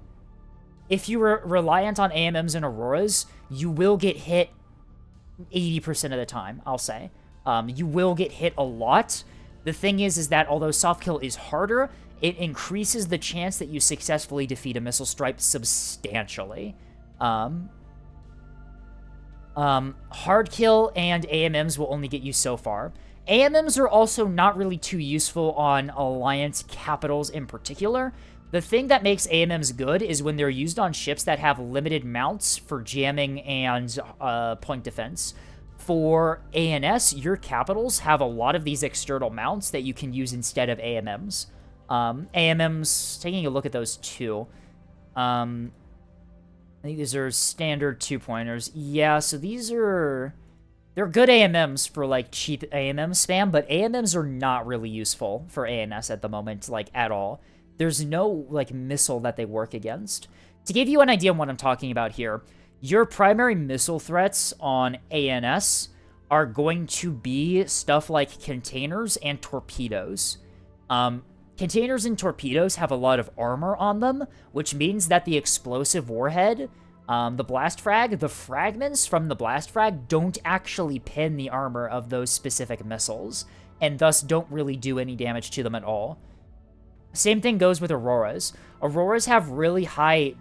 if you were reliant on AMMs and Auroras, you will get hit 80% of the time, I'll say. You will get hit a lot. The thing is that although soft kill is harder, it increases the chance that you successfully defeat a missile stripe substantially. Hard kill and AMMs will only get you so far. AMMs are also not really too useful on Alliance capitals in particular. The thing that makes AMMs good is when they're used on ships that have limited mounts for jamming and point defense. For ANS, your capitals have a lot of these external mounts that you can use instead of AMMs. AMMs, taking a look at those too. I think these are standard 2-pointers. Yeah, so these are... They're good AMMs for, like, cheap AMM spam, but AMMs are not really useful for ANS at the moment, like, at all. There's no, like, missile that they work against. To give you an idea of what I'm talking about here, your primary missile threats on ANS are going to be stuff like containers and torpedoes. Containers and torpedoes have a lot of armor on them, which means that the explosive warhead, the blast frag, the fragments from the blast frag don't actually pin the armor of those specific missiles, and thus don't really do any damage to them at all. Same thing goes with Auroras. Auroras have really high,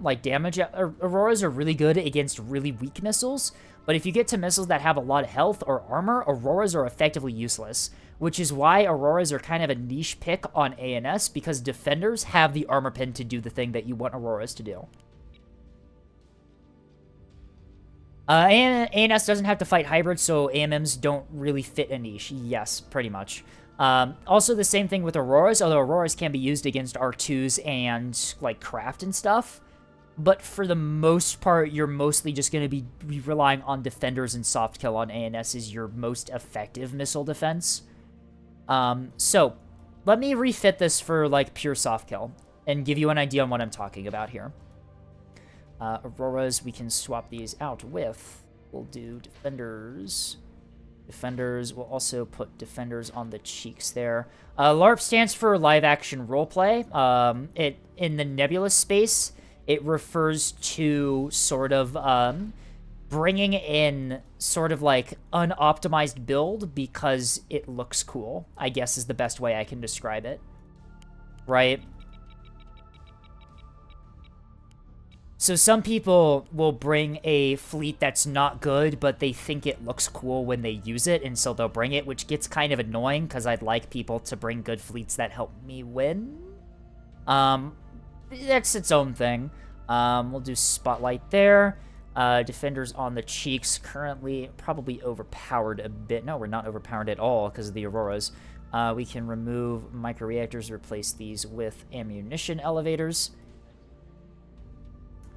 like, damage. Auroras are really good against really weak missiles, but if you get to missiles that have a lot of health or armor, Auroras are effectively useless, which is why Auroras are kind of a niche pick on ANS, because defenders have the armor pin to do the thing that you want Auroras to do. ANS doesn't have to fight hybrids, so AMMs don't really fit a niche. Yes, pretty much. Also, the same thing with Auroras, although Auroras can be used against R2s and, like, craft and stuff. But for the most part, you're mostly just going to be relying on defenders, and soft kill on ANS is your most effective missile defense. So, let me refit this for, like, pure soft kill and give you an idea on what I'm talking about here. Auroras, we can swap these out with. We'll do defenders. Defenders, we'll also put defenders on the cheeks there. LARP stands for live action roleplay. In the Nebula space, it refers to sort of bringing in sort of like unoptimized build because it looks cool, I guess is the best way I can describe it. Right? So some people will bring a fleet that's not good, but they think it looks cool when they use it, and so they'll bring it, which gets kind of annoying, because I'd like people to bring good fleets that help me win. That's its own thing. We'll do Spotlight there. Defenders on the cheeks, currently probably overpowered a bit. No, we're not overpowered at all, because of the Auroras. We can remove microreactors, replace these with ammunition elevators.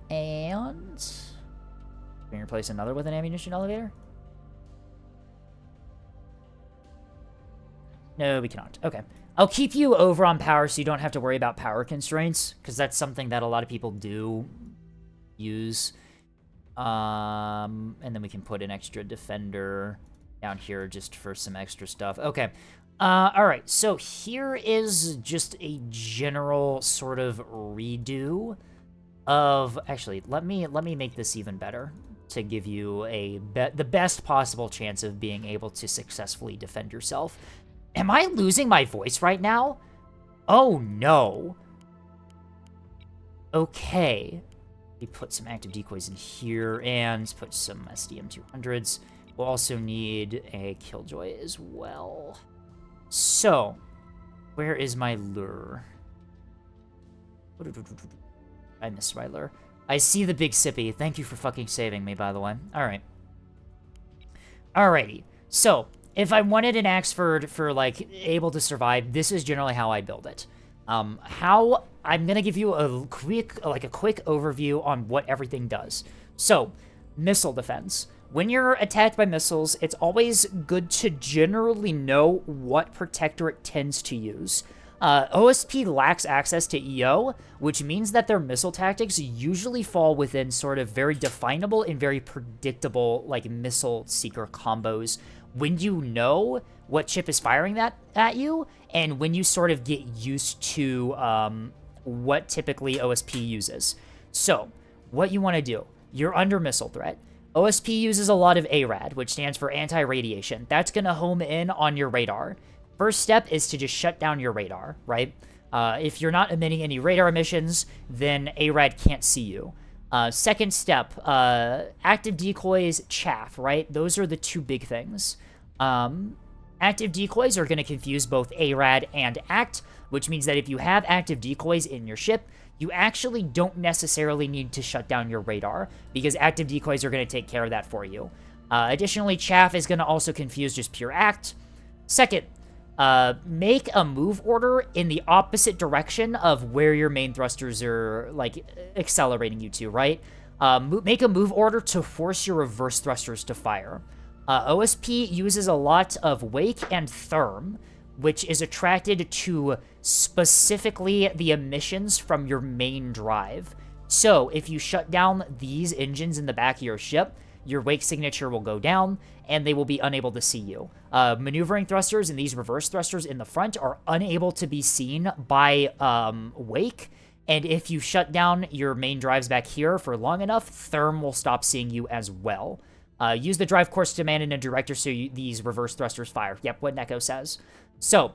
And can you replace another with an ammunition elevator? No, we cannot. Okay. I'll keep you over on power so you don't have to worry about power constraints, because that's something that a lot of people do use. And then we can put an extra defender down here just for some extra stuff. Okay. Alright, so here is just a general sort of redo of, actually, let me make this even better to give you the best possible chance of being able to successfully defend yourself. Am I losing my voice right now? Oh no. Okay. We put some active decoys in here and put some SDM-200s. We'll also need a Killjoy as well. So, where is my lure? I missed my lure. I see the big sippy. Thank you for fucking saving me, by the way. Alright. Alrighty. So, if I wanted an axe for like, able to survive, this is generally how I build it. I'm gonna give you a quick overview on what everything does. So, missile defense. When you're attacked by missiles, it's always good to generally know what protector it tends to use. OSP lacks access to EO, which means that their missile tactics usually fall within sort of very definable and very predictable, like, missile seeker combos when you know what chip is firing that at you, and when you sort of get used to what typically OSP uses. So, what you want to do, you're under missile threat. OSP uses a lot of ARAD, which stands for anti-radiation. That's going to home in on your radar. First step is to just shut down your radar, right? If you're not emitting any radar emissions, then ARAD can't see you. Second step, active decoys, chaff, right? Those are the two big things. Active decoys are going to confuse both ARAD and ACT, which means that if you have active decoys in your ship, you actually don't necessarily need to shut down your radar, because active decoys are going to take care of that for you. Additionally, chaff is going to also confuse just pure ACT. Second, make a move order in the opposite direction of where your main thrusters are, like, accelerating you to, right? Make a move order to force your reverse thrusters to fire. OSP uses a lot of Wake and Therm, which is attracted to specifically the emissions from your main drive. So, if you shut down these engines in the back of your ship, your Wake signature will go down, and they will be unable to see you. Maneuvering thrusters and these reverse thrusters in the front are unable to be seen by Wake, and if you shut down your main drives back here for long enough, Therm will stop seeing you as well. Use the drive course command in a director so these reverse thrusters fire. Yep, what Neko says. So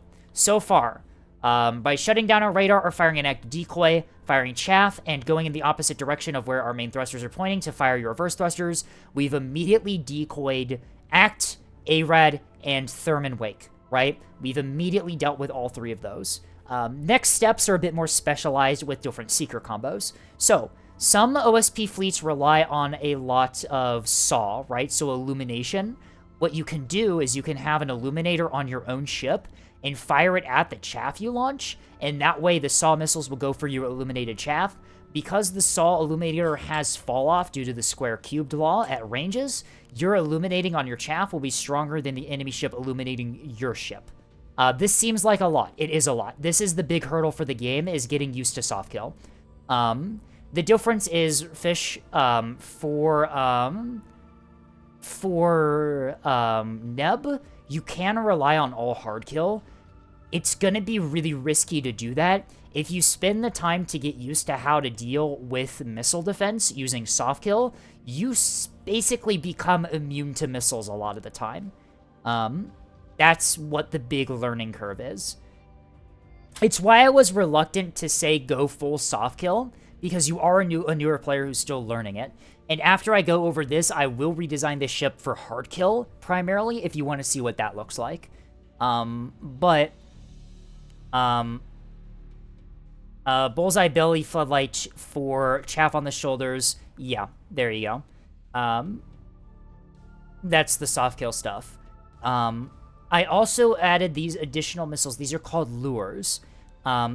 far, by shutting down our radar or firing an active decoy, firing chaff, and going in the opposite direction of where our main thrusters are pointing to fire your reverse thrusters, we've immediately decoyed ACT, ARAD, and Therm and Wake, right? We've immediately dealt with all three of those. Next steps are a bit more specialized with different seeker combos. So, Some OSP fleets rely on a lot of SAW, right? So illumination. What you can do is you can have an illuminator on your own ship and fire it at the chaff you launch, and that way the SAW missiles will go for your illuminated chaff. Because the SAW illuminator has fall off due to the square cubed law at ranges, your illuminating on your chaff will be stronger than the enemy ship illuminating your ship. This seems like a lot. It is a lot. This is the big hurdle for the game, is getting used to soft kill. The difference is, Fish, for Neb, you can rely on all hard kill. It's gonna be really risky to do that. If you spend the time to get used to how to deal with missile defense using soft kill, you basically become immune to missiles a lot of the time. That's what the big learning curve is. It's why I was reluctant to say go full soft kill, because you are a newer player who's still learning it. And after I go over this, I will redesign this ship for hard kill, primarily, if you want to see what that looks like. Bullseye belly floodlight for chaff on the shoulders. Yeah, there you go. That's the soft kill stuff. I also added these additional missiles. These are called lures.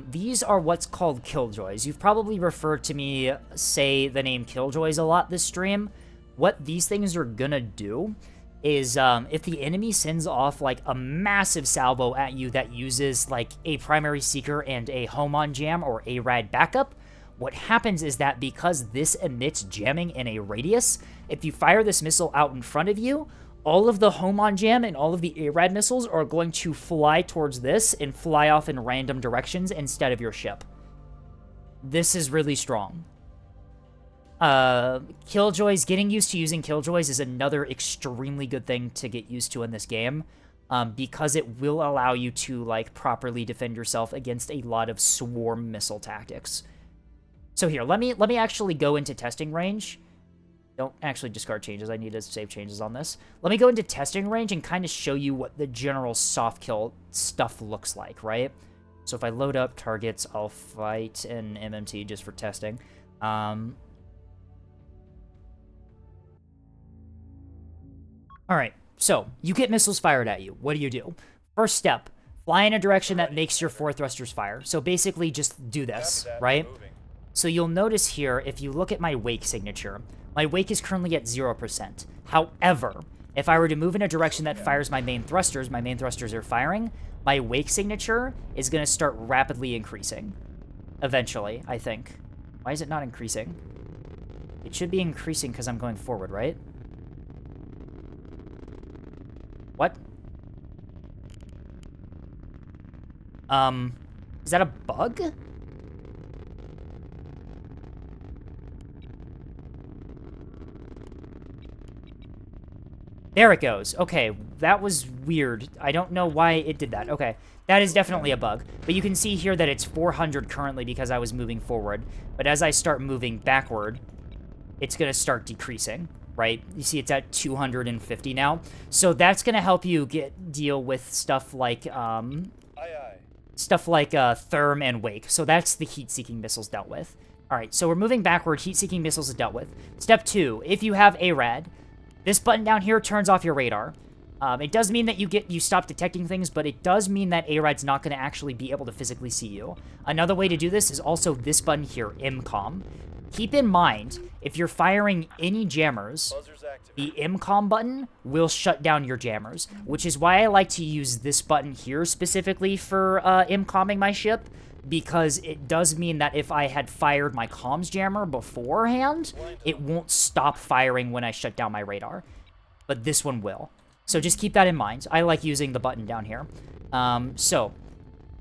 These are what's called killjoys. You've probably referred to me say the name killjoys a lot this stream. What these things are gonna do is if the enemy sends off like a massive salvo at you that uses like a primary seeker and a Homon jam or a rad backup, what happens is that because this emits jamming in a radius, if you fire this missile out in front of you, all of the Homon jam and all of the ARAD missiles are going to fly towards this and fly off in random directions instead of your ship. This is really strong. Killjoys, getting used to using killjoys is another extremely good thing to get used to in this game, because it will allow you to like properly defend yourself against a lot of swarm missile tactics. So here, let me actually go into testing range. Don't actually discard changes. I need to save changes on this. Let me go into testing range and kind of show you what the general soft kill stuff looks like, right? So if I load up targets, I'll fight an MMT just for testing. All right, so you get missiles fired at you. What do? First step, fly in a direction that makes your 4 thrusters fire. So basically just do this, right? So you'll notice here, if you look at my wake signature, my wake is currently at 0%. However, if I were to move in a direction that fires my main thrusters are firing, my wake signature is going to start rapidly increasing. Eventually, I think. Why is it not increasing? It should be increasing because I'm going forward, right? What? Is that a bug? There it goes. Okay, that was weird. I don't know why it did that. Okay, that is definitely a bug. But you can see here that it's 400 currently because I was moving forward. But as I start moving backward, it's going to start decreasing, right? You see it's at 250 now. So that's going to help you deal with stuff like therm and wake. So that's the heat-seeking missiles dealt with. All right, so we're moving backward. Heat-seeking missiles is dealt with. Step 2, if you have ARAD, this button down here turns off your radar. It does mean that you stop detecting things, but it does mean that ARAD's not going to actually be able to physically see you. Another way to do this is also this button here, MCOM. Keep in mind, if you're firing any jammers, the MCOM button will shut down your jammers, which is why I like to use this button here specifically for MCOMing my ship, because it does mean that if I had fired my comms jammer beforehand, it won't stop firing when I shut down my radar. But this one will. So just keep that in mind. I like using the button down here. So,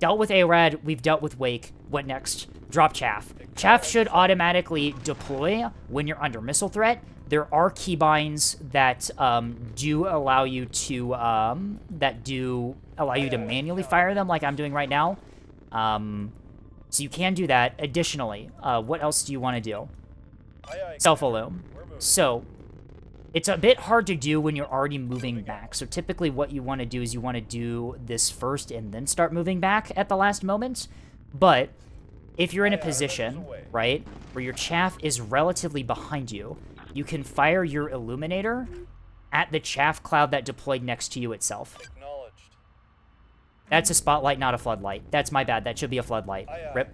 dealt with ARAD, we've dealt with Wake. What next? Drop Chaff. Chaff should automatically deploy when you're under missile threat. There are keybinds that do allow you to manually fire them like I'm doing right now. So you can do that. Additionally, what else do you want to do? Self-illume. So, it's a bit hard to do when you're already moving back. So typically what you want to do is you want to do this first and then start moving back at the last moment. But if you're in a position, right, where your chaff is relatively behind you, you can fire your illuminator at the chaff cloud that deployed next to you itself. That's a spotlight, not a floodlight. That's my bad. That should be a floodlight. Rip.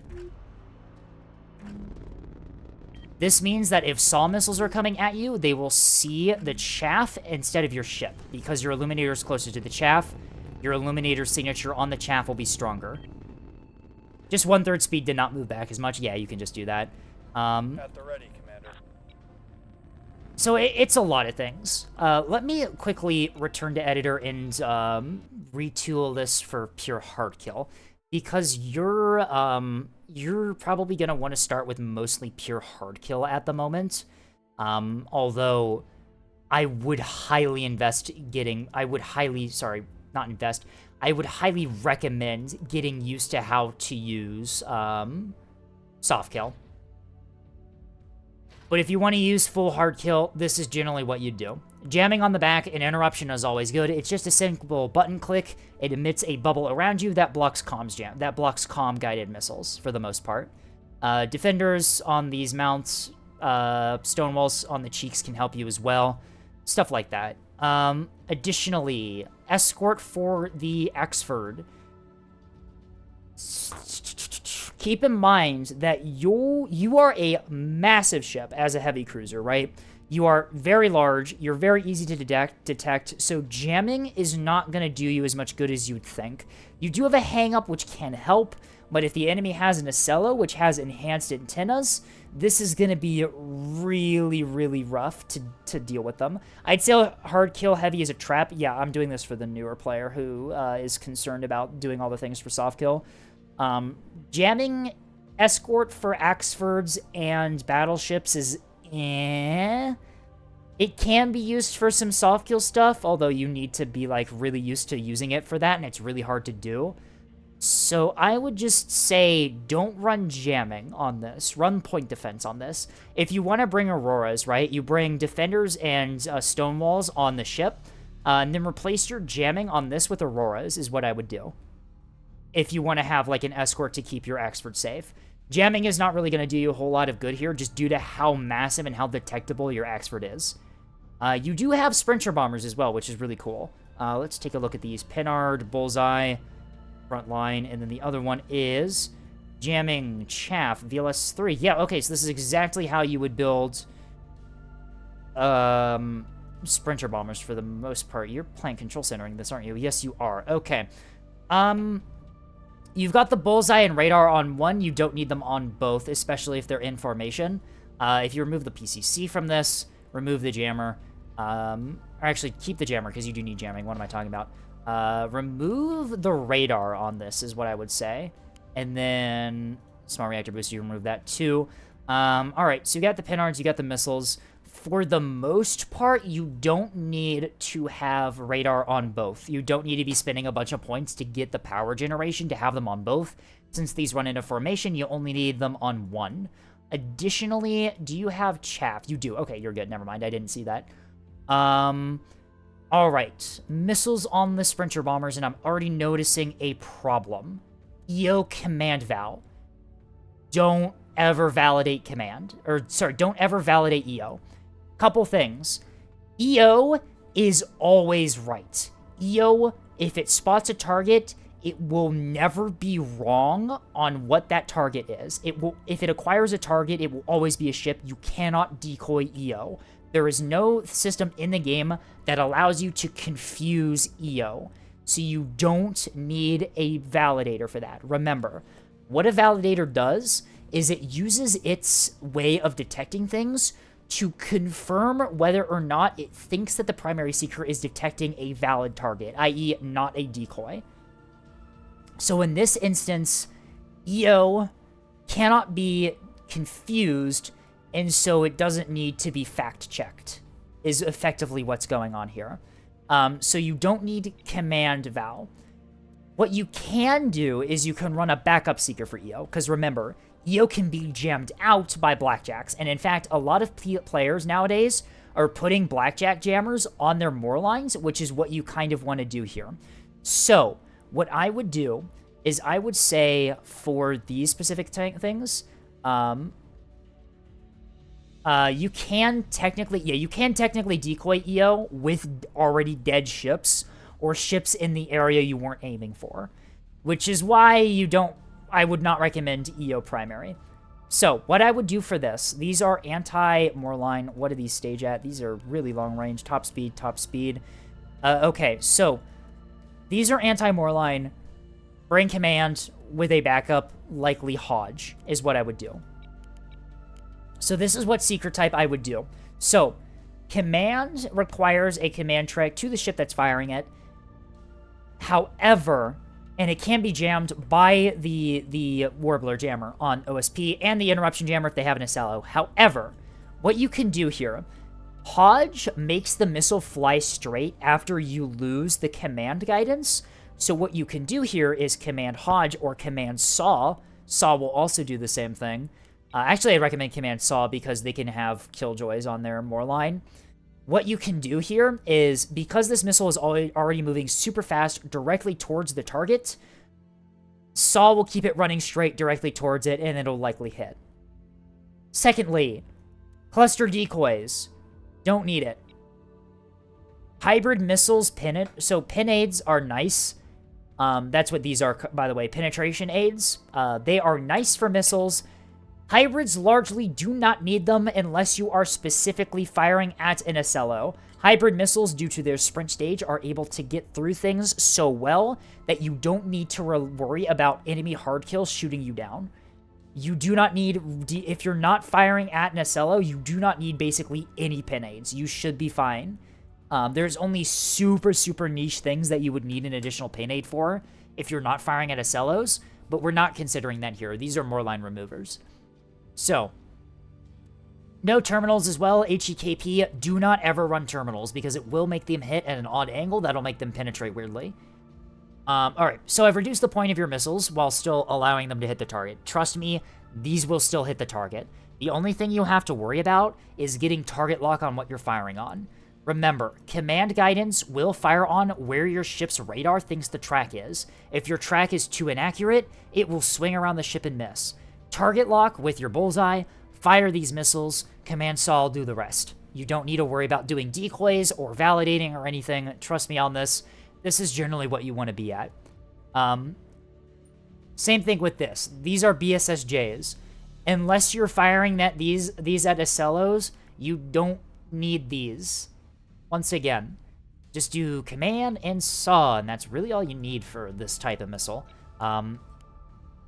This means that if saw missiles are coming at you, they will see the chaff instead of your ship. Because your illuminator is closer to the chaff, your illuminator signature on the chaff will be stronger. Just 1/3 speed did not move back as much. Yeah, you can just do that. At the ready, Commander. So it's a lot of things. Let me quickly return to editor and retool this for pure hard kill, because you're probably gonna want to start with mostly pure hard kill at the moment. Although I would highly I would highly recommend getting used to how to use soft kill. But if you want to use full hard kill, this is generally what you do. Jamming on the back, an interruption is always good. It's just a simple button click. It emits a bubble around you that blocks comm guided missiles for the most part. Defenders on these mounts, stone walls on the cheeks can help you as well. Stuff like that. Additionally, escort for the Axford. Keep in mind that you are a massive ship as a heavy cruiser, right? You are very large, you're very easy to detect, so jamming is not going to do you as much good as you'd think. You do have a hang-up, which can help, but if the enemy has an Ocello, which has enhanced antennas, this is going to be really, really rough to deal with them. I'd say hard kill heavy is a trap. Yeah, I'm doing this for the newer player who is concerned about doing all the things for soft kill. Jamming escort for Axfords and battleships is It can be used for some soft kill stuff, although you need to be like really used to using it for that, and it's really hard to do. So I would just say don't run jamming on this. Run point defense on this. If you want to bring Auroras, right, you bring defenders and stone walls on the ship, and then replace your jamming on this with Auroras is what I would do. If you want to have like an escort to keep your Axford safe. Jamming is not really going to do you a whole lot of good here, just due to how massive and how detectable your Axford is. You do have Sprinter bombers as well, which is really cool. Let's take a look at these. Pinard, Bullseye, front line, and then the other one is jamming Chaff, VLS-3. Yeah, okay, so this is exactly how you would build Sprinter bombers for the most part. You're playing control centering this, aren't you? Yes, you are. Okay. You've got the Bullseye and Radar on one. You don't need them on both, especially if they're in formation. If you remove the PCC from this, remove the jammer. Or actually, keep the jammer, because you do need jamming. What am I talking about? Remove the radar on this is what I would say. And then small reactor booster, you remove that too. Alright, so you got the Pinards, you got the missiles. For the most part, you don't need to have radar on both. You don't need to be spending a bunch of points to get the power generation to have them on both. Since these run into formation, you only need them on one. Additionally, do you have chaff? You do. Okay, you're good. Never mind. I didn't see that. Alright. Missiles on the Sprinter bombers, and I'm already noticing a problem. EO command val. Don't ever validate command. Or, sorry, don't ever validate EO. Couple things. EO is always right. EO, if it spots a target, it will never be wrong on what that target is. It will, if it acquires a target, it will always be a ship. You cannot decoy EO. There is no system in the game that allows you to confuse EO. So you don't need a validator for that. Remember, what a validator does is it uses its way of detecting things to confirm whether or not it thinks that the primary seeker is detecting a valid target, i.e. not a decoy. So in this instance, EO cannot be confused, and so it doesn't need to be fact-checked, is effectively what's going on here. So you don't need command val. What you can do is you can run a backup seeker for EO, because remember, EO can be jammed out by blackjacks, and in fact, a lot of players nowadays are putting blackjack jammers on their moor lines, which is what you kind of want to do here. So, what I would do is I would say for these specific things, you can technically decoy EO with already dead ships or ships in the area you weren't aiming for, which is why I would not recommend EO primary. So what I would do for this, these are anti-Moorline. What do these stage at? These are really long range, top speed. Okay, so these are anti-Moorline. Bring command with a backup, likely Hodge, is what I would do. So this is what secret type I would do. So command requires a command track to the ship that's firing it. However, and it can be jammed by the Warbler jammer on OSP and the interruption jammer if they have an SLO. However, what you can do here, Hodge makes the missile fly straight after you lose the command guidance. So what you can do here is command Hodge or command Saw. Saw will also do the same thing. Actually, I recommend command Saw because they can have Killjoys on their Moorline. What you can do here is, because this missile is already moving super fast directly towards the target, Saw will keep it running straight directly towards it, and it'll likely hit. Secondly, cluster decoys. Don't need it. Hybrid missiles, so pin aids are nice. That's what these are, by the way, penetration aids. They are nice for missiles. Hybrids largely do not need them unless you are specifically firing at an SLO. Hybrid missiles, due to their sprint stage, are able to get through things so well that you don't need to worry about enemy hard kills shooting you down. You do not need, if you're not firing at an SLO, you do not need basically any pin aids. You should be fine. There's only super niche things that you would need an additional pin aid for if you're not firing at SLOs, but we're not considering that here. These are Moorline removers. So, no terminals as well. HEKP, do not ever run terminals because it will make them hit at an odd angle that'll make them penetrate weirdly. Alright, so I've reduced the point of your missiles while still allowing them to hit the target. Trust me, these will still hit the target. The only thing you have to worry about is getting target lock on what you're firing on. Remember, command guidance will fire on where your ship's radar thinks the track is. If your track is too inaccurate, it will swing around the ship and miss. Target lock with your bullseye, fire these missiles, command Saw will do the rest. You don't need to worry about doing decoys or validating or anything. Trust me on this. This is generally what you want to be at. Same thing with this. These are BSSJs. Unless you're firing at these at SLOs, you don't need these. Once again, just do command and Saw, and that's really all you need for this type of missile.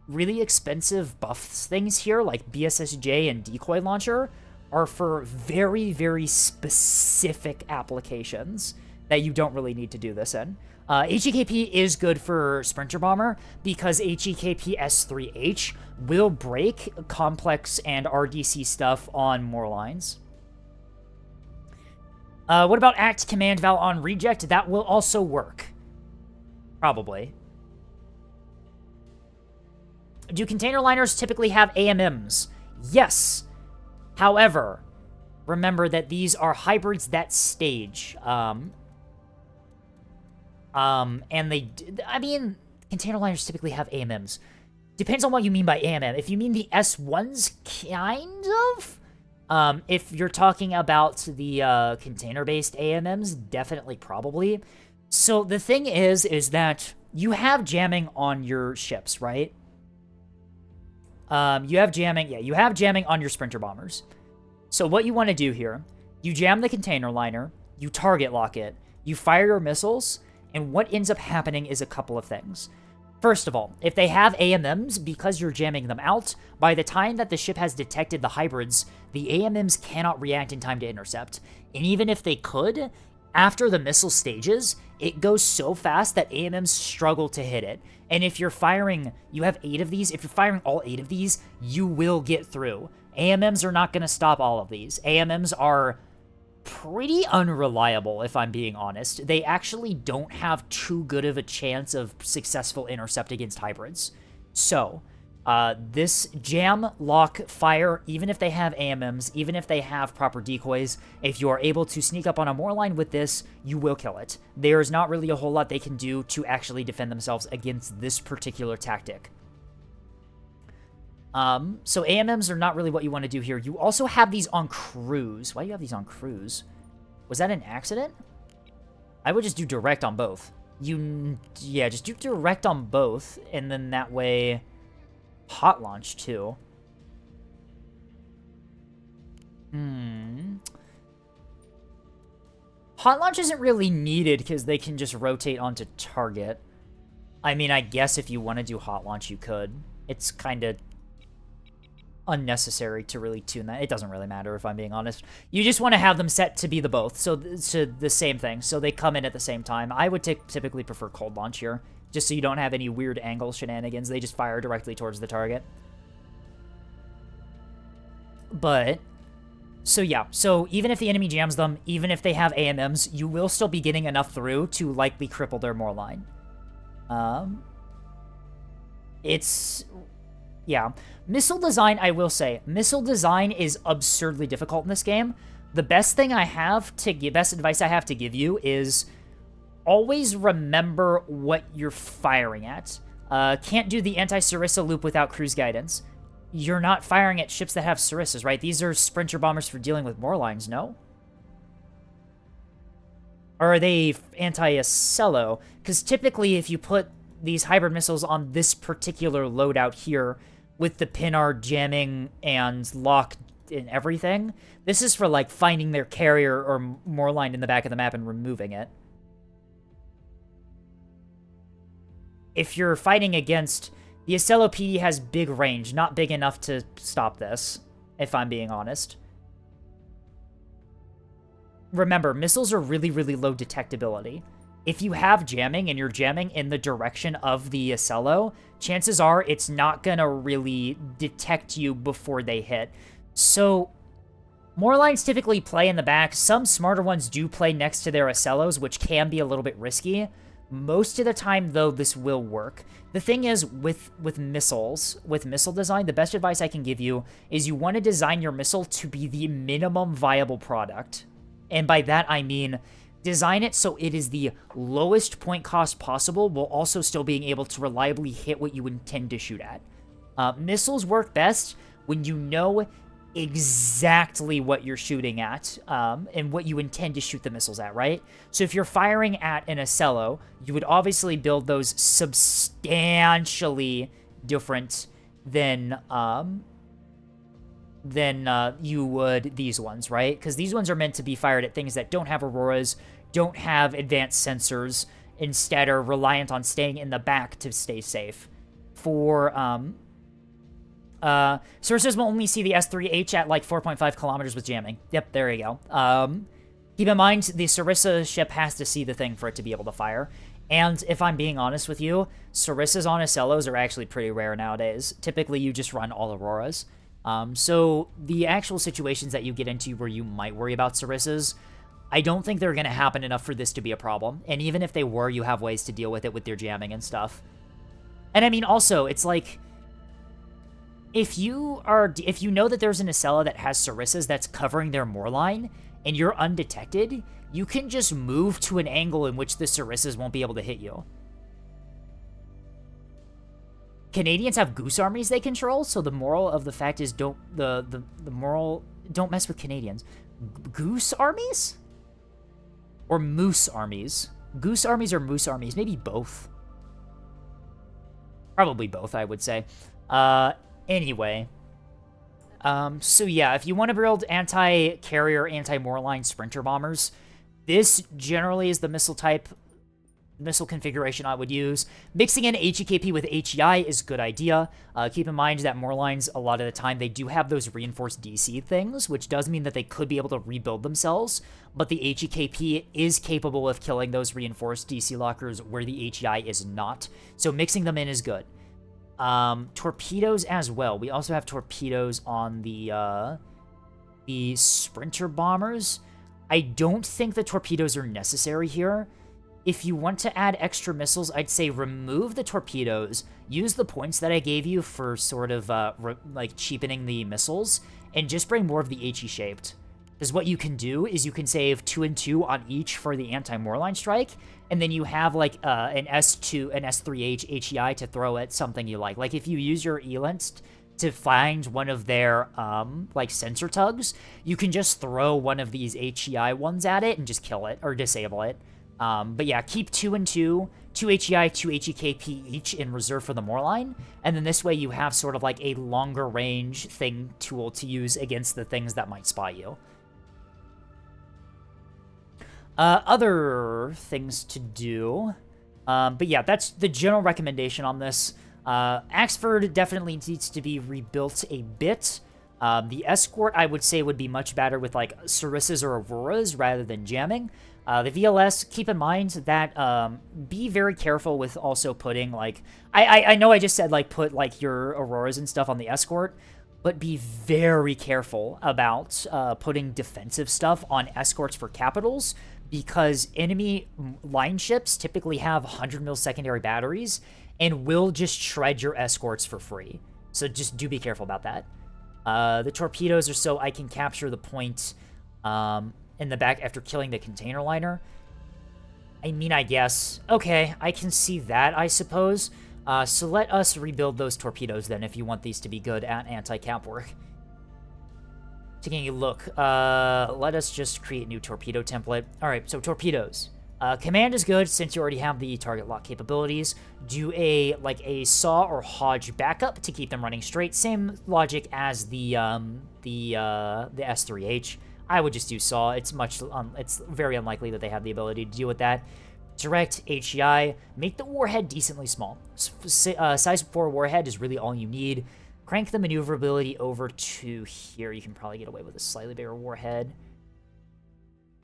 Really expensive buffs things here, like BSSJ and Decoy Launcher, are for very specific applications that you don't really need to do this in. HEKP is good for Sprinter Bomber because HEKP S3H will break complex and RDC stuff on Moorlines. What about Act Command Val on Reject? That will also work. Probably. Do container liners typically have AMMs? Yes. However, remember that these are hybrids that stage. And I mean, container liners typically have AMMs. Depends on what you mean by AMM. If you mean the S1s, kind of. If you're talking about the container-based AMMs, definitely, probably. So the thing is that you have jamming on your ships, right? You have jamming on your Sprinter Bombers. So what you want to do here, you jam the container liner, you target lock it, you fire your missiles, and what ends up happening is a couple of things. First of all, if they have AMMs, because you're jamming them out, by the time that the ship has detected the hybrids, the AMMs cannot react in time to intercept. And even if they could, after the missile stages, it goes so fast that AMMs struggle to hit it. And if you're firing, you have 8 of these, if you're firing all 8 of these, you will get through. AMMs are not going to stop all of these. AMMs are pretty unreliable, if I'm being honest. They actually don't have too good of a chance of successful intercept against hybrids. So, This jam, lock, fire, even if they have AMMs, even if they have proper decoys, if you are able to sneak up on a Moorline with this, you will kill it. There's not really a whole lot they can do to actually defend themselves against this particular tactic. So AMMs are not really what you want to do here. You also have these on cruise. Why do you have these on cruise? Was that an accident? I would just do direct on both. Yeah, just do direct on both, and then that way... Hot launch, too. Hot launch isn't really needed because they can just rotate onto target. I mean, I guess if you want to do hot launch, you could. It's kind of unnecessary to really tune that. It doesn't really matter, if I'm being honest. You just want to have them set to be the both, so the same thing. So they come in at the same time. I would typically prefer cold launch here, just so you don't have any weird angle shenanigans. They just fire directly towards the target. But, so yeah. So even if the enemy jams them, even if they have AMMs, you will still be getting enough through to likely cripple their Moorline. Yeah. Missile design, I will say, missile design is absurdly difficult in this game. The best thing I have to give, best advice I have to give you is... always remember what you're firing at. Can't do the anti-Sarissa loop without cruise guidance. You're not firing at ships that have Sarissas, right? These are Sprinter bombers for dealing with Moorlines, no? Or are they anti-Acello? Because typically if you put these hybrid missiles on this particular loadout here with the Pinard jamming and lock and everything, this is for like finding their carrier or Moorline in the back of the map and removing it. If you're fighting against... The Acello PD has big range, not big enough to stop this, if I'm being honest. Remember, missiles are really, really low detectability. If you have jamming and you're jamming in the direction of the Acello, chances are it's not gonna really detect you before they hit. So, Moorlines typically play in the back. Some smarter ones do play next to their Acellos, which can be a little bit risky. Most of the time, though, this will work. The thing is, with missiles, with missile design, the best advice I can give you is you want to design your missile to be the minimum viable product. And by that, I mean, design it so it is the lowest point cost possible, while also still being able to reliably hit what you intend to shoot at. Missiles work best when you know exactly what you're shooting at, and what you intend to shoot the missiles at, right? So if you're firing at an Acello, you would obviously build those substantially different than you would these ones, right? Because these ones are meant to be fired at things that don't have auroras, don't have advanced sensors, instead are reliant on staying in the back to stay safe. For, Sarissas will only see the S3H at like 4.5 kilometers with jamming. Yep, there you go. Keep in mind, the Sarissa ship has to see the thing for it to be able to fire. And if I'm being honest with you, Sarissas on Acellos are actually pretty rare nowadays. Typically, you just run all Auroras. So the actual situations that you get into where you might worry about Sarissas, I don't think they're going to happen enough for this to be a problem. And even if they were, you have ways to deal with it with their jamming and stuff. And I mean, also, it's like... If you know that there's an Acello that has Sarissas that's covering their Moorline, and you're undetected, you can just move to an angle in which the Sarissas won't be able to hit you. Canadians have goose armies they control, so the moral of the fact is don't mess with Canadians. Goose armies? Or moose armies? Goose armies or moose armies? Maybe both. Probably both, I would say. Anyway. So yeah, if you want to build anti-carrier, anti-Moorline Sprinter bombers, this generally is the missile configuration I would use. Mixing in HEKP with HEI is a good idea. Keep in mind that Moorlines, a lot of the time, they do have those reinforced DC things, which does mean that they could be able to rebuild themselves, but the HEKP is capable of killing those reinforced DC lockers where the HEI is not. So mixing them in is good. Torpedoes as well. We also have torpedoes on the Sprinter bombers. I don't think the torpedoes are necessary here. If you want to add extra missiles, I'd say remove the torpedoes, use the points that I gave you for sort of, like, cheapening the missiles, and just bring more of the HE-shaped. Because what you can do is you can save 2 and 2 on each for the anti-Moorline strike, and then you have, like, an S2, an S3H HEI to throw at something you like. Like, if you use your Elance to find one of their, like, sensor tugs, you can just throw one of these HEI ones at it and just kill it, or disable it. But yeah, keep 2 and 2, 2 HEI, 2 HEKP each in reserve for the Moorline, and then this way you have sort of like a longer range tool to use against the things that might spy you. Other things to do, but yeah, that's the general recommendation on this. Axford definitely needs to be rebuilt a bit. The escort, I would say, would be much better with, like, Sarissa's or Auroras rather than jamming. The VLS, keep in mind that, be very careful with also putting, like... I know I just said, like, put, like, your Auroras and stuff on the escort, but be very careful about putting defensive stuff on escorts for capitals, because enemy line ships typically have 100 mil secondary batteries and will just shred your escorts for free. So just do be careful about that. The torpedoes are so I can capture the point in the back after killing the container liner. I mean, I guess. Okay, I can see that, I suppose. So let us rebuild those torpedoes then if you want these to be good at anti-cap work. Taking a look, let us just create a new torpedo template. Alright, so torpedoes. Command is good since you already have the target lock capabilities. Do a saw or Hodge backup to keep them running straight. Same logic as the S3H. I would just do saw. It's very unlikely that they have the ability to deal with that. Direct HEI. Make the warhead decently small. Size 4 warhead is really all you need. Crank the maneuverability over to here. You can probably get away with a slightly bigger warhead.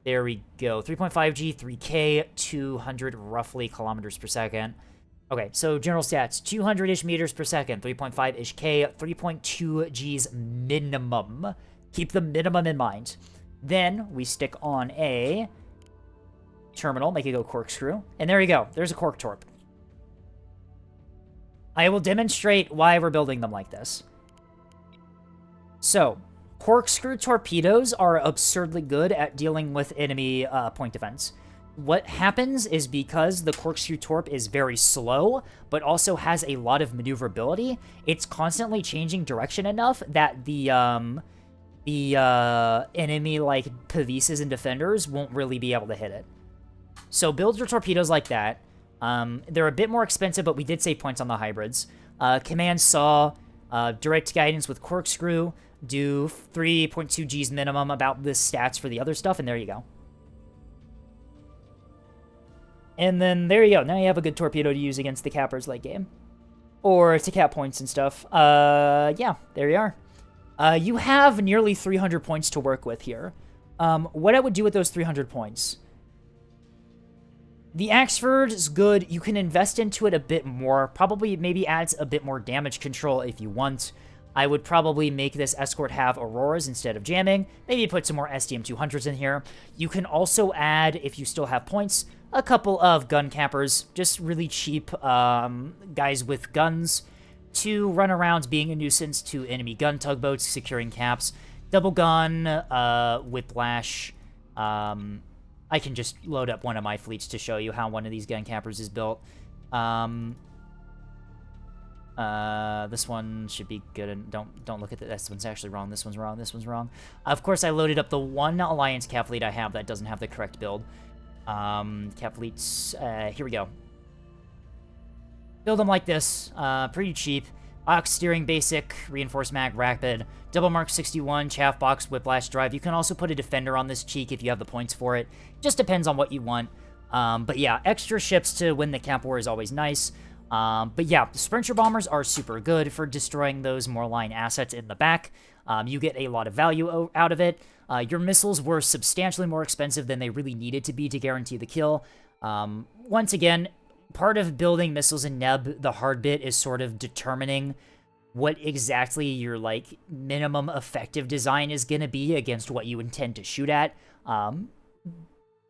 There we go. 3.5G, 3K, 200 roughly kilometers per second. Okay, so general stats. 200-ish meters per second, 3.5-ish K, 3.2 Gs minimum. Keep the minimum in mind. Then we stick on a terminal, make it go corkscrew. And there you go. There's a cork torp. I will demonstrate why we're building them like this. So, corkscrew torpedoes are absurdly good at dealing with enemy point defense. What happens is because the corkscrew torp is very slow, but also has a lot of maneuverability, it's constantly changing direction enough that the enemy, like, Pavises and defenders won't really be able to hit it. So build your torpedoes like that. They're a bit more expensive, but we did save points on the hybrids. Command saw, direct guidance with corkscrew, do 3.2 Gs minimum, about the stats for the other stuff, and there you go. And then there you go. Now you have a good torpedo to use against the cappers late game. Or to cap points and stuff. Yeah, there you are. You have nearly 300 points to work with here. What I would do with those 300 points... The Axford is good. You can invest into it a bit more. Probably maybe adds a bit more damage control if you want. I would probably make this escort have Auroras instead of jamming. Maybe put some more SDM-200s in here. You can also add, if you still have points, a couple of gun cappers. Just really cheap guys with guns to run around being a nuisance to enemy gun tugboats, securing caps. Double gun, whiplash, I can just load up one of my fleets to show you how one of these gun cappers is built. This one should be good, and don't look at that. This one's actually wrong. This one's wrong. This one's wrong. Of course, I loaded up the one Alliance cap fleet I have that doesn't have the correct build. Cap fleets. Here we go. Build them like this. Pretty cheap. Ox steering basic, reinforced mag rapid, double mark 61, chaff box, whiplash drive. You can also put a defender on this cheek if you have the points for it. Just depends on what you want. But yeah, extra ships to win the cap war is always nice. But yeah, the Sprinter bombers are super good for destroying those Moorline assets in the back. You get a lot of value out of it. Your missiles were substantially more expensive than they really needed to be to guarantee the kill. Once again, part of building missiles in Neb, the hard bit, is sort of determining what exactly your, like, minimum effective design is going to be against what you intend to shoot at.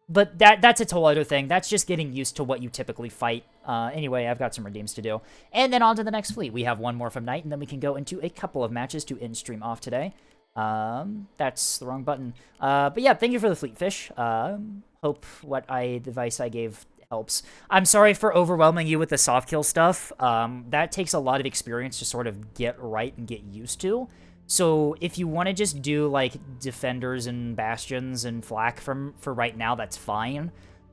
But that's a whole other thing. That's just getting used to what you typically fight. Anyway, I've got some redeems to do. And then on to the next fleet. We have one more from Night, and then we can go into a couple of matches to end stream off today. That's the wrong button. But yeah, thank you for the fleet, Fish. Hope the advice I gave helps. I'm sorry for overwhelming you with the soft kill stuff. That takes a lot of experience to sort of get right and get used to. So if you want to just do like defenders and bastions and flak for right now, that's fine.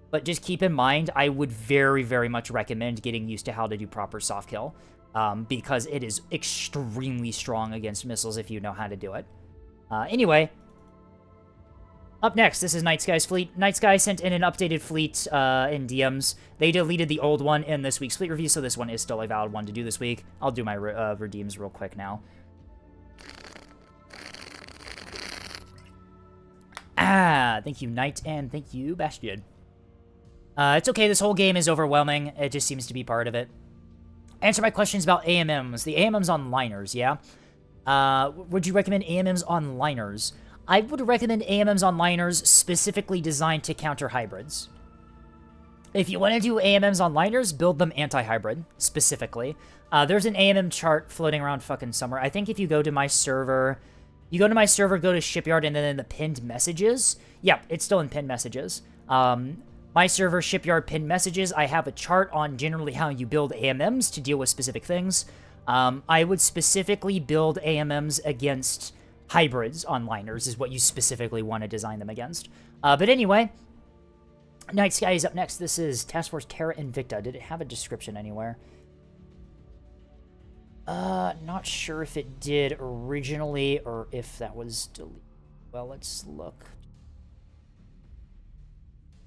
But just keep in mind, I would very, very much recommend getting used to how to do proper soft kill, because it is extremely strong against missiles if you know how to do it. Anyway, up next, this is Night Sky's fleet. Night Sky sent in an updated fleet in DMs. They deleted the old one in this week's fleet review, so this one is still a valid one to do this week. I'll do my redeems real quick now. Thank you, Knight, and thank you, Bastion. It's okay, this whole game is overwhelming. It just seems to be part of it. Answer my questions about AMMs. The AMMs on liners, yeah? Would you recommend AMMs on liners? I would recommend AMMs on liners specifically designed to counter hybrids. If you want to do AMMs on liners, build them anti-hybrid, specifically. There's an AMM chart floating around fucking somewhere. I think if you go to my server... You go to my server, go to Shipyard, and then in the pinned messages. Yep, it's still in pinned messages. My server, Shipyard, pinned messages. I have a chart on generally how you build AMMs to deal with specific things. I would specifically build AMMs against hybrids on liners, is what you specifically want to design them against. But anyway, Night Sky is up next. This is Task Force Terra Invicta. Did it have a description anywhere? Not sure if it did originally or if that was deleted. Well, let's look.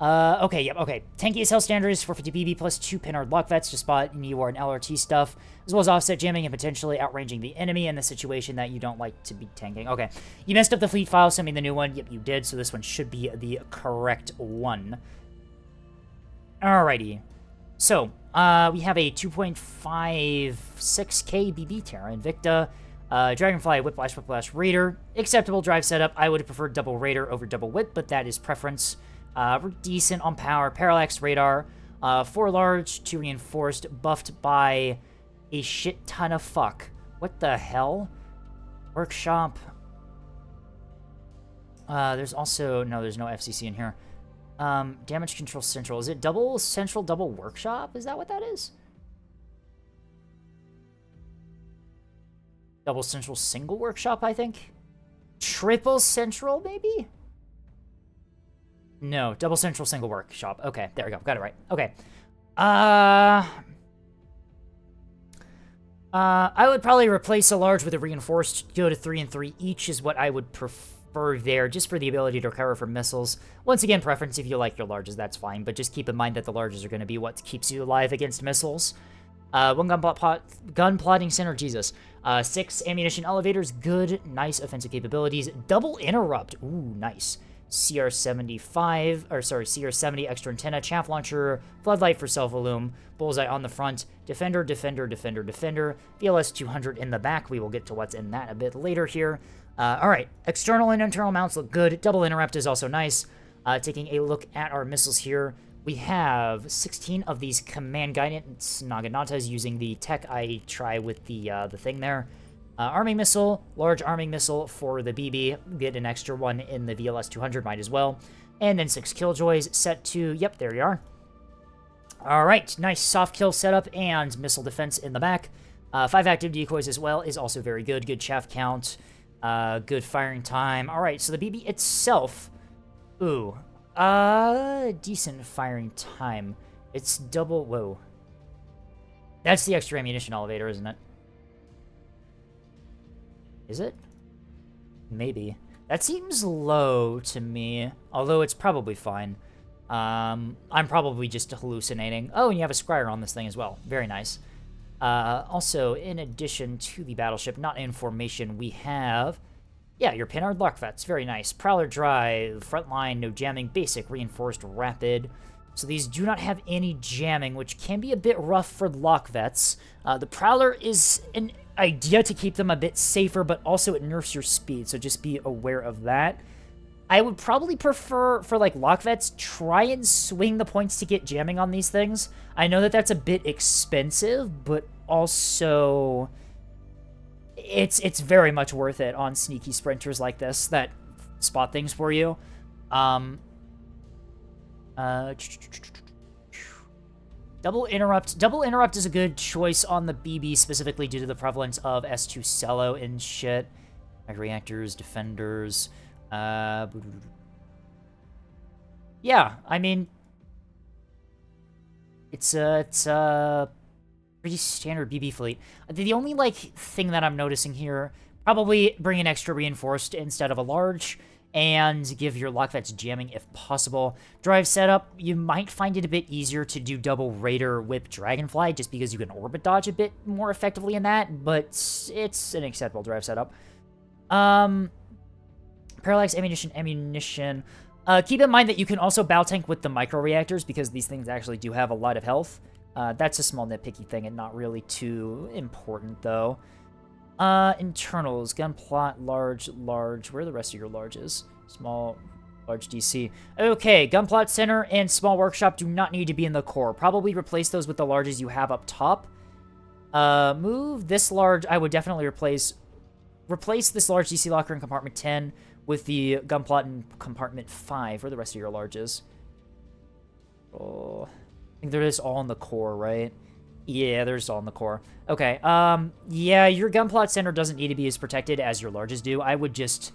Okay, yep, okay. Tanky SL standard is 450 BB plus 2 Pinard lock vets to spot NUR and LRT stuff, as well as offset jamming and potentially outranging the enemy in the situation that you don't like to be tanking. Okay, you messed up the fleet file, send me the new one. Yep, you did, so this one should be the correct one. Alrighty. So, we have a 2.56k BB Terra Invicta, Dragonfly, Whiplash, Raider. Acceptable drive setup. I would have preferred double Raider over double Whip, but that is preference. We're decent on power. Parallax radar. 4 large, 2 reinforced, buffed by a shit ton of fuck. What the hell? Workshop. There's also... No, there's no FCC in here. Damage Control Central. Is it double Central, double Workshop? Is that what that is? Double Central, single Workshop, I think? Triple Central, maybe? No, double Central, single Workshop. Okay, there we go. Got it right. Okay. I would probably replace a large with a reinforced. Go to 3 and 3 each is what I would prefer there, just for the ability to recover from missiles. Once again, preference. If you like your larges, that's fine, but just keep in mind that the larges are going to be what keeps you alive against missiles. 1 gun plotting center, Jesus. 6 ammunition elevators, good, nice offensive capabilities. Double interrupt, ooh, nice. CR70 extra antenna, chaff launcher, floodlight for self-illume, bullseye on the front, defender, VLS 200 in the back. We will get to what's in that a bit later here. Alright, external and internal mounts look good. Double interrupt is also nice. Taking a look at our missiles here, we have 16 of these command guidance Naganatas using the tech I try with the thing there. Arming missile, large arming missile for the BB. Get an extra one in the VLS 200, might as well. And then 6 Killjoys set to, yep, there you are. Alright, nice soft kill setup and missile defense in the back. 5 active decoys as well is also very good. Good chaff count. Good firing time. Alright, so the BB itself... Ooh. Decent firing time. It's double... Whoa. That's the extra ammunition elevator, isn't it? Is it? Maybe. That seems low to me, although it's probably fine. I'm probably just hallucinating. Oh, and you have a scryer on this thing as well. Very nice. Also, in addition to the battleship, not in formation, we have... Yeah, your Pinard lock vets. Very nice. Prowler drive, frontline, no jamming, basic, reinforced, rapid. So these do not have any jamming, which can be a bit rough for lock vets. The Prowler is an idea to keep them a bit safer, but also it nerfs your speed, so just be aware of that. I would probably prefer, for like lock vets, try and swing the points to get jamming on these things. I know that that's a bit expensive, but also it's very much worth it on sneaky sprinters like this that spot things for you. Double Interrupt. Double Interrupt is a good choice on the BB, specifically due to the prevalence of S2 Cello and shit. Like reactors, defenders. Yeah, I mean, it's a pretty standard BB fleet. The only, like, thing that I'm noticing here, probably bring an extra reinforced instead of a large, and give your lock vets jamming if possible. Drive setup, you might find it a bit easier to do double Raider Whip Dragonfly, just because you can orbit dodge a bit more effectively in that, but it's an acceptable drive setup. Parallax ammunition. Keep in mind that you can also bow tank with the micro reactors, because these things actually do have a lot of health. That's a small nitpicky thing and not really too important, though. Internals, gun plot, large. Where are the rest of your larges? Small, large DC. Okay, gun plot center and small workshop do not need to be in the core. Probably replace those with the larges you have up top. Move this large. I would definitely replace this large DC locker in compartment 10 with the gun plot in compartment 5. Where are the rest of your larges? Oh, I think they're just all in the core, right? Yeah, they're just all in the core. Okay, yeah, your gun plot center doesn't need to be as protected as your larges do. I would just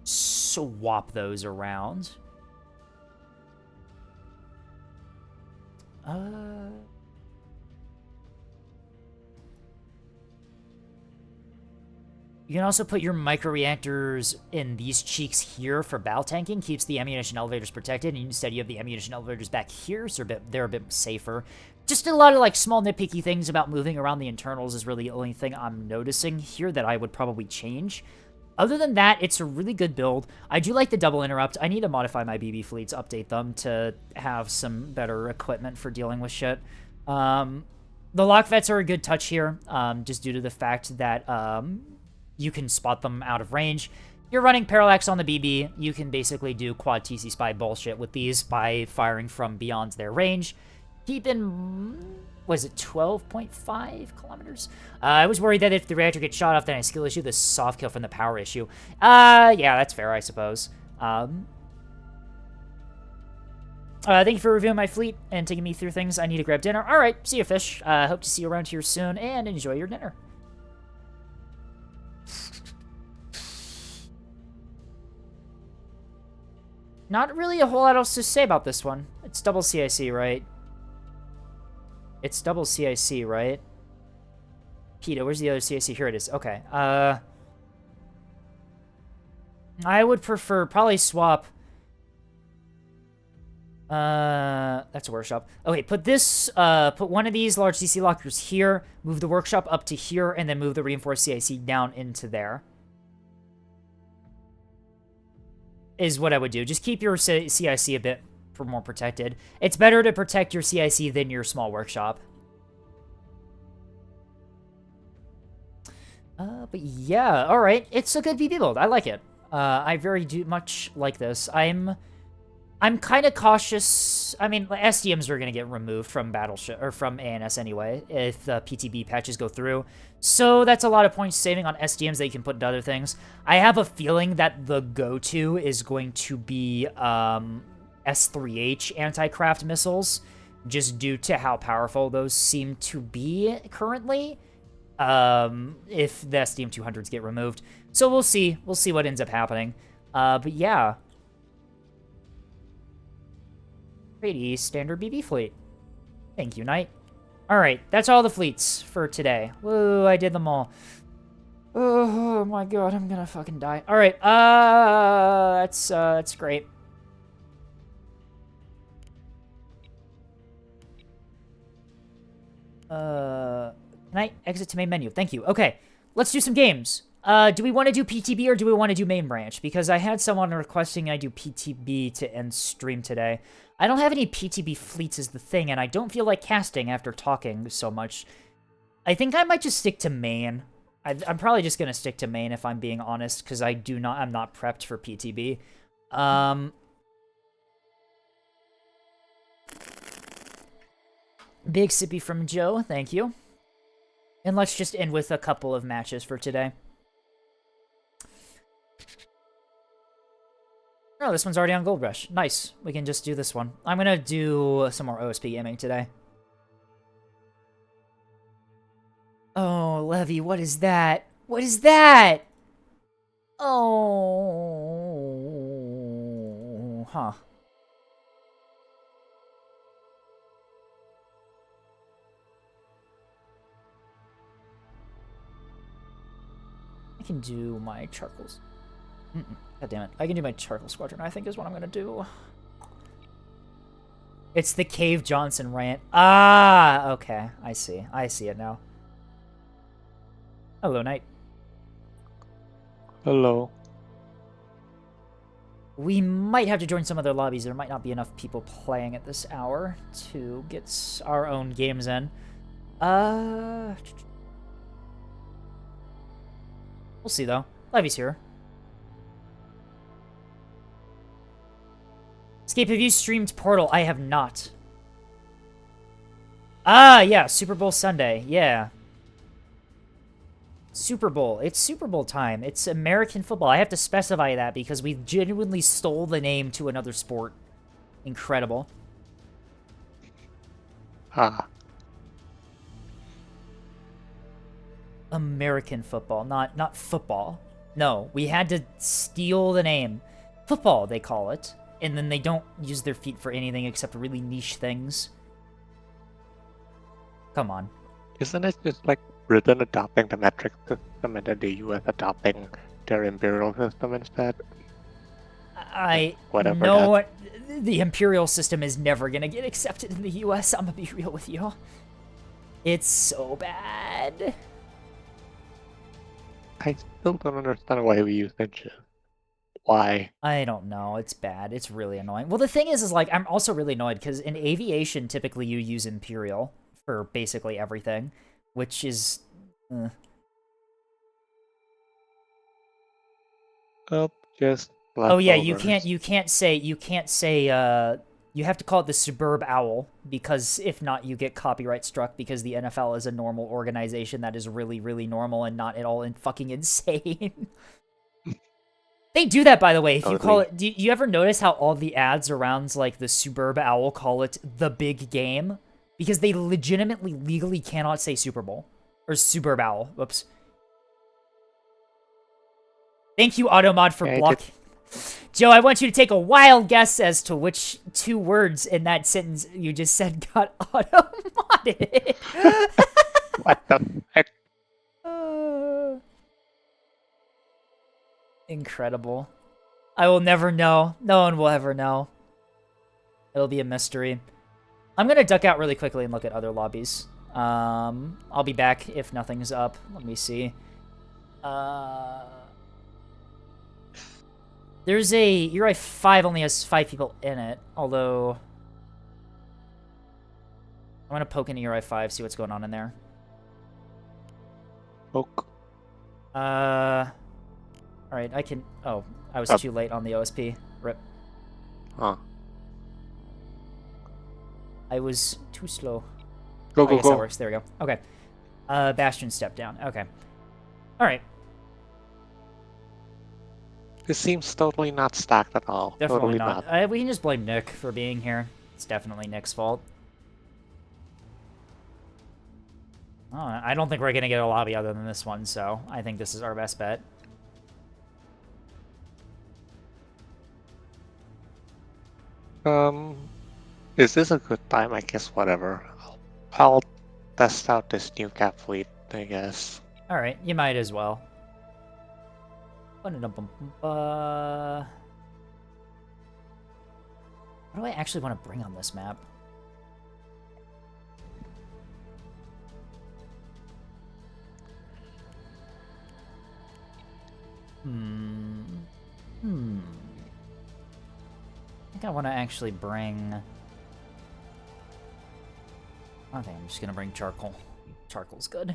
swap those around. You can also put your micro-reactors in these cheeks here for bow tanking. Keeps the ammunition elevators protected, and instead you have the ammunition elevators back here, so they're a bit safer. Just a lot of, like, small nitpicky things about moving around the internals is really the only thing I'm noticing here that I would probably change. Other than that, it's a really good build. I do like the double interrupt. I need to modify my BB fleets, update them to have some better equipment for dealing with shit. The lock vets are a good touch here, just due to the fact that you can spot them out of range. You're running Parallax on the BB. You can basically do quad TC spy bullshit with these by firing from beyond their range. Keep in, was it 12.5 kilometers? I was worried that if the reactor gets shot off, then I skill issue the soft kill from the power issue. Yeah, that's fair, I suppose. Thank you for reviewing my fleet and taking me through things. I need to grab dinner. All right, see you, fish. Hope to see you around here soon, and enjoy your dinner. Not really a whole lot else to say about this one. It's double CIC, right? It's double CIC, right? Peter, where's the other CIC? Here it is. Okay. I would prefer probably swap. That's a workshop. Okay, put this, put one of these large CC lockers here, move the workshop up to here, and then move the reinforced CIC down into there. Is what I would do. Just keep your CIC a bit more protected. It's better to protect your CIC than your small workshop. But yeah, alright. It's a good BB build. I like it. I very much like this. I'm kind of cautious. I mean, SDMs are going to get removed from Battleship, or from ANS anyway, if the PTB patches go through. So that's a lot of points saving on SDMs that you can put into other things. I have a feeling that the go-to is going to be S3H anti-craft missiles, just due to how powerful those seem to be currently, if the SDM-200s get removed. So we'll see. We'll see what ends up happening. But yeah. Pretty standard BB fleet. Thank you, Knight. Alright, that's all the fleets for today. Woo, I did them all. Oh my god, I'm gonna fucking die. Alright, that's great. Can I exit to main menu? Thank you. Okay, let's do some games. Do we want to do PTB or do we want to do main branch? Because I had someone requesting I do PTB to end stream today. I don't have any PTB fleets is the thing, and I don't feel like casting after talking so much. I think I might just stick to main. I'm probably just going to stick to main if I'm being honest, because I'm not prepped for PTB. Big sippy from Joe, thank you. And let's just end with a couple of matches for today. Oh, this one's already on Gold Rush. Nice. We can just do this one. I'm gonna do some more OSP gaming today. Oh, Levy, what is that? What is that? Oh, huh. I can do my charcoals. God damn it. I can do my charcoal squadron, I think is what I'm gonna do. It's the Cave Johnson rant. Ah, okay. I see. I see it now. Hello, Knight. Hello. We might have to join some other lobbies. There might not be enough people playing at this hour to get our own games in. We'll see, though. Levy's here. Escape, have you streamed Portal? I have not. Ah, yeah, Super Bowl Sunday. Yeah. Super Bowl. It's Super Bowl time. It's American football. I have to specify that because we genuinely stole the name to another sport. Incredible. Ah. American football, not football. No, we had to steal the name. Football, they call it. And then they don't use their feet for anything except really niche things. Come on. Isn't it just like Britain adopting the metric system and then the US adopting their imperial system instead? I Whatever know that- the imperial system is never gonna get accepted in the US. I'm gonna be real with you. It's so bad. I still don't understand why we use inches. Why? I don't know. It's bad. It's really annoying. Well, the thing is like, I'm also really annoyed because in aviation, typically you use imperial for basically everything, which is... Oh, just... Oh yeah, you leftovers. can't say, you have to call it the Suburb Owl, because if not, you get copyright struck because the NFL is a normal organization that is really, really normal and not at all fucking insane. They do that, by the way. If you call it, do you ever notice how all the ads around like the Suburb Owl call it the big game? Because they legitimately, legally cannot say Super Bowl. Or Suburb Owl. Whoops. Thank you, Automod, for blocking. Joe, I want you to take a wild guess as to which two words in that sentence you just said got auto-modded. What the heck? Incredible. I will never know. No one will ever know. It'll be a mystery. I'm gonna duck out really quickly and look at other lobbies. I'll be back if nothing's up. Let me see. There's a... Uri 5 only has 5 people in it, although... I'm gonna poke into Uri 5, see what's going on in there. Poke. Alright, I can... Oh, I was too late on the OSP. Rip. Huh. I was too slow. Go, I go, guess go. that works. There we go. Okay. Bastion step down. Okay. Alright. This seems totally not stacked at all. Definitely Totally not. We can just blame Nick for being here. It's definitely Nick's fault. Oh, I don't think we're going to get a lobby other than this one, so I think this is our best bet. Is this a good time? I guess whatever. I'll test out this new cap fleet, I guess. Alright, you might as well. What do I actually want to bring on this map? I think I want to actually bring... I think I'm just going to bring charcoal. Charcoal's good.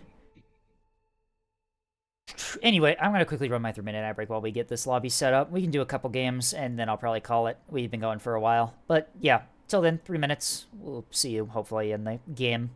Anyway, I'm gonna quickly run my 3-minute ad break while we get this lobby set up. We can do a couple games, and then I'll probably call it. We've been going for a while. But yeah, till then, 3 minutes. We'll see you, hopefully, in the game.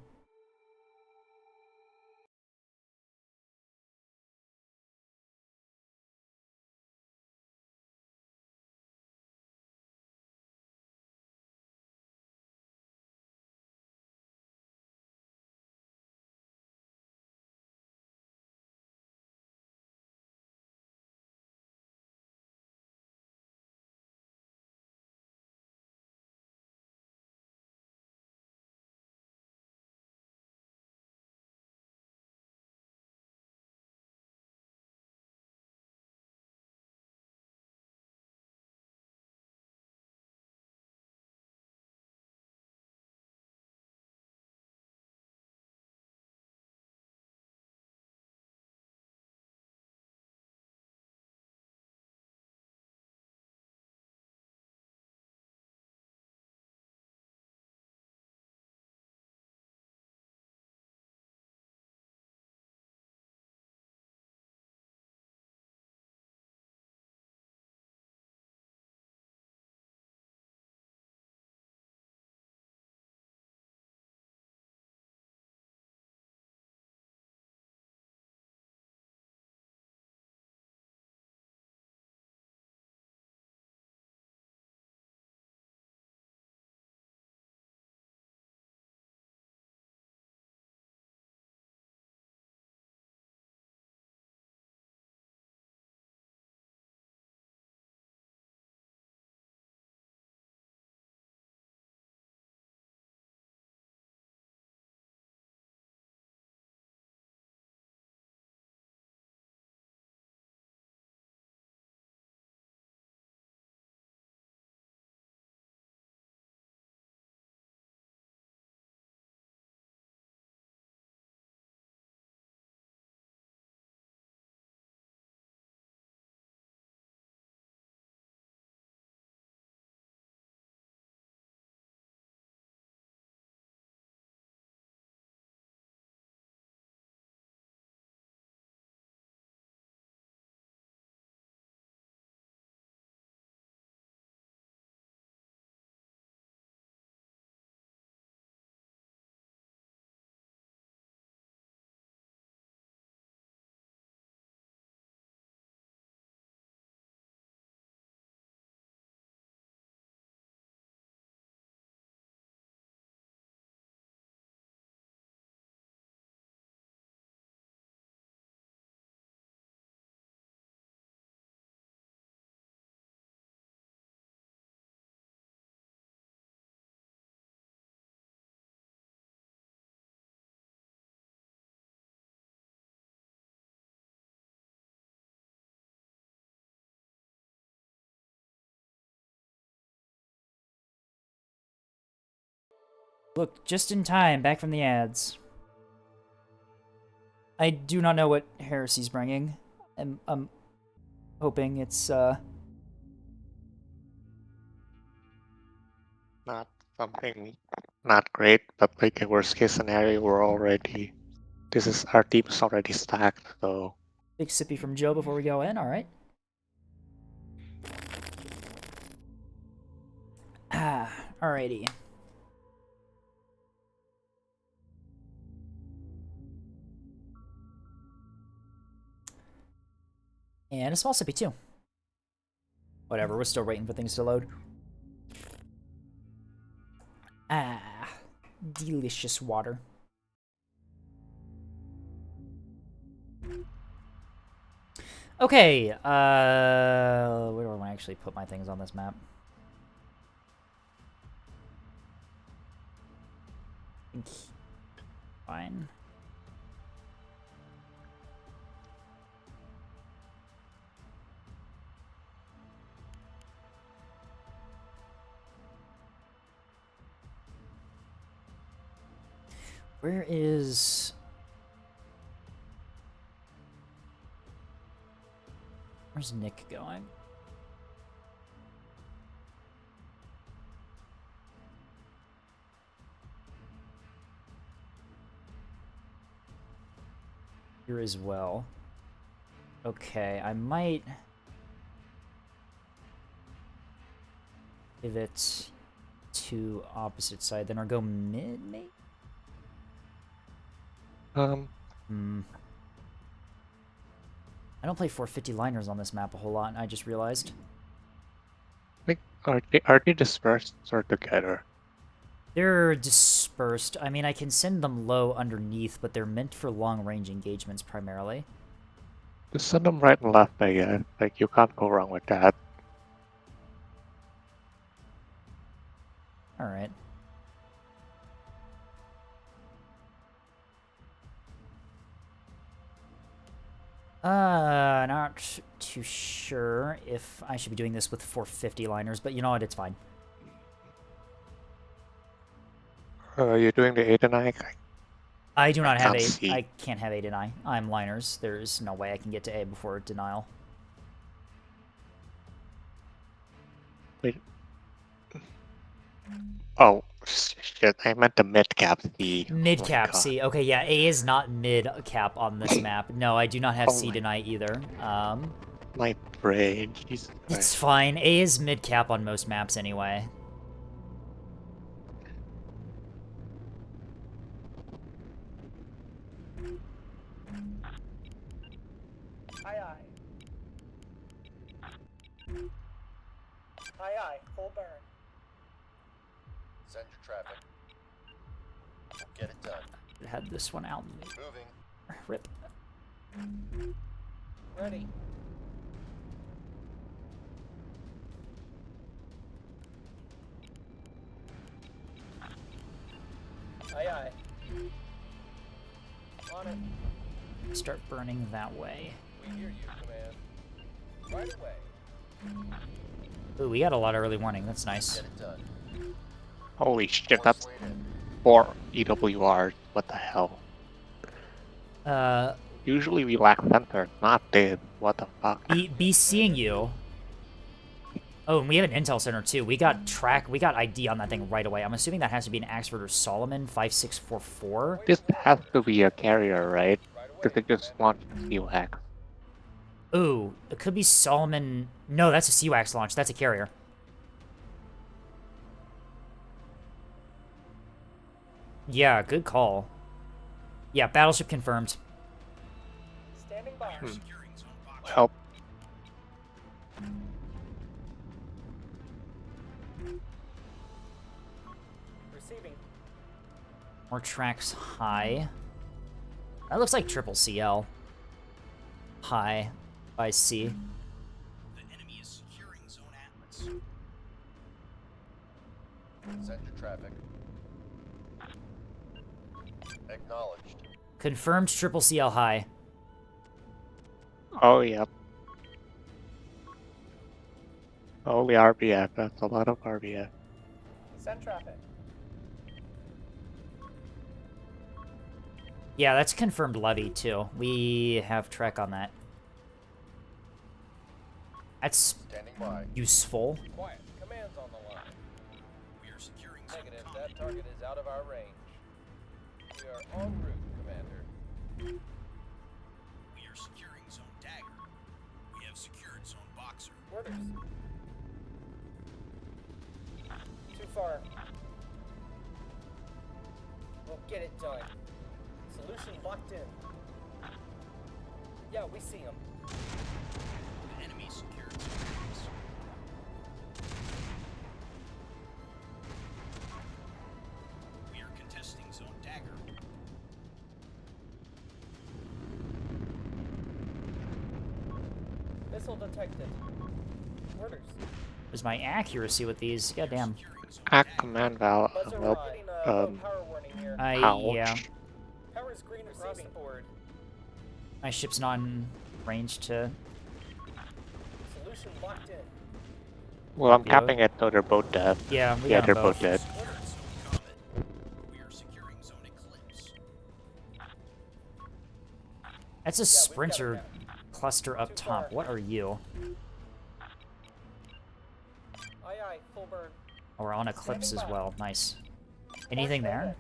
Look, just in time, back from the ads. I do not know what Heresy's bringing. I'm hoping it's, Not something not great, but like a worst case scenario, our team is already stacked, so. Big sippy from Joe before we go in, alright. Alrighty. And a small sippy too. Whatever, we're still waiting for things to load. Delicious water. Okay, where do I want to actually put my things on this map? Fine. Where's Nick going? Here as well. Okay, I might pivot to opposite side, then or go mid, maybe? I don't play 450 liners on this map a whole lot, and I just realized. I think are they dispersed or together? They're dispersed. I mean, I can send them low underneath, but they're meant for long-range engagements primarily. Just send them right and left, I guess. Like, you can't go wrong with that. Alright. Not too sure if I should be doing this with 450 liners, but you know what, it's fine. You're doing the 8 and 9? I do not have can't 8. see. I can't have 8 and I. I'm liners. There's no way I can get to A before denial. Wait. Oh, shit, I meant the mid-cap C. Mid-cap Oh my C. Okay, yeah, A is not mid-cap on this map. No, I do not have Oh C my- deny either. My brain, Jesus It's Christ. fine. A is mid-cap on most maps anyway. Aye, aye. Aye, aye. Full burn. Send your traffic. We'll get it done. I had this one out. Moving. Rip. Ready. Aye, aye. On it. Start burning that way. We hear you, command. Right away. Ooh, we got a lot of early warning. That's nice. Get it done. Holy shit, that's 4 EWRs. What the hell? Usually we lack center, not dead. What the fuck? Be seeing you. Oh, and we have an intel center too. We got ID on that thing right away. I'm assuming that has to be an Axford or Solomon 5644. This has to be a carrier, right? Because it just launched a CWAX. Ooh, it could be Solomon. No, that's a CWAX launch. That's a carrier. Yeah, good call. Yeah, battleship confirmed. Standing by. Help. Receiving. More tracks high. That looks like triple CL. High by C. The enemy is securing Zone Atlas. Send your traffic. Acknowledged. Confirmed triple CL high. Oh, yep. Holy RBF, that's a lot of RBF. Send traffic. Yeah, that's confirmed levy too. We have Trek on that. That's Standing by. useful. Quiet. Command's on the line. We are securing Zone Negative. Combat. That target is out of our range. We are en route, Commander. We are securing Zone Dagger. We have secured Zone Boxer. Orders. Too far. We'll get it done. Solution locked in. Yeah, we see him. The enemy secured Zone Atlas. We are contesting Zone Dagger. Missile detected. Orders. Where's my accuracy with these? Goddamn. Act command val. Buzzer Well, getting a low power warning here. Yeah. ouch. Power's green across the board. My ship's not in range to. Solution locked in. Well, I'm Yeah. capping it so they're both dead. Yeah, we Yeah, got they're them both dead. Zone Comet. We are securing Zone Eclipse. That's a sprinter cluster up top. What are you? Aye, aye. Full burn. Oh, we're on Eclipse as well. Nice. Anything there?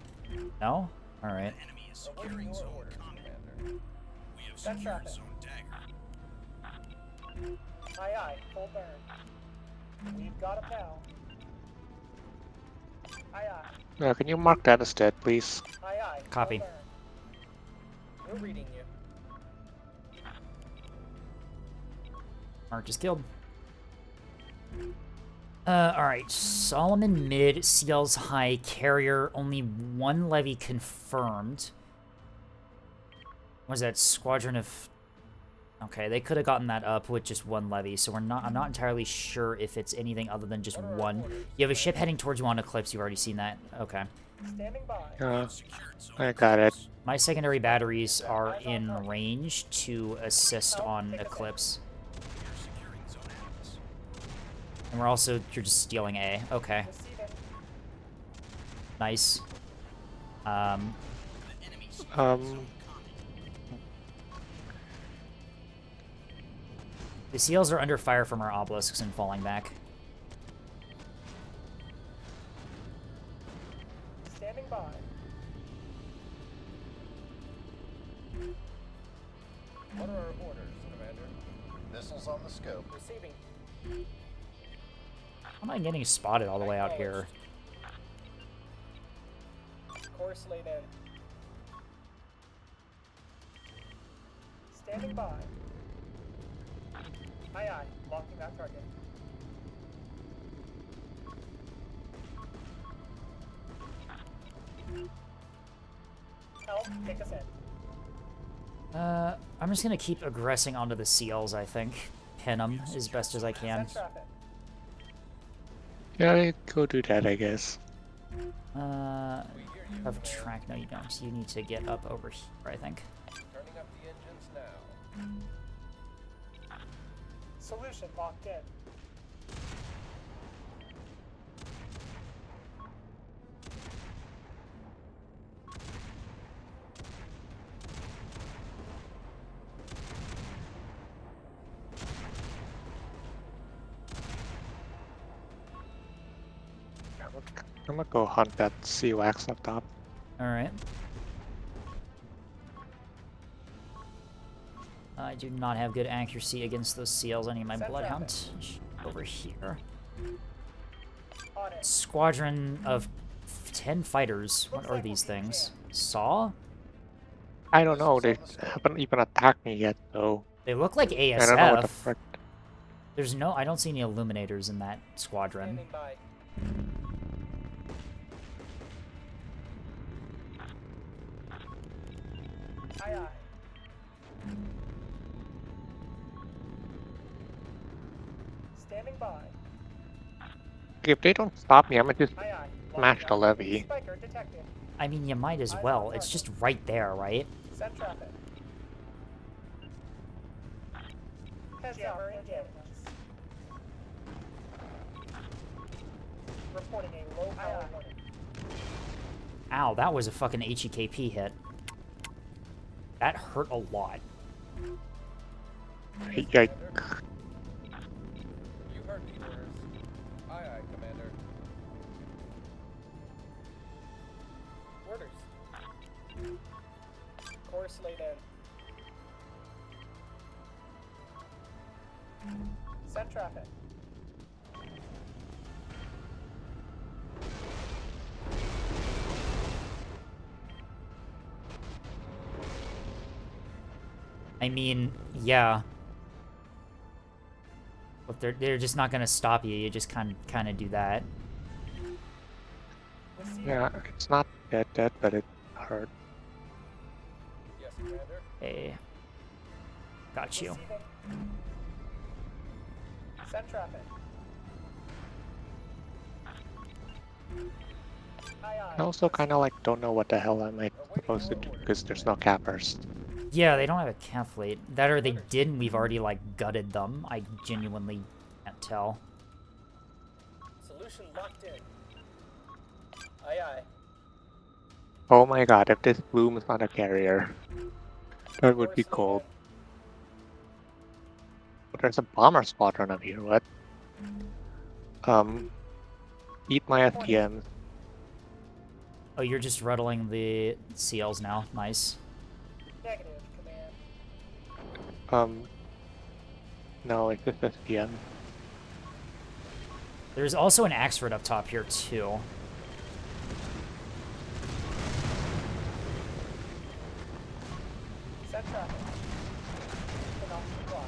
No? Alright. The enemy is securing Zone Comet. We have Send secured traffic. Zone Dagger. Aye, aye. Full burn. We've got him now. Aye, aye. Can you mark that as dead, please? Aye, aye. Full Copy. burn. We're reading you. Mark is killed. Alright. Solomon mid, Seals high, carrier, only one levy confirmed. Was that squadron of... Okay, they could have gotten that up with just one levy, so I'm not entirely sure if it's anything other than just one. You have a ship heading towards you on Eclipse, you've already seen that. Okay. Standing by. I got it. My secondary batteries are in range to assist on Eclipse. And we're also, you're just stealing A. Okay. Nice. The seals are under fire from our obelisks and falling back. Standing by. What are our orders, Commander? Missiles on the scope. Receiving. How am I getting spotted all the way out here? Course laid in. Standing by. Aye, aye. Locking that target. Help, take us in. I'm just gonna keep aggressing onto the seals, I think. Pin them as best as I can. Send traffic. Yeah, go do that, I guess. Have a track? No, you don't. You need to get up over here, I think. Turning up the engines now. Solution locked in. I'm gonna go hunt that sea wax up top. Alright. I do not have good accuracy against those seals. I need my bloodhound over here. Squadron of 10 fighters. What are these things? Saw? I don't know, they haven't even attacked me yet, though. They look like ASF. I don't know what the frick. There's no... I don't see any illuminators in that squadron. Standing by. Aye, aye. Standing by. If they don't stop me, I'm gonna just Aye, aye. smash the levy. Spiker detected. I mean, you might as well. It's just right there, right? Send traffic. Heads up, engaged. Reporting a low power warning. Ow, that was a fucking HEKP hit. That hurt a lot. Yikes. You heard the orders. Aye, aye, Commander. Orders. Course laid in. Send traffic. I mean, yeah. But they're just not gonna stop you. You just kind of do that. Yeah, it's not dead, but it hurt. Yes, Commander. Hey, got you. Receiving. Send traffic. Aye, aye. I also kind of like don't know what the hell am I supposed to do because there's no cappers. Yeah, they don't have a cap fleet. That or they did, and we've already like gutted them. I genuinely can't tell. Solution locked in. Aye, aye. Oh my god, if this bloom is not a carrier, that would be cool. But there's a bomber squadron up here, what? Eat my FTMs. Oh, you're just ruddling the seals now. Nice. Negative, command. No, it's just SPM. There's also an Axford up top here, too. Set traffic. Cannot comply.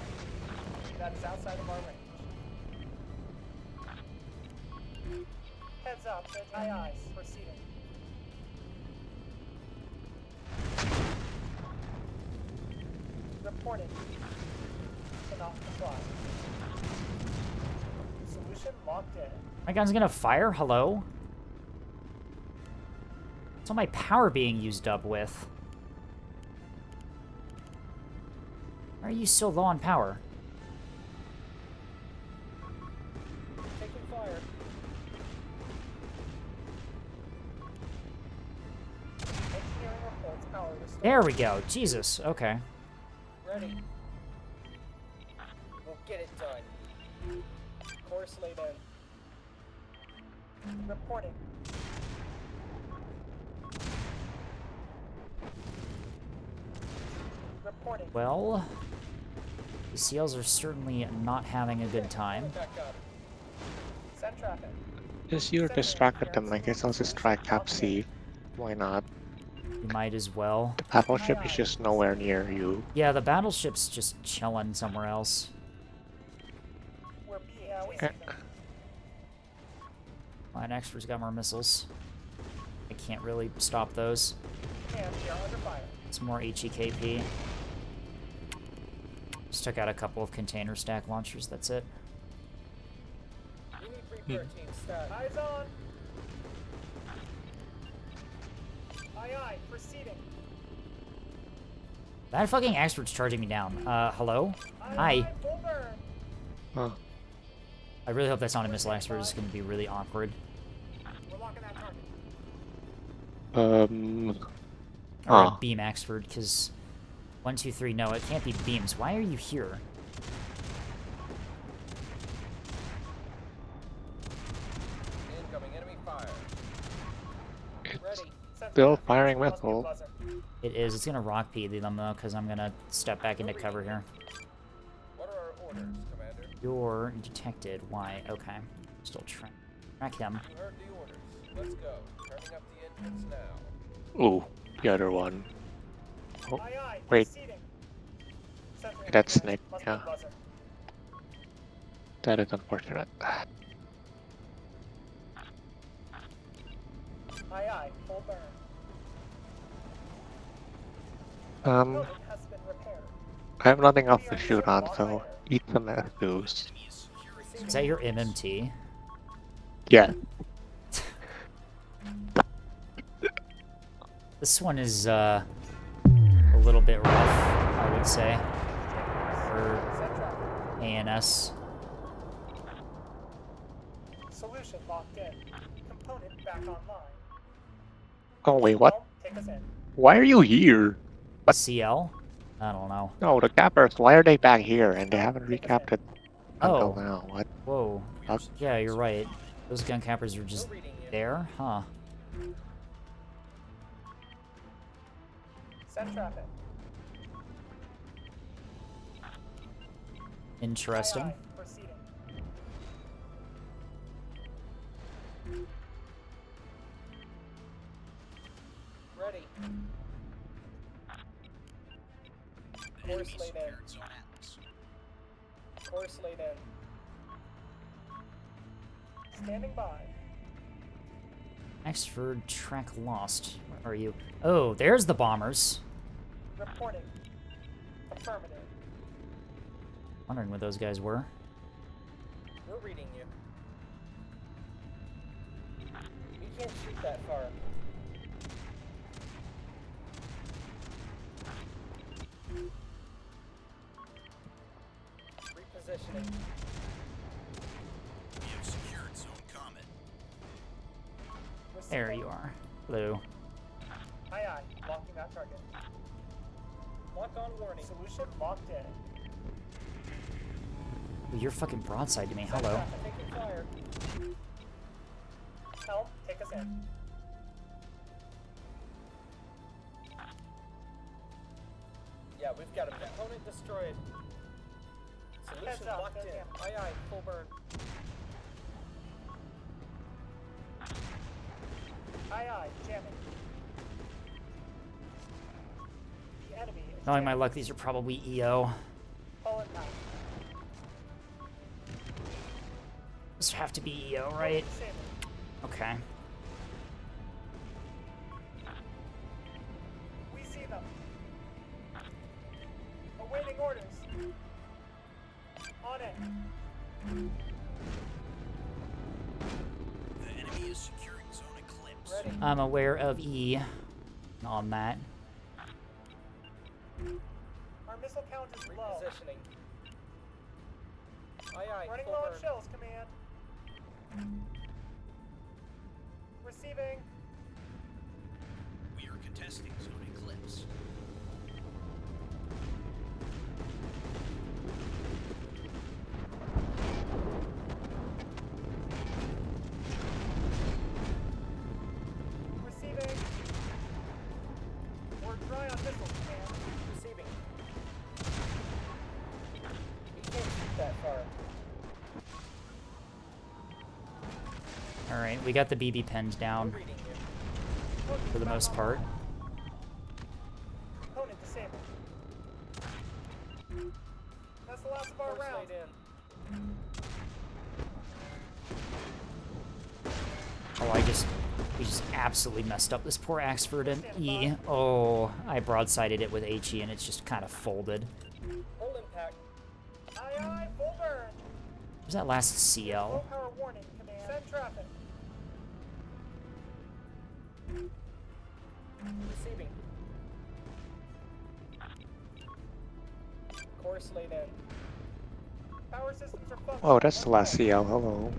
That is outside of our range. Heads up, aye aye, proceeding. Reporting. Cannot comply. Solution locked in. My gun's gonna fire? Hello? What's all my power being used up with? Why are you so low on power? Taking fire. Engineering reports power restored. There we go. Jesus. Okay. Ready. We'll get it done. Course laid in. Reporting. Reporting. Well, the SEALs are certainly not having a good time. Back up. Send traffic. Just you distracted them, I guess I'll just try Cap C. Why not? You might as well. The battleship is just nowhere near you. Yeah, the battleship's just chilling somewhere else. We're being Okay. Mine Extra's got more missiles. I can't really stop those. and we are under fire. Some more HEKP. Just took out a couple of container stack launchers, that's it. We need repair team stat. Eyes on. Aye aye, proceeding. That fucking Axford's charging me down. Hello? Hi. Full burn. Huh. I really hope that's not a missile Axford. It's gonna be really awkward. We're locking that target. Or a beam Axford, because 1, 2, 3, no, it can't be beams. Why are you here? Incoming enemy fire. Ready. Still firing missiles. It is. It's gonna rock P them though, because I'm gonna step back into cover here. What are our orders, Commander? You're detected. Why? Okay. Still trying to track him. You heard the orders. Let's go. Turning up the engines now. Ooh, the other one. Oh, Aye aye, wait. proceeding. That's Nick, Must be yeah. buzzer. That is unfortunate. Aye aye, full burn. Building has been repaired. I have nothing else to shoot on, so eat some S2s. Is that your MMT? Yeah. This one is a little bit rough, I would say, for ANS. Solution locked in. Component back online. Oh wait, what? Take us in. Why are you here? CL? I don't know. No, the cappers, why are they back here and they haven't recapped it until now? What? Whoa. Yeah, you're right. Those gun cappers are just there? Huh. Send traffic. Interesting. Aye, aye, proceeding. Ready. Course laid in. Course laid in. Standing by. Axford track lost. Where are you? Oh, there's the bombers. Reporting. Affirmative. Wondering what those guys were. We're reading you. We can't shoot that far. Repositioning. We have secured Zone Comet. There you are. Hello. Aye aye, locking that target. Lock on warning. Solution locked in. Ooh, you're fucking broadside to me. Hello. Taking fire. Helm, take us in. Yeah, we've got a component destroyed. Heads Solution up, locked in. damn. Aye, aye, full burn. Aye, jamming. The enemy is Knowing my jamming. luck, these are probably EO. Pull it back. This have to be EO, right? Saber. Okay. We see them. Awaiting orders. On it. The enemy is securing Zone Eclipse. Ready. I'm aware of E on that. Our missile count is low. Repositioning. Aye, Running full low on burn. shells, command. Receiving. We are contesting Zone Eclipse. Receiving. We're dry on missiles, command. Receiving. We can't shoot that far. Alright, we got the BB pinned down Reading you. for the most part. Opponent disabled. That's the last of our Force rounds. laid in. Oh, we just absolutely messed up this poor Axford and E. Oh, I broadsided it with HE and it's just kind of folded. Hull impact. Aye, full burn. Where's that last Low CL? power warning, command. Send traffic. Receiving. Course laid in. Power systems are functional. Oh, that's the last Okay. CL. Hello.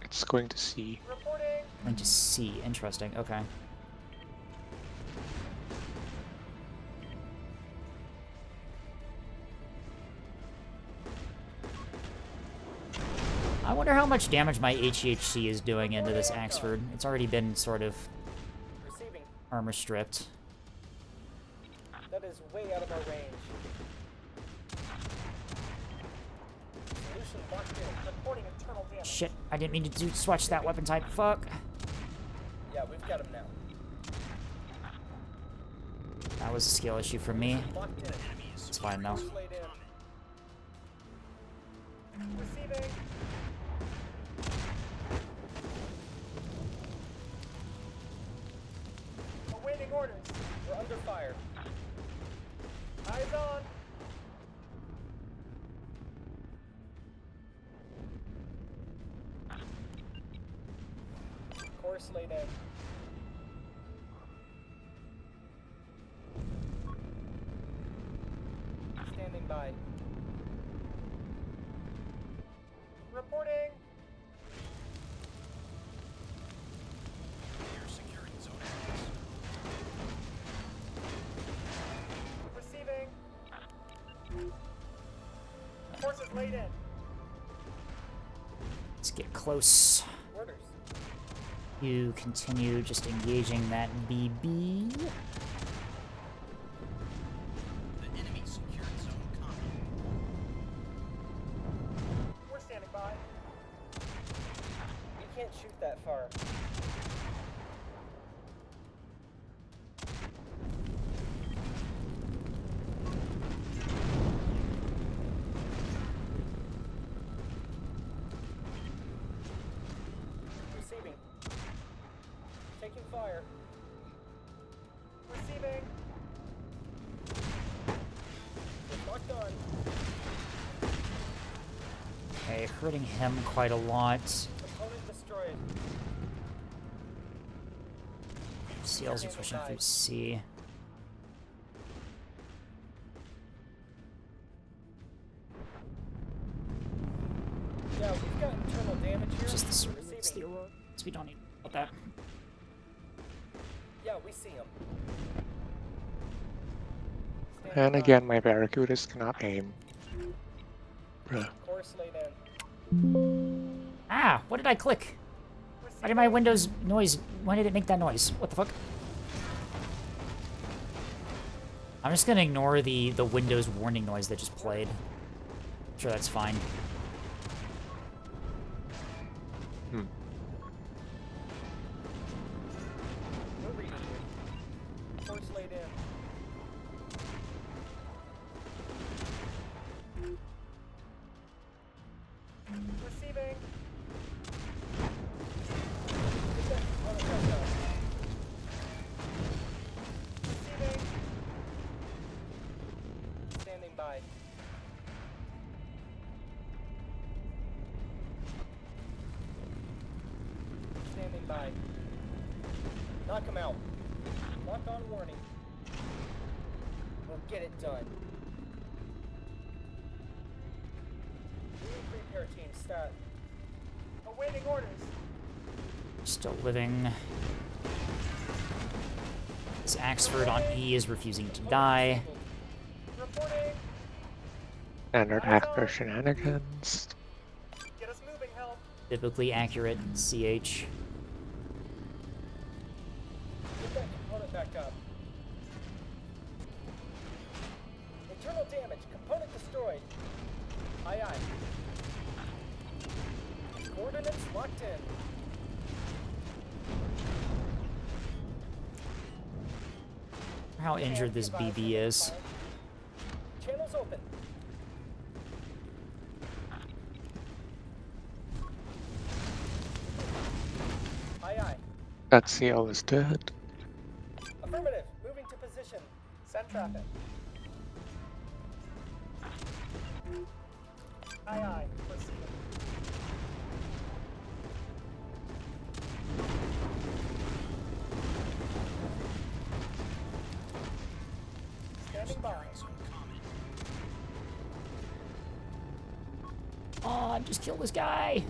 It's going to C. Reporting. Going to C. Interesting. Okay. I wonder how much damage my HEHC is doing into this Axford. It's already been sort of Receiving. armor stripped. That is way out of our range. Solution locked in. Reporting internal damage. Shit, I didn't mean to swatch that weapon type. Fuck. Yeah, we've got him now. That was a skill issue for me. Locked in. It's fine though. Course laid in. Receiving. Awaiting orders. We're under fire. Eyes on. Course laid in. Standing by. Reporting. We are securing Zone Eclipse. Receiving. Forces laid in. Let's get close. Orders. You continue just engaging that BB. The enemy secured Zone Combat. We're standing by. We can't shoot that far. Receiving. Taking fire. Receiving. We're locked on. Okay, hurting him quite a lot. Opponent destroyed. CLs are pushing through C. Yeah, we've got internal damage here. It's just the sort of it's the Receiving. Aurora. So we don't need about that. Yeah, we see him. And again, my Barracudas cannot aim. Bruh. Course laid in. Ah, what did I click? Why did my Windows noise? Why did it make that noise? What the fuck? I'm just gonna ignore the Windows warning noise that just played. Sure, that's fine. Hmm. No reading here. Force laid in. Receiving. Receiving. Standing by. Standing by. Knock him out. Lock on warning. We'll get it done. Repair team, start. Awaiting orders. Still living. This Axford on E is refusing to die. Reporting. Standard actor shenanigans. Get us moving, help. Biblically accurate CH. Get that component back up. Internal damage. Component destroyed. Aye, aye. Coordinates locked in. How injured this BB is. Channels open. Aye, aye. That CO is dead. Affirmative. Moving to position. Send traffic. Aye, aye. Proceeding. Standing by. Oh, just kill this guy.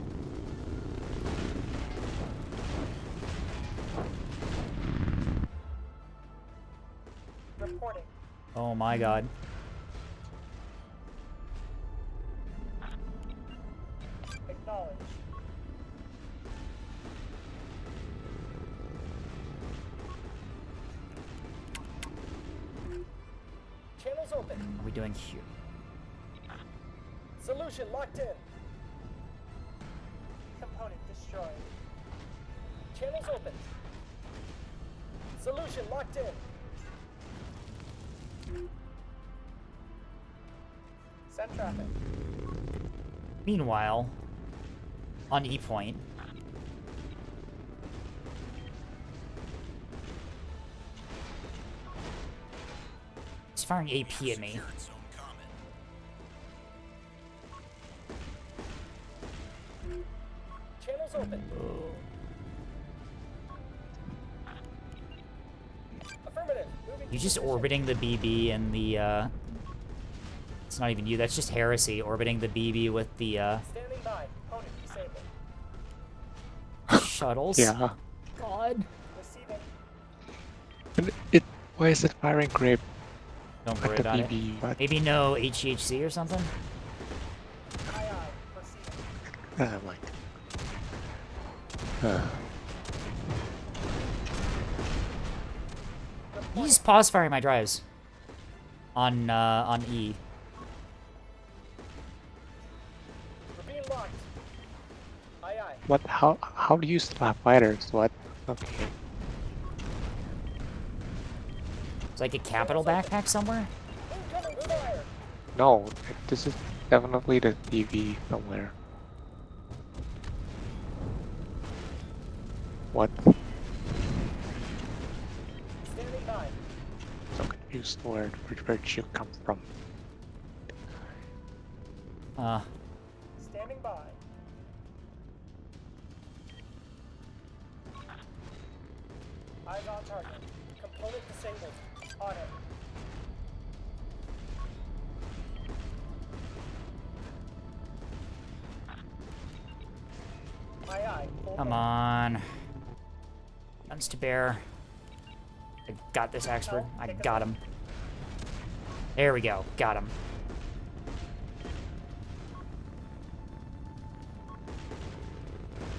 Reporting. Oh my god. Acknowledge. Channels open. What are we doing here? Solution locked in. Component destroyed. Channels open. Solution locked in. Send traffic. Meanwhile, on E point, he's firing AP at me. Channels open. Affirmative. Moving You to just position. orbiting the BB and the, it's not even you, that's just heresy, orbiting the BB with the, Standing by. Component disabled. shuttles. Yeah. God. Receiving. And why is it firing grape Don't at worry the about BB? it. What? Maybe no HCHC or something? Aye, aye. Proceeding. I'm like. He's pause firing my drives. On E. We're being locked. Aye, aye. What? How do you still have fighters? What? Okay. It's like a capital backpack somewhere? Incoming fire. No, this is definitely the TV somewhere. What? Standing by. So confused. Where'd you come from? Standing by. Eyes on target. Component disabled. On it. Aye, aye. Full Come main. on. Guns to bear. I got this, Axford. I got him. There we go. Got him.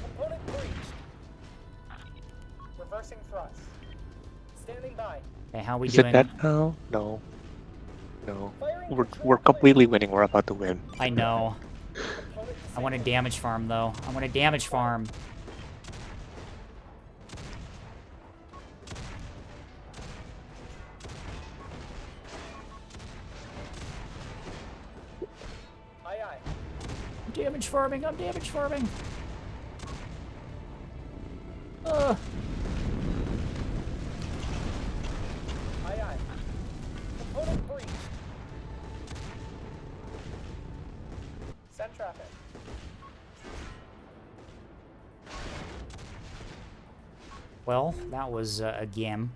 Component breached. Reversing thrust. Standing by. Okay, how we Is doing? it dead now? No. No, we're completely winning. We're about to win. I know. I want a damage farm, though. I want a damage farm. Aye, aye. I'm damage farming. I'm damage farming. Aye, aye. Component breached. Send traffic. Well, that was a game.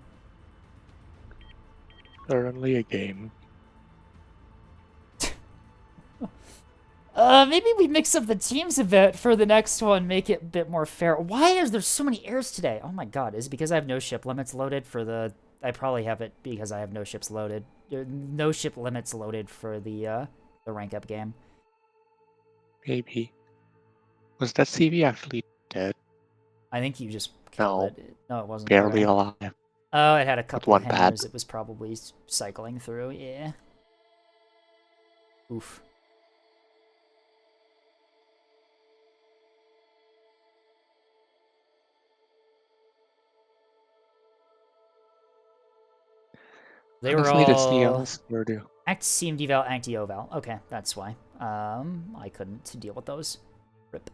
Certainly a game. Maybe we mix up the teams a bit for the next one, make it a bit more fair. Why is there so many airs today? Oh my god, is it because I have no ship limits loaded for the... I probably have it because I have no ships loaded. No ship limits loaded for the rank up game. Maybe. Was that CV actually dead? I think you just killed No. it. No, it wasn't. Barely Okay. alive. Oh, it had a couple one of hangers. bad. It was probably cycling through. Yeah. Oof. They Honestly, were the all CLs were due. Act Seam Deval, Act Eval. Okay, that's why. I couldn't deal with those. Rip.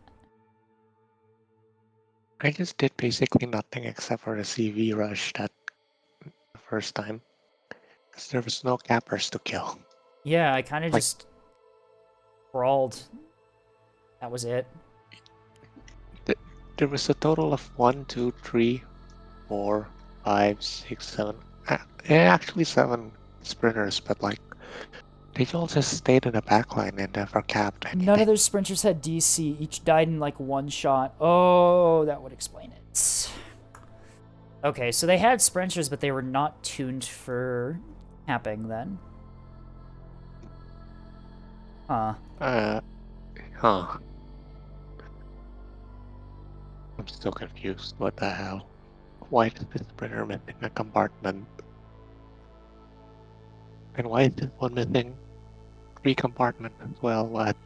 I just did basically nothing except for the CV rush that the first time. Because there was no cappers to kill. Yeah, I kind of Like- just crawled. That was it. There was a total of 1, 2, 3, 4, 5, 6, 7. Actually 7 sprinters, but like they all just stayed in the backline and never capped anything. None of those sprinters had DC. Each died in like one shot. Oh, that would explain it. Okay, so they had sprinters, but they were not tuned for capping then. Huh. Huh. I'm still confused. What the hell? Why is this sprinter missing a compartment? And why is this one missing 3 compartments as well? What?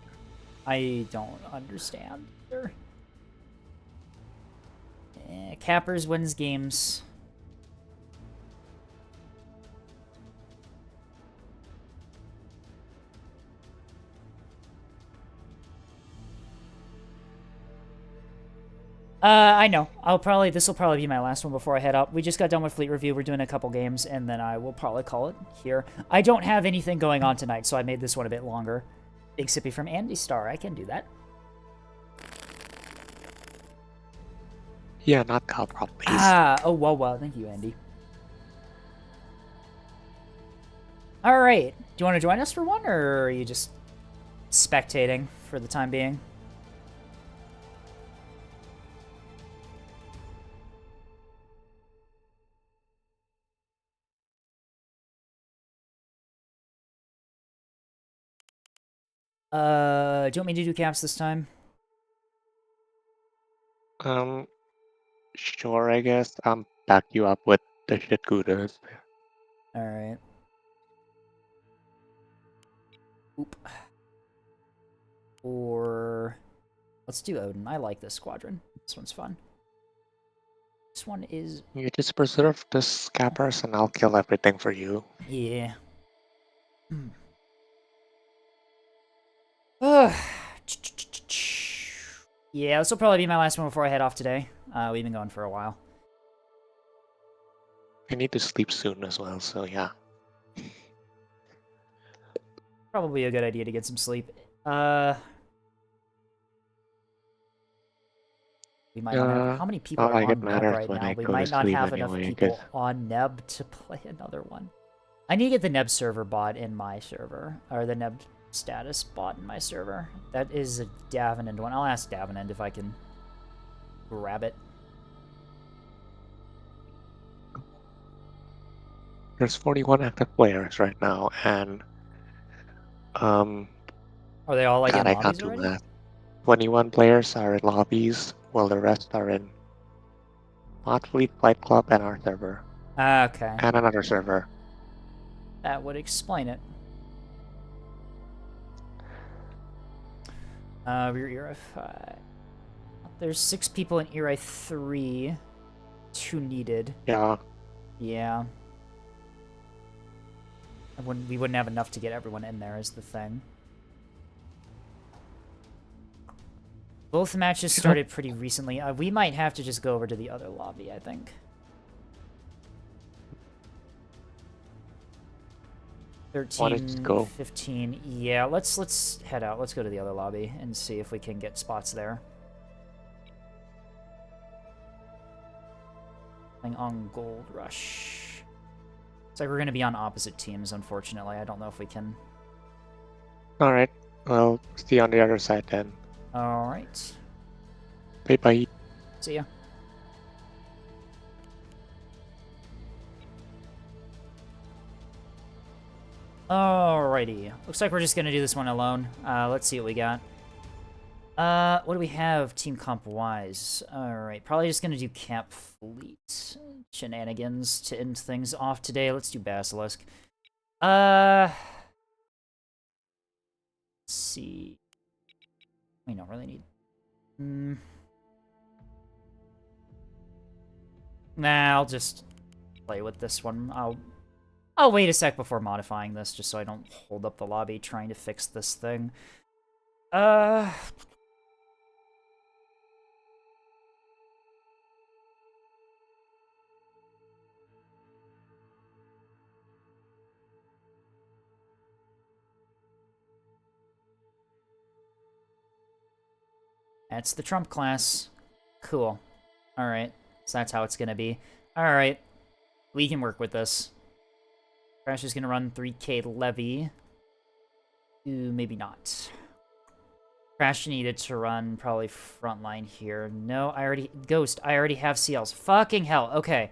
I don't understand either. Cappers wins games. I know. This will probably be my last one before I head up. We just got done with Fleet Review. We're doing a couple games, and then I will probably call it here. I don't have anything going on tonight, so I made this one a bit longer. Big sippy from Andy Star. I can do that. Yeah, not Calprop, please. Oh, wow. Thank you, Andy. All right. Do you want to join us for one, or are you just spectating for the time being? Do you want me to do caps this time? Sure, I guess. Back you up with the shit Goudas. Alright. Oop. Or... let's do Odin. I like this squadron. This one's fun. This one is... You just preserve the scappers and I'll kill everything for you. yeah. Yeah, this will probably be my last one before I head off today. We've been going for a while. I need to sleep soon as well, so yeah. Probably a good idea to get some sleep. We might not have... how many people not are like it on Neb matters right when now? I We go to might not sleep have enough anyway, people 'cause- on Neb to play another one. I need to get the Neb server bot in my server, or the Neb status bot in my server. That is a Davenant one. I'll ask Davenant if I can grab it. There's 41 active players right now, and Are they all like God, in I can't lobbies do already? math. 21 players are in lobbies, while the rest are in Hot Fleet, Fight Club, and our server. Okay. And another server. That would explain it. We're ERI 5. There's 6 people in ERI 3. 2 needed. Yeah. Yeah. We wouldn't have enough to get everyone in there is the thing. Both matches started pretty recently. We might have to just go over to the other lobby, I think. 13, 15. Yeah, let's head out. Let's go to the other lobby and see if we can get spots there. On Gold Rush. It's like we're going to be on opposite teams, unfortunately. I don't know if we can... Alright, well, see you on the other side then. Alright. Bye-bye. See ya. Alrighty. Looks like we're just going to do this one alone. Let's see what we got. What do we have team comp-wise? Alright, probably just gonna do Camp Fleet shenanigans to end things off today. Let's do Basilisk. Let's see. We don't really need... Nah, I'll just play with this one. I'll wait a sec before modifying this, just so I don't hold up the lobby trying to fix this thing. That's the Trump class. Cool. Alright, so that's how it's gonna be. Alright, we can work with this. Crash is gonna run 3k levy. Ooh, maybe not. Crash needed to run probably frontline here. No, I already... Ghost, I already have CLs. Fucking hell, okay.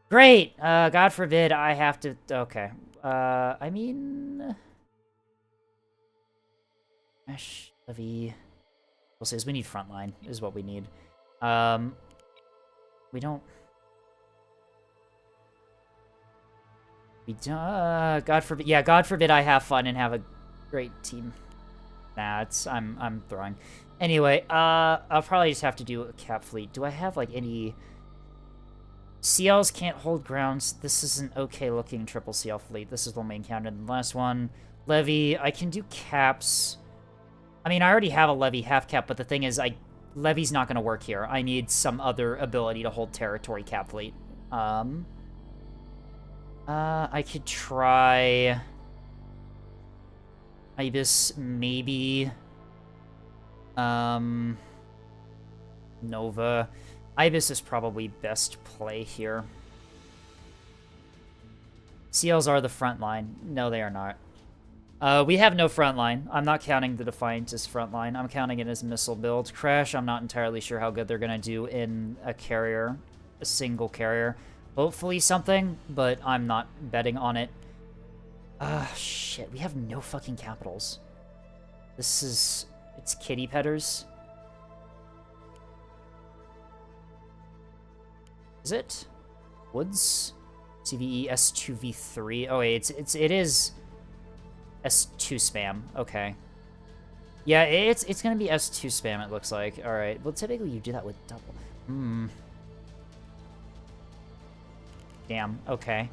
Great! God forbid I have to... Okay. I mean... Crash, levy... We'll say is we need frontline, is what we need. We don't... God forbid... Yeah, God forbid I have fun and have a great team. Nah, it's... I'm throwing. Anyway, I'll probably just have to do a Cap Fleet. Do I have, like, any... CLs can't hold grounds. This is an okay-looking triple CL fleet. This is the one we encountered in the last one. Levy, I can do caps... I mean, I already have a Levy half cap, but the thing is, Levy's not going to work here. I need some other ability to hold territory cap fleet. I could try... Ibis, maybe... Nova. Ibis is probably best play here. CLs are the front line. No, they are not. We have no front line. I'm not counting the Defiant as front line. I'm counting it as missile build. Crash, I'm not entirely sure how good they're going to do in a carrier. A single carrier. Hopefully something, but I'm not betting on it. Shit. We have no fucking capitals. This is... It's kitty petters. Is it? Woods? CVE S2V3. Oh wait, it is... S2 spam. Okay. Yeah, it's gonna be S2 spam, it looks like. Alright. Well, typically you do that with double. Damn. Okay.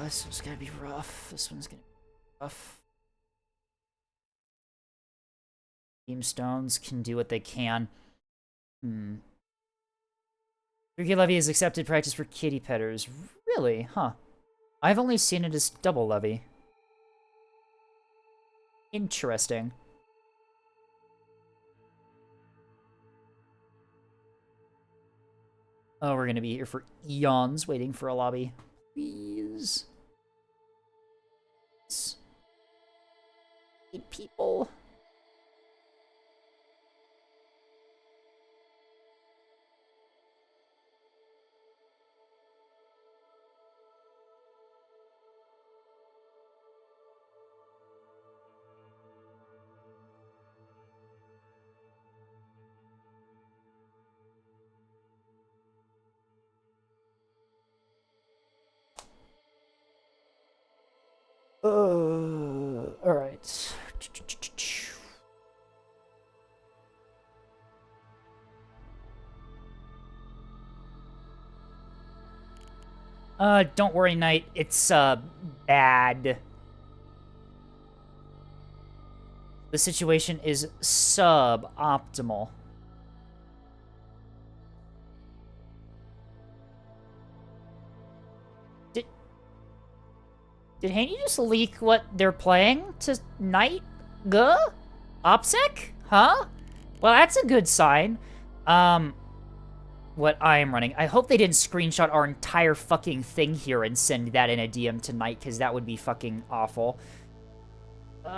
This one's gonna be rough. This one's gonna be rough. Team Stones can do what they can. 3K Levy is accepted practice for kitty petters. Really? Huh. I've only seen it as double levy. Interesting. Oh, we're gonna be here for eons waiting for a lobby. Please. 8 people. Alright. Don't worry, Knight. It's, bad. The situation is suboptimal. Did Haney just leak what they're playing to Knight? Guh? OPSEC? Huh? Well, that's a good sign. What I am running. I hope they didn't screenshot our entire fucking thing here and send that in a DM tonight, because that would be fucking awful. Okay.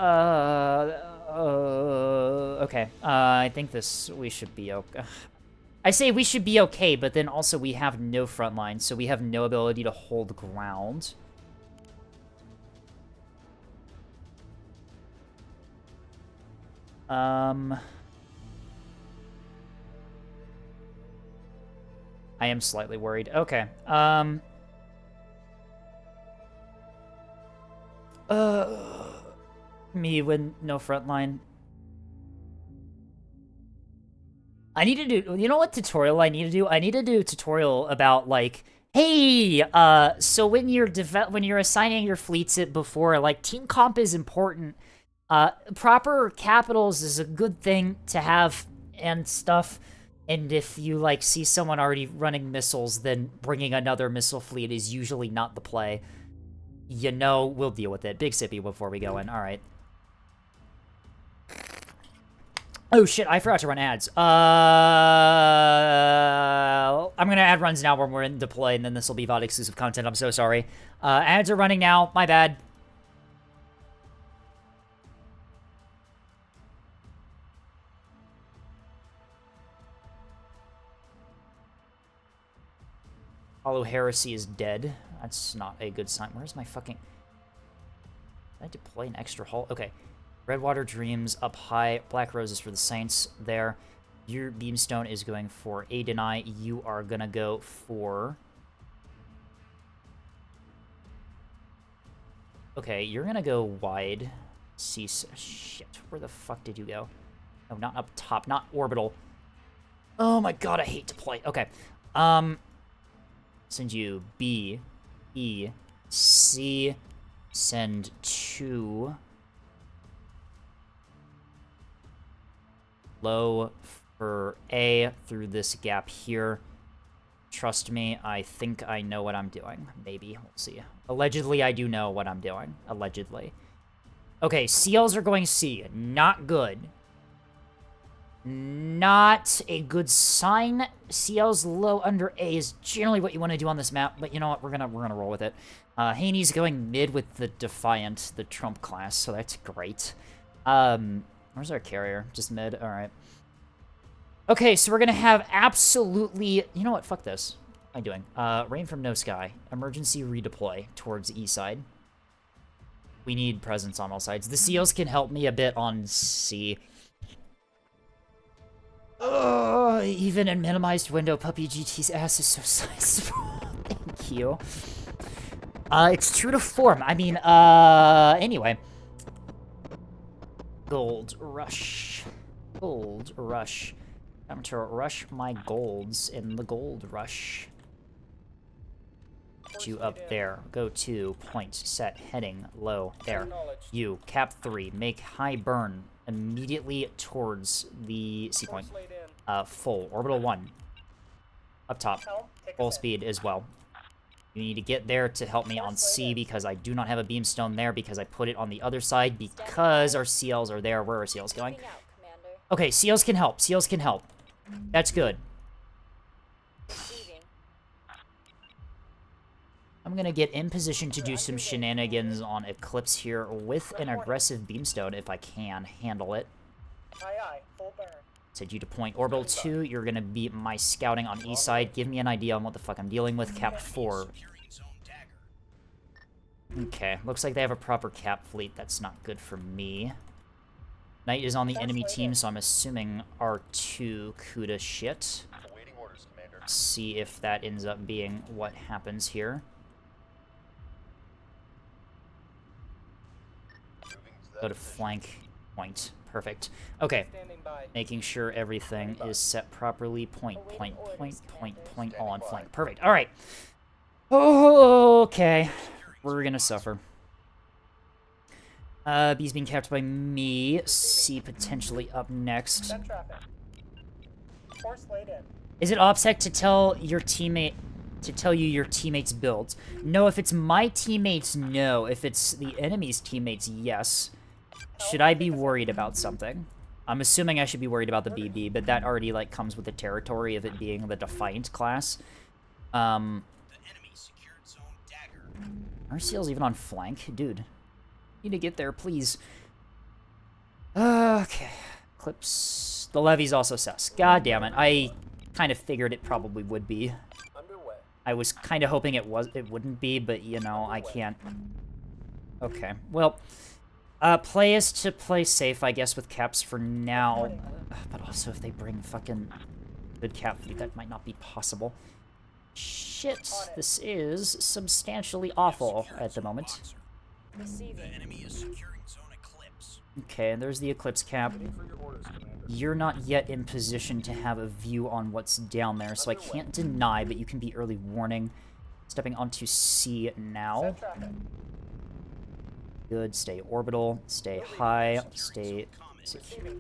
I think we should be okay. I say we should be okay, but then also we have no front line, so we have no ability to hold ground. I am slightly worried. Okay. Me with no front line. I need to do, you know what tutorial I need to do? I need to do a tutorial about, like, hey, so when you're assigning your fleets before, like, team comp is important. Proper capitals is a good thing to have and stuff. And if you, like, see someone already running missiles, then bringing another missile fleet is usually not the play. You know, we'll deal with it. Big sippy before we go in. All right. Oh, shit, I forgot to run ads. I'm gonna add runs now when we're in deploy, and then this will be VOD exclusive content. I'm so sorry. Ads are running now. My bad. Hollow Heresy is dead. That's not a good sign. Where's my fucking... Did I deploy an extra hull? Okay. Redwater Dreams up high. Black Roses for the Saints there. Your Beamstone is going for A deny. You are gonna go for... Okay, you're gonna go wide. Cease. Shit, where the fuck did you go? No, not up top. Not orbital. Oh my god, I hate deploy. Okay. Send you B, E, C, send 2. Low for A through this gap here. Trust me, I think I know what I'm doing. Maybe, we'll see. Allegedly, I do know what I'm doing. Allegedly. Okay, CLs are going C. Not good. Not a good sign. CL's low under A is generally what you want to do on this map, but you know what? We're gonna roll with it. Haney's going mid with the Defiant, the Trump class, so that's great. Where's our carrier? Just mid? Alright. Okay, so we're gonna have absolutely... You know what? Fuck this. What am I doing? Rain from no sky. Emergency redeploy towards E side. We need presence on all sides. The CLs can help me a bit on C. Even in minimized window, Puppy GT's ass is so sizable. Thank you. It's true to form. I mean, anyway. Gold rush. Gold rush. I'm to rush my golds in the gold rush. You up there. Go to point, set, heading, low, there. You, cap 3, make high burn immediately towards the C point. Full. Orbital 1. Up top. Full speed as well. You need to get there to help me on C because I do not have a beamstone there because I put it on the other side because our CLs are there. Where are CLs going? Okay, CLs can help. CLs can help. That's good. I'm gonna get in position to do some shenanigans on Eclipse here with an aggressive beamstone if I can handle it. Aye, full burn. Said you to point orbital 2. You're gonna be my scouting on E side. Give me an idea on what the fuck I'm dealing with. Cap 4. Okay, looks like they have a proper cap fleet. That's not good for me. Knight is on the enemy team, so I'm assuming R2 Kuda shit. See if that ends up being what happens here. Go to flank point. Perfect. Okay. Making sure everything is set properly. Point, all on flank. Perfect. All right. Oh, okay. We're gonna suffer. B's being kept by me. C potentially up next. Send traffic. Force laid in. Is it OPSEC to tell your teammate to tell you your teammates' builds? No, if it's my teammates, no. If it's the enemy's teammates, yes. Should I be worried about something? I'm assuming I should be worried about the BB, but that already like comes with the territory of it being the Defiant class. RCL's even on flank, dude. Need to get there, please. Okay, Clips. The levy's also sus. God damn it! I kind of figured it probably would be. I was kind of hoping it wouldn't be, but you know I can't. Okay, well. Play is to play safe, I guess, with caps for now. But also, if they bring fucking good cap fleet, that might not be possible. Shit, this is substantially awful at the moment. Okay, and there's the Eclipse cap. You're not yet in position to have a view on what's down there, so I can't deny, but you can be early warning. Stepping onto C now. Good, stay orbital, stay high, stay secure.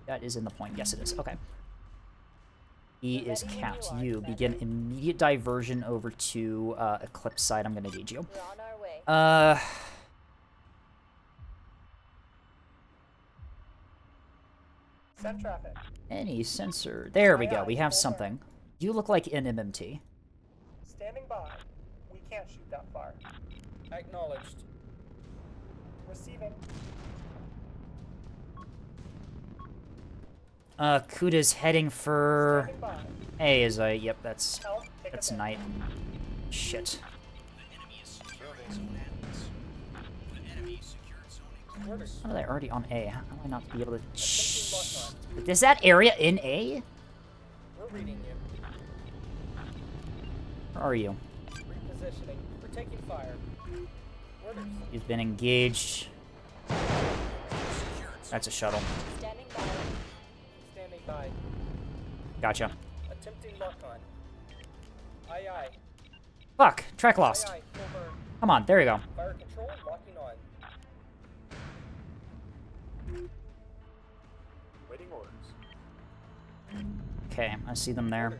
That is in the point. Yes, it is. Okay. E is capped. You begin immediate diversion over to Eclipse side. I'm going to need you. Send traffic. Any sensor. There we go. We have something. You look like an MMT. Standing by. We can't shoot that far. Acknowledged. Receiving. Kuda's heading for Standing by. A is a yep, that's Take a bit. Knight. Shit. How are they already on A? How do I not be able to is that area in A? We're reading you. Where are you? Repositioning. We're taking fire. Orders. You've been engaged. That's a shuttle. Standing by. Standing by. Gotcha. Attempting lock on. Aye aye. Fuck! Track lost. Aye aye. Full burn. Come on, there you go. Fire control locking on. Waiting orders. Okay, I see them there.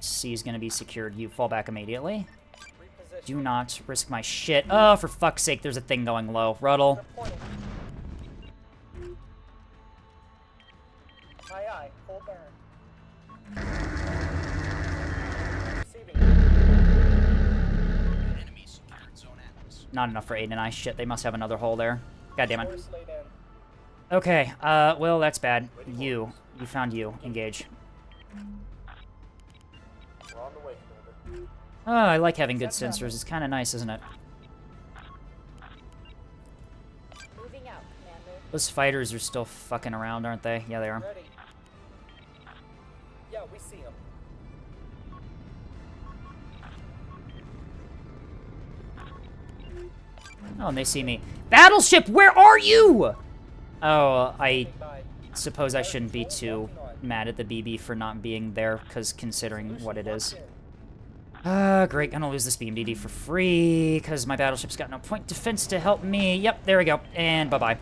C is gonna be secured. You fall back immediately. Reposition. Do not risk my shit. Oh, for fuck's sake, there's a thing going low. Ruddle. Reporting. Aye aye. Full burn. Receiving. Not enough for Aiden and I. Shit, they must have another hole there. God damn it. Force laid in. Okay, well, that's bad. You found you. Engage. We're on the way, Commander. Oh, I like having good sensors. It's kind of nice, isn't it? Moving out, Commander. Those fighters are still fucking around, aren't they? Yeah, they are. Ready. Yeah, we see him. Oh, and they see me. Battleship, where are you? Oh, I suppose I shouldn't be too mad at the BB for not being there, because considering what it is. Great, gonna lose this BMDD for free, because my battleship's got no point defense to help me. Yep, there we go, and bye-bye.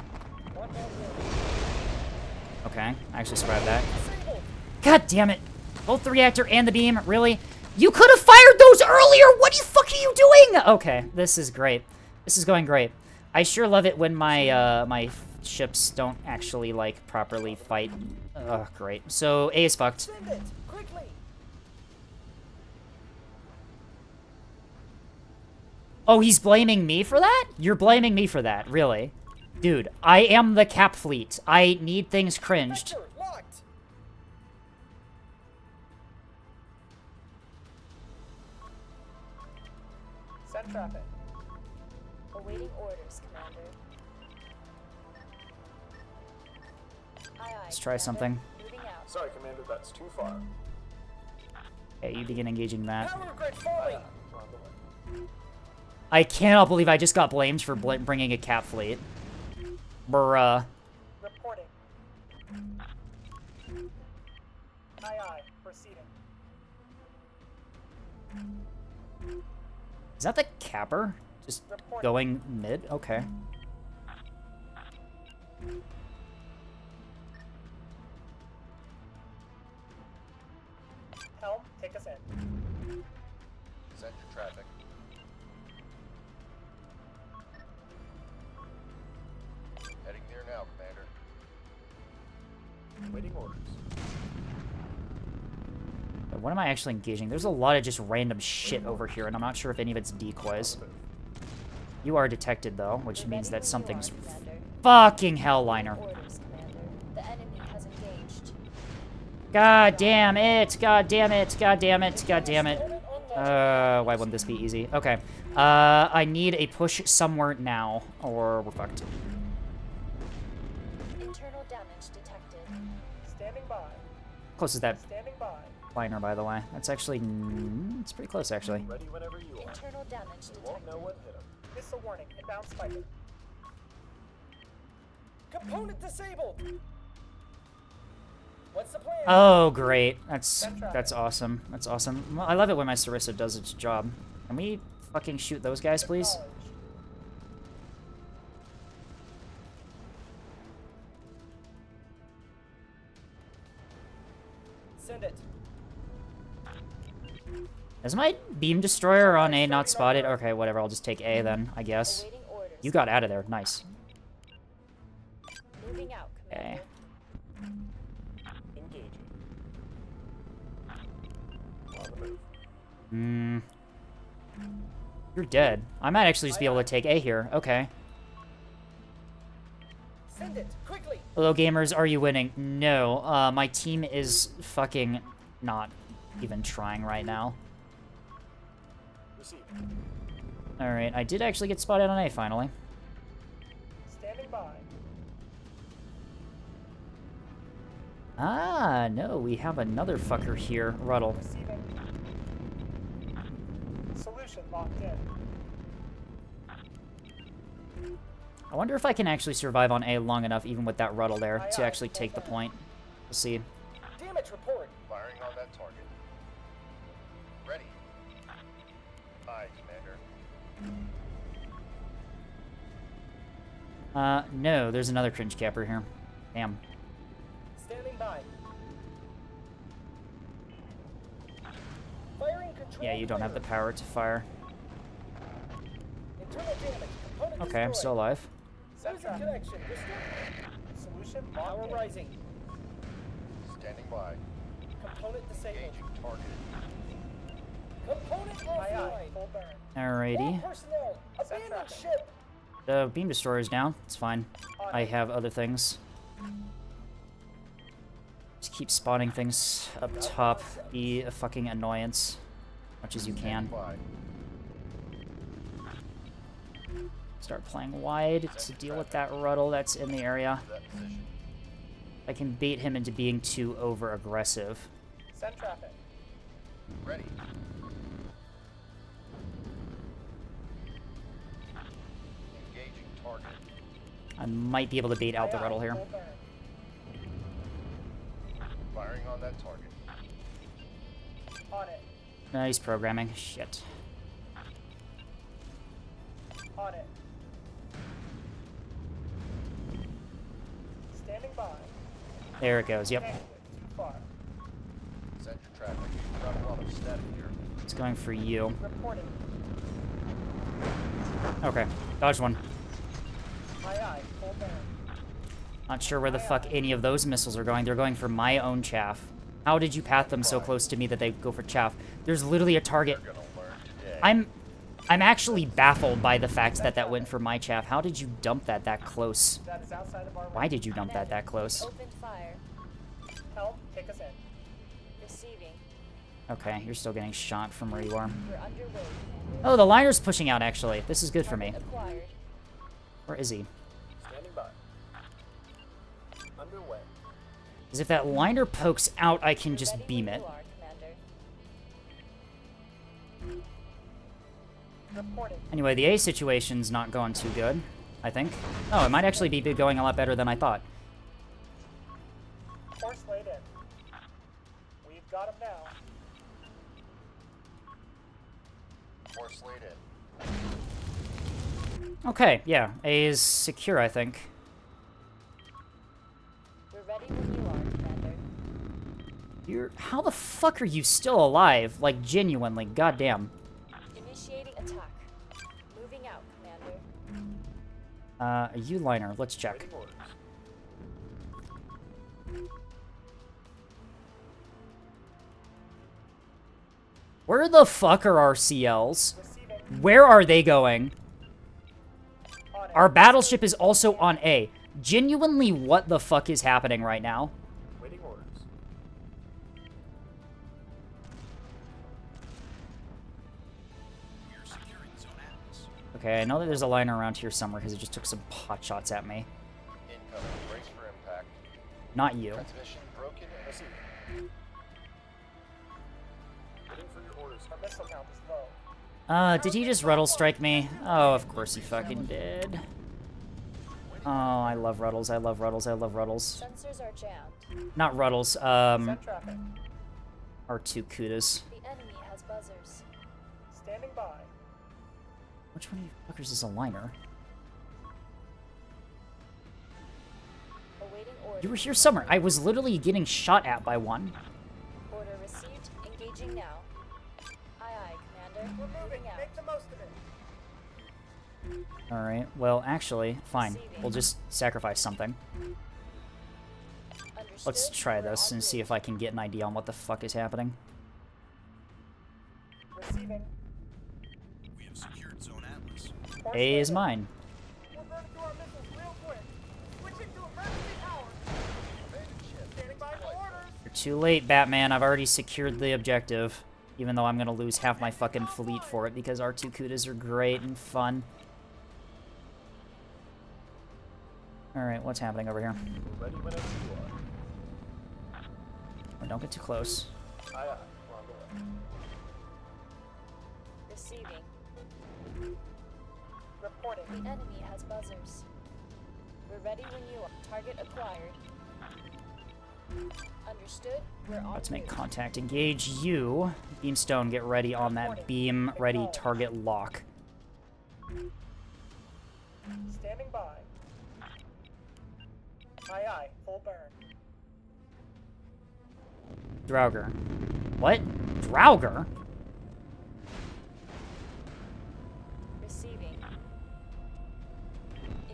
Okay, I actually survived that. God damn it. Both the reactor and the beam, really? You could have fired those earlier! What the fuck are you doing? Okay, this is great. This is going great. I sure love it when my, my ships don't actually, like, properly fight. Ugh, great. So, A is fucked. Send it quickly. Oh, he's blaming me for that? You're blaming me for that, really? Dude, I am the cap fleet. I need things cringed. Sector locked. Send traffic. Awaiting orders, Commander. Aye, aye, Let's try Commander. something. Moving out. Sorry, Commander, that's too far. Okay, you begin engaging that. Power grid falling. I cannot believe I just got blamed for bringing a cap fleet. Bruh. Reporting. Aye aye. Proceeding. Is that the capper? Just going mid? Okay. Helm, take us in. Center traffic. Heading there now, Commander. Waiting orders. What am I actually engaging? There's a lot of just random shit over here, and I'm not sure if any of it's decoys. You are detected, though, which means that something's fucking hellliner. The enemy has engaged. God damn it! God damn it! God damn it! God damn it! Why wouldn't this be easy? Okay. I need a push somewhere now, or we're fucked. Internal damage detected. Standing by. Close is that Standing by. liner, by the way? That's actually... it's pretty close, actually. Ready whenever you are. Internal damage You detected. won't know what hit him. Missile warning. Inbound Spiker. Component disabled. What's the plan? Oh, great. That's awesome. That's awesome. Well, I love it when my Sarissa does its job. Can we fucking shoot those guys, please? Send it. Is my beam destroyer on A not spotted? Okay, whatever. I'll just take A then, I guess. Awaiting orders. You got out of there. Nice. Moving out, Okay. Commander. Engaging. On the move. You're dead. I might actually just be able to take A here. Okay. Send it quickly. Hello, gamers. Are you winning? No. My team is fucking not even trying right now. Receive. Alright, I did actually get spotted on A finally. Standing by. Ah, no. We have another fucker here. Ruddle. Receiving. Solution locked in. I wonder if I can actually survive on A long enough, even with that Ruddle there, to actually take the point. We'll see. Damage report. Firing on that target. Ready. Aye, Commander. No, there's another cringe capper here. Damn. Standing by. Firing control. Yeah, you don't have the power to fire. Internal damage. Component Okay, I'm destroyed. still alive. Losing connection. Restored. Solution Power locked in. rising. Standing by. Component disabled. Engaging target. Component Aye, aye. offline. Full burn. Alrighty. All personnel. Abandon traffic. ship. The beam destroyer is down. It's fine. I have other things. Just keep spawning things up top. Be a fucking annoyance. As much as you can. By. Start playing wide to deal with that Ruddle that's in the area. That position. I can bait him into being too over-aggressive. Send traffic. Ready. Engaging target. I might be able to bait out the Aye, aye. Ruddle here. Full burn. Firing on that target. On it. Nice programming. Shit. On it. Standing by. There it goes. Yep. Negative. Too far. Center traffic. Got a lot of static here. It's going for you. Reporting. Okay. Dodge one. Aye, aye. Full burn. Not sure where the fuck any of those missiles are going. They're going for my own chaff. How did you path them so close to me that they go for chaff? There's literally a target. You're gonna learn today. I'm actually baffled by the fact that that went for my chaff. How did you dump that close? That is outside of our Why did you dump that close? Open fire. Helm, take us in. Receiving. Okay, you're still getting shot from where you are. We're underway, Commander. Oh, the liner's pushing out, actually. This is good for me. Target acquired. Where is he? Standing by. Underway. Because if that liner pokes out, I can just Ready beam when it. you are, Commander. Reporting. Anyway, the A situation's not going too good, I think. Oh, it might actually be going a lot better than I thought. Course laid in. We've got him now. Force laid in. Okay, yeah. A is secure, I think. We're ready when you are, Commander. How the fuck are you still alive? Like, genuinely, goddamn. Initiating attack. Moving out, Commander. A U-liner, let's check. Where the fuck are our CLs? Where are they going? Our battleship is also on A. Genuinely, what the fuck is happening right now? Waiting orders. We are securing Zone Atlas. Okay, I know that there's a liner around here somewhere because it just took some pot shots at me. Incoming. Brace for impact. Not you. Transmission broken. Receiving. Waiting for your orders. Our missile count is low. Did he just Ruddle strike me? Oh, of course he fucking did. Oh, I love Ruddles, I love Ruddles, I love Ruddles. Sensors are jammed. Not Ruddles, Send traffic. R2 Kudas. The enemy has buzzers. Standing by. Which one of you fuckers is a liner? Awaiting order. You were here somewhere. I was literally getting shot at by one. Order received. Engaging now. Aye, aye, Commander. We're moving. Out. Make the most of it. Alright, well, actually, fine. We'll just sacrifice something. Understood. Let's try We're this en and see route. if I can get an idea on what the fuck is happening. Receiving. We have secured Zone Atlas. Force A is laid in. mine. We're burning through our missiles real quick. Switching to emergency power. Standing by for orders. You're too late, Batman. I've already secured the objective. Even though I'm gonna lose half my fucking fleet for it because R2 Kudas are great and fun. Alright, what's happening over here? We're ready whenever you are. Oh, don't get too close. Aye, aye. We're on the way. Receiving. Reporting. The enemy has buzzers. We're ready when you are. Target acquired. Understood. We're on Let's make route. contact. Engage you. Beamstone, get ready on that beam. Ready, target lock. Standing by. Aye, aye. Full burn. Draugr. What? Draugr? Receiving.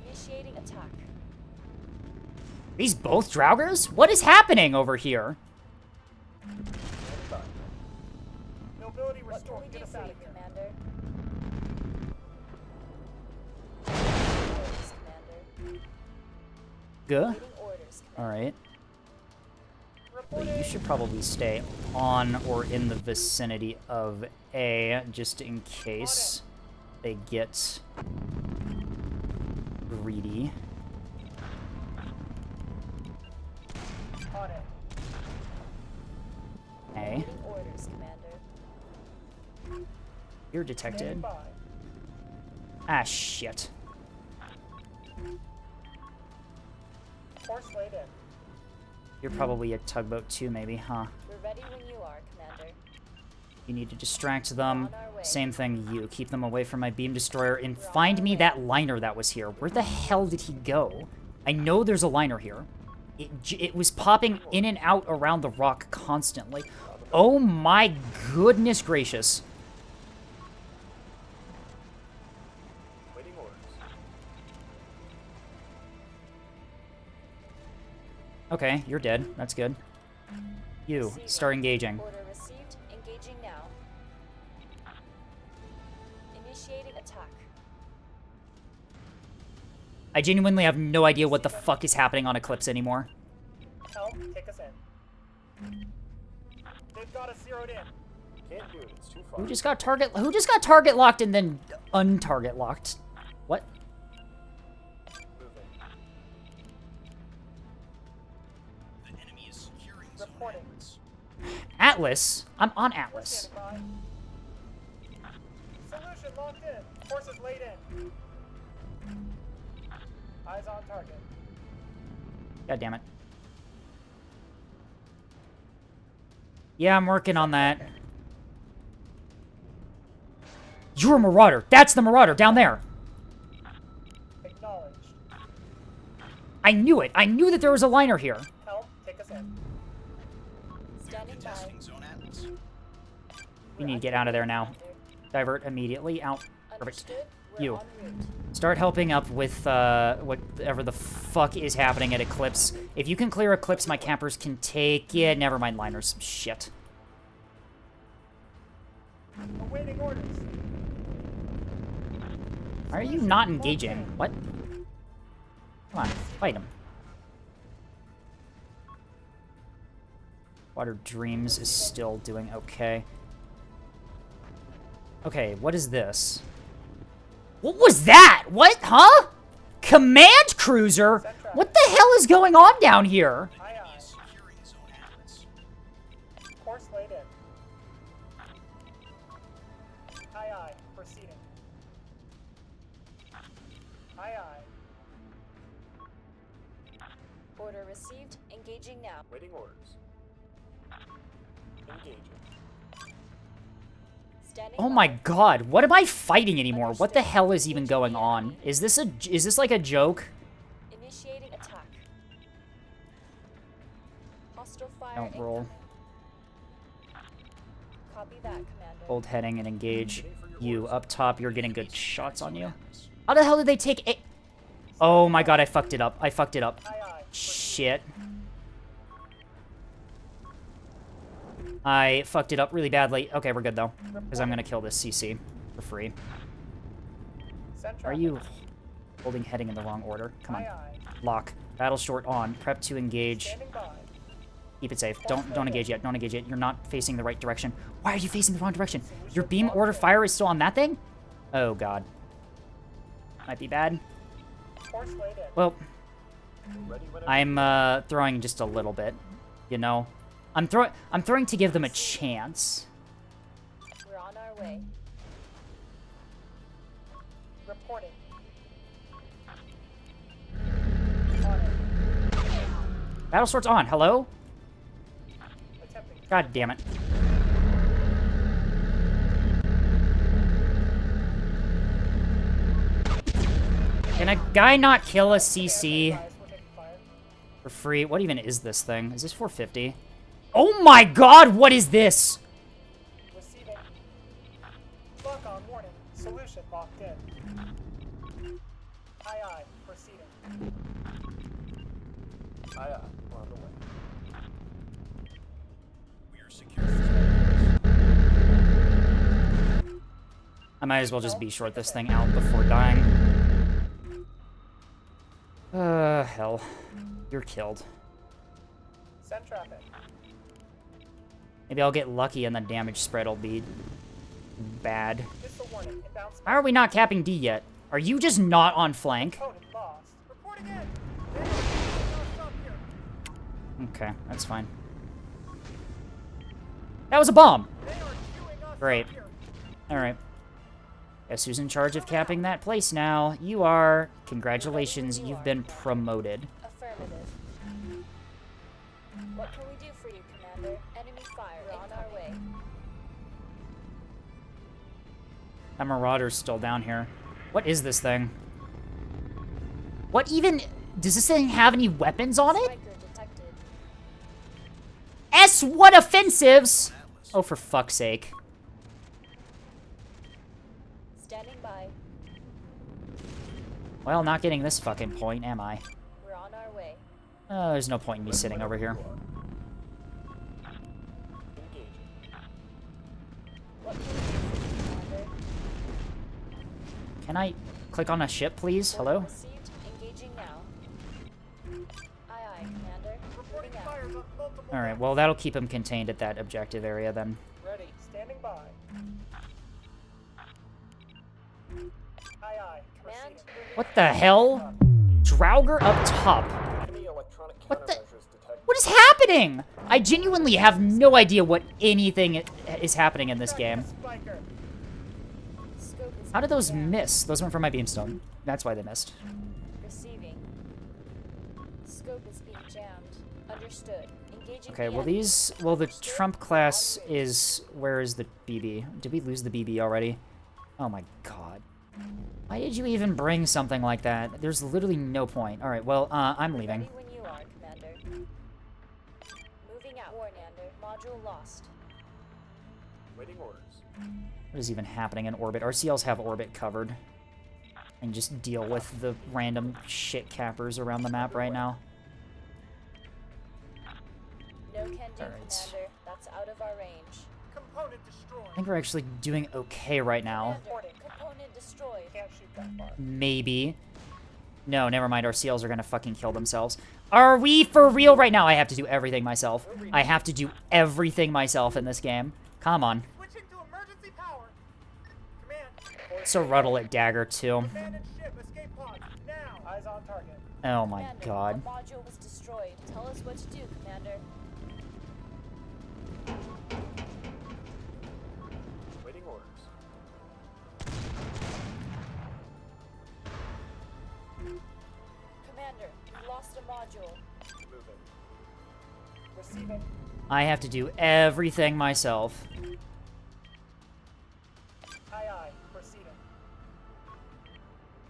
Initiating attack. These both Draugrs? What is happening over here? Mobility What can restored. we Get do us for out you, of here. Commander? Orders, Commander. Good. Waiting orders, Commander. Alright. But you should probably stay on or in the vicinity of A, just in case they get greedy. On it. A. Waiting orders, Commander. You're detected. Standing by. Ah, shit. Force laid in. You're probably a tugboat too, maybe, huh? We're ready when you are, Commander. You need to distract them. On our way. Same thing, you. Keep them away from my beam destroyer and find me that liner that was here. Where the hell did he go? I know there's a liner here. It was popping in and out around the rock constantly. Oh my goodness gracious. Waiting orders. Okay, you're dead. That's good. You, Receiving. start engaging. Order received. Engaging now. Initiating attack. I genuinely have no idea what the fuck is happening on Eclipse anymore. Help, take us in. They've got us zeroed in. Can't do it. It's too far. Who just got target locked and then untarget locked? What? Moving. The enemy is securing Zone Reporting. Atlas. Atlas? I'm on We're Atlas. standing by. Solution locked in. Forces laid in. Eyes on target. God damn it. Yeah, I'm working on that. You're a Marauder. That's the Marauder down there. Acknowledged. I knew it. I knew that there was a liner here. Helm, take us in. Standing by. Testing zone atlas. We need to get out of there now. Divert immediately. Out. Perfect. Understood. We're You. en route. Start helping up with whatever the fuck is happening at Eclipse. If you can clear Eclipse, my campers can take it. Never mind liners. Shit. Awaiting orders. Why are you not engaging? What? Come on, fight him. Water Dreams is still doing okay. Okay, what is this? What was that? What? Huh? Command Cruiser? What the hell is going on down here? Aye, aye. Securing zone atlas. Course laid in. Aye, aye. Proceeding. Aye, aye. Order received. Engaging now. Waiting orders. Engaging. Standing Oh by. my god, what am I fighting anymore? What the hell is even going on? Is this like a joke? Initiating attack. Hostile fire. Don't roll. incoming. Copy that, Commander. Hold heading and engage. You up top, you're getting good shots on you. How the hell did they take a... Oh my god, I fucked it up. I fucked it up. Aye, aye. Shit. I fucked it up really badly. Okay, we're good though. Because I'm gonna kill this CC for free. Send Are traffic. you holding heading in the wrong order? Come on. Aye, aye. Lock. Battle short on. Prep to engage. Standing by. Keep it safe. Don't engage yet. Don't engage yet. You're not facing the right direction. Why are you facing the wrong direction? Your beam order fire is still on that thing? Oh god. Might be bad. Course laid in. Well, Ready whenever. I'm throwing just a little bit. You know? I'm throwing to give them a chance. We're on our way. Reporting. On it. Battle sword's on. Hello? Attempting. God damn it. Can a guy not kill a CC Guys, we're taking fire. for free? What even is this thing? Is this 450? Oh my god, what is this? Receiving. Lock on warning. Solution locked in. Aye, aye. Proceeding. Aye, aye. We're on the way. We are securing I might as well just be short this thing out before dying. Hell. You're killed. Send traffic. Maybe I'll get lucky and the damage spread will be bad. Missile warning. Inbound How are we not capping D yet? Are you just not on flank? opponent lost. Reporting in. They are shooting us up here. Okay, that's fine. That was a bomb! They are queuing us Great. up here. Alright. Guess who's in charge of capping that place now? You are. Congratulations, you've been promoted. Affirmative. What can we do for you, Commander? Enemy fire. We're on our way. That Marauder's still down here. What is this thing? What even... Does this thing have any weapons on it? Striker detected. S1 offensives! Oh, for fuck's sake. Standing by. Well, not getting this fucking point, am I? We're on our way. Oh, there's no point in me sitting over here. Engaging. What can we do for you, Commander? Can I click on a ship, please? Hello? Order received. Engaging now. Aye, aye, Commander. Reporting Moving out. fires on multiple. Alright, well, that'll keep him contained at that objective area, then. Ready. Standing by. Aye, aye. Command. Proceeding. What the hell? Draugr up top. Enemy electronic What the- countermeasures detected. What is happening? I genuinely have no idea what anything is happening in this game. Spiker. Scope is How did those being jammed. miss? Those went from my beamstone. That's why they missed. Receiving. Scope is being jammed. Understood. Engaging. Okay, the well enemy. these... Well, the Trump class is... Where is the BB? Did we lose the BB already? Oh my god. Why did you even bring something like that? There's literally no point. Alright, well, I'm leaving. Ready when you are, Commander. Moving out. Warnander. Module lost. Waiting orders. What is even happening in orbit? RCLs have orbit covered. And just deal with the random shit cappers around the map right now. No can do, Alright. Commander. That's out of our range. Component destroyed. I think we're actually doing okay right now. Commander, component destroyed. Can't shoot that far. Maybe. No, never mind. Our seals are gonna fucking kill themselves. Are we for real right now? I have to do everything myself. I have to do everything myself in this game. Come on. Switching to emergency power. Command. So Ruddle at Dagger too. Abandoned ship. Escape pods. Now. Eyes on target. Oh my Commander, god. our module was destroyed. Tell us what to do, Commander. Waiting orders. Commander, we lost a module. Moving. Receiving. I have to do everything myself. Aye. Proceeding.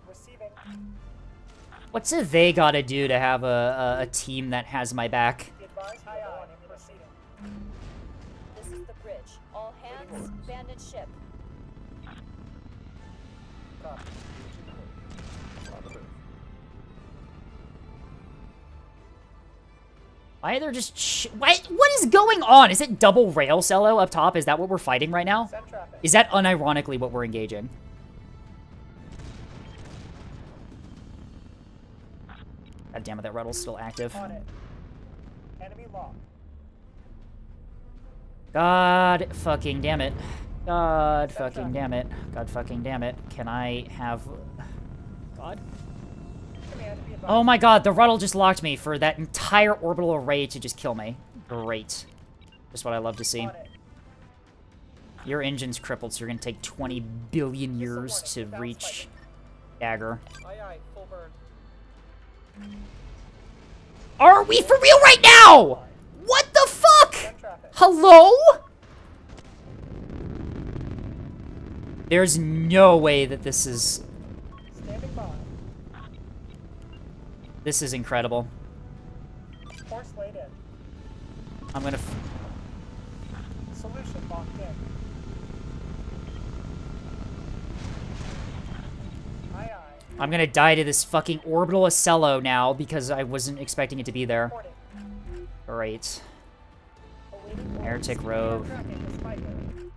Receiving. What's it they gotta do to have a team that has my back? Be advised. Aye. Proceeding. This is the bridge. All hands, abandoned ship. Copy. On the move. Why are there just what is going on? Is it double rail cello up top? Is that what we're fighting right now? Send traffic. Is that unironically what we're engaging? God damn it, that Ruddle's still active. On it. Enemy locked. God fucking damn it. God fucking damn it. God fucking damn it. Can I have... God? Command. Be advised. Oh my god, the Ruddle just locked me for that entire orbital array to just kill me. Great. Just what I love to see. On it. Your engine's crippled, so you're gonna take 20 billion years to reach Dagger. Aye. Full burn. Are we for real right now? What the fuck? Send traffic. Hello? There's no way that this is... Standing by. This is incredible. Force laid in. I'm gonna... Solution locked in. Aye. I'm gonna die to this fucking orbital Ocello now because I wasn't expecting it to be there. Reporting. Great. Awaiting Heretic Rogue, Tracking the spiker.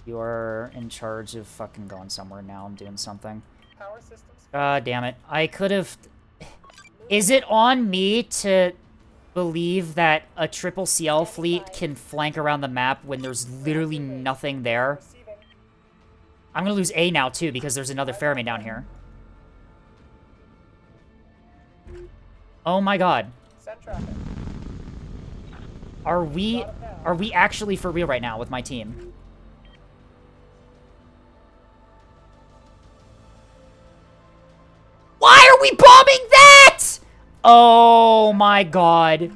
you are in charge of fucking going somewhere now and doing something. Power systems. God damn it. I could have... Is it on me to believe that a triple CL fleet can flank around the map when there's literally nothing there? Receiving. I'm gonna lose A now, too, because there's another Fairman down here. Oh my god. Send traffic. Are we actually for real right now with my team? Why are we bombing that? Oh my god.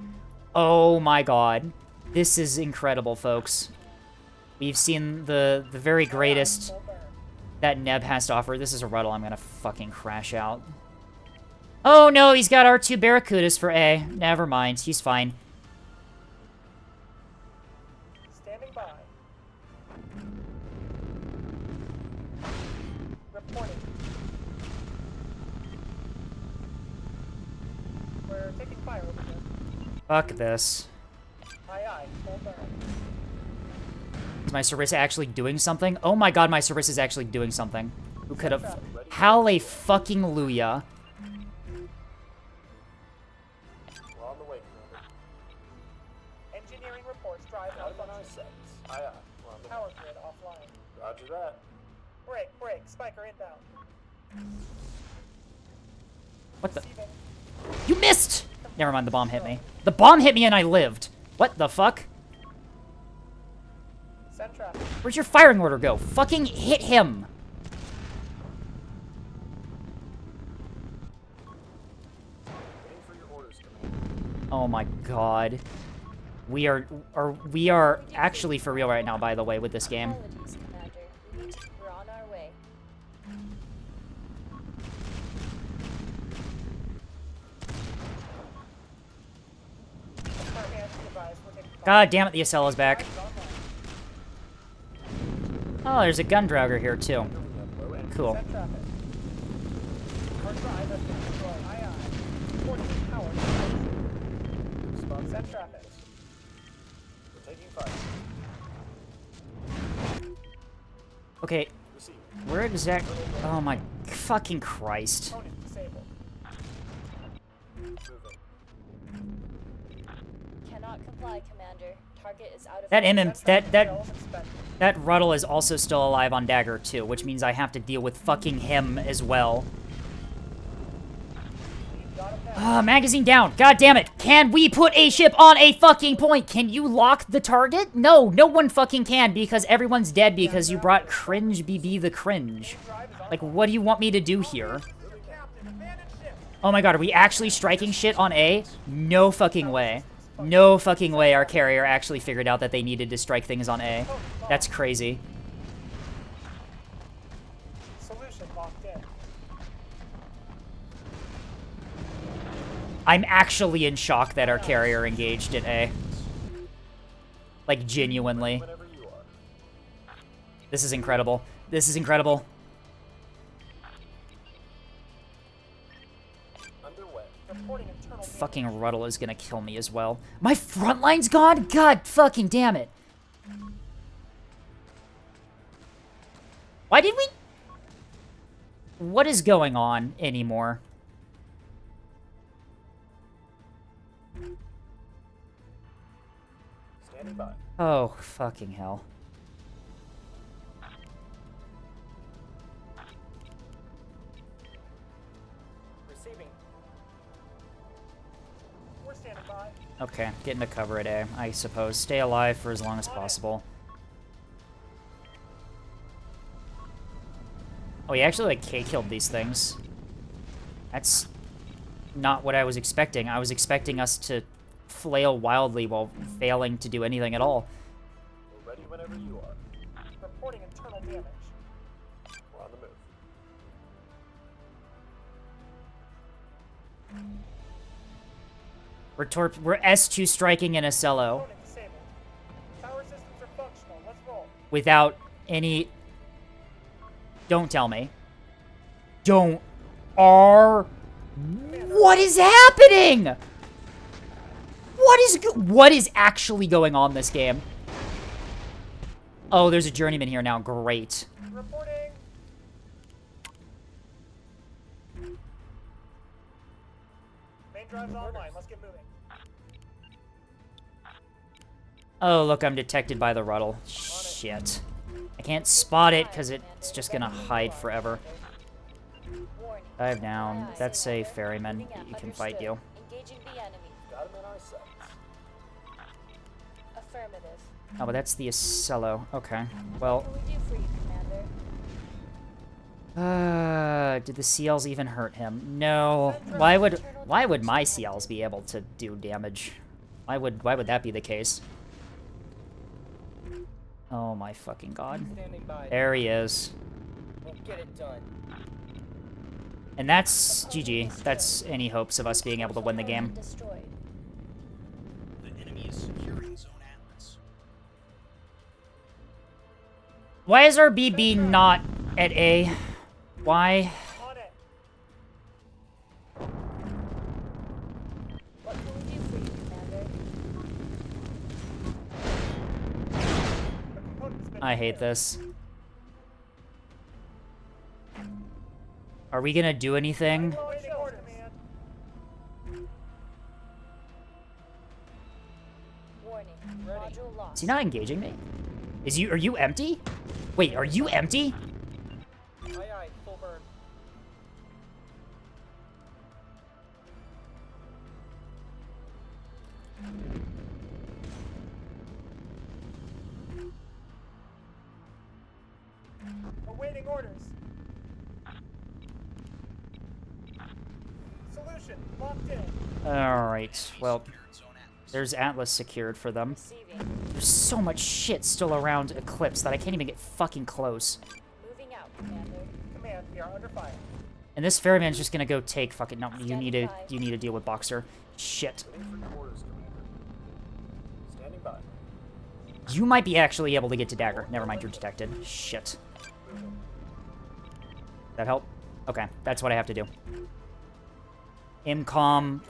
Oh my god. This is incredible, folks. We've seen the very greatest Full burn. that Neb has to offer. This is a Ruddle. I'm gonna fucking crash out. Oh no, he's got R2 Barracudas for A. Never mind, he's fine. Standing by. Reporting. We're taking fire over here. Fuck this. Aye. Full burn. Is my Sarissa actually doing something? Oh my god, my Sarissa's actually doing something. Who could have... Hallelujah. We're on the way, Commander. Engineering reports drive Out of malfunction. 9 seconds. Aye. We're on the Power way. grid offline. Roger that. Break. Spiker inbound. What the... Receiving. You missed! Never mind, the bomb hit me. The bomb hit me and I lived. What the fuck? Send traffic. Where'd your firing order go? Fucking hit him! Waiting for your orders, Commander. Oh my god. We are actually for real right now, by the way, with this game. Apologies, Commander. We're on our way. God damn it, the Acella's back. Oh, there's a gun dragger here too. Cool. Set traffic. Our drive has been destroyed. Aye, aye. Reporting power. Set traffic. We're taking fire. Okay, Receive. where exact? Oh my fucking Christ! Opponent disabled. Moving. Cannot comply, Commander. Target is out of That range. that Ruddle is also still alive on Dagger too, which means I have to deal with fucking him as well. Magazine down. God damn it. Can we put a ship on a fucking point? Can you lock the target? No, no one fucking can because everyone's dead because you brought Cringe BB the Cringe. Like, what do you want me to do here? Oh my god, are we actually striking shit on A? No fucking way. No fucking way our carrier actually figured out that they needed to strike things on A. That's crazy. Solution locked in. I'm actually in shock that our carrier engaged in A. Like, genuinely. This is incredible. This is incredible. Fucking Ruddle is gonna kill me as well. My front line's gone? God fucking damn it. Why did we... What is going on anymore? Standing by. Oh, fucking hell. Receiving. We're standing by. Okay, get into cover at A, I suppose. Stay alive for as long as possible. Oh, he actually, like, K-killed these things. That's not what I was expecting. I was expecting us to flail wildly while failing to do anything at all. We're ready whenever you are. Reporting internal damage. We're on the move. We're S2 striking in Acello. Opponent disabled. Tower systems are functional. Let's roll. Without any... Don't tell me. Don't... What is happening? What is actually going on this game? Oh, there's a journeyman here now. Great. Reporting. Main drive's online. Let's get moving. Oh, look, I'm detected by the Ruddle. Shit. I can't spot it because it's just gonna hide forever. Dive down. That's a ferryman. You can fight you. Engaging the enemy. Got him in our sights. Affirmative. Oh, but that's the Acello. Okay. Well, What can we do for you, Commander? did the CLs even hurt him? No. Why would my CLs be able to do damage? Why would that be the case? Oh my fucking god. Standing by. There he is. We'll get it done. And that's GG. That's any hopes of us being able to win the game. Destroyed. The enemy is securing Zone Atlas. Why is our BB not at A? Why? On it. What can we do for you, Commander? The component's been I hate this. Are we gonna do anything? Waiting orders, man. Warning. Module lost. Is he not engaging me? Are you empty? Wait, are you empty? Aye, aye. Full burn. Awaiting orders. Solution locked in. Alright, well, there's Atlas secured for them. Receiving. There's so much shit still around Eclipse that I can't even get fucking close. Moving out, Commander. Command, we are under fire. And this ferryman's just gonna go take fucking... No, you need to deal with Boxer. Shit. Waiting for your orders, Commander. Standing by. You might be actually able to get to dagger. Never mind, you're detected. Shit. That help? Okay, that's what I have to do. Imcom.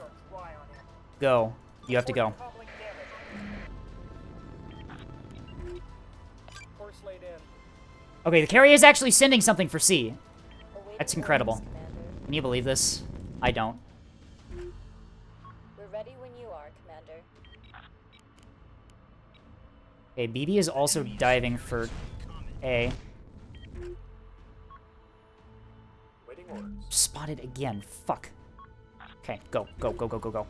Go. You have to go. Okay, the carrier is actually sending something for C. That's incredible. Can you believe this? I don't. We're ready when you are, Commander. Okay, BB is also diving for A. Spotted again. Fuck. Okay, go. Go, go, go, go, go.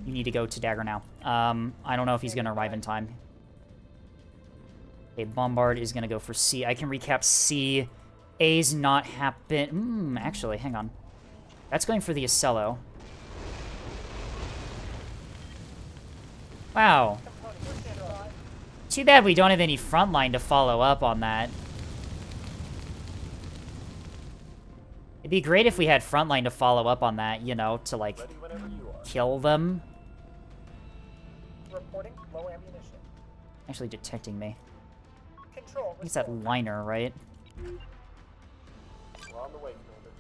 You need to go to dagger now. I don't know if he's going to arrive in time. Okay, Bombard is going to go for C. I can recap C. A's not happen. Actually, hang on. That's going for the Acello. Wow. Too bad we don't have any frontline to follow up on that. It'd be great if we had frontline to follow up on that, you know, to, like, kill them. Reporting low ammunition. Actually detecting me. Control. It's that liner, right? We're on the way, Commander.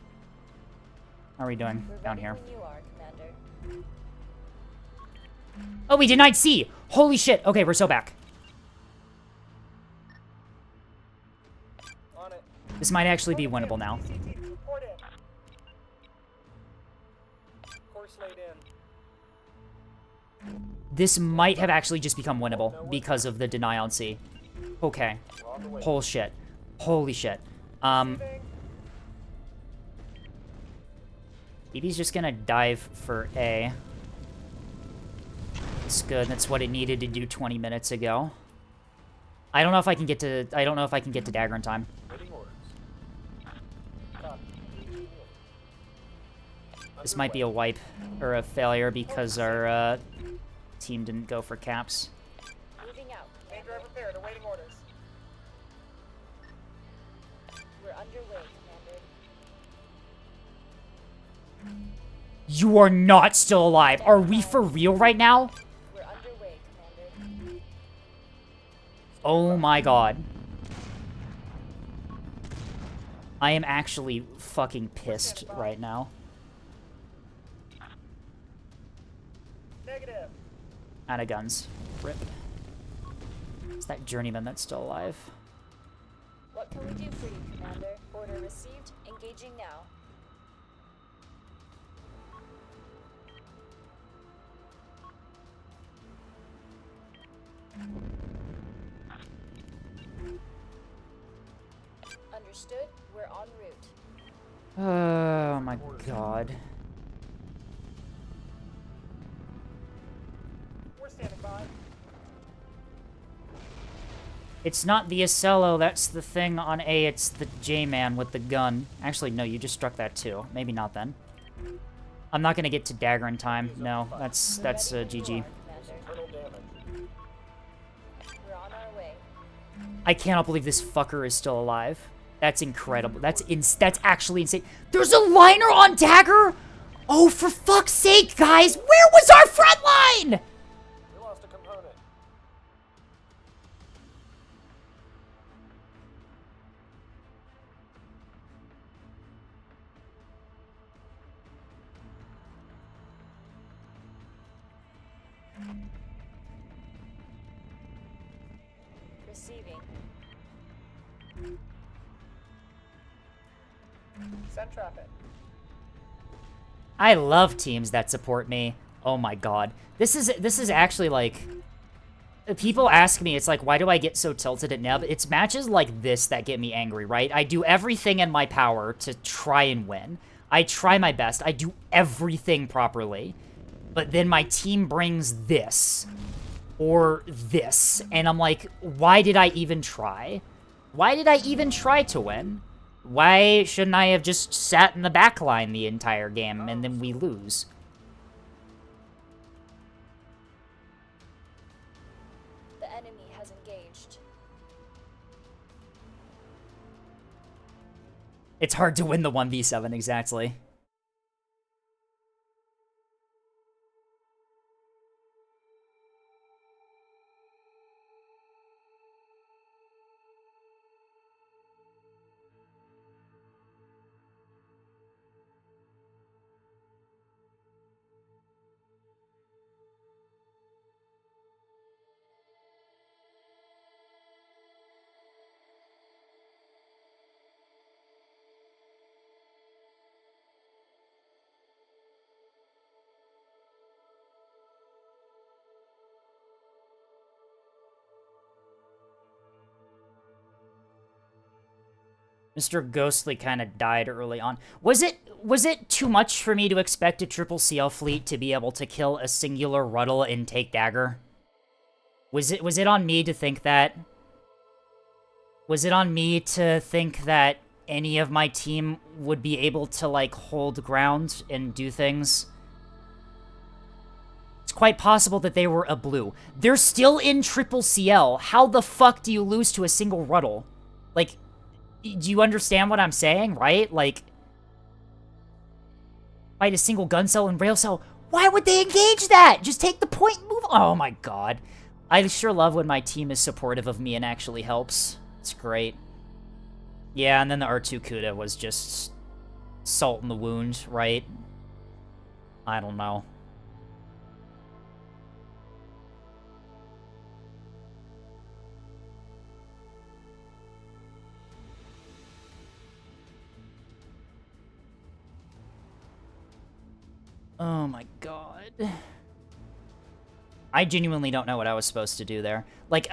How are we doing down here? When you are, Commander. Oh, we denied C! Holy shit! Okay, we're so back. On it. This might actually be winnable now. Report in. Course laid in. This might have actually just become winnable because of the deny on C. Okay. Whole shit. Holy shit. BB's just gonna dive for A. It's good. That's what it needed to do 20 minutes ago. I don't know if I can get to dagger in time. This might be a wipe or a failure because our team didn't go for caps. Moving out. Main drive repaired, awaiting orders. We're underway, Commander. You are not still alive. Are we for real right now? We're underway, Commander. Oh my god. I am actually fucking pissed right now. Negative. Out of guns. Rip. It's that journeyman that's still alive. What can we do for you, Commander? Order received. Engaging now. Understood. We're en route. Oh my god. We're standing by. It's not the Acello, that's the thing on A, it's the J-Man with the gun. Actually, no, you just struck that too. Maybe not then. I'm not gonna get to dagger in time. No, that's GG. We're on our way. I cannot believe this fucker is still alive. That's incredible. That's actually insane. There's a liner on dagger? Oh, for fuck's sake, guys! Where was our front line? We lost a component. Receiving. Send traffic. I love teams that support me. Oh my god. This is actually like... People ask me, it's like, why do I get so tilted at Neb? It's matches like this that get me angry, right? I do everything in my power to try and win. I try my best. I do everything properly. But then my team brings this. Or this. And I'm like, why did I even try? Why did I even try to win? Why shouldn't I have just sat in the back line the entire game and then we lose? The enemy has engaged. It's hard to win the 1v7, exactly. Mr. Ghostly kind of died early on. Was it too much for me to expect a triple CL fleet to be able to kill a singular Ruddle and take Dagger? Was it on me to think that? Was it on me to think that any of my team would be able to, like, hold ground and do things? It's quite possible that they were a blue. They're still in triple CL. How the fuck do you lose to a single Ruddle? Like, do you understand what I'm saying, right? Like, fight a single gun cell and rail cell. Why would they engage that? Just take the point and move. Oh my god. I sure love when my team is supportive of me and actually helps. It's great. Yeah, and then the R2 Kuda was just salt in the wound, right? I don't know. Oh my god. I genuinely don't know what I was supposed to do there. Like,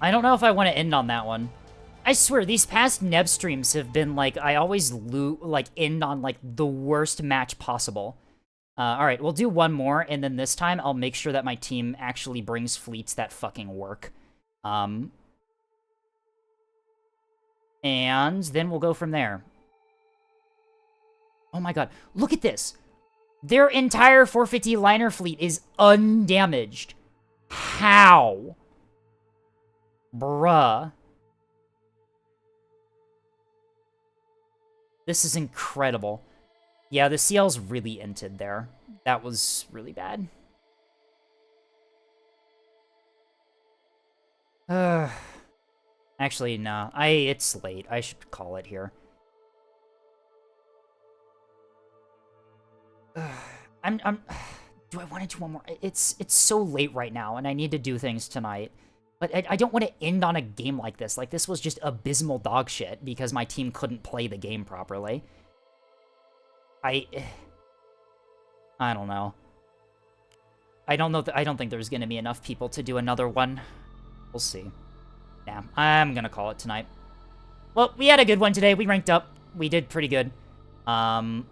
I don't know if I want to end on that one. I swear, these past Neb streams have been, like, I always end on, like, the worst match possible. Alright, we'll do one more, and then this time I'll make sure that my team actually brings fleets that fucking work. And then we'll go from there. Oh my god, look at this! Their entire 450 liner fleet is undamaged. How? Bruh. This is incredible. Yeah, the CL's really inted there. That was really bad. Actually, no. It's late. I should call it here. Do I want to do one more? It's so late right now, and I need to do things tonight. But I don't want to end on a game like this. Like, this was just abysmal dog shit because my team couldn't play the game properly. I don't know. I don't think there's going to be enough people to do another one. We'll see. Yeah, I'm going to call it tonight. Well, we had a good one today. We ranked up. We did pretty good. So,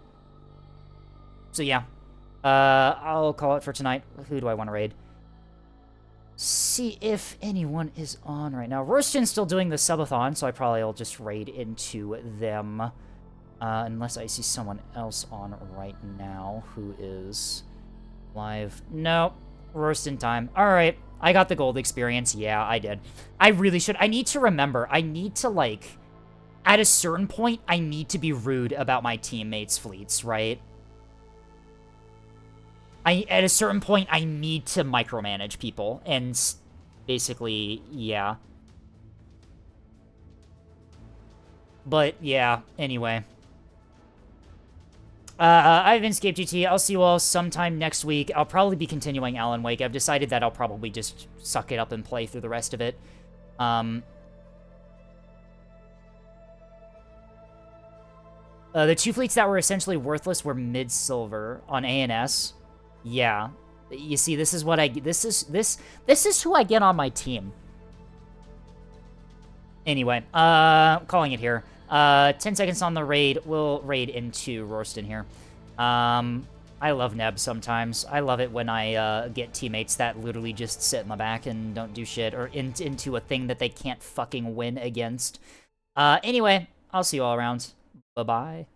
yeah. I'll call it for tonight. Who do I want to raid? See if anyone is on right now. Royston's still doing the subathon, so I probably will just raid into them. Unless I see someone else on right now who is live. Nope. Royston time. Alright. I got the gold experience. Yeah, I did. I really should. I need to remember. I need to, like... At a certain point, I need to be rude about my teammates' fleets, right? At a certain point, I need to micromanage people, and basically, yeah. But, yeah, anyway. I've been Scape GT. I'll see you all sometime next week. I'll probably be continuing Alan Wake. I've decided that I'll probably just suck it up and play through the rest of it. The two fleets that were essentially worthless were mid-silver on ANS. Yeah. You see, this is what this is who I get on my team. Anyway, calling it here. 10 seconds on the raid. We'll raid into Royston here. I love Neb sometimes. I love it when I get teammates that literally just sit in the back and don't do shit, or into a thing that they can't fucking win against. Anyway, I'll see you all around. Bye-bye.